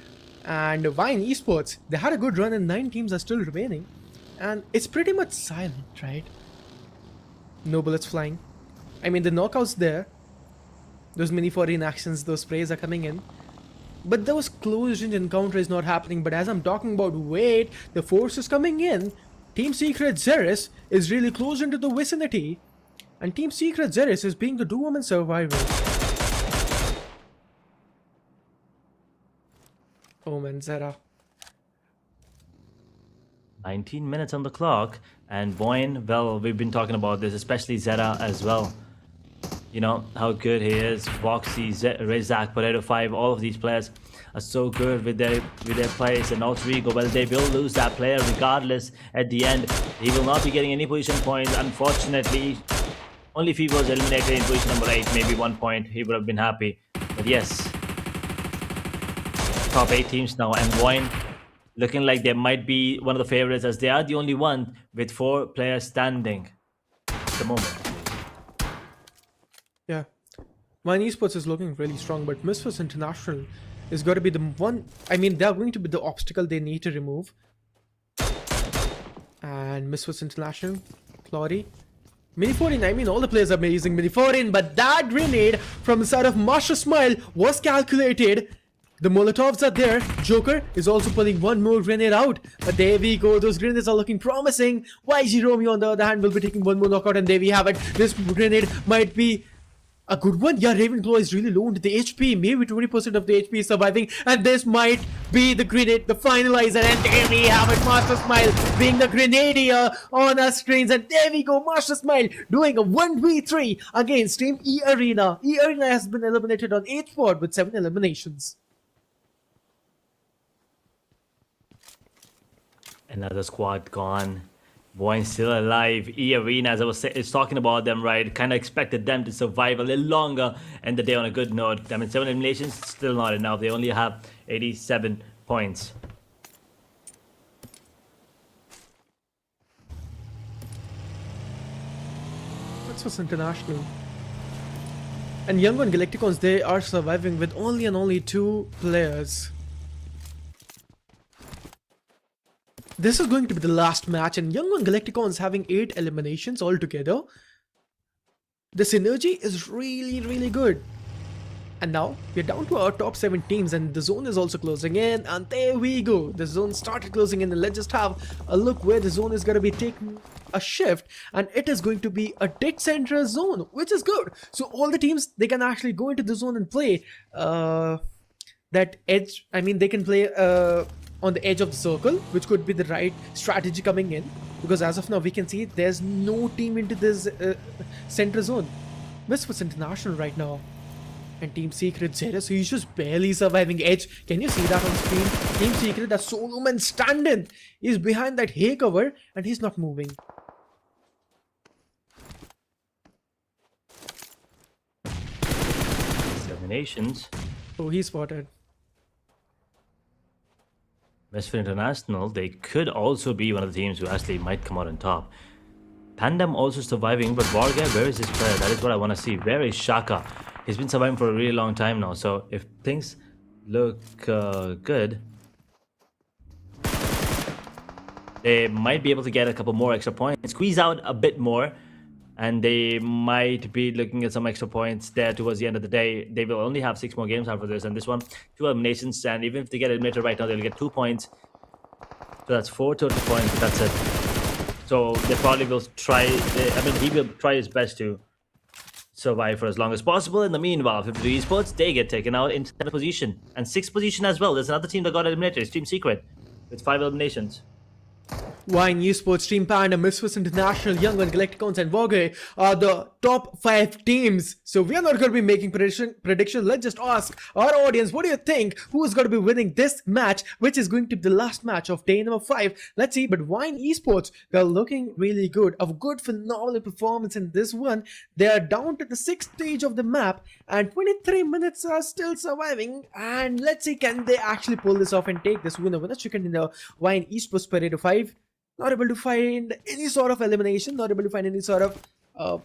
and VOIN Esports. They had a good run, and 9 teams are still remaining, and it's pretty much silent, right? No bullets flying. I mean, the knockouts there. Those mini foreign actions, those sprays are coming in. But those close range encounter is not happening. But as I'm talking about weight, the force is coming in. Team Secret Xeris is really close into the vicinity. And Team Secret Xeris is being the doom and survivor. Oh man, Zera. 19 minutes on the clock, and VOIN, well, we've been talking about this, especially Zera as well. You know how good he is. Voxy, Rezak, Pareto 5, all of these players are so good with their plays. And Alter Ego, well, they will lose that player regardless. At the end, he will not be getting any position points, unfortunately. Only if he was eliminated in position number 8, maybe 1 point, he would have been happy. But yes, top 8 teams now, and VOIN looking like they might be one of the favorites, as they are the only one with 4 players standing at the moment. Yeah. VOIN Esports is looking really strong, but Misfits International is going to be the one. I mean, they're going to be the obstacle they need to remove. And Misfits International, Clory. Mini 14, I mean, all the players are using Mini 14, but that grenade from the side of Master Smile was calculated. The Molotovs are there. Joker is also pulling one more grenade out. But there we go. Those grenades are looking promising. YG Romeo, on the other hand, will be taking one more knockout. And there we have it. This grenade might be a good one. Yeah, Ravenclaw is really low into the HP. Maybe 20% of the HP is surviving. And this might be the grenade, the finalizer. And there we have it. Master Smile being the grenadier on our screens. And there we go. Master Smile doing a 1v3 against Team E Arena. E Arena has been eliminated on 8th spot with 7 eliminations. Another squad gone. VOIN still alive. E Arena, as I was talking about them, right? Kind of expected them to survive a little longer and the day on a good note. I mean, 7 eliminations, still not enough. They only have 87 points. That's what's international. And Young Gun Galacticons, they are surviving with only and only 2 players. This is going to be the last match, and Young Gun Galacticons having 8 eliminations altogether. The synergy is really, really good. And now we're down to our top 7 teams, and the zone is also closing in. And there we go. The zone started closing in, and let's just have a look where the zone is going to be taking a shift. And it is going to be a dead center zone, which is good. So all the teams, they can actually go into the zone and play that edge. I mean, they can play on the edge of the circle, which could be the right strategy coming in, because as of now we can see there's no team into this center zone. Misfits International right now, and Team Secret Xeris, so he's just barely surviving edge. Can you see that on screen? Team Secret, that solo man standing, is behind that hay cover and he's not moving. Eliminations. Oh, he's spotted. Misfit International, they could also be one of the teams who actually might come out on top. PANDUM also surviving, but WARGAYE, where is this player? That is what I want to see. Where is Shaka? He's been surviving for a really long time now, so if things look good, they might be able to get a couple more extra points, squeeze out a bit more, and they might be looking at some extra points there towards the end of the day. They will only have 6 more games after this, and this one, 2 eliminations, and even if they get eliminated right now, they'll get 2 points. So that's 4 total points, that's it. So they probably will try, I mean, he will try his best to survive for as long as possible. In the meanwhile, 52 Esports, they get taken out in 7th position, and 6th position as well. There's another team that got eliminated, it's Team Secret, with 5 eliminations. VOIN Esports, Team PANDUM, Misfits International, Young Gun Galacticons, and WARGAYE are the top 5 teams. So we are not going to be making prediction. Let's just ask our audience, what do you think? Who is going to be winning this match, which is going to be the last match of day number 5? Let's see. But VOIN Esports, they're looking really good. A good, phenomenal performance in this one. They are down to the 6th stage of the map, and 23 minutes are still surviving. And let's see, can they actually pull this off and take this winner chicken in the VOIN Esports Pareto 5? Not able to find any sort of elimination, not able to find any sort of,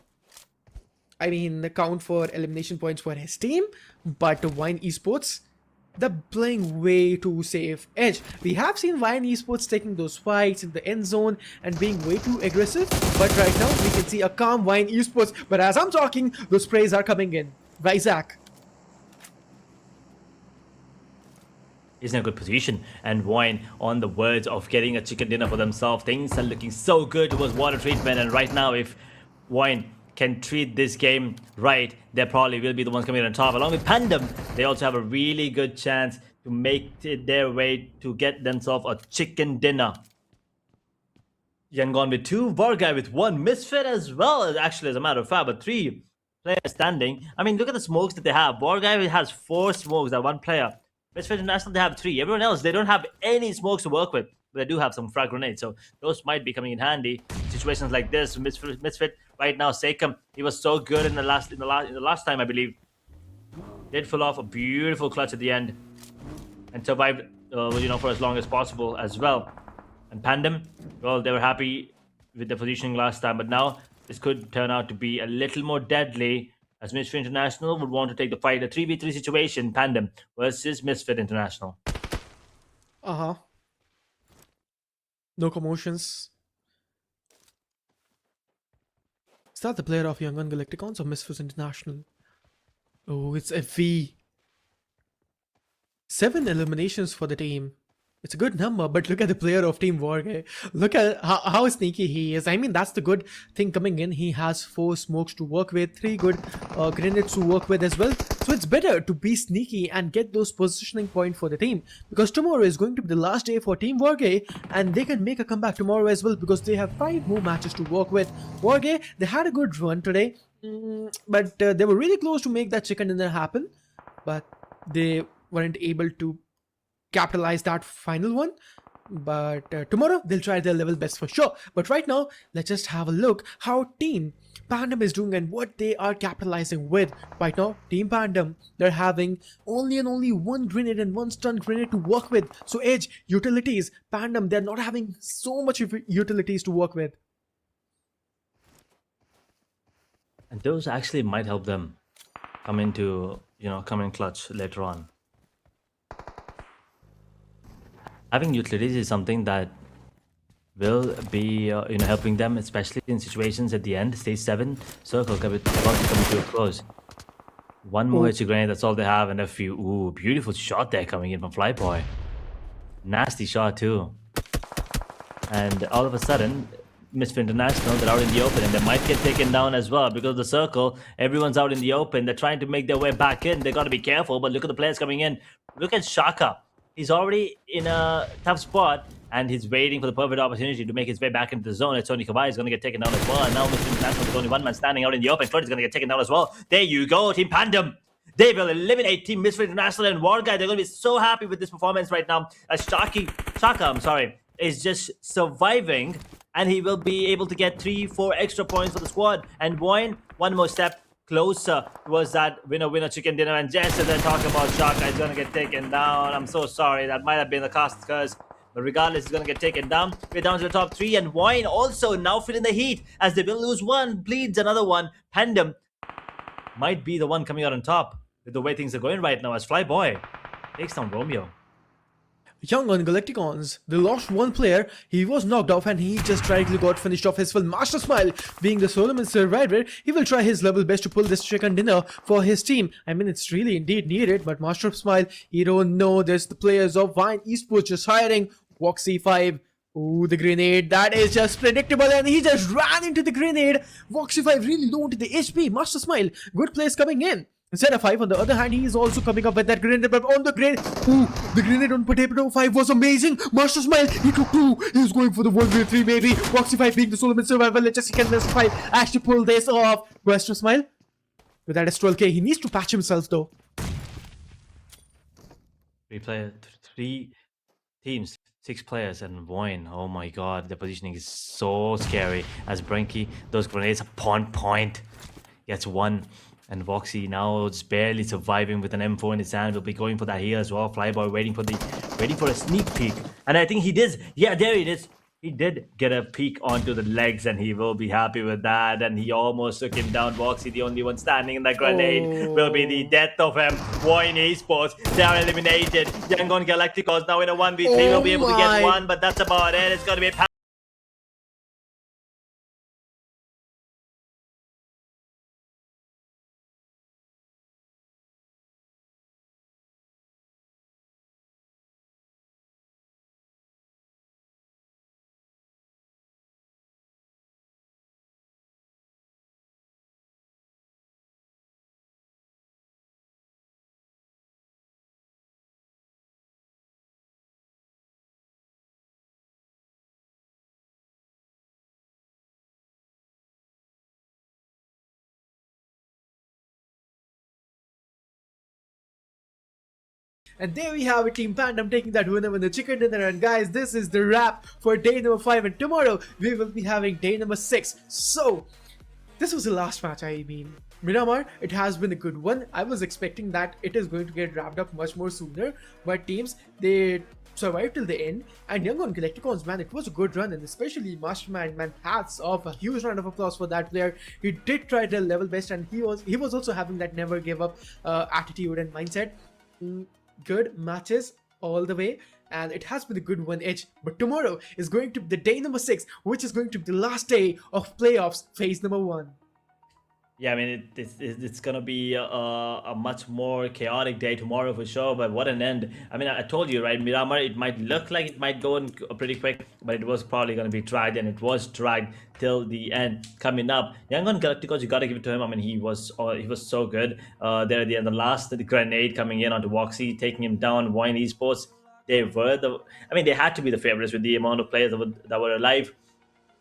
I mean, count for elimination points for his team. But VOIN Esports, they're playing way too safe edge. We have seen VOIN Esports taking those fights in the end zone and being way too aggressive. But right now, we can see a calm VOIN Esports. But as I'm talking, those sprays are coming in. Isaac. He's in a good position, and VOIN on the words of getting a chicken dinner for themselves. Things are looking so good towards water treatment, and right now if VOIN can treat this game right, they probably will be the ones coming on top. Along with PANDUM, they also have a really good chance to make it their way to get themselves a chicken dinner. Yangon with 2, WARGAYE with 1, Misfit as well, actually, as a matter of fact, but 3 players standing. I mean, look at the smokes that they have. WARGAYE has 4 smokes at 1 player. Misfit International, they have 3. Everyone else, they don't have any smokes to work with, but they do have some frag grenades, so those might be coming in handy. Situations like this, Misfit right now, Sekum, he was so good in the last time, I believe. Did pull off a beautiful clutch at the end and survived, for as long as possible as well. And PANDUM, well, they were happy with the positioning last time, but now this could turn out to be a little more deadly, as Misfit International would want to take the fight. A 3v3 situation, PANDUM versus Misfit International. No commotions. Is that the player of Young Galacticons or Misfits International? Oh, it's FV. 7 eliminations for the team. It's a good number, but look at the player of Team WARGAYE. Look at how sneaky he is. I mean, that's the good thing coming in. He has 4 smokes to work with, 3 good grenades to work with as well. So it's better to be sneaky and get those positioning points for the team. Because tomorrow is going to be the last day for Team WARGAYE, and they can make a comeback tomorrow as well, because they have 5 more matches to work with. WARGAYE, they had a good run today, but they were really close to make that chicken dinner happen. But they weren't able to capitalize that final one. But tomorrow they'll try their level best for sure. But right now, let's just have a look how Team PANDUM is doing and what they are capitalizing with. Right now, Team PANDUM, they're having only 1 grenade and 1 stun grenade to work with. So edge, utilities, PANDUM, they're not having so much utilities to work with. And those actually might help them come in clutch later on. Having utilities is something that will be helping them, especially in situations at the end. Stage 7 circle about to come to a close. 1 more HE grenade, that's all they have, and a few. Ooh, beautiful shot there coming in from Flyboy. Nasty shot too. And all of a sudden, Misfit International, they're out in the open, and they might get taken down as well because of the circle. Everyone's out in the open. They're trying to make their way back in. They got to be careful, but look at the players coming in. Look at Shaka. He's already in a tough spot, and he's waiting for the perfect opportunity to make his way back into the zone. It's Tony Kawai is going to get taken down as well, and now Mr. International is only 1 man standing out in the open. Claude is going to get taken down as well. There you go, Team PANDUM. They will eliminate Team Misfit International and WARGAYE. They're going to be so happy with this performance right now, as Shaka, is just surviving, and he will be able to get 3-4 extra points for the squad. And VOIN, 1 more step closer towards that winner chicken dinner. And just as I talk about Shaka, is going to get taken down. I'm so sorry, that might have been the cast curse, but regardless, he's going to get taken down. We're down to the top 3, and VOIN also now feeling the heat as they will lose 1, bleeds another 1. PANDUM might be the one coming out on top with the way things are going right now, as Flyboy takes down Romeo. Young on Galacticons, they lost 1 player. He was knocked off, and he just directly got finished off his full. Master Smile, being the Solomon survivor, he will try his level best to pull this chicken dinner for his team. I mean, it's really indeed needed, but Master Smile, he don't know there's the players of VOIN eSports just hiring. Voxy 5. Ooh, the grenade, that is just predictable, and he just ran into the grenade. Voxy 5 really low into the HP. Master Smile, good place coming in. Instead of 5, on the other hand, he is also coming up with that grenade, but on the grenade, ooh, the grenade on Potato 5 was amazing. Master Smile, he took 2. He's going for the 1v3 maybe. Voxy 5 being the Solomon survivor. Let's just see can Master 5 actually pull this off. Master Smile, with that S12K, he needs to patch himself though. 3 teams, 6 players, and VOIN. Oh my god, the positioning is so scary. As Brenky, those grenades are point. Gets 1. And Voxy now just barely surviving with an M4 in his hand. Will be going for that here as well. Flyboy waiting for a sneak peek. And I think he did. Yeah, there it is. He did get a peek onto the legs, and he will be happy with that. And he almost took him down. Voxy, the only one standing in that grenade, will be the death of him. VOIN eSports, they are eliminated. Yangon Galacticos now in a 1v3 will be able to get 1, but that's about it. It's going to be And there we have it, Team Pandum taking that winner with the chicken dinner. And guys, this is the wrap for day number 5. And tomorrow we will be having day number 6. So this was the last match. I mean, Miramar, it has been a good one. I was expecting that it is going to get wrapped up much more sooner, but teams, they survived till the end. And Young on Galacticons, man, it was a good run, and especially Mastermind, man, hats off, a huge round of applause for that player. He did try their level best, and he was also having that never give up attitude and mindset. Good matches all the way, and it has been a good one edge. But tomorrow is going to be the day number 6, which is going to be the last day of playoffs phase number 1. Yeah, I mean, it's gonna be a much more chaotic day tomorrow for sure. But what an end! I mean, I told you, right, Miramar. It might look like it might go in pretty quick, but it was probably gonna be dragged, and it was dragged till the end. Coming up, Young on Galacticos, you gotta give it to him. I mean, he was so good there at the end. The last grenade coming in onto Voxy, taking him down. VOIN esports, they were I mean, they had to be the favorites with the amount of players that were alive,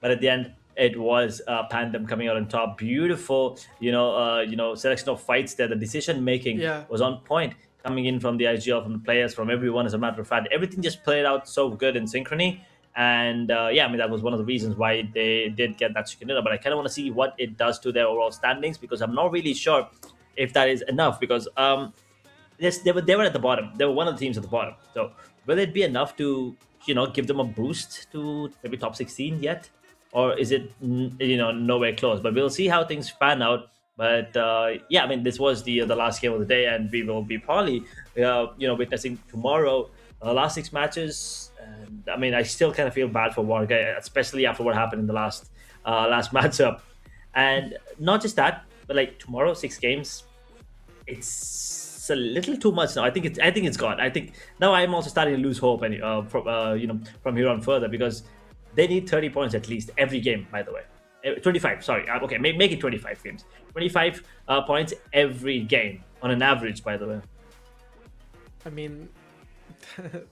but at the end, it was Pandum coming out on top. Beautiful, selection of fights there. The decision making was on point, coming in from the IGL, from the players, from everyone. As a matter of fact, everything just played out so good in synchrony. And I mean, that was one of the reasons why they did get that chicken dinner. But I kind of want to see what it does to their overall standings, because I'm not really sure if that is enough. Because yes, they were at the bottom. They were one of the teams at the bottom. So will it be enough to give them a boost to maybe top 16 yet? Or is it, nowhere close? But we'll see how things pan out. But I mean, this was the last game of the day, and we will be probably, witnessing tomorrow last 6 matches. And I mean, I still kind of feel bad for WARGAYE, especially after what happened in the last matchup. And not just that, but like tomorrow, 6 games, it's a little too much now. I think it's gone. I think now I'm also starting to lose hope, and from here on further, because they need 30 points at least every game, by the way. 25, sorry. Okay, make it 25 games. 25 points every game on an average, by the way. I mean,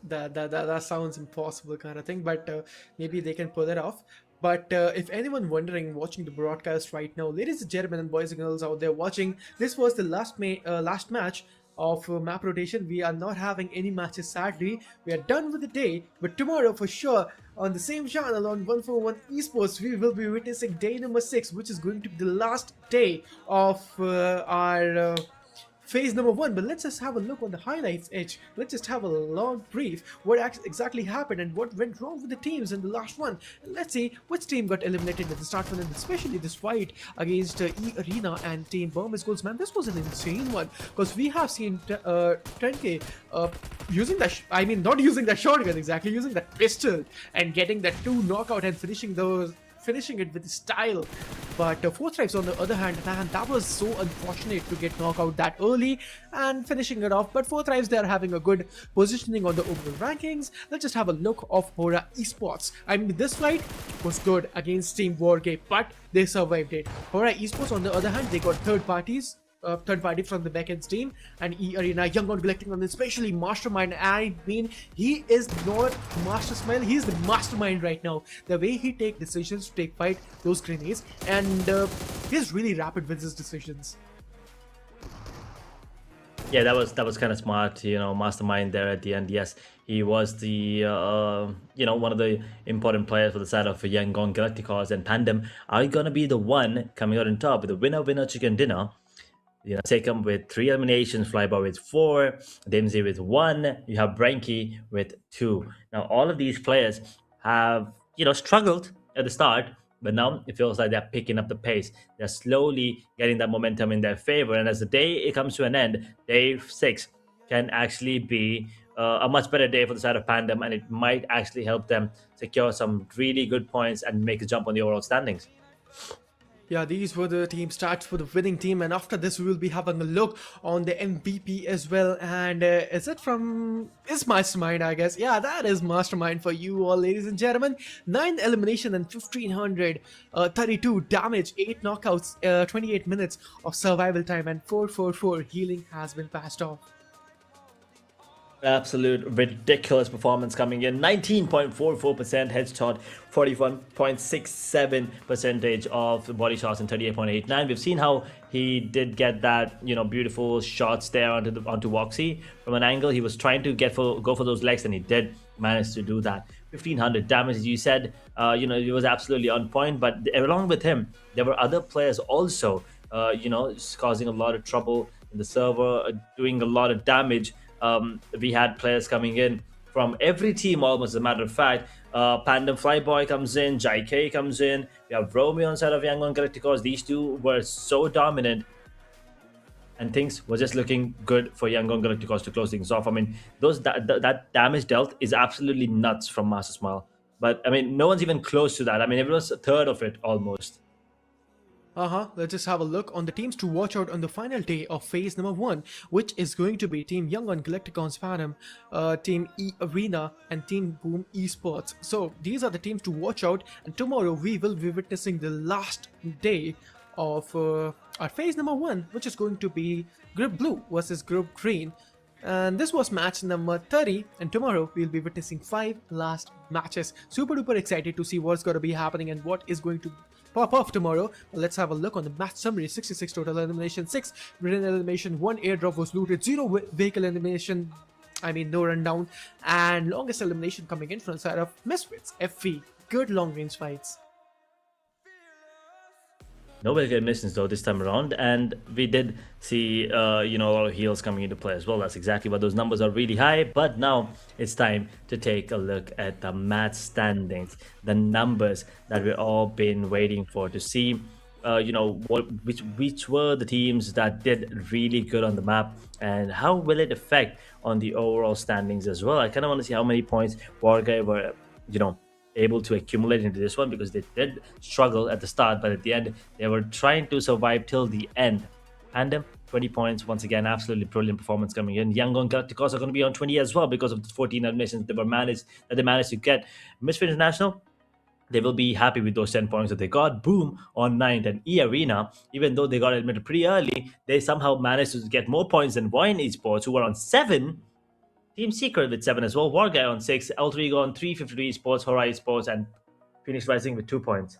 that sounds impossible kind of thing, but maybe they can pull it off. But if anyone wondering, watching the broadcast right now, ladies and gentlemen and boys and girls out there watching, this was the last match of map rotation. We are not having any matches, sadly. We are done with the day, but tomorrow for sure on the same channel on 141 esports we will be witnessing day number 6, which is going to be the last day of our phase number 1. But let's just have a look on the highlights edge. Let's just have a long brief what exactly happened and what went wrong with the teams in the last one. Let's see which team got eliminated at the start one, and especially this fight against E-Arena and Team Burmese Goals. Man, this was an insane one, because we have seen 10K using that, not using that shotgun exactly, using that pistol and getting that 2 knockout and finishing it with style. But 4thrives on the other hand, man, that was so unfortunate to get knocked out that early and finishing it off. But 4thrives, they are having a good positioning on the overall rankings. Let's just have a look of HORAA esports. I mean, this fight was good against Team WARGAYE, but they survived it. HORAA esports on the other hand, they got third party from the backend team, and E-Arena, Young on Galacticons, especially Mastermind. I mean, he is not Master Smile, he is the mastermind right now. The way he takes decisions to fight those grenades, and he's really rapid with his decisions. Yeah, that was kind of smart, Mastermind there at the end. Yes, he was the one of the important players for the side of Young on Galacticons, and Pandum are gonna be the one coming out on top with the winner chicken dinner. Take him with 3 eliminations, Flybar with 4, Dempsey with 1, you have Branky with 2. Now, all of these players have, struggled at the start, but now it feels like they're picking up the pace. They're slowly getting that momentum in their favor, and as the day comes to an end, day 6 can actually be a much better day for the side of Pandum, and it might actually help them secure some really good points and make a jump on the overall standings. Yeah, these were the team stats for the winning team, and after this we will be having a look on the MVP as well. And is Mastermind, I guess. Yeah, that is Mastermind for you all, ladies and gentlemen. 9 elimination and 1532 damage, 8 knockouts, 28 minutes of survival time, and 444 healing has been passed off. Absolute ridiculous performance coming in. 19.44% headshot, 41.67 percentage of body shots, and 38.89. We've seen how he did get that, beautiful shots there onto Woxy from an angle. He was trying to go for those legs, and he did manage to do that. 1500 damage, as you said. It was absolutely on point. But along with him, there were other players also, causing a lot of trouble in the server, doing a lot of damage. We had players coming in from every team almost, as a matter of fact. PANDUM Flyboy comes in, JK comes in, we have Romeo on side of Yangon Galacticos. These two were so dominant, and things were just looking good for Yangon Galacticos to close things off. I mean, that damage dealt is absolutely nuts from Master Smile. But I mean, no one's even close to that. I mean, everyone's a third of it almost. Let's just have a look on the teams to watch out on the final day of phase number 1, which is going to be Team Young on Galacticons PANDUM, Team E Arena, and Team Boom Esports. So these are the teams to watch out, and tomorrow we will be witnessing the last day of our phase number 1, which is going to be Group Blue versus Group Green. And this was match number 30, and tomorrow we'll be witnessing 5 last matches. Super duper excited to see what's going to be happening and what is going to pop off tomorrow. Let's have a look on the match summary. 66 total elimination, 6 written elimination, 1 airdrop was looted, 0 vehicle elimination, no rundown, and longest elimination coming in from the side of Misfits, FV. Good long range fights. No vehicle eliminations though this time around, and we did see a lot of heals coming into play as well. That's exactly why those numbers are really high. But now it's time to take a look at the match standings, the numbers that we've all been waiting for, to see which were the teams that did really good on the map, and how will it affect on the overall standings as well. I kind of want to see how many points WARGAYE were able to accumulate into this one, because they did struggle at the start, but at the end they were trying to survive till the end. PANDUM 20 points, once again, absolutely brilliant performance coming in. Yangon Galacticos are going to be on 20 as well, because of the 14 eliminations they managed to get. Misfit International, they will be happy with those 10 points that they got. Boom on 9th, and E Arena, even though they got admitted pretty early, they somehow managed to get more points than VOIN Esports, who were on 7. Team Secret with 7 as well, WARGAYE on 6, Alter Ego on 3, 53 Esports, HORAA Esports, and Phoenix Rising with 2 points.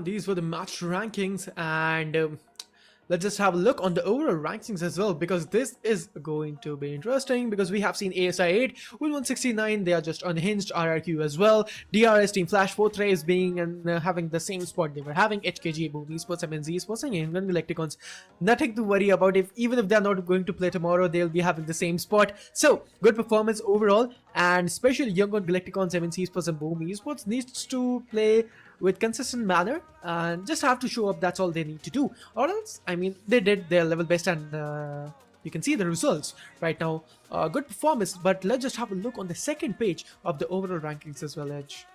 These were the match rankings, and let's just have a look on the overall rankings as well, because this is going to be interesting, because we have seen ASI 8 with 169, they are just unhinged. RRQ as well, DRS Team Flash 4th race being and having the same spot they were having. HKG, Boom Esports, AMINZ Esports, and Yangon Galacticons, nothing to worry about. Even if they're not going to play tomorrow, they'll be having the same spot. So good performance overall, and especially Yangon Galacticons, AMINZ Esports, and Boom Esports needs to play with consistent manner and just have to show up. That's all they need to do, or else they did their level best, and you can see the results right now. Good performance. But let's just have a look on the second page of the overall rankings as well, Edge.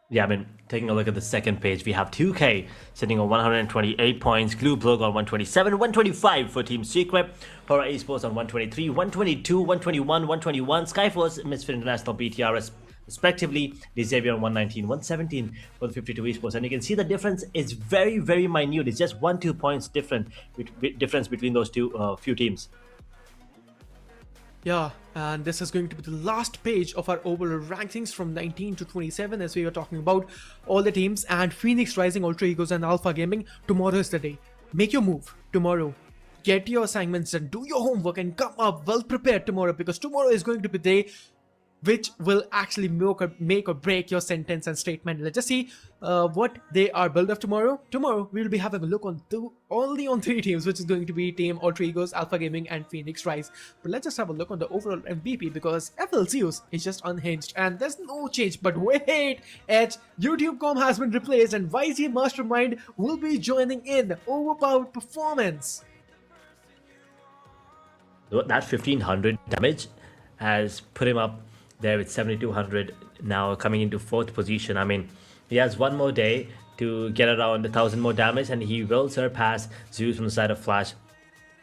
Yeah, taking a look at the second page, we have 2K sitting on 128 points, BLUG on 127, 125 for Team Secret, HORAA Esports on 123, 122, 121, 121, SKYFORCE, Misfit International, BTRS respectively, Xavier on 119, 117 for the 52 Esports, and you can see the difference is very, very minute. It's just 1-2 points difference between those two few teams. Yeah, and this is going to be the last page of our overall rankings from 19 to 27, as we are talking about all the teams. And Phoenix Rising, Ultra Egos, and Alpha Gaming, tomorrow is the day. Make your move tomorrow. Get your assignments done, do your homework, and come up well prepared tomorrow, because tomorrow is going to be the day which will actually make or break your sentence and statement. Let's just see what they are built of tomorrow. Tomorrow, we'll be having a look on only on 3 teams, which is going to be Team Ultra Egos, Alpha Gaming, and Phoenix Rise. But let's just have a look on the overall MVP, because FL Zeus is just unhinged, and there's no change. But wait, Edge, YouTube.com has been replaced, and YZ Mastermind will be joining in. Overpowered performance. That 1500 damage has put him up there with 7200, now coming into 4th position. He has one more day to get around 1000 more damage, and he will surpass Zeus from the side of Flash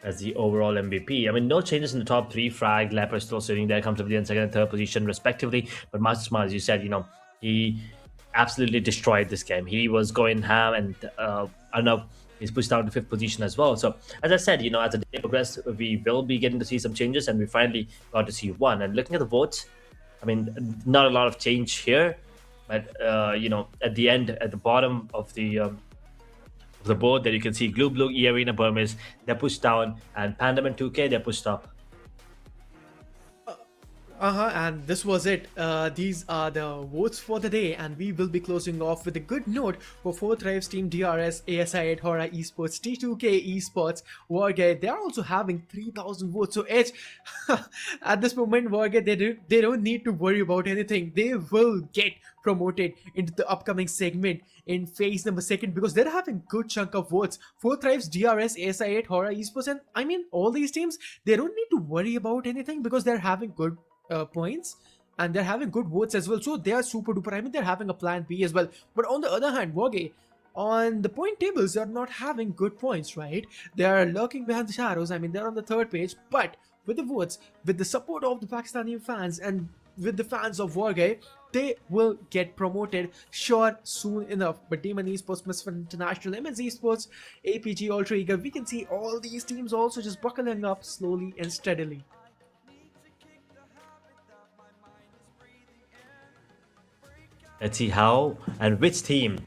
as the overall MVP. No changes in the top 3. Frag, Leper still sitting there comfortably in 2nd and 3rd position respectively, but Master Smile, as you said, he absolutely destroyed this game. He was going ham, and I don't know, He's pushed down to 5th position as well. So as I said, as the day progresses, we will be getting to see some changes, and we finally got to see one. And looking at the votes, I mean, not a lot of change here, but at the end, at the bottom of the board, there you can see BLUG, E-Arena, Burmese, they're pushed down, and PANDUM and 2K, they're pushed up. And this was it. These are the votes for the day, and we will be closing off with a good note for 4 Thrives Team, DRS, ASI8, HORAA Esports, T2K Esports, WARGAYE. They are also having 3,000 votes. So Edge, at this moment, WARGAYE, they don't need to worry about anything. They will get promoted into the upcoming segment in phase number 2 because they're having good chunk of votes. 4 Thrives, DRS, ASI8, HORAA Esports, and I mean all these teams, they don't need to worry about anything because they're having good points and they're having good votes as well, so they are super duper. I mean, they're having a plan B as well. But on the other hand, WARGAYE, on the point tables, they're not having good points, right? They are lurking behind the shadows. I mean, they're on the 3rd page, but with the votes, with the support of the Pakistani fans, and with the fans of WARGAYE, they will get promoted sure soon enough. But Demon Esports, Misfit International, AMINZ Esports, APG, Ultra Eager, we can see all these teams also just buckling up slowly and steadily. Let's see how and which team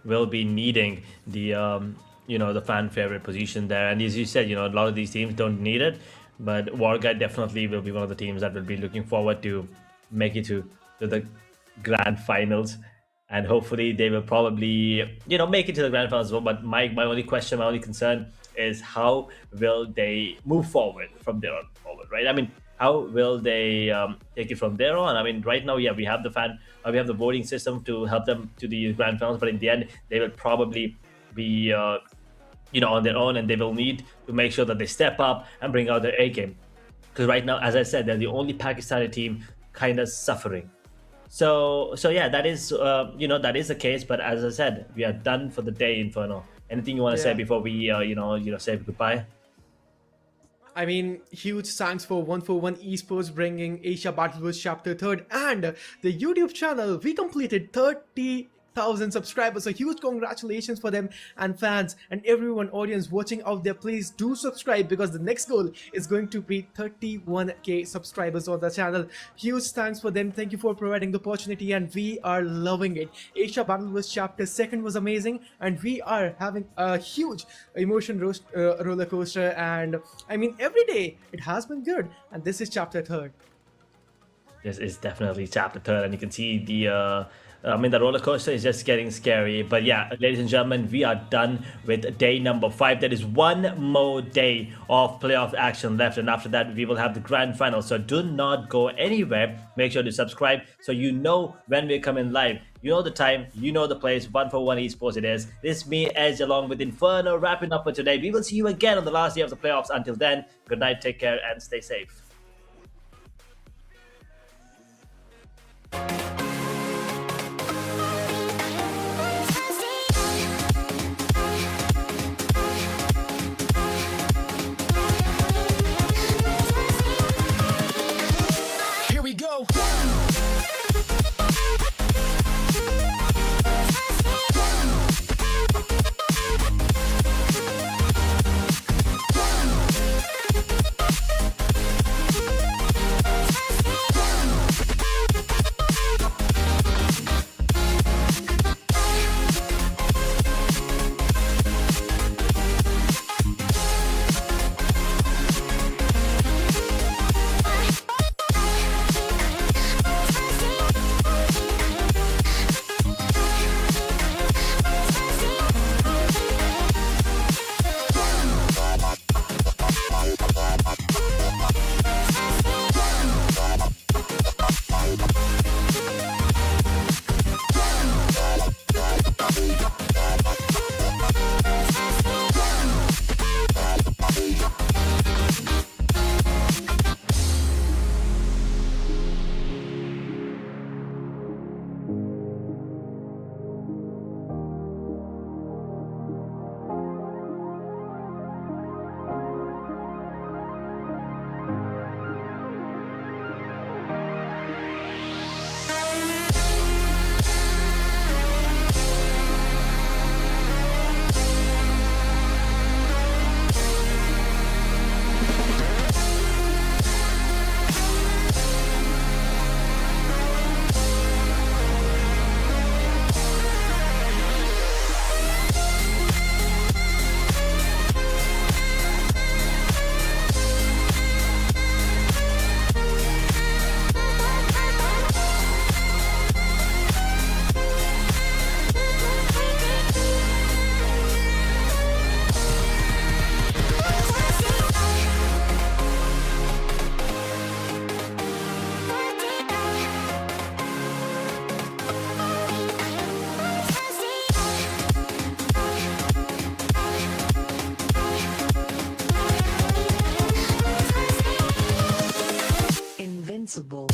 will be needing the the fan favorite position there. And as you said, a lot of these teams don't need it, but WARGAYE definitely will be one of the teams that will be looking forward to make it to the grand finals, and hopefully they will probably make it to the grand finals as well. But my only question, my only concern is how will they move forward from there on forward, right? I mean, how will they take it from there on? I mean, right now, yeah, we have the voting system to help them to the grand finals, but in the end, they will probably be on their own, and they will need to make sure that they step up and bring out their A game. Because right now, as I said, they're the only Pakistani team kind of suffering. So yeah, that is that is the case. But as I said, we are done for the day, Inferno. Anything you want to say before we say goodbye? I mean, huge thanks for 141 Esports bringing Asia Battleverse Chapter 3rd and the YouTube channel. We completed 30,000 subscribers, so huge congratulations for them, and fans and everyone, audience watching out there, please do subscribe because the next goal is going to be 31k subscribers on the channel. Huge thanks for them. Thank you for providing the opportunity, and we are loving it. Asia Battleverse Chapter 2nd was amazing, and we are having a huge emotion roller coaster, and I mean, every day it has been good, and this is Chapter 3rd. This is definitely Chapter 3rd, and you can see the the roller coaster is just getting scary. But yeah, ladies and gentlemen, we are done with day number 5. There is one more day of playoff action left, and after that we will have the grand final. So do not go anywhere. Make sure to subscribe so you know when we're coming live. You know the time, you know the place. 141 Esports it is. This is me, Edge, along with Inferno, wrapping up for today. We will see you again on the last day of the playoffs. Until then, good night, take care, and stay safe. invincible.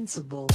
Invincible.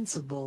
Invincible.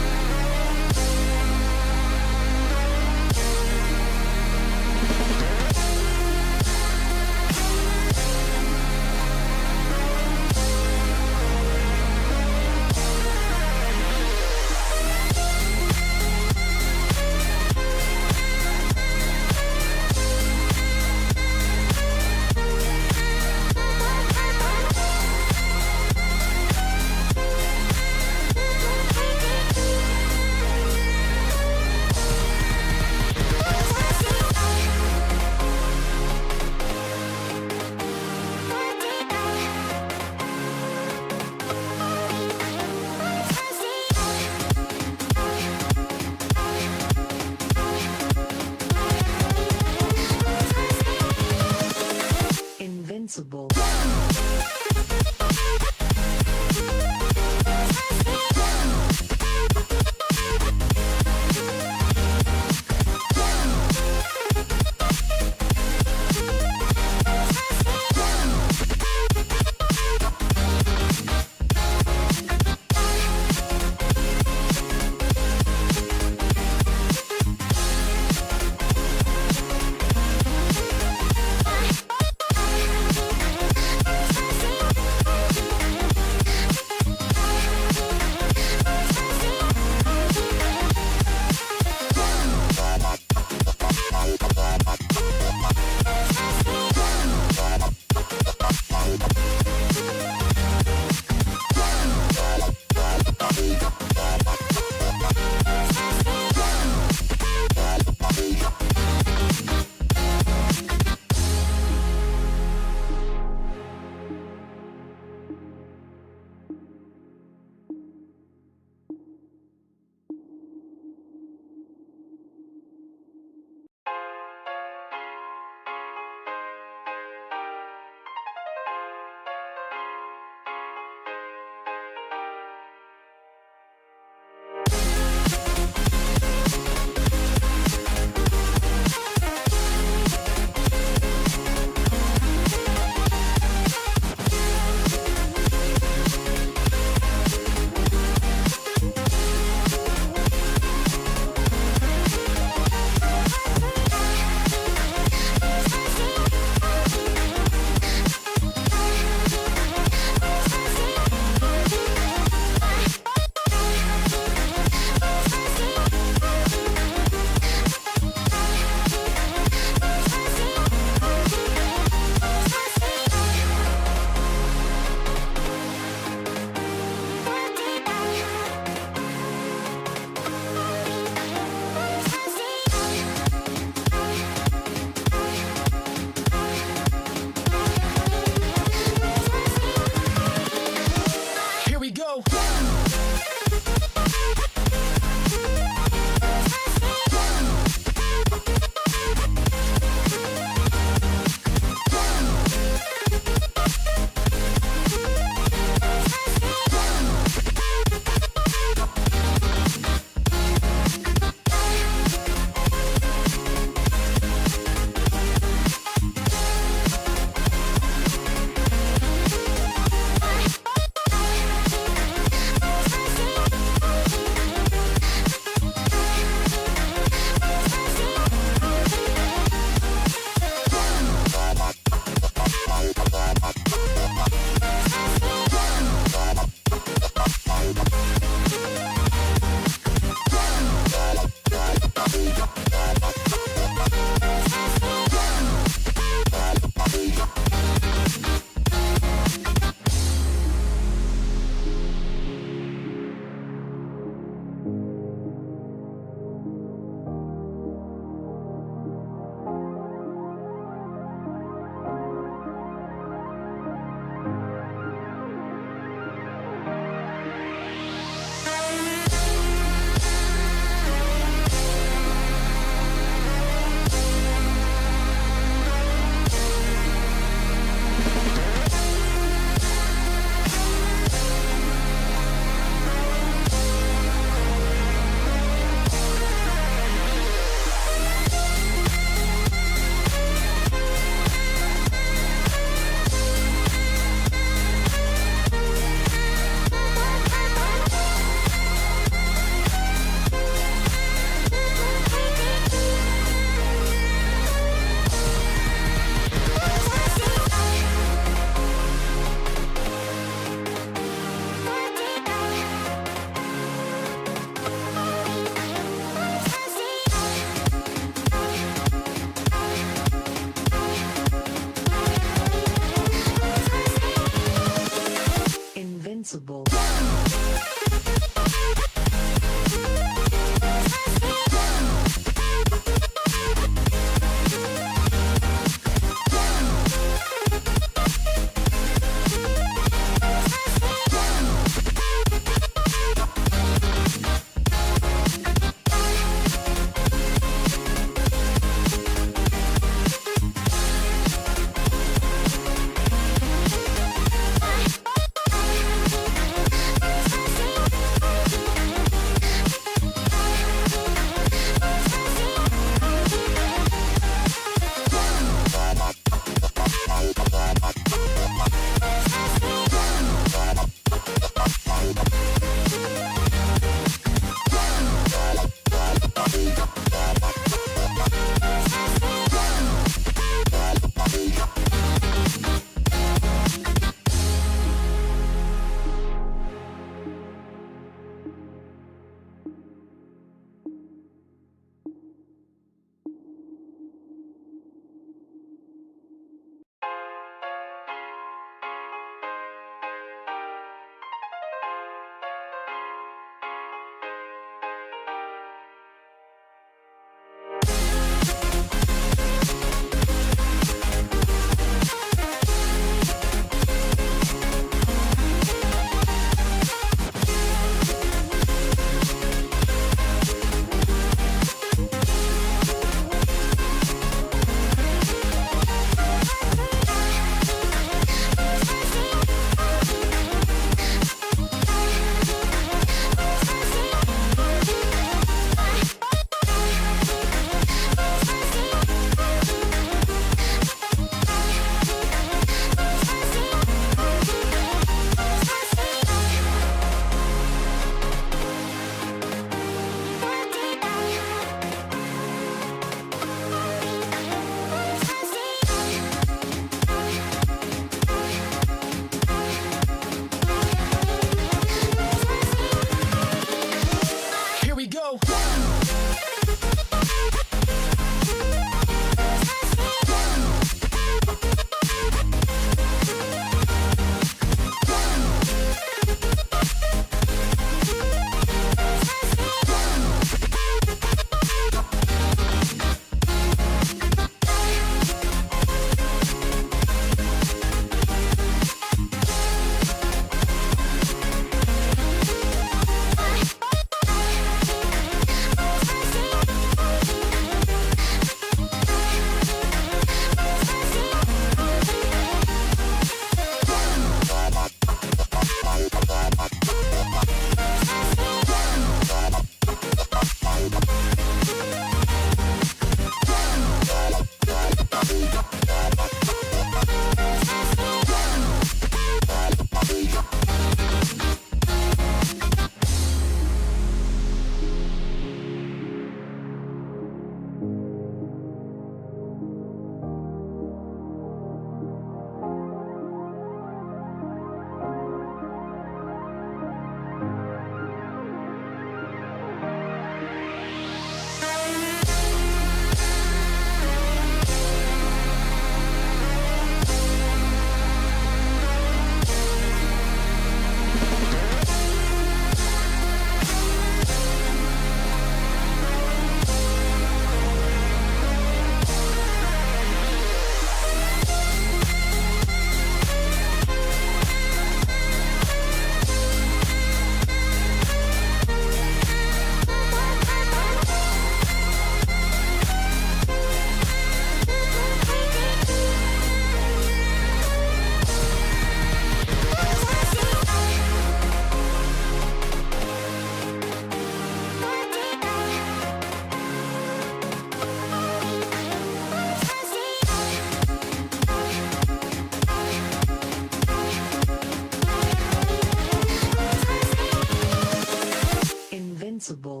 invincible.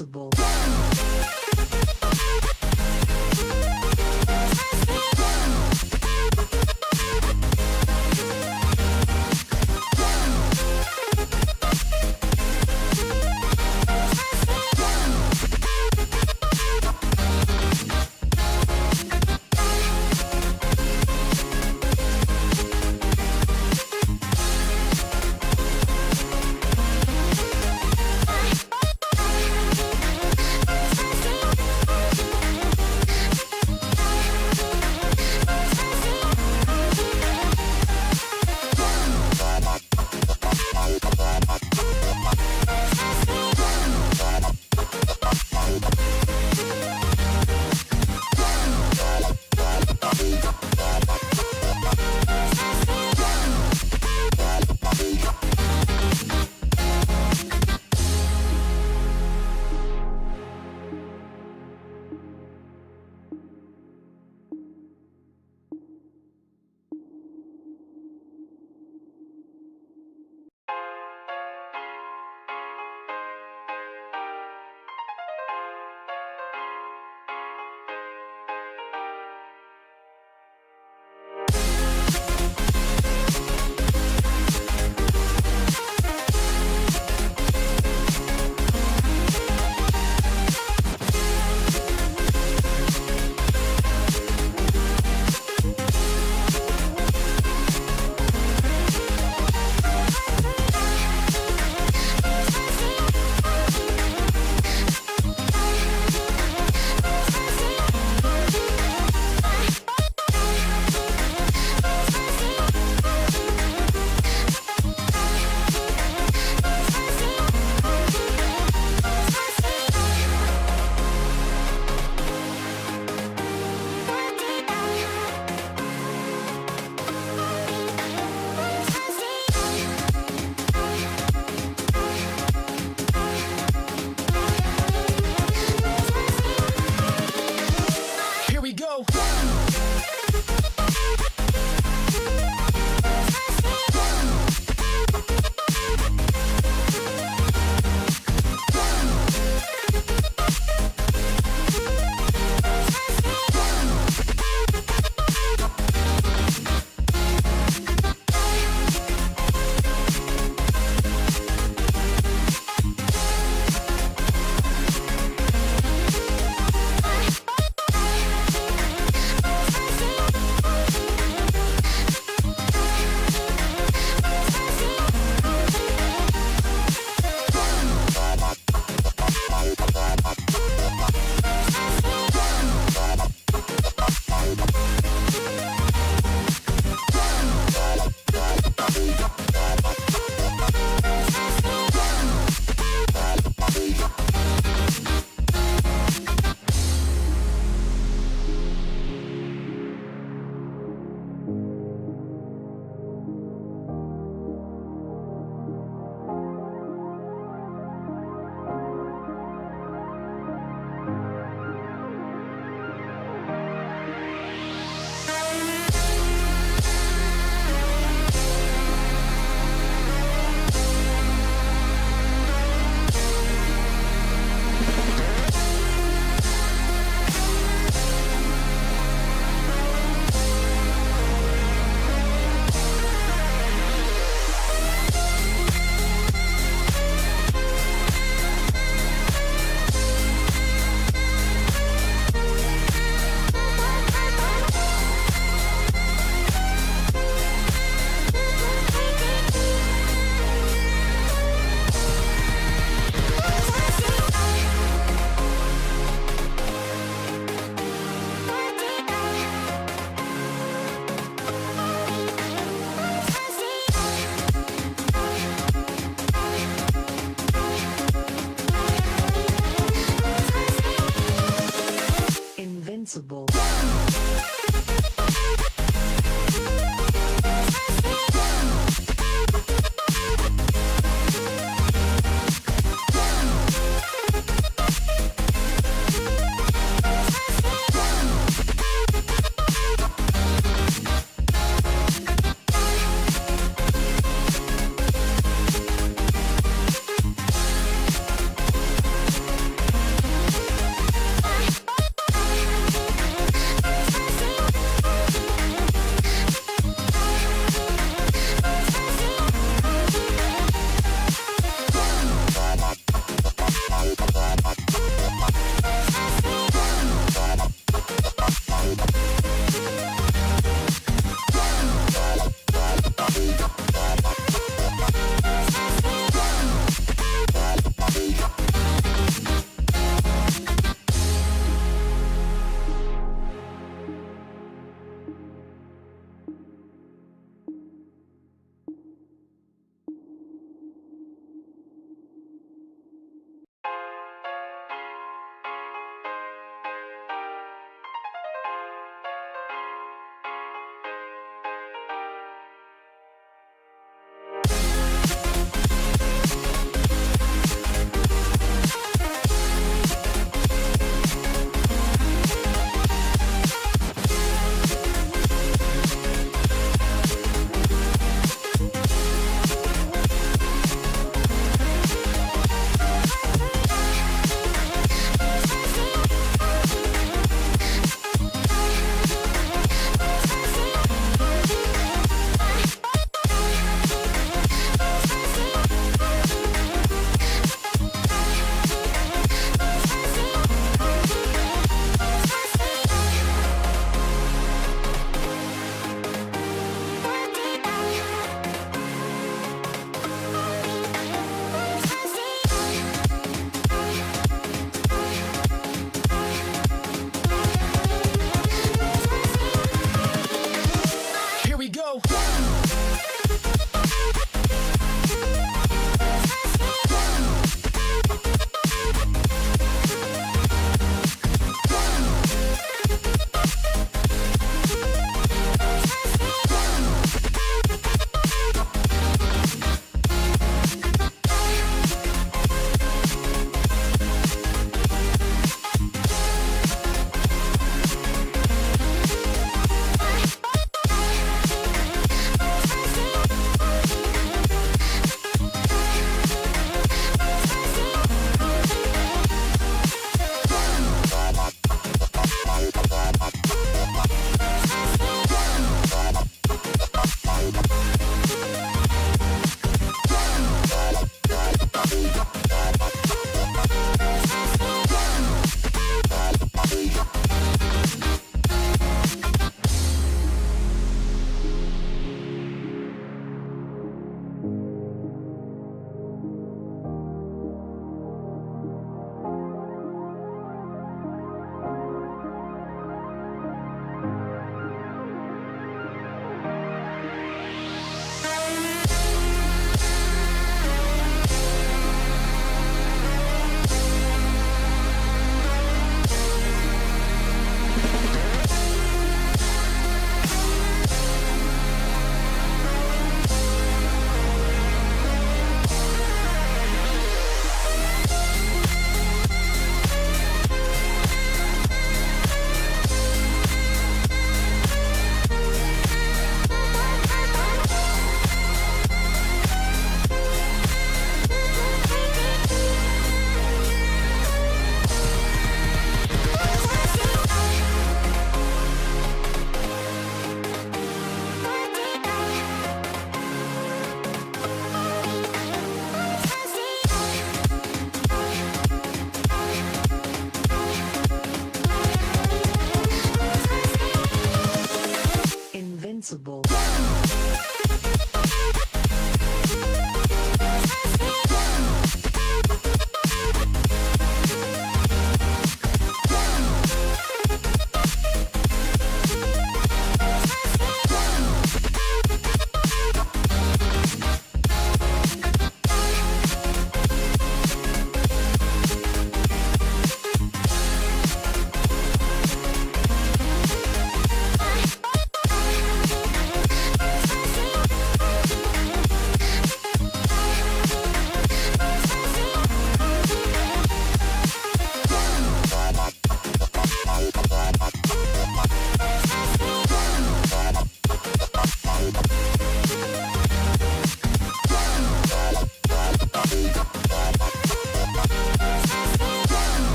Invincible.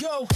go.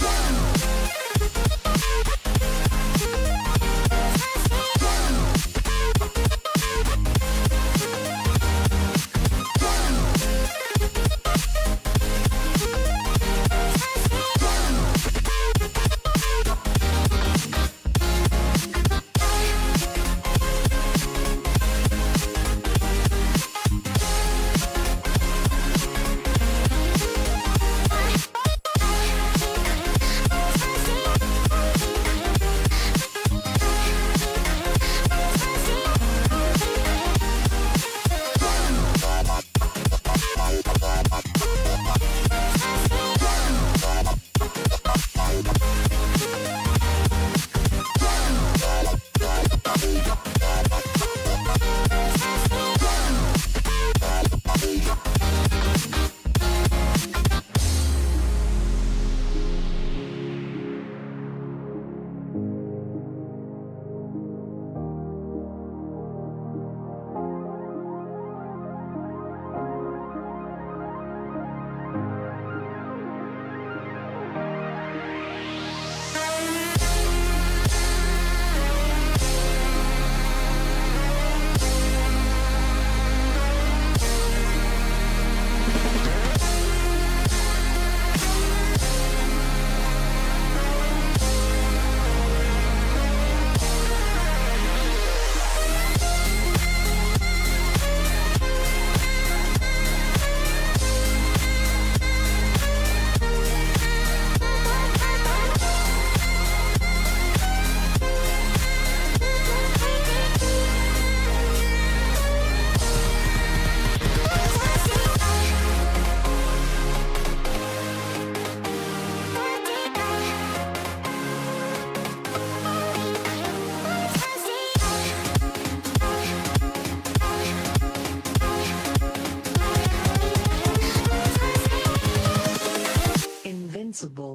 Invincible.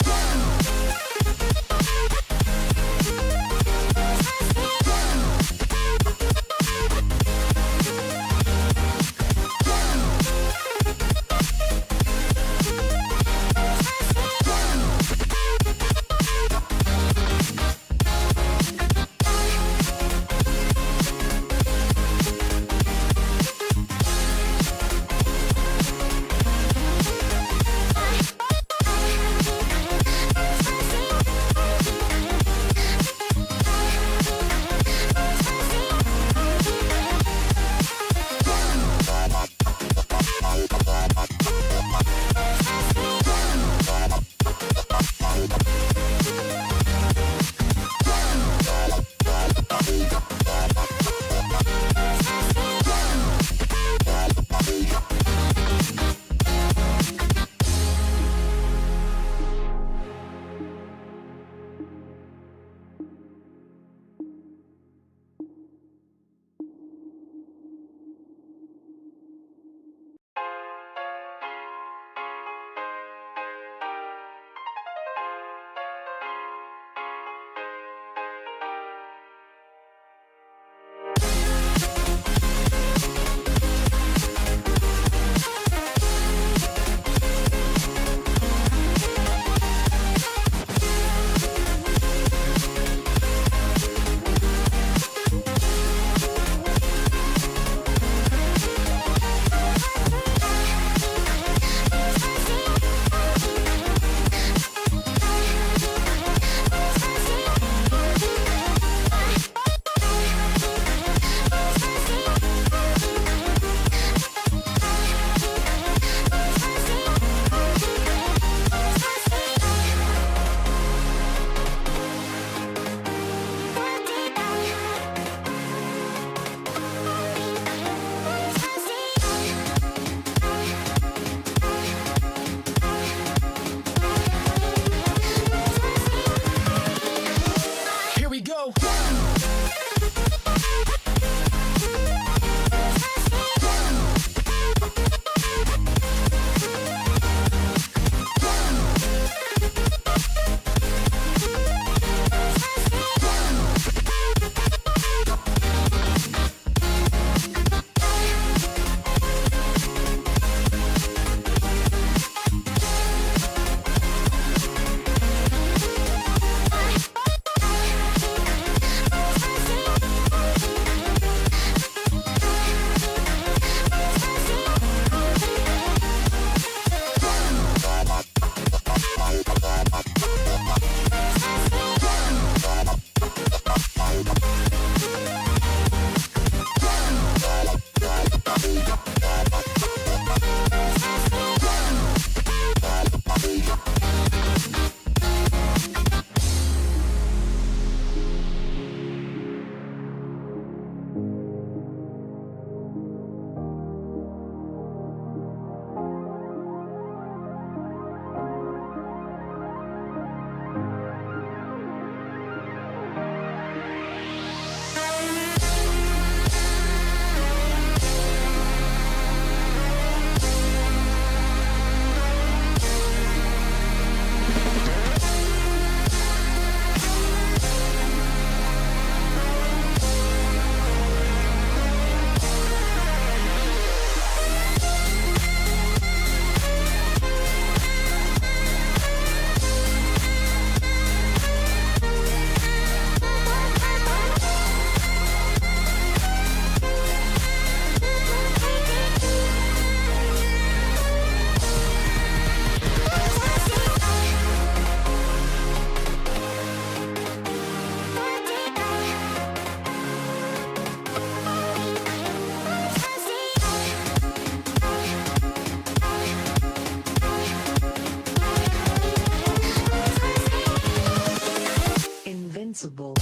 Invincible.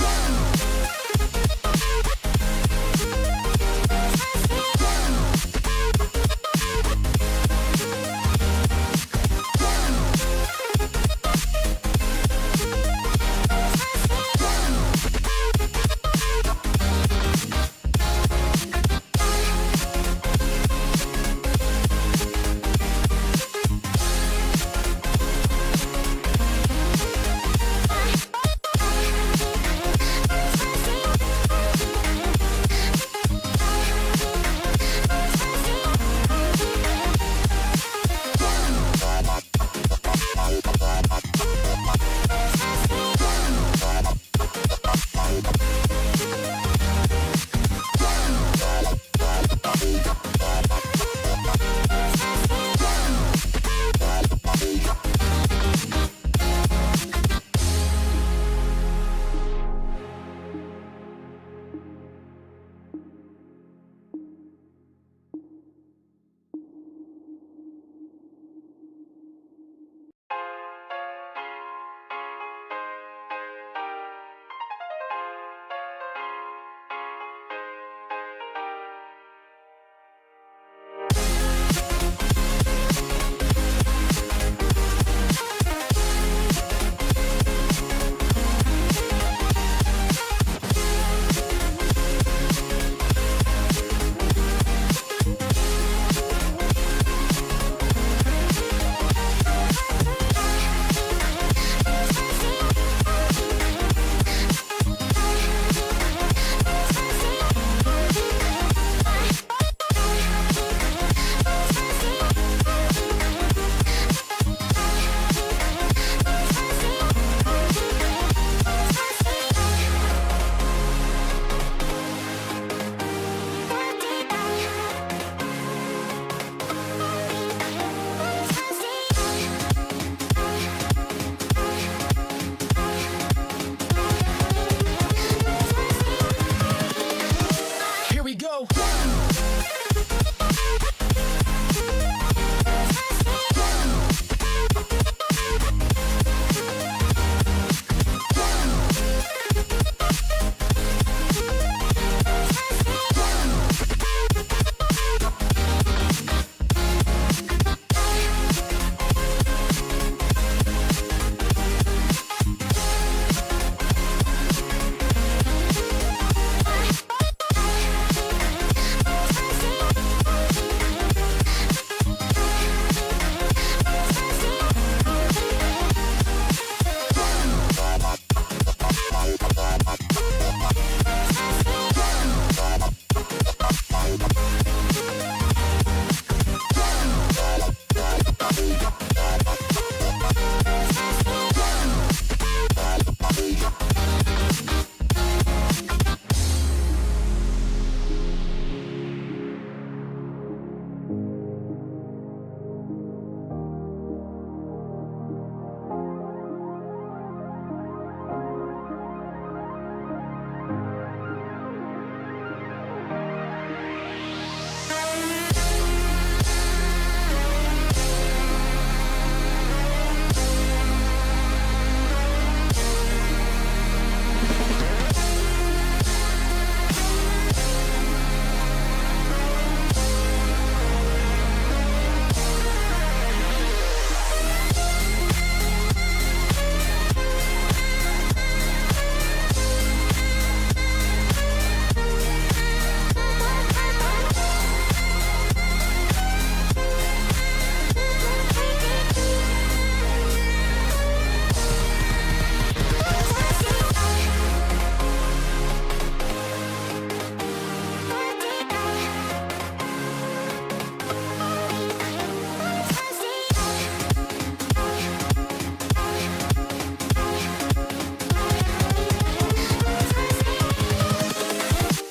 Here we go.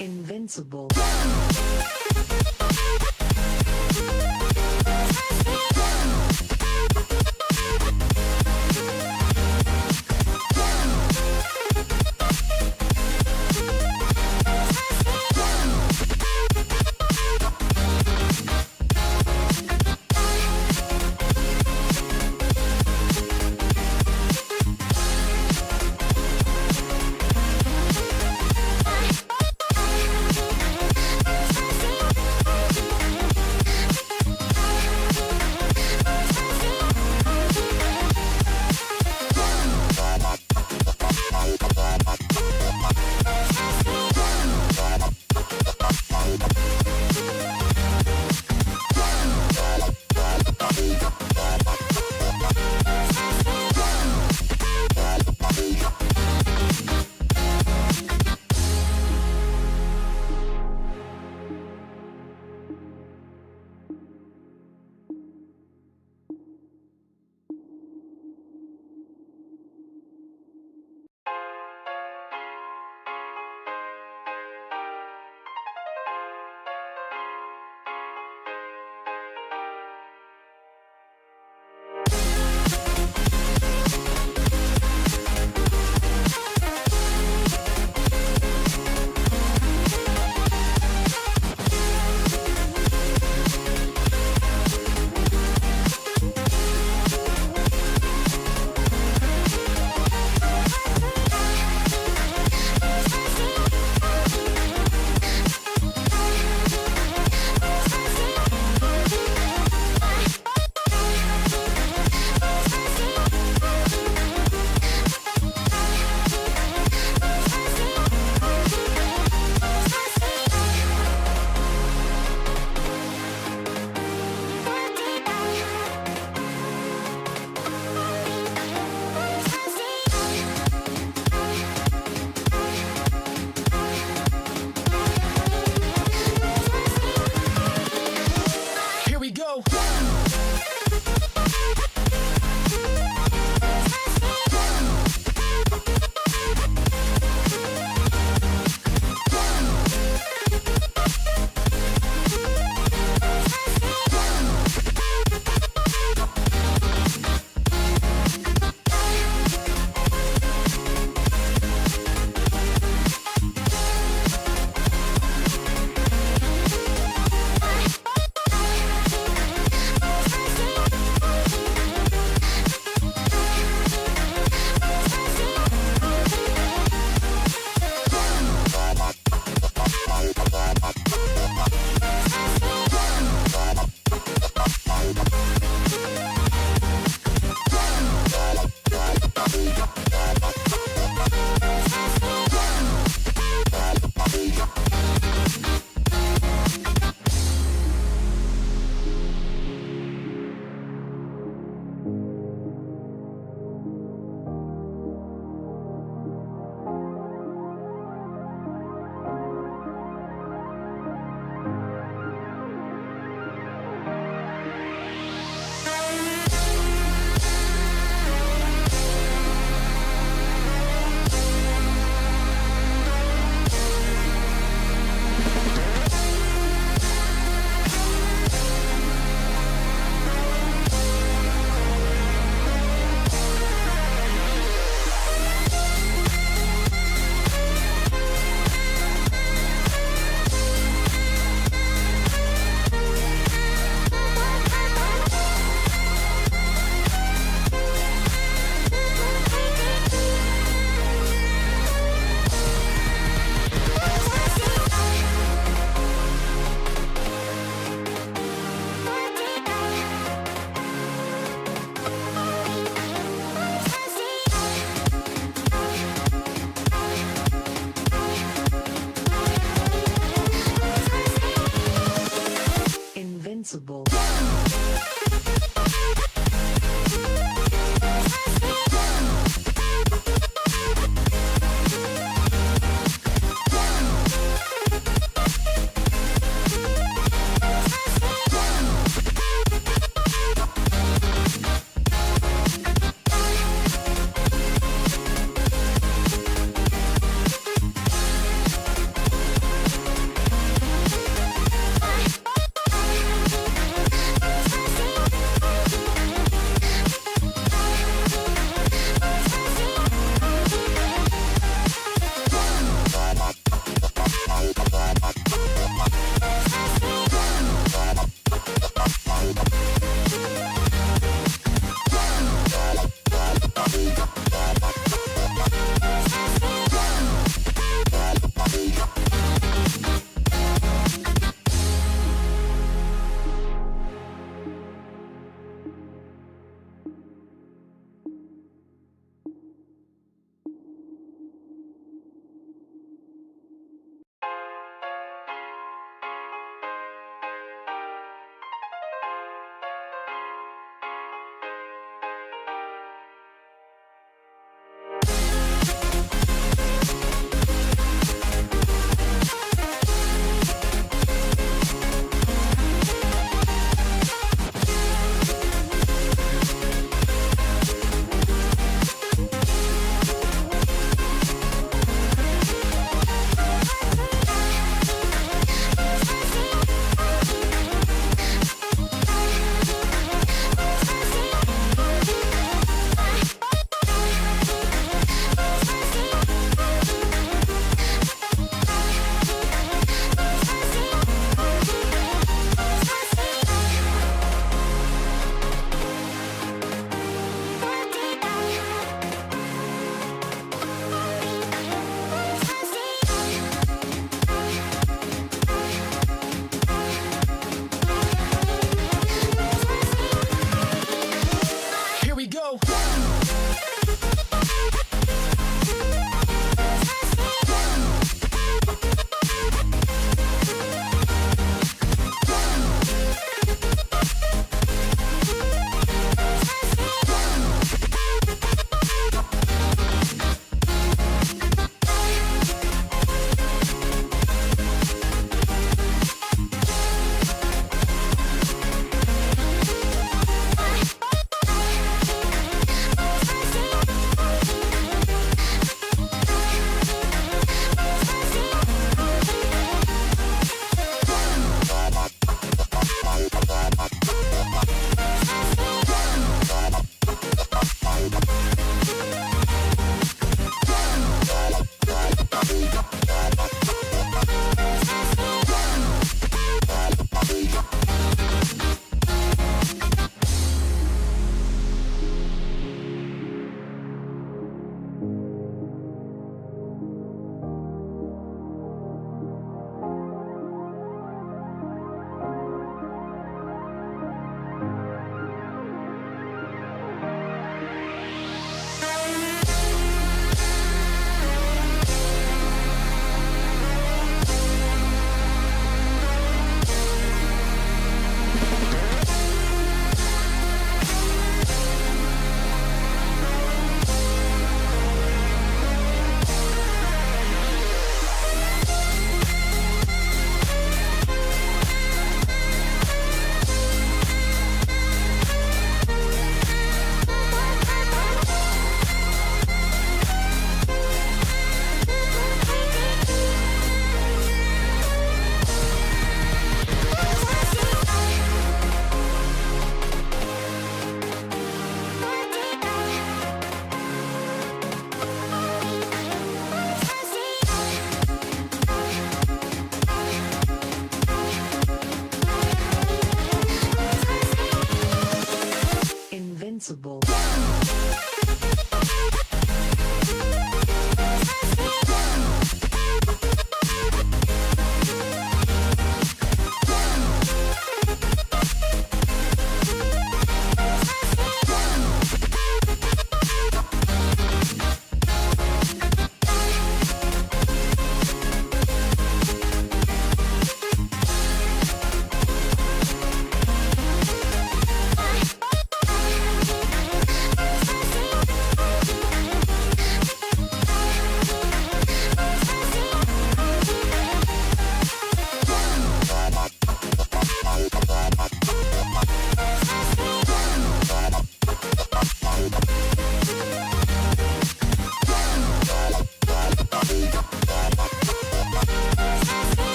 Invincible.